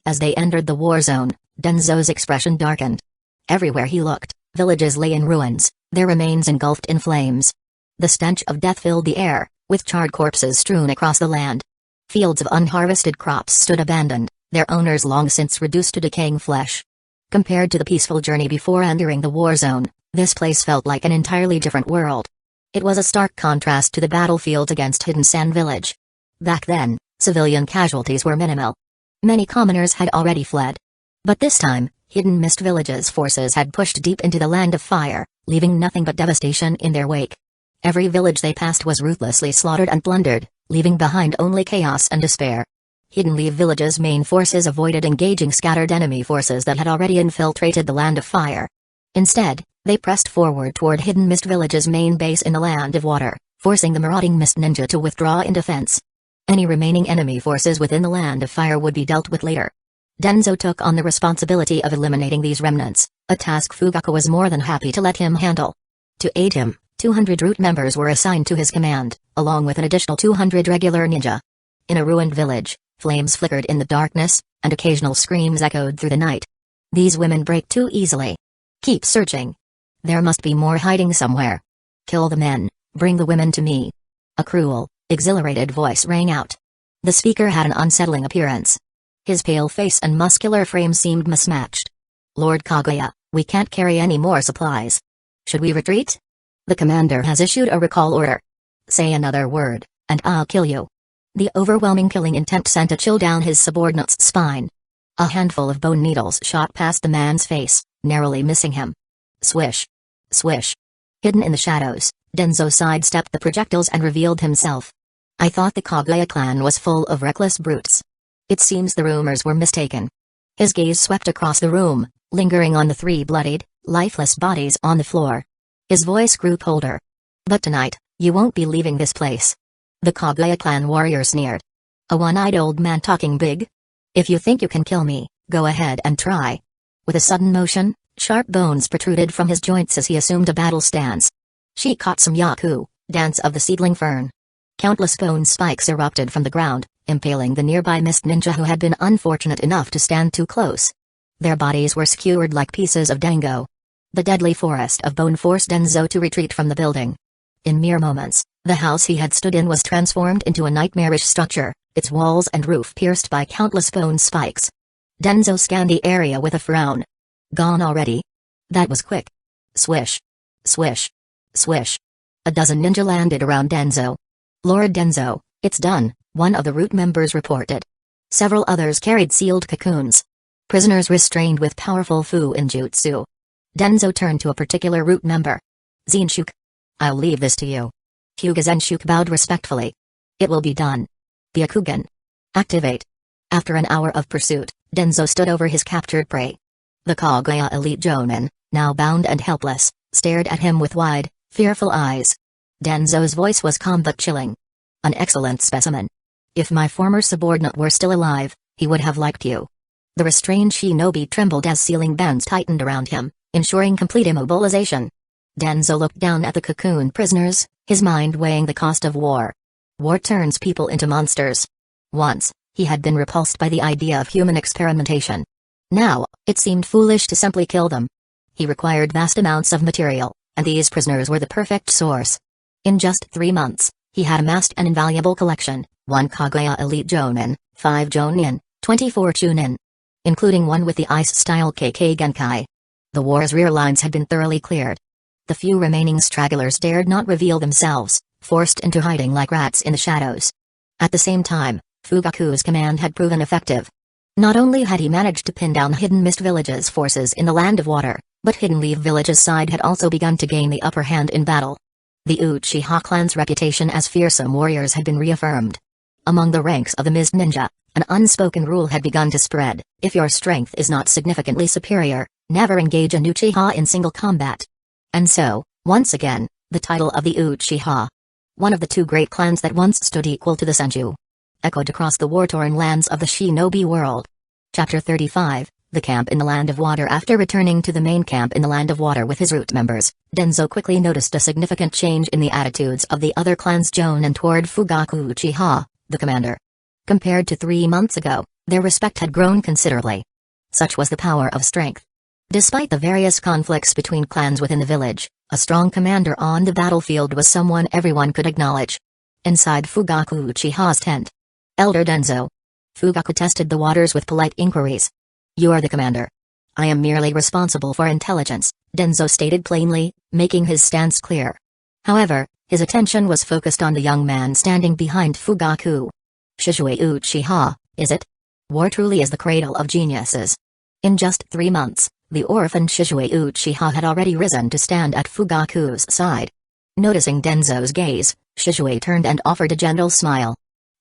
As they entered the war zone, Danzo's expression darkened. Everywhere he looked, villages lay in ruins, their remains engulfed in flames. The stench of death filled the air, with charred corpses strewn across the land. Fields of unharvested crops stood abandoned, their owners long since reduced to decaying flesh. Compared to the peaceful journey before entering the war zone, this place felt like an entirely different world. It was a stark contrast to the battlefield against Hidden Sand Village. Back then, civilian casualties were minimal. Many commoners had already fled. But this time, Hidden Mist Village's forces had pushed deep into the Land of Fire, leaving nothing but devastation in their wake. Every village they passed was ruthlessly slaughtered and plundered, leaving behind only chaos and despair. Hidden Leaf Village's main forces avoided engaging scattered enemy forces that had already infiltrated the Land of Fire. Instead, they pressed forward toward Hidden Mist Village's main base in the Land of Water, forcing the marauding Mist Ninja to withdraw in defense. Any remaining enemy forces within the Land of Fire would be dealt with later. Danzo took on the responsibility of eliminating these remnants, a task Fugaku was more than happy to let him handle. To aid him, 200 root members were assigned to his command, along with an additional 200 regular ninja. In a ruined village, flames flickered in the darkness, and occasional screams echoed through the night. These women break too easily. Keep searching. There must be more hiding somewhere. Kill the men, bring the women to me. A cruel, exhilarated voice rang out. The speaker had an unsettling appearance. His pale face and muscular frame seemed mismatched. Lord Kaguya, we can't carry any more supplies. Should we retreat? The commander has issued a recall order. Say another word, and I'll kill you. The overwhelming killing intent sent a chill down his subordinate's spine. A handful of bone needles shot past the man's face, narrowly missing him. Swish. Swish. Hidden in the shadows, Danzo sidestepped the projectiles and revealed himself. I thought the Kaguya clan was full of reckless brutes. It seems the rumors were mistaken. His gaze swept across the room, lingering on the three bloodied, lifeless bodies on the floor. His voice grew colder. But tonight, you won't be leaving this place. The Kaguya clan warrior sneered. A one-eyed old man talking big? If you think you can kill me, go ahead and try. With a sudden motion, sharp bones protruded from his joints as he assumed a battle stance. Shikatsu Yaku, Dance of the Seedling Fern. Countless bone spikes erupted from the ground, impaling the nearby mist ninja who had been unfortunate enough to stand too close. Their bodies were skewered like pieces of dango. The deadly forest of bone forced Danzo to retreat from the building. In mere moments, the house he had stood in was transformed into a nightmarish structure, its walls and roof pierced by countless bone spikes. Danzo scanned the area with a frown. Gone already? That was quick. Swish. Swish. Swish. A dozen ninja landed around Danzo. Lord Danzo, it's done, one of the root members reported. Several others carried sealed cocoons. Prisoners restrained with powerful fu-injutsu. Danzo turned to a particular root member. Zenshuk. I'll leave this to you. Hyuga Zenshuk bowed respectfully. It will be done. Byakugan. Activate. After an hour of pursuit, Danzo stood over his captured prey. The Kaguya elite Jonin, now bound and helpless, stared at him with wide, fearful eyes. Danzo's voice was calm but chilling. An excellent specimen. If my former subordinate were still alive, he would have liked you. The restrained shinobi trembled as sealing bands tightened around him, ensuring complete immobilization. Danzo looked down at the cocoon prisoners, his mind weighing the cost of war. War turns people into monsters. Once, he had been repulsed by the idea of human experimentation. Now, it seemed foolish to simply kill them. He required vast amounts of material, and these prisoners were the perfect source. In just 3 months, he had amassed an invaluable collection, 1 Kaguya Elite Jonin, 5 Jonin, 24 Chunin. Including one with the ice-style KK Genkai. The war's rear lines had been thoroughly cleared. The few remaining stragglers dared not reveal themselves, forced into hiding like rats in the shadows. At the same time, Fugaku's command had proven effective. Not only had he managed to pin down Hidden Mist Village's forces in the Land of Water, but Hidden Leaf Village's side had also begun to gain the upper hand in battle. The Uchiha clan's reputation as fearsome warriors had been reaffirmed. Among the ranks of the Mist Ninja, an unspoken rule had begun to spread: if your strength is not significantly superior, never engage an Uchiha in single combat. And so, once again, the title of the Uchiha, one of the two great clans that once stood equal to the Senju, echoed across the war-torn lands of the shinobi world. Chapter 35, The Camp in the Land of Water. After returning to the main camp in the Land of Water with his root members, Danzo quickly noticed a significant change in the attitudes of the other clans Jonin toward Fugaku Uchiha, the commander. Compared to 3 months ago, their respect had grown considerably. Such was the power of strength. Despite the various conflicts between clans within the village, a strong commander on the battlefield was someone everyone could acknowledge. Inside Fugaku Uchiha's tent, Elder Danzo. Fugaku tested the waters with polite inquiries. "You are the commander." "I am merely responsible for intelligence," Danzo stated plainly, making his stance clear. However, his attention was focused on the young man standing behind Fugaku. "Shizue Uchiha, is it? War truly is the cradle of geniuses." In just 3 months, the orphaned Shizue Uchiha had already risen to stand at Fugaku's side. Noticing Denzo's gaze, Shizue turned and offered a gentle smile.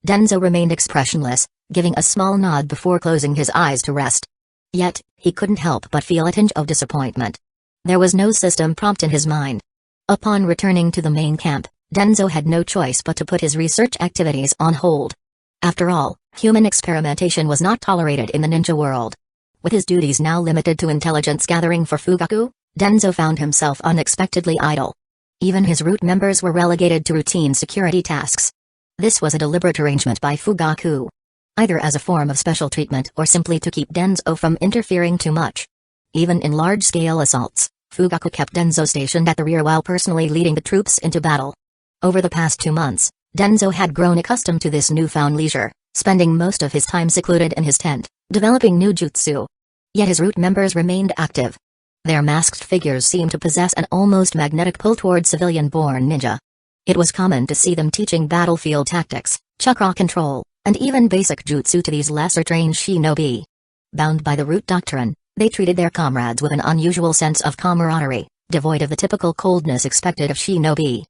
Danzo remained expressionless, giving a small nod before closing his eyes to rest. Yet, he couldn't help but feel a tinge of disappointment. There was no system prompt in his mind. Upon returning to the main camp, Danzo had no choice but to put his research activities on hold. After all, human experimentation was not tolerated in the ninja world. With his duties now limited to intelligence gathering for Fugaku, Danzo found himself unexpectedly idle. Even his root members were relegated to routine security tasks. This was a deliberate arrangement by Fugaku, either as a form of special treatment or simply to keep Danzo from interfering too much. Even in large-scale assaults, Fugaku kept Danzo stationed at the rear while personally leading the troops into battle. Over the past 2 months, Danzo had grown accustomed to this newfound leisure, spending most of his time secluded in his tent, developing new jutsu. Yet his root members remained active. Their masked figures seemed to possess an almost magnetic pull toward civilian-born ninja. It was common to see them teaching battlefield tactics, chakra control, and even basic jutsu to these lesser-trained shinobi. Bound by the root doctrine, they treated their comrades with an unusual sense of camaraderie, devoid of the typical coldness expected of shinobi.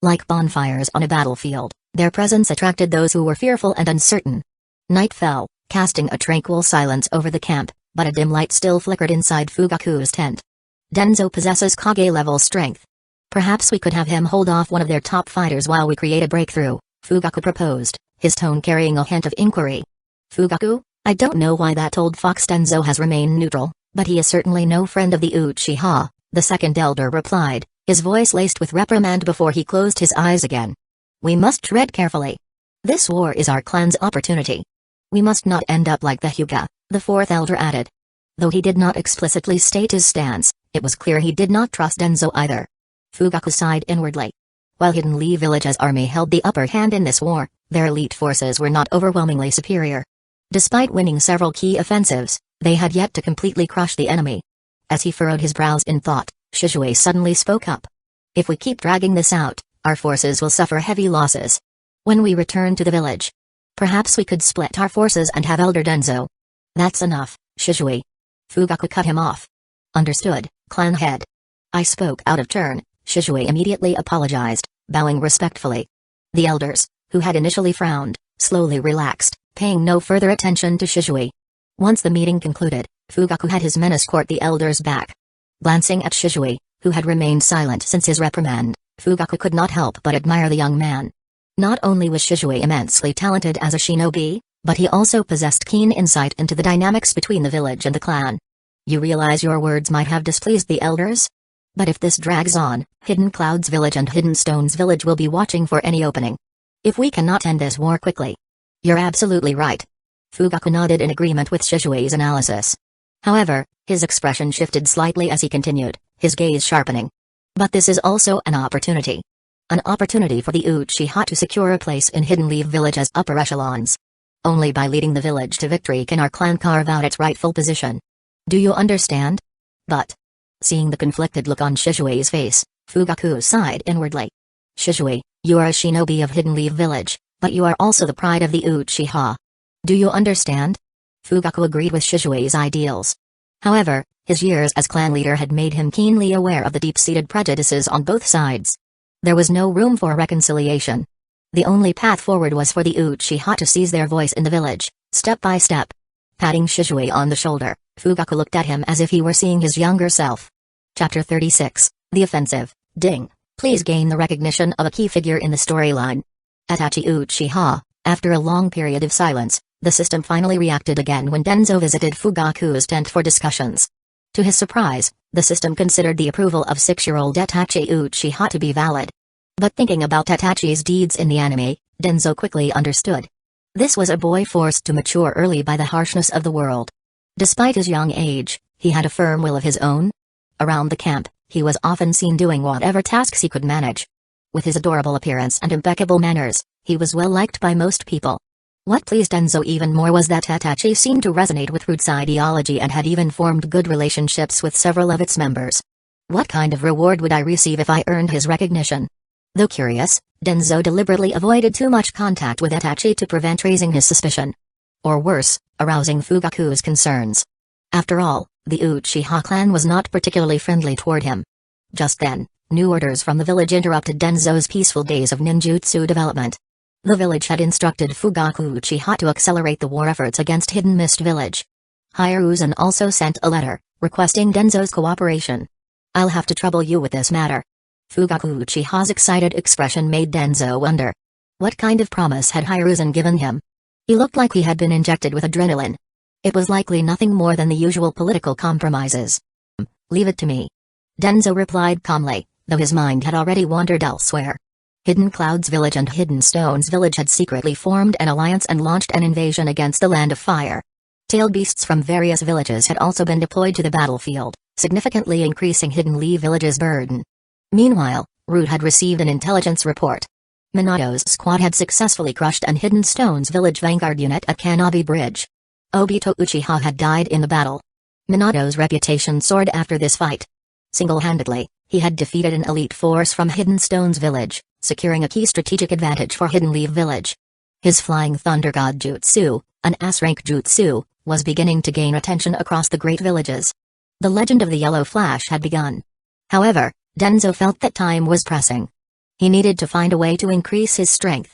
Like bonfires on a battlefield, their presence attracted those who were fearful and uncertain. Night fell, casting a tranquil silence over the camp, but a dim light still flickered inside Fugaku's tent. Danzo possesses Kage-level strength. Perhaps we could have him hold off one of their top fighters while we create a breakthrough, Fugaku proposed, his tone carrying a hint of inquiry. Fugaku, I don't know why that old fox Danzo has remained neutral, but he is certainly no friend of the Uchiha, the second elder replied, his voice laced with reprimand before he closed his eyes again. We must tread carefully. This war is our clan's opportunity. We must not end up like the Hyuga, the fourth elder added. Though he did not explicitly state his stance, it was clear he did not trust Danzo either. Fugaku sighed inwardly. While Hidden Leaf Village's army held the upper hand in this war, their elite forces were not overwhelmingly superior. Despite winning several key offensives, they had yet to completely crush the enemy. As he furrowed his brows in thought, Shizue suddenly spoke up. If we keep dragging this out, our forces will suffer heavy losses. When we return to the village, perhaps we could split our forces and have Elder Danzo. That's enough, Shizue. Fugaku cut him off. Understood, clan head. I spoke out of turn, Shizue immediately apologized, bowing respectfully. The elders, who had initially frowned, slowly relaxed, paying no further attention to Shizue. Once the meeting concluded, Fugaku had his men escort the elders back. Glancing at Shizue, who had remained silent since his reprimand, Fugaku could not help but admire the young man. Not only was Shizue immensely talented as a shinobi, but he also possessed keen insight into the dynamics between the village and the clan. You realize your words might have displeased the elders? But if this drags on, Hidden Cloud's village and Hidden Stone's village will be watching for any opening. If we cannot end this war quickly. You're absolutely right. Fugaku nodded in agreement with Shizue's analysis. However, his expression shifted slightly as he continued, his gaze sharpening. But this is also an opportunity. An opportunity for the Uchiha to secure a place in Hidden Leaf Village as upper echelons. Only by leading the village to victory can our clan carve out its rightful position. Do you understand? But, seeing the conflicted look on Shishui's face, Fugaku sighed inwardly. Shishui, you are a shinobi of Hidden Leaf Village, but you are also the pride of the Uchiha. Do you understand? Fugaku agreed with Shishui's ideals. However, his years as clan leader had made him keenly aware of the deep-seated prejudices on both sides. There was no room for reconciliation. The only path forward was for the Uchiha to seize their voice in the village, step by step. Patting Shishui on the shoulder, Fugaku looked at him as if he were seeing his younger self. Chapter 36, The Offensive. Ding. Please gain the recognition of a key figure in the storyline. Itachi Uchiha. After a long period of silence, the system finally reacted again when Danzo visited Fugaku's tent for discussions. To his surprise, the system considered the approval of 6-year-old Itachi Uchiha to be valid. But thinking about Itachi's deeds in the anime, Danzo quickly understood. This was a boy forced to mature early by the harshness of the world. Despite his young age, he had a firm will of his own. Around the camp, he was often seen doing whatever tasks he could manage. With his adorable appearance and impeccable manners, he was well liked by most people. What pleased Danzo even more was that Itachi seemed to resonate with Roots' ideology and had even formed good relationships with several of its members. What kind of reward would I receive if I earned his recognition? Though curious, Danzo deliberately avoided too much contact with Itachi to prevent raising his suspicion. Or worse, arousing Fugaku's concerns. After all, the Uchiha clan was not particularly friendly toward him. Just then, new orders from the village interrupted Danzo's peaceful days of ninjutsu development. The village had instructed Fugaku Uchiha to accelerate the war efforts against Hidden Mist Village. Hiruzen also sent a letter, requesting Danzo's cooperation. I'll have to trouble you with this matter. Fugaku Uchiha's excited expression made Danzo wonder. What kind of promise had Hiruzen given him? He looked like he had been injected with adrenaline. It was likely nothing more than the usual political compromises. Leave it to me. Danzo replied calmly, though his mind had already wandered elsewhere. Hidden Clouds Village and Hidden Stones Village had secretly formed an alliance and launched an invasion against the Land of Fire. Tailed beasts from various villages had also been deployed to the battlefield, significantly increasing Hidden Leaf Village's burden. Meanwhile, Root had received an intelligence report. Minato's squad had successfully crushed an Hidden Stones Village vanguard unit at Kanabi Bridge. Obito Uchiha had died in the battle. Minato's reputation soared after this fight. Single-handedly, he had defeated an elite force from Hidden Stones Village, securing a key strategic advantage for Hidden Leaf Village. His Flying Thunder God Jutsu, an S-rank jutsu, was beginning to gain attention across the great villages. The legend of the Yellow Flash had begun. However, Danzo felt that time was pressing. He needed to find a way to increase his strength.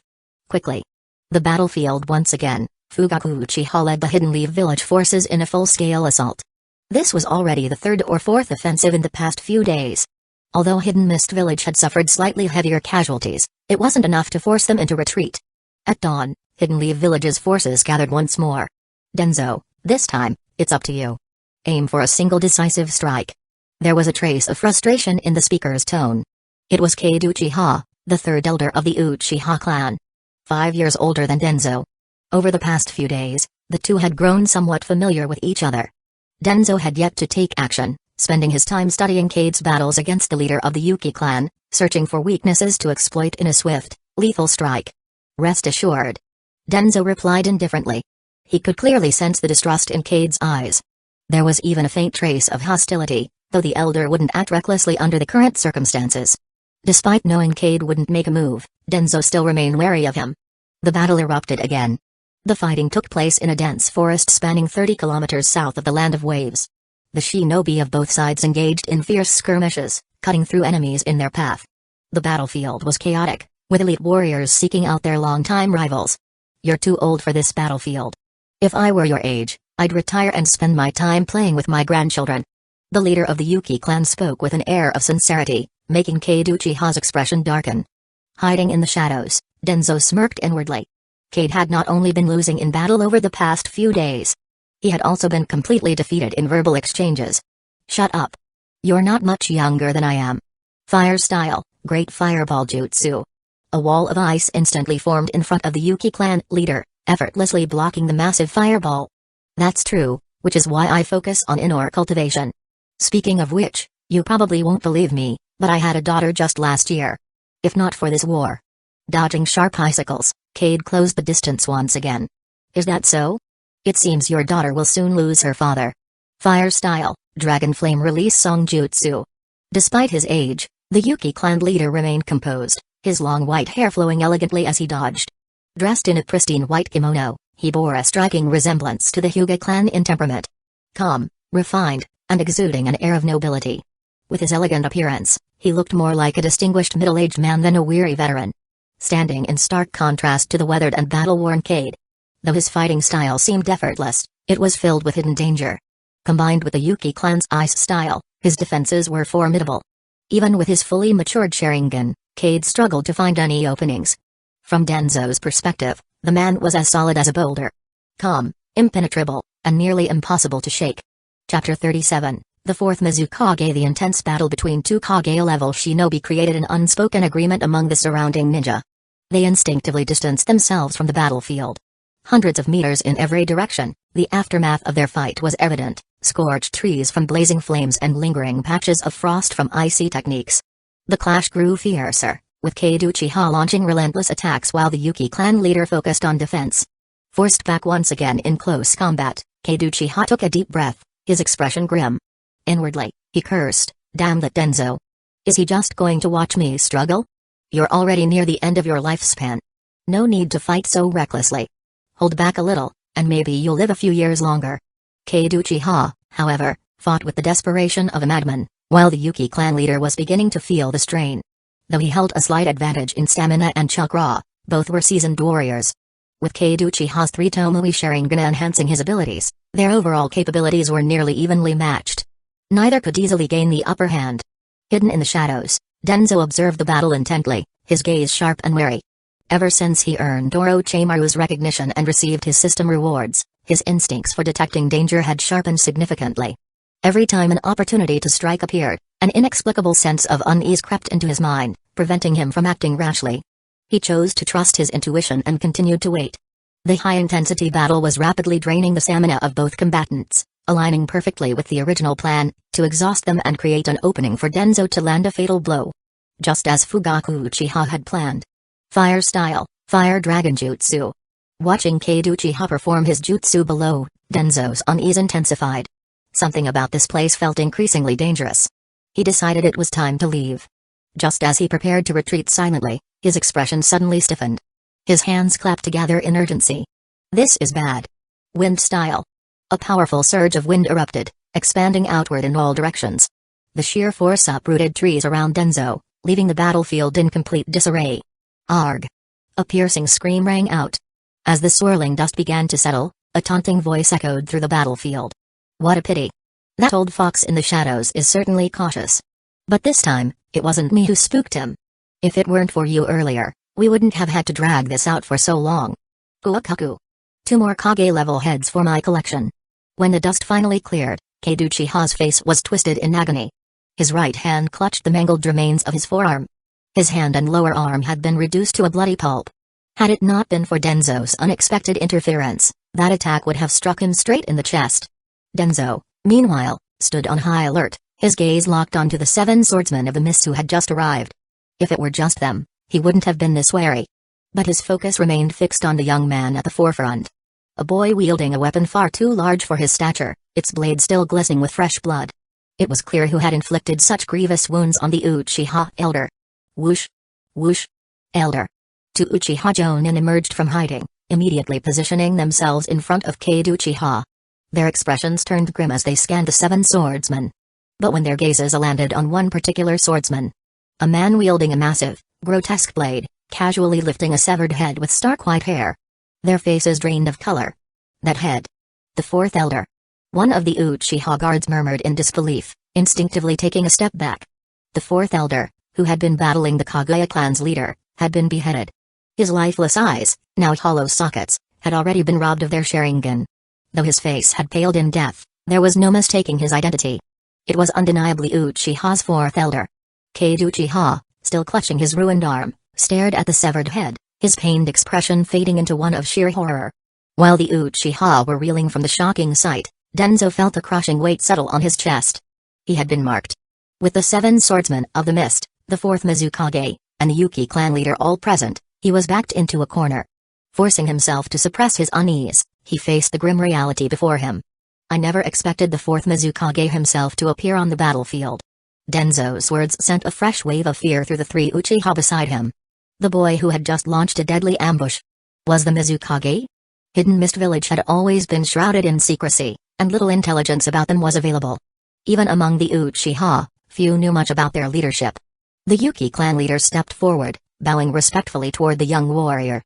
Quickly. The battlefield once again, Fugaku Uchiha led the Hidden Leaf Village forces in a full-scale assault. This was already the third or fourth offensive in the past few days. Although Hidden Mist Village had suffered slightly heavier casualties, it wasn't enough to force them into retreat. At dawn, Hidden Leaf Village's forces gathered once more. Danzo, this time, it's up to you. Aim for a single decisive strike. There was a trace of frustration in the speaker's tone. It was Kade Uchiha, the third elder of the Uchiha clan. 5 years older than Danzo. Over the past few days, the two had grown somewhat familiar with each other. Danzo had yet to take action, spending his time studying Kade's battles against the leader of the Yuki clan, searching for weaknesses to exploit in a swift, lethal strike. Rest assured. Danzo replied indifferently. He could clearly sense the distrust in Kade's eyes. There was even a faint trace of hostility, though the elder wouldn't act recklessly under the current circumstances. Despite knowing Kade wouldn't make a move, Danzo still remained wary of him. The battle erupted again. The fighting took place in a dense forest spanning 30 kilometers south of the Land of Waves. The shinobi of both sides engaged in fierce skirmishes, cutting through enemies in their path. The battlefield was chaotic, with elite warriors seeking out their longtime rivals. You're too old for this battlefield. If I were your age, I'd retire and spend my time playing with my grandchildren. The leader of the Yuki clan spoke with an air of sincerity, making Kade Uchiha's expression darken. Hiding in the shadows, Danzo smirked inwardly. Kade had not only been losing in battle over the past few days. He had also been completely defeated in verbal exchanges. Shut up. You're not much younger than I am. Fire style, Great Fireball Jutsu. A wall of ice instantly formed in front of the Yuki clan leader, effortlessly blocking the massive fireball. That's true, which is why I focus on indoor cultivation. Speaking of which, you probably won't believe me, but I had a daughter just last year. if not for this war. Dodging sharp icicles, Cade closed the distance once again. Is that so? It seems your daughter will soon lose her father. Fire style, Dragon Flame release Song Jutsu. Despite his age, the Yuki clan leader remained composed, his long white hair flowing elegantly as he dodged. Dressed in a pristine white kimono, he bore a striking resemblance to the Hyuga clan in temperament. Calm, refined, and exuding an air of nobility. With his elegant appearance, he looked more like a distinguished middle-aged man than a weary veteran. Standing in stark contrast to the weathered and battle-worn Cade. Though his fighting style seemed effortless, it was filled with hidden danger. Combined with the Yuki clan's ice style, his defenses were formidable. Even with his fully matured Sharingan, Cade struggled to find any openings. From Danzo's perspective, the man was as solid as a boulder. Calm, impenetrable, and nearly impossible to shake. Chapter 37, The Fourth Mizukage. The intense battle between two Kage-level shinobi created an unspoken agreement among the surrounding ninja. They instinctively distanced themselves from the battlefield. Hundreds of meters in every direction, the aftermath of their fight was evident, scorched trees from blazing flames and lingering patches of frost from icy techniques. The clash grew fiercer, with Cade Uchiha launching relentless attacks while the Yuki clan leader focused on defense. Forced back once again in close combat, Cade Uchiha took a deep breath, his expression grim. Inwardly, he cursed, "Damn that Danzo. Is he just going to watch me struggle? You're already near the end of your lifespan. No need to fight so recklessly. Hold back a little, and maybe you'll live a few years longer." Cade Uchiha, however, fought with the desperation of a madman, while the Yuki clan leader was beginning to feel the strain. Though he held a slight advantage in stamina and chakra, both were seasoned warriors. With Cade Uchiha's 3 Tomoe Sharingan enhancing his abilities, their overall capabilities were nearly evenly matched. Neither could easily gain the upper hand. Hidden in the shadows, Danzo observed the battle intently, his gaze sharp and wary. Ever since he earned Orochimaru's recognition and received his system rewards, his instincts for detecting danger had sharpened significantly. Every time an opportunity to strike appeared, an inexplicable sense of unease crept into his mind, preventing him from acting rashly. He chose to trust his intuition and continued to wait. The high-intensity battle was rapidly draining the stamina of both combatants, aligning perfectly with the original plan, to exhaust them and create an opening for Danzo to land a fatal blow. Just as Fugaku Uchiha had planned. Fire style, Fire Dragon Jutsu. Watching Cade Uchiha perform his jutsu below, Danzo's unease intensified. Something about this place felt increasingly dangerous. He decided it was time to leave. Just as he prepared to retreat silently, his expression suddenly stiffened. His hands clapped together in urgency. This is bad. Wind style. A powerful surge of wind erupted, expanding outward in all directions. The sheer force uprooted trees around Danzo, leaving the battlefield in complete disarray. Arg! A piercing scream rang out. As the swirling dust began to settle, a taunting voice echoed through the battlefield. What a pity. That old fox in the shadows is certainly cautious. But this time, it wasn't me who spooked him. If it weren't for you earlier, we wouldn't have had to drag this out for so long. Uakaku. 2 more Kage-level heads for my collection. When the dust finally cleared, Cade Uchiha's face was twisted in agony. His right hand clutched the mangled remains of his forearm. His hand and lower arm had been reduced to a bloody pulp. Had it not been for Danzo's unexpected interference, that attack would have struck him straight in the chest. Danzo, meanwhile, stood on high alert, his gaze locked onto the 7 swordsmen of the mist who had just arrived. If it were just them, he wouldn't have been this wary. But his focus remained fixed on the young man at the forefront. A boy wielding a weapon far too large for his stature, its blade still glistening with fresh blood. It was clear who had inflicted such grievous wounds on the Uchiha elder. Whoosh! Whoosh! Elder. 2 Uchiha Jonin emerged from hiding, immediately positioning themselves in front of Cade Uchiha. Their expressions turned grim as they scanned the 7 swordsmen. But when their gazes landed on one particular swordsman, a man wielding a massive, grotesque blade, casually lifting a severed head with stark white hair. Their faces drained of color. That head. The 4th elder. One of the Uchiha guards murmured in disbelief, instinctively taking a step back. The 4th elder, who had been battling the Kage clan's leader, had been beheaded. His lifeless eyes, now hollow sockets, had already been robbed of their Sharingan. Though his face had paled in death, there was no mistaking his identity. It was undeniably Uchiha's 4th elder. Cade Uchiha, still clutching his ruined arm, stared at the severed head, his pained expression fading into one of sheer horror. While the Uchiha were reeling from the shocking sight, Danzo felt a crushing weight settle on his chest. He had been marked. With the 7 swordsmen of the mist, the 4th Mizukage, and the Yuki clan leader all present, he was backed into a corner. Forcing himself to suppress his unease, he faced the grim reality before him. I never expected the fourth Mizukage himself to appear on the battlefield. Danzo's words sent a fresh wave of fear through the three Uchiha beside him. The boy who had just launched a deadly ambush. Was the Mizukage? Hidden Mist Village had always been shrouded in secrecy, and little intelligence about them was available. Even among the Uchiha, few knew much about their leadership. The Yuki clan leader stepped forward, bowing respectfully toward the young warrior.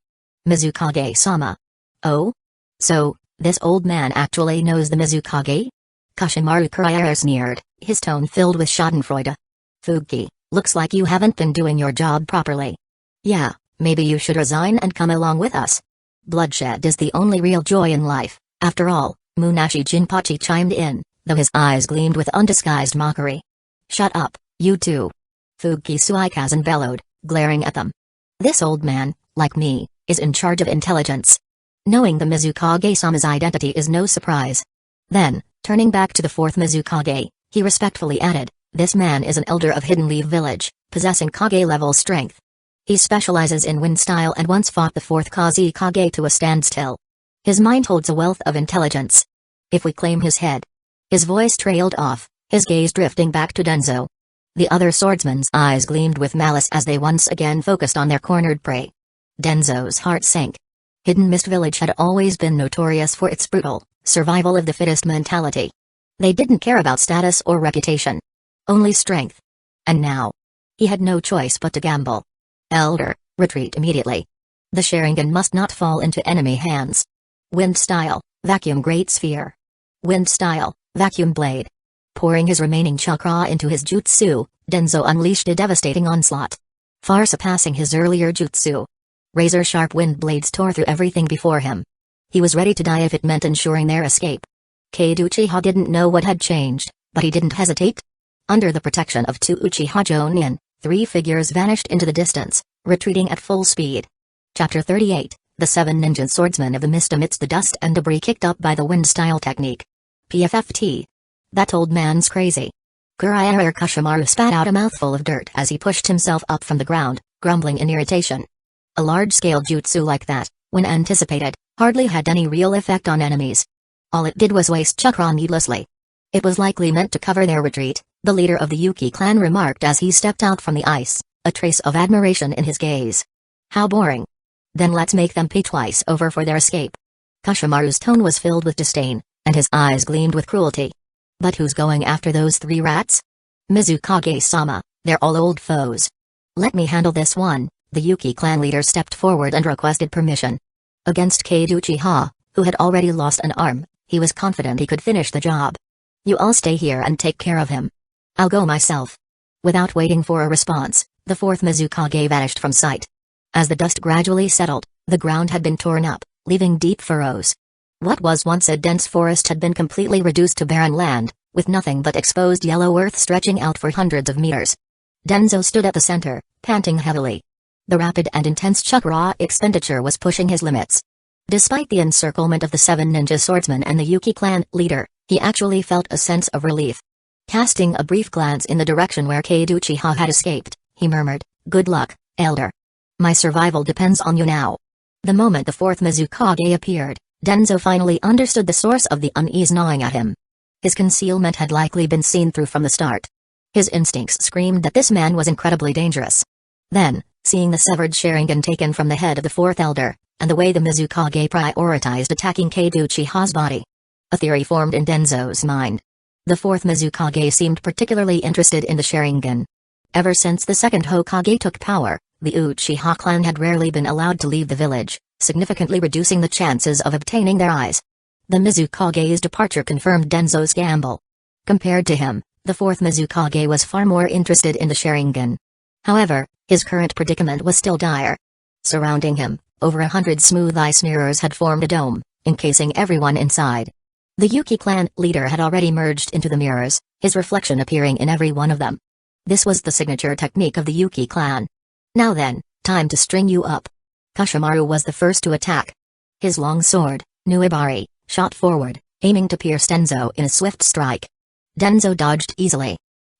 Mizukage-sama. Oh? So, this old man actually knows the Mizukage? Kushimaru Kuraiara sneered, his tone filled with schadenfreude. Fuki, looks like you haven't been doing your job properly. Yeah, maybe you should resign and come along with us. Bloodshed is the only real joy in life, after all, Munashi Jinpachi chimed in, though his eyes gleamed with undisguised mockery. Shut up, you two. Fuki Suikazen bellowed, glaring at them. This old man, like me, is in charge of intelligence. Knowing the Mizukage-sama's identity is no surprise. Then, turning back to the fourth Mizukage, he respectfully added, this man is an elder of Hidden Leaf Village, possessing Kage-level strength. He specializes in wind style and once fought the fourth Kazekage to a standstill. His mind holds a wealth of intelligence. If we claim his head. His voice trailed off, his gaze drifting back to Danzo. The other swordsmen's eyes gleamed with malice as they once again focused on their cornered prey. Danzo's heart sank. Hidden Mist Village had always been notorious for its brutal, survival of the fittest mentality. They didn't care about status or reputation. Only strength. And now. He had no choice but to gamble. Elder, retreat immediately. The Sharingan must not fall into enemy hands. Wind style, vacuum great sphere. Wind style, vacuum blade. Pouring his remaining chakra into his jutsu, Danzo unleashed a devastating onslaught. Far surpassing his earlier jutsu. Razor-sharp wind blades tore through everything before him. He was ready to die if it meant ensuring their escape. Kade Uchiha didn't know what had changed, but he didn't hesitate. Under the protection of two Uchiha Jonin, three figures vanished into the distance, retreating at full speed. Chapter 38, The Seven Ninja Swordsmen of the Mist amidst the dust and debris kicked up by the wind-style technique. PFFT. That old man's crazy. Kuraiara Kushimaru spat out a mouthful of dirt as he pushed himself up from the ground, grumbling in irritation. A large-scale jutsu like that, when anticipated, hardly had any real effect on enemies. All it did was waste chakra needlessly. It was likely meant to cover their retreat, the leader of the Yuki clan remarked as he stepped out from the ice, a trace of admiration in his gaze. How boring. Then let's make them pay twice over for their escape. Kushimaru's tone was filled with disdain, and his eyes gleamed with cruelty. But who's going after those three rats? Mizukage-sama, they're all old foes. Let me handle this one, the Yuki clan leader stepped forward and requested permission. Against Kade Uchiha, who had already lost an arm, he was confident he could finish the job. You all stay here and take care of him. I'll go myself. Without waiting for a response, the fourth Mizukage vanished from sight. As the dust gradually settled, the ground had been torn up, leaving deep furrows. What was once a dense forest had been completely reduced to barren land, with nothing but exposed yellow earth stretching out for hundreds of meters. Danzo stood at the center, panting heavily. The rapid and intense chakra expenditure was pushing his limits. Despite the encirclement of the seven ninja swordsmen and the Yuki clan leader, he actually felt a sense of relief. Casting a brief glance in the direction where Kade Uchiha had escaped, he murmured, "Good luck, elder. My survival depends on you now." The moment the fourth Mizukage appeared, Danzo finally understood the source of the unease gnawing at him. His concealment had likely been seen through from the start. His instincts screamed that this man was incredibly dangerous. Then, seeing the severed Sharingan taken from the head of the fourth elder, and the way the Mizukage prioritized attacking Kade Uchiha's body, a theory formed in Danzo's mind. The fourth Mizukage seemed particularly interested in the Sharingan. Ever since the second Hokage took power, the Uchiha clan had rarely been allowed to leave the village, significantly reducing the chances of obtaining their eyes. The Mizukage's departure confirmed Danzo's gamble. Compared to him, the fourth Mizukage was far more interested in the Sharingan. However, his current predicament was still dire. Surrounding him, over 100 smooth ice mirrors had formed a dome, encasing everyone inside. The Yuki clan leader had already merged into the mirrors, his reflection appearing in every one of them. This was the signature technique of the Yuki clan. Now then, time to string you up. Kushimaru was the first to attack. His long sword, Nuibari, shot forward, aiming to pierce Danzo in a swift strike. Danzo dodged easily.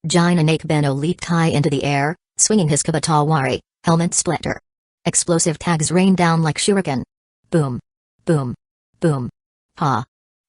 Jinanake Benno leaped high into the air, swinging his Kabatawari, Helmet splitter. Explosive tags rained down like shuriken. Boom. Boom. Boom. Ha.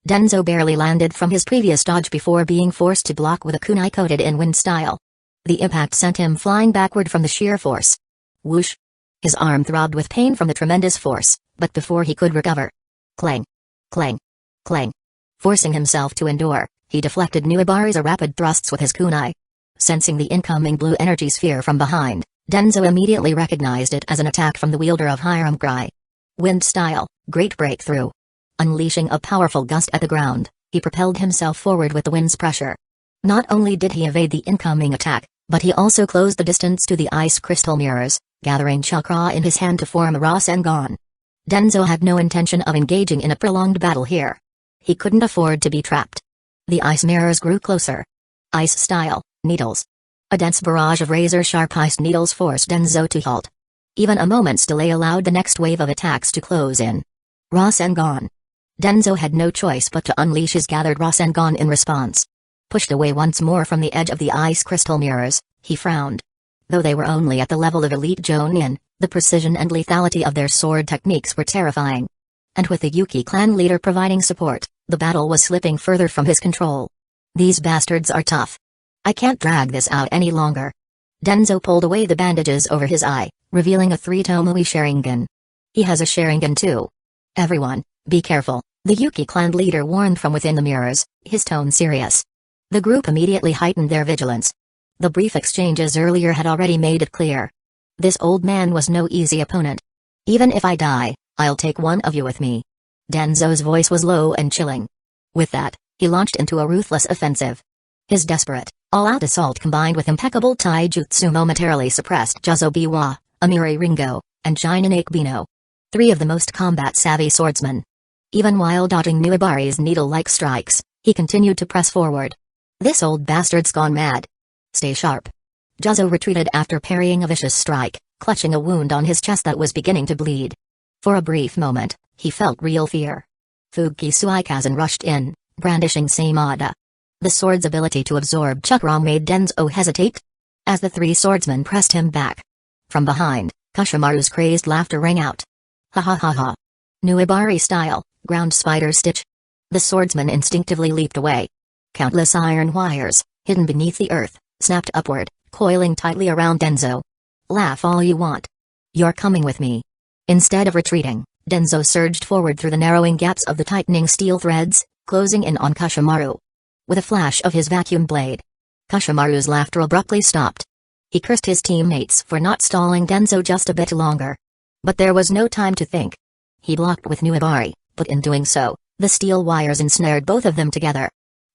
Danzo barely landed from his previous dodge before being forced to block with a kunai coated in wind style. The impact sent him flying backward from the sheer force. Whoosh. His arm throbbed with pain from the tremendous force, but before he could recover. Clang. Clang. Clang. Forcing himself to endure, he deflected Nuibari's rapid thrusts with his kunai. Sensing the incoming blue energy sphere from behind, Danzo immediately recognized it as an attack from the wielder of Hiram Cry. Wind style, great breakthrough. Unleashing a powerful gust at the ground, he propelled himself forward with the wind's pressure. Not only did he evade the incoming attack, but he also closed the distance to the ice crystal mirrors, gathering chakra in his hand to form a Rasengan. Danzo had no intention of engaging in a prolonged battle here. He couldn't afford to be trapped. The ice mirrors grew closer. Ice style, needles. A dense barrage of razor-sharp ice needles forced Danzo to halt. Even a moment's delay allowed the next wave of attacks to close in. Rasengan. Danzo had no choice but to unleash his gathered Rasengan in response. Pushed away once more from the edge of the ice crystal mirrors, he frowned. Though they were only at the level of elite Jonin, the precision and lethality of their sword techniques were terrifying. And with the Yuki clan leader providing support, the battle was slipping further from his control. These bastards are tough. I can't drag this out any longer. Danzo pulled away the bandages over his eye, revealing a 3-Tomoe Sharingan. He has a Sharingan too. Everyone, be careful, the Yuki clan leader warned from within the mirrors, his tone serious. The group immediately heightened their vigilance. The brief exchanges earlier had already made it clear. This old man was no easy opponent. Even if I die, I'll take one of you with me. Danzo's voice was low and chilling. With that, he launched into a ruthless offensive. His desperate, all-out assault combined with impeccable taijutsu momentarily suppressed Juzobiwa, Amiri Ringo, and Jinanake Bino. 3 of the most combat-savvy swordsmen. Even while dodging Nuibari's needle-like strikes, he continued to press forward. This old bastard's gone mad. Stay sharp. Juzo retreated after parrying a vicious strike, clutching a wound on his chest that was beginning to bleed. For a brief moment, he felt real fear. Fuki Suikazen rushed in, brandishing Seimada. The sword's ability to absorb chakra made Danzo hesitate. As the 3 swordsmen pressed him back. From behind, Kushimaru's crazed laughter rang out. Ha ha ha ha. Nuibari style, ground spider stitch. The swordsman instinctively leaped away. Countless iron wires, hidden beneath the earth, snapped upward, coiling tightly around Danzo. Laugh all you want. You're coming with me. Instead of retreating, Danzo surged forward through the narrowing gaps of the tightening steel threads, closing in on Kushimaru. With a flash of his vacuum blade, Kushimaru's laughter abruptly stopped. He cursed his teammates for not stalling Danzo just a bit longer. But there was no time to think. He blocked with Nuibari, but in doing so, the steel wires ensnared both of them together.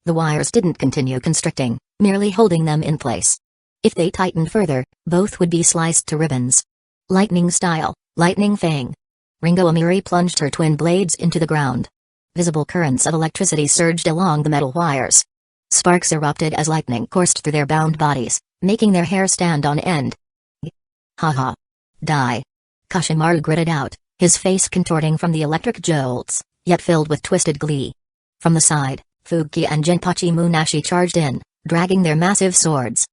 The wires didn't continue constricting, merely holding them in place. If they tightened further, both would be sliced to ribbons. Lightning style, lightning fang. Ringo Amiri plunged her twin blades into the ground. Visible currents of electricity surged along the metal wires. Sparks erupted as lightning coursed through their bound bodies, making their hair stand on end. Ha ha. Die. Kushimaru gritted out, his face contorting from the electric jolts, yet filled with twisted glee. From the side, Fuki and Jinpachi Munashi charged in, dragging their massive swords.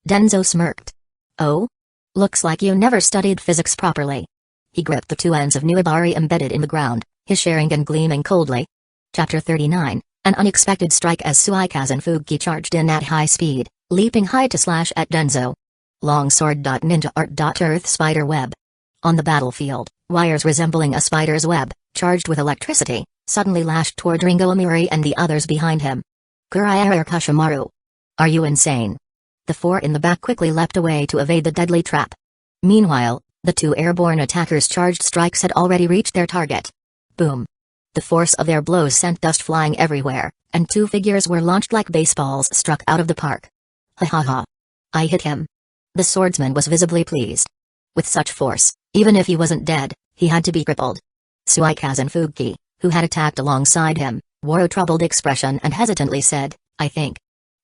Danzo smirked. Oh? Looks like you never studied physics properly. He gripped the 2 ends of Nuibari embedded in the ground, his Sharingan gleaming coldly. Chapter 39, An unexpected strike as Suikazen Fuki charged in at high speed, leaping high to slash at Danzo. Longsword. Ninja art. Earth spider web. On the battlefield, wires resembling a spider's web, charged with electricity, suddenly lashed toward Ringo Amiri and the others behind him. Kuraiara Kushimaru. Are you insane? The 4 in the back quickly leapt away to evade the deadly trap. Meanwhile, the 2 airborne attackers' charged strikes had already reached their target. Boom. The force of their blows sent dust flying everywhere, and 2 figures were launched like baseballs struck out of the park. Ha ha ha. I hit him. The swordsman was visibly pleased. With such force, even if he wasn't dead, he had to be crippled. Suikazen Fuki, who had attacked alongside him, wore a troubled expression and hesitantly said, I think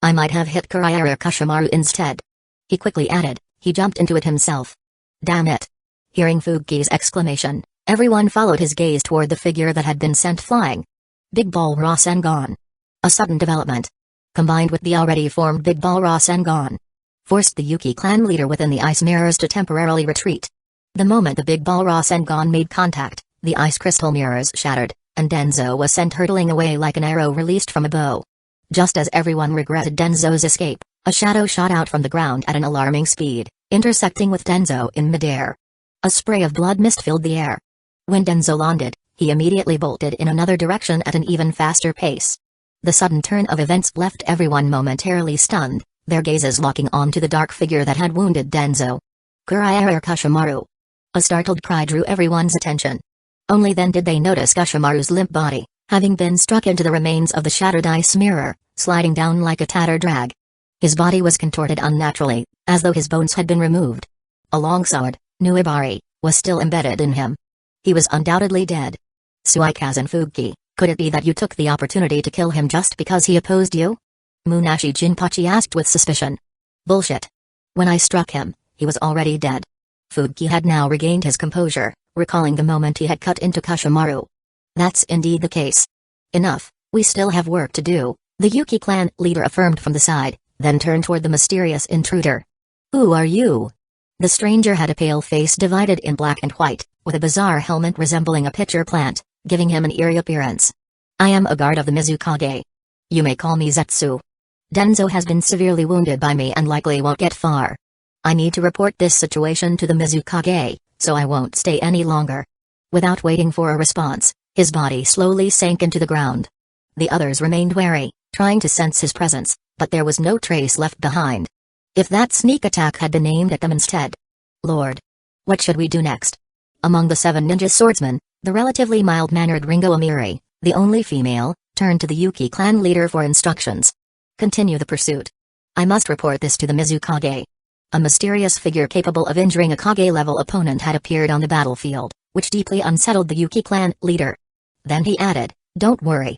I might have hit Kuraiara Kushimaru instead. He quickly added, he jumped into it himself. Damn it. Hearing Fuki's exclamation, everyone followed his gaze toward the figure that had been sent flying. Big Ball Rasengan. A sudden development, combined with the already formed Big Ball Rasengan, forced the Yuki clan leader within the ice mirrors to temporarily retreat. The moment the big ball Rasengan made contact, the ice crystal mirrors shattered, and Danzo was sent hurtling away like an arrow released from a bow. Just as everyone regretted Denzo's escape, a shadow shot out from the ground at an alarming speed, intersecting with Danzo in midair. A spray of blood mist filled the air. When Danzo landed, he immediately bolted in another direction at an even faster pace. The sudden turn of events left everyone momentarily stunned, their gazes locking onto the dark figure that had wounded Danzo. Kuraiara Kushimaru. A startled cry drew everyone's attention. Only then did they notice Kushimaru's limp body, having been struck into the remains of the shattered ice mirror, sliding down like a tattered rag. His body was contorted unnaturally, as though his bones had been removed. A long sword, Nuibari, was still embedded in him. He was undoubtedly dead. Suikazen Fuki, could it be that you took the opportunity to kill him just because he opposed you? Munashi Jinpachi asked with suspicion. Bullshit. When I struck him, he was already dead. Fuki had now regained his composure, recalling the moment he had cut into Kushimaru. That's indeed the case. Enough, we still have work to do, the Yuki clan leader affirmed from the side, then turned toward the mysterious intruder. Who are you? The stranger had a pale face divided in black and white, with a bizarre helmet resembling a pitcher plant, giving him an eerie appearance. I am a guard of the Mizukage. You may call me Zetsu. Danzo has been severely wounded by me and likely won't get far. I need to report this situation to the Mizukage, so I won't stay any longer. Without waiting for a response, his body slowly sank into the ground. The others remained wary, trying to sense his presence, but there was no trace left behind. If that sneak attack had been aimed at them instead. Lord. What should we do next? Among the 7 ninja swordsmen, the relatively mild-mannered Ringo Amiri, the only female, turned to the Yuki clan leader for instructions. Continue the pursuit. I must report this to the Mizukage. A mysterious figure capable of injuring a Kage-level opponent had appeared on the battlefield, which deeply unsettled the Yuki clan leader. Then he added, don't worry.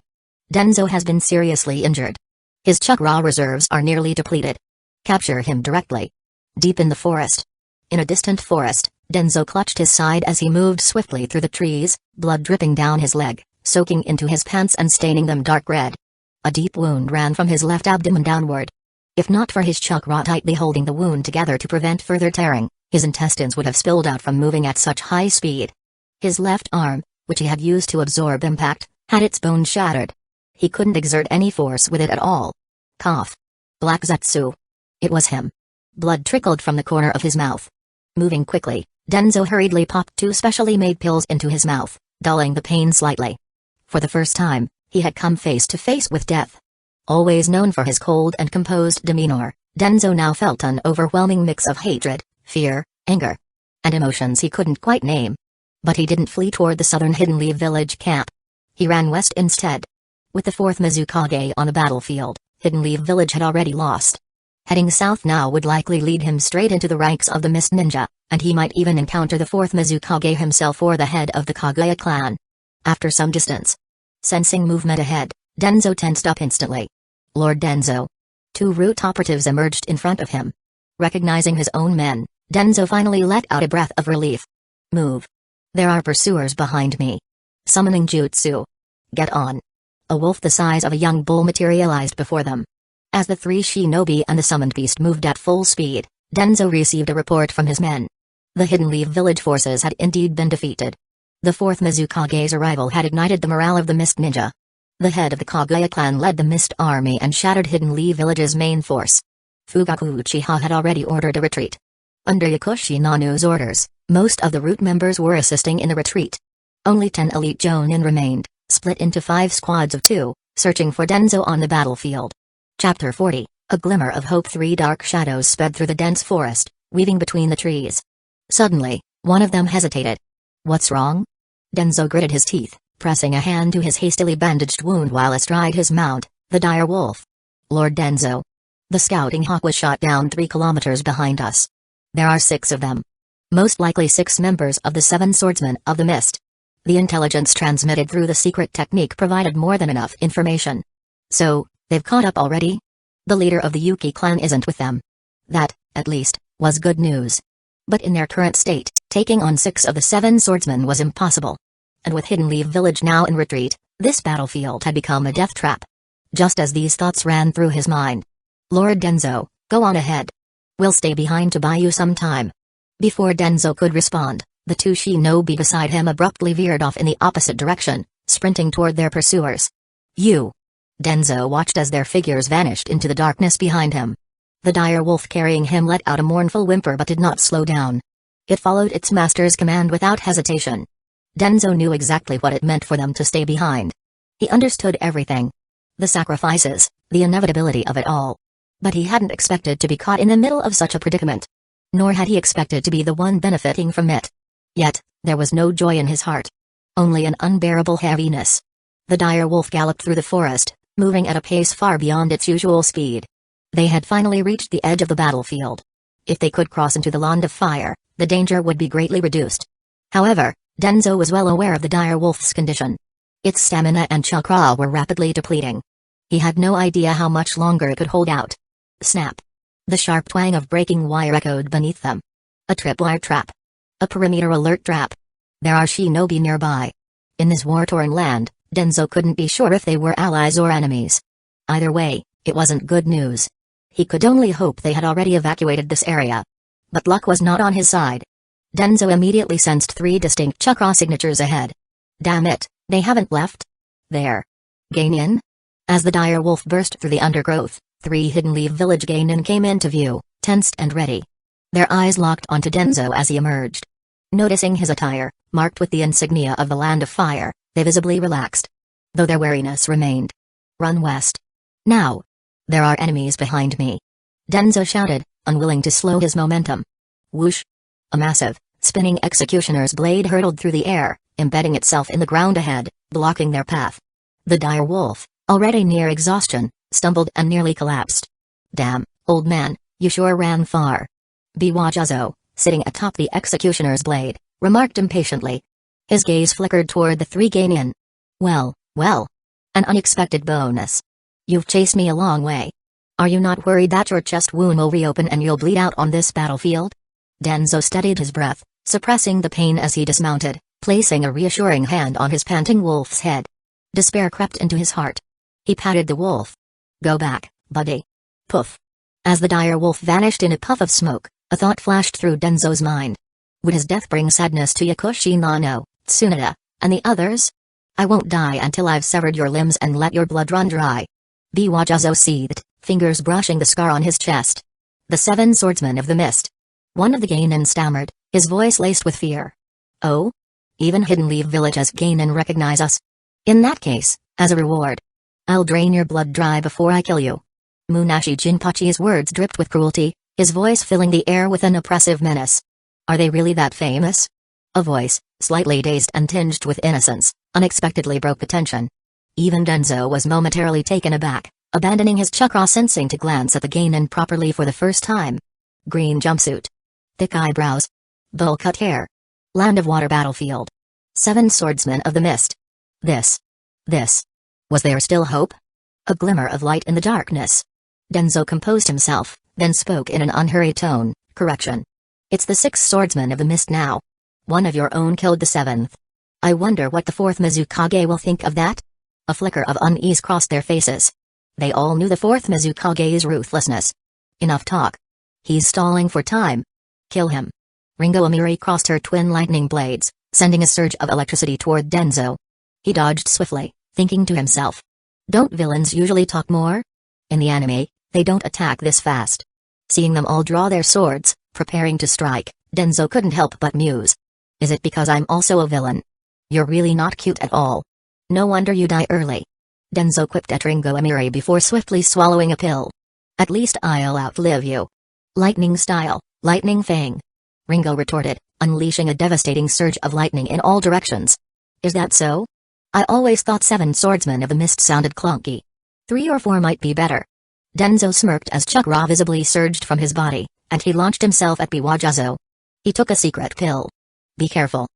Danzo has been seriously injured. His chakra reserves are nearly depleted. Capture him directly. Deep in the forest. In a distant forest, Danzo clutched his side as he moved swiftly through the trees, blood dripping down his leg, soaking into his pants and staining them dark red. A deep wound ran from his left abdomen downward. If not for his chakra tightly holding the wound together to prevent further tearing, his intestines would have spilled out from moving at such high speed. His left arm, which he had used to absorb impact, had its bone shattered. He couldn't exert any force with it at all. Cough. Black Zetsu. It was him. Blood trickled from the corner of his mouth. Moving quickly, Danzo hurriedly popped 2 specially made pills into his mouth, dulling the pain slightly. For the first time, he had come face to face with death. Always known for his cold and composed demeanor, Danzo now felt an overwhelming mix of hatred, fear, anger, and emotions he couldn't quite name. But he didn't flee toward the southern Hidden Leaf village camp. He ran west instead. With the 4th Mizukage on the battlefield, Hidden Leaf village had already lost. Heading south now would likely lead him straight into the ranks of the Mist Ninja, and he might even encounter the 4th Mizukage himself or the head of the Kaguya clan. After some distance, sensing movement ahead, Danzo tensed up instantly. Lord Danzo. 2 root operatives emerged in front of him. Recognizing his own men, Danzo finally let out a breath of relief. Move. There are pursuers behind me. Summoning jutsu. Get on. A wolf the size of a young bull materialized before them. As the 3 shinobi and the summoned beast moved at full speed, Danzo received a report from his men. The Hidden Leaf village forces had indeed been defeated. The 4th Mizukage's arrival had ignited the morale of the Mist Ninja. The head of the Kaguya clan led the Mist army and shattered Hidden Leaf village's main force. Fugaku Uchiha had already ordered a retreat. Under Yakushi Nanu's orders, most of the root members were assisting in the retreat. Only 10 elite Jonin remained, split into 5 squads of 2, searching for Danzo on the battlefield. Chapter 40, A Glimmer of Hope. 3 dark shadows sped through the dense forest, weaving between the trees. Suddenly, one of them hesitated. What's wrong? Danzo gritted his teeth, pressing a hand to his hastily bandaged wound while astride his mount, the dire wolf. Lord Danzo. The scouting hawk was shot down 3 kilometers behind us. There are 6 of them. Most likely 6 members of the 7 swordsmen of the mist. The intelligence transmitted through the secret technique provided more than enough information. So, they've caught up already? The leader of the Yuki clan isn't with them. That, at least, was good news. But in their current state, taking on 6 of the 7 swordsmen was impossible. And with Hidden Leaf village now in retreat, this battlefield had become a death trap. Just as these thoughts ran through his mind. Lord Danzo, go on ahead. We'll stay behind to buy you some time. Before Danzo could respond, The two shinobi beside him abruptly veered off in the opposite direction, sprinting toward their pursuers. You! Danzo watched as their figures vanished into the darkness behind him. The dire wolf carrying him let out a mournful whimper but did not slow down. It followed its master's command without hesitation. Danzo knew exactly what it meant for them to stay behind. He understood everything. The sacrifices, the inevitability of it all. But he hadn't expected to be caught in the middle of such a predicament. Nor had he expected to be the one benefiting from it. Yet, there was no joy in his heart. Only an unbearable heaviness. The dire wolf galloped through the forest, moving at a pace far beyond its usual speed. They had finally reached the edge of the battlefield. If they could cross into the land of fire, the danger would be greatly reduced. However, Danzo was well aware of the dire wolf's condition. Its stamina and chakra were rapidly depleting. He had no idea how much longer it could hold out. Snap! The sharp twang of breaking wire echoed beneath them. A tripwire trap. A perimeter alert trap. There are shinobi nearby. In this war-torn land, Danzo couldn't be sure if they were allies or enemies. Either way, it wasn't good news. He could only hope they had already evacuated this area. But luck was not on his side. Danzo immediately sensed 3 distinct chakra signatures ahead. Damn it, they haven't left? There. Geinin? As the dire wolf burst through the undergrowth, 3 hidden leaf village Geinin came into view, tensed and ready. Their eyes locked onto Danzo as he emerged. Noticing his attire, marked with the insignia of the Land of Fire, they visibly relaxed. Though their wariness remained. Run west. Now. There are enemies behind me. Danzo shouted, unwilling to slow his momentum. Whoosh! A massive, spinning executioner's blade hurtled through the air, embedding itself in the ground ahead, blocking their path. The dire wolf, already near exhaustion, stumbled and nearly collapsed. Damn, old man, you sure ran far. Biwajazo, sitting atop the executioner's blade, remarked impatiently. His gaze flickered toward the 3 Geinin. Well, well. An unexpected bonus. You've chased me a long way. Are you not worried that your chest wound will reopen and you'll bleed out on this battlefield? Danzo steadied his breath, suppressing the pain as he dismounted, placing a reassuring hand on his panting wolf's head. Despair crept into his heart. He patted the wolf. Go back, buddy. Poof. As the dire wolf vanished in a puff of smoke, a thought flashed through Denzo's mind. Would his death bring sadness to Yakushi Nano, Tsunade, and the others? I won't die until I've severed your limbs and let your blood run dry. Biwajazo seethed, fingers brushing the scar on his chest. The 7 swordsmen of the mist. One of the Geinin stammered, his voice laced with fear. Oh? Even Hidden Leaf Village's Geinin recognize us? In that case, as a reward, I'll drain your blood dry before I kill you. Munashi Jinpachi's words dripped with cruelty, his voice filling the air with an oppressive menace. Are they really that famous? A voice, slightly dazed and tinged with innocence, unexpectedly broke the tension. Even Danzo was momentarily taken aback, abandoning his chakra sensing to glance at the Geinin properly for the first time. Green jumpsuit. Thick eyebrows. Bowl-cut hair. Land of Water battlefield. 7 swordsmen of the mist. This. Was there still hope? A glimmer of light in the darkness. Danzo composed himself, then spoke in an unhurried tone, correction. It's the 6 swordsmen of the mist now. One of your own killed the 7th. I wonder what the 4th Mizukage will think of that? A flicker of unease crossed their faces. They all knew the 4th Mizukage's ruthlessness. Enough talk. He's stalling for time. Kill him. Ringo Amiri crossed her twin lightning blades, sending a surge of electricity toward Danzo. He dodged swiftly, thinking to himself. Don't villains usually talk more? In the anime, they don't attack this fast. Seeing them all draw their swords, preparing to strike, Danzo couldn't help but muse. Is it because I'm also a villain? You're really not cute at all. No wonder you die early. Danzo quipped at Ringo Amiri before swiftly swallowing a pill. At least I'll outlive you. Lightning style, lightning fang. Ringo retorted, unleashing a devastating surge of lightning in all directions. Is that so? I always thought 7 swordsmen of the mist sounded clunky. 3 or 4 might be better. Danzo smirked as chakra visibly surged from his body, and he launched himself at Biwajazo. He took a secret pill. Be careful.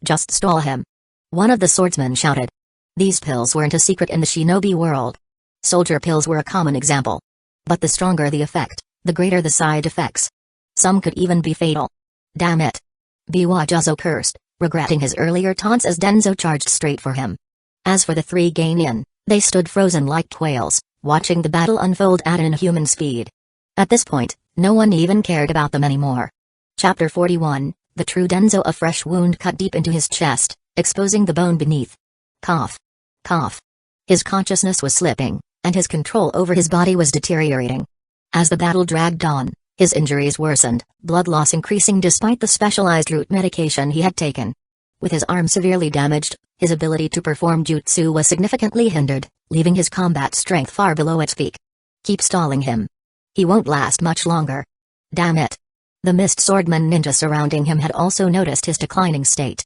Just stall him. One of the swordsmen shouted. These pills weren't a secret in the shinobi world. Soldier pills were a common example. But the stronger the effect, the greater the side effects. Some could even be fatal. Damn it. Biwajazo cursed, regretting his earlier taunts as Danzo charged straight for him. As for the 3 Geinin, they stood frozen like quails, watching the battle unfold at inhuman speed. At this point, no one even cared about them anymore. Chapter 41, The true Danzo, a fresh wound cut deep into his chest, exposing the bone beneath. Cough. Cough. His consciousness was slipping, and his control over his body was deteriorating. As the battle dragged on, his injuries worsened, blood loss increasing despite the specialized root medication he had taken. With his arm severely damaged, his ability to perform jutsu was significantly hindered, leaving his combat strength far below its peak. Keep stalling him. He won't last much longer. Damn it. The mist swordman ninja surrounding him had also noticed his declining state.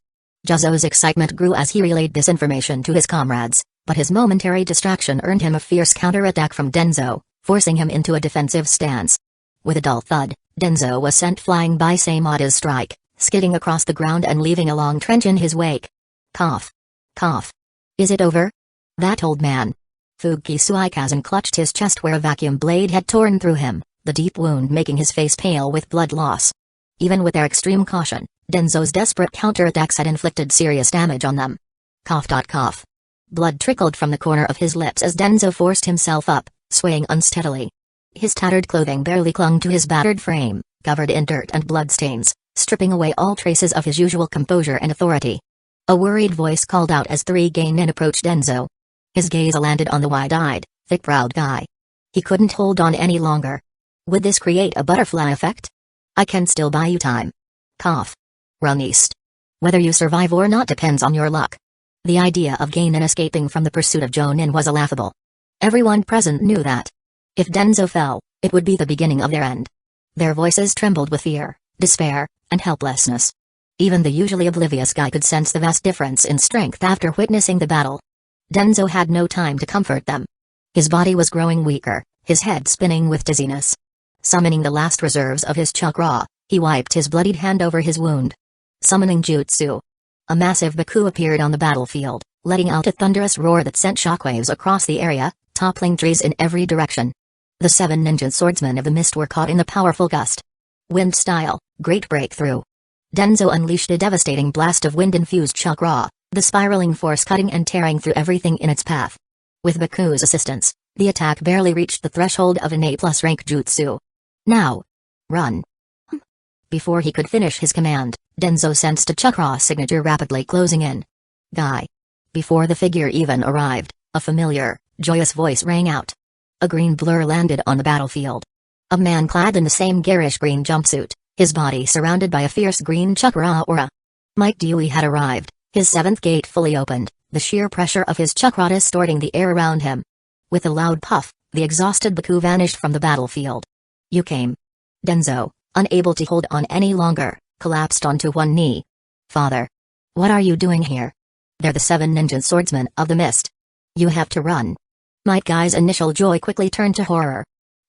Juzo's excitement grew as he relayed this information to his comrades, but his momentary distraction earned him a fierce counterattack from Danzo, forcing him into a defensive stance. With a dull thud, Danzo was sent flying by Samada's strike, skidding across the ground and leaving a long trench in his wake. Cough. Cough. Is it over? That old man. Fuki Suikazen clutched his chest where a vacuum blade had torn through him, the deep wound making his face pale with blood loss. Even with their extreme caution, Danzo's desperate counterattacks had inflicted serious damage on them. Cough. Cough. Blood trickled from the corner of his lips as Danzo forced himself up, swaying unsteadily. His tattered clothing barely clung to his battered frame, covered in dirt and bloodstains, stripping away all traces of his usual composure and authority. A worried voice called out as three genin approached Danzo. His gaze landed on the wide-eyed, thick-browed guy. He couldn't hold on any longer. Would this create a butterfly effect? I can still buy you time. Cough. Run east. Whether you survive or not depends on your luck. The idea of genin escaping from the pursuit of Jonin was laughable. Everyone present knew that. If Danzo fell, it would be the beginning of their end. Their voices trembled with fear, despair, and helplessness. Even the usually oblivious guy could sense the vast difference in strength after witnessing the battle. Danzo had no time to comfort them. His body was growing weaker, his head spinning with dizziness. Summoning the last reserves of his chakra, he wiped his bloodied hand over his wound. Summoning jutsu. A massive Baku appeared on the battlefield, letting out a thunderous roar that sent shockwaves across the area, toppling trees in every direction. The 7 ninja swordsmen of the mist were caught in the powerful gust. Wind style, great breakthrough. Danzo unleashed a devastating blast of wind-infused chakra, the spiraling force cutting and tearing through everything in its path. With Baku's assistance, the attack barely reached the threshold of an A+ rank jutsu. Now! Run! Before he could finish his command, Danzo sensed a chakra signature rapidly closing in. Guy! Before the figure even arrived, a familiar, joyous voice rang out. A green blur landed on the battlefield. A man clad in the same garish green jumpsuit, his body surrounded by a fierce green chakra aura. Mike Dewey had arrived, his 7th gate fully opened, the sheer pressure of his chakra distorting the air around him. With a loud puff, the exhausted Baku vanished from the battlefield. You came. Danzo, unable to hold on any longer, collapsed onto one knee. Father. What are you doing here? They're the 7 ninja swordsmen of the mist. You have to run. Mike Guy's initial joy quickly turned to horror.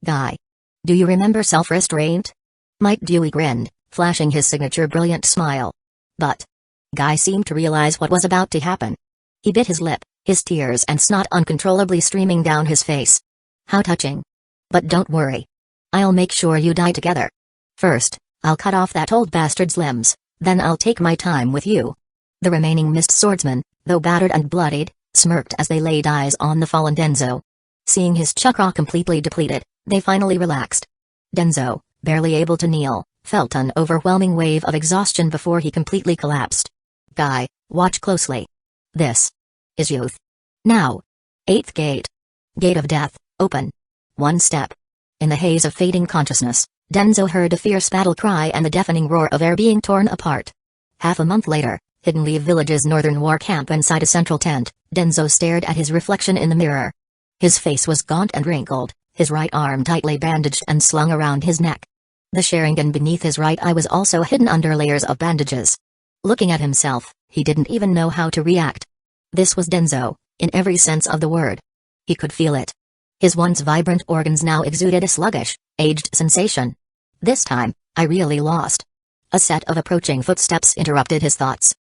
Guy. Do you remember self-restraint? Mike Dewey grinned, flashing his signature brilliant smile. But Guy seemed to realize what was about to happen. He bit his lip, his tears and snot uncontrollably streaming down his face. How touching. But don't worry. I'll make sure you die together. First, I'll cut off that old bastard's limbs, then I'll take my time with you. The remaining mist swordsmen, though battered and bloodied, smirked as they laid eyes on the fallen Danzo. Seeing his chakra completely depleted, they finally relaxed. Danzo, barely able to kneel, felt an overwhelming wave of exhaustion before he completely collapsed. Guy, watch closely. This is youth. Now. 8th gate. Gate of death, open. One step. In the haze of fading consciousness, Danzo heard a fierce battle cry and the deafening roar of air being torn apart. Half a month later, Hidden Leaf Village's northern war camp inside a central tent, Danzo stared at his reflection in the mirror. His face was gaunt and wrinkled, his right arm tightly bandaged and slung around his neck. The Sharingan beneath his right eye was also hidden under layers of bandages. Looking at himself, he didn't even know how to react. This was Danzo, in every sense of the word. He could feel it. His once vibrant organs now exuded a sluggish, aged sensation. This time, I really lost. A set of approaching footsteps interrupted his thoughts.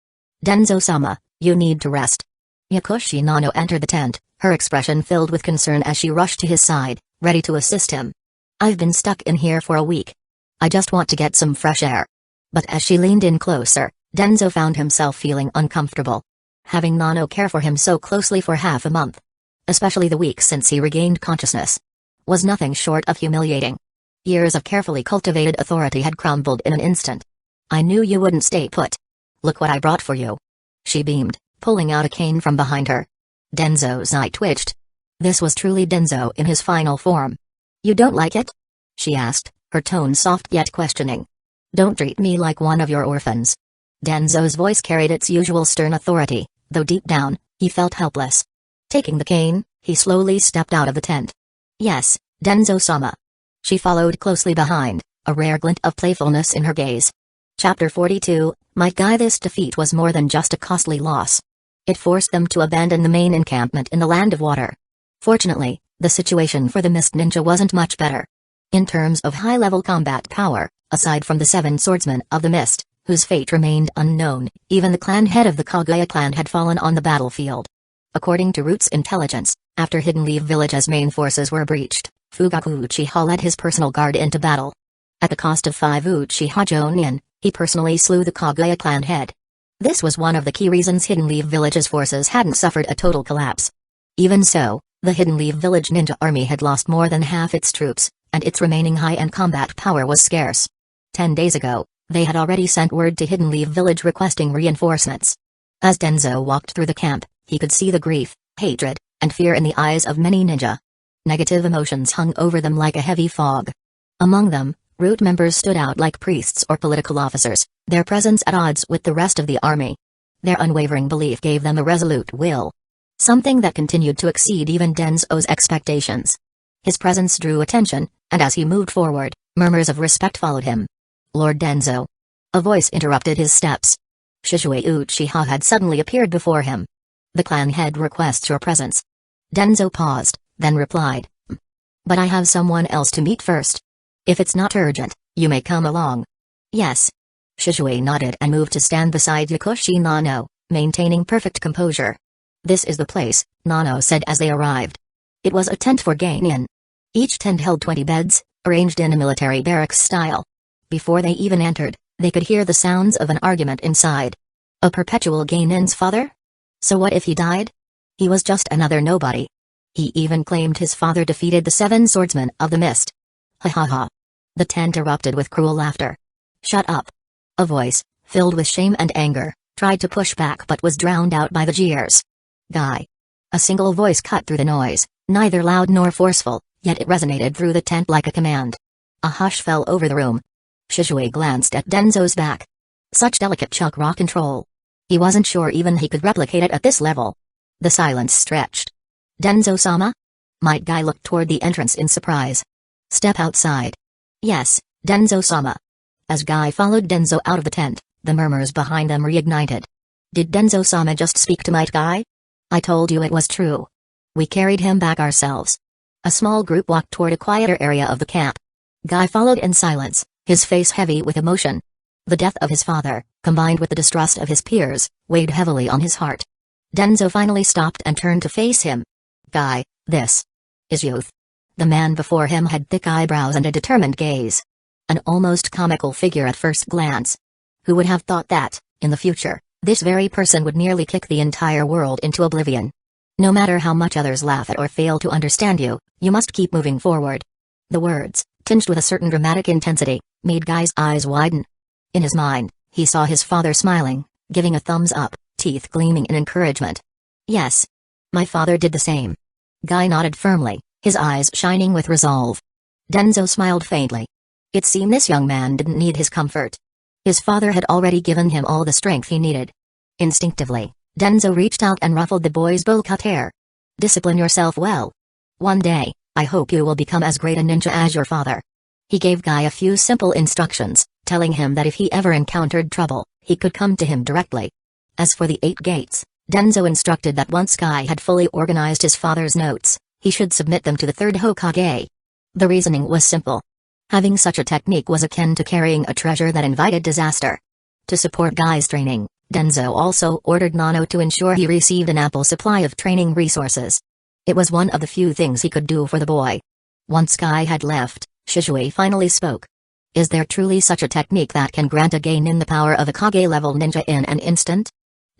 Danzo-sama, you need to rest. Yakushi Nano entered the tent, her expression filled with concern as she rushed to his side, ready to assist him. I've been stuck in here for a week. I just want to get some fresh air. But as she leaned in closer, Danzo found himself feeling uncomfortable. Having Nano care for him so closely for half a month, especially the week since he regained consciousness, was nothing short of humiliating. Years of carefully cultivated authority had crumbled in an instant. I knew you wouldn't stay put. Look what I brought for you. She beamed, pulling out a cane from behind her. Danzo's eye twitched. This was truly Danzo in his final form. You don't like it? She asked, her tone soft yet questioning. Don't treat me like one of your orphans. Danzo's voice carried its usual stern authority, though deep down, he felt helpless. Taking the cane, he slowly stepped out of the tent. Yes, Danzo-sama. She followed closely behind, a rare glint of playfulness in her gaze. Chapter 42, Might Guy. This defeat was more than just a costly loss. It forced them to abandon the main encampment in the Land of Water. Fortunately, the situation for the Mist Ninja wasn't much better. In terms of high-level combat power, aside from the 7 swordsmen of the Mist, whose fate remained unknown, even the clan head of the Kaguya clan had fallen on the battlefield. According to Root's intelligence, after Hidden Leaf Village's main forces were breached, Fugaku Uchiha led his personal guard into battle. At the cost of 5 Uchiha Jonin, he personally slew the Kaguya clan head. This was one of the key reasons Hidden Leaf Village's forces hadn't suffered a total collapse. Even so, the Hidden Leaf Village ninja army had lost more than half its troops, and its remaining high-end combat power was scarce. 10 days ago, they had already sent word to Hidden Leaf Village requesting reinforcements. As Danzo walked through the camp, he could see the grief, hatred, and fear in the eyes of many ninja. Negative emotions hung over them like a heavy fog. Among them, Root members stood out like priests or political officers, their presence at odds with the rest of the army. Their unwavering belief gave them a resolute will. Something that continued to exceed even Danzo's expectations. His presence drew attention, and as he moved forward, murmurs of respect followed him. Lord Danzo. A voice interrupted his steps. Shizue Uchiha had suddenly appeared before him. The clan head requests your presence. Danzo paused, then replied. But I have someone else to meet first. If it's not urgent, you may come along. Yes. Shizue nodded and moved to stand beside Yakushi Nano, maintaining perfect composure. This is the place, Nano said as they arrived. It was a tent for genin. Each tent held 20 beds, arranged in a military barracks style. Before they even entered, they could hear the sounds of an argument inside. A perpetual genin's father? So what if he died? He was just another nobody. He even claimed his father defeated the 7 swordsmen of the Mist. Ha ha ha. The tent erupted with cruel laughter. Shut up. A voice, filled with shame and anger, tried to push back but was drowned out by the jeers. Guy. A single voice cut through the noise, neither loud nor forceful, yet it resonated through the tent like a command. A hush fell over the room. Shizue glanced at Danzo's back. Such delicate chakra control. He wasn't sure even he could replicate it at this level. The silence stretched. Danzo-sama? Might Guy looked toward the entrance in surprise. Step outside. Yes, Danzo-sama. As Guy followed Danzo out of the tent, the murmurs behind them reignited. Did Danzo-sama just speak to Might Guy? I told you it was true. We carried him back ourselves. A small group walked toward a quieter area of the camp. Guy followed in silence, his face heavy with emotion. The death of his father, combined with the distrust of his peers, weighed heavily on his heart. Danzo finally stopped and turned to face him. Guy, this is youth. The man before him had thick eyebrows and a determined gaze. An almost comical figure at first glance. Who would have thought that, in the future, this very person would nearly kick the entire world into oblivion? No matter how much others laugh at or fail to understand you, you must keep moving forward. The words, tinged with a certain dramatic intensity, made Guy's eyes widen. In his mind, he saw his father smiling, giving a thumbs up, teeth gleaming in encouragement. Yes. My father did the same. Guy nodded firmly, his eyes shining with resolve. Danzo smiled faintly. It seemed this young man didn't need his comfort. His father had already given him all the strength he needed. Instinctively, Danzo reached out and ruffled the boy's bowl-cut hair. Discipline yourself well. One day, I hope you will become as great a ninja as your father. He gave Guy a few simple instructions, telling him that if he ever encountered trouble, he could come to him directly. As for the 8 gates, Danzo instructed that once Guy had fully organized his father's notes, he should submit them to the 3rd Hokage. The reasoning was simple. Having such a technique was akin to carrying a treasure that invited disaster. To support Guy's training, Danzo also ordered Nano to ensure he received an ample supply of training resources. It was one of the few things he could do for the boy. Once Guy had left, Shizue finally spoke. Is there truly such a technique that can grant a genin the power of a Kage-level ninja in an instant?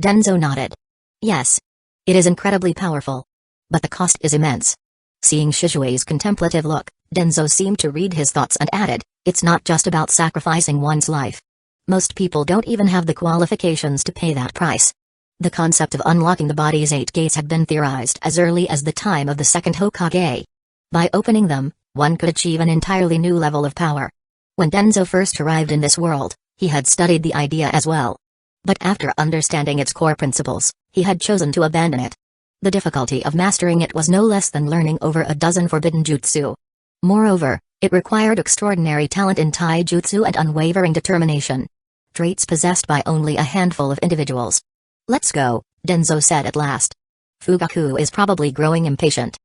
Danzo nodded. Yes. It is incredibly powerful. But the cost is immense. Seeing Shizue's contemplative look, Danzo seemed to read his thoughts and added, it's not just about sacrificing one's life. Most people don't even have the qualifications to pay that price. The concept of unlocking the body's 8 gates had been theorized as early as the time of the second Hokage. By opening them, one could achieve an entirely new level of power. When Danzo first arrived in this world, he had studied the idea as well. But after understanding its core principles, he had chosen to abandon it. The difficulty of mastering it was no less than learning over a dozen forbidden jutsu. Moreover, it required extraordinary talent in taijutsu and unwavering determination. Traits possessed by only a handful of individuals. "Let's go," Danzo said at last. Fugaku is probably growing impatient.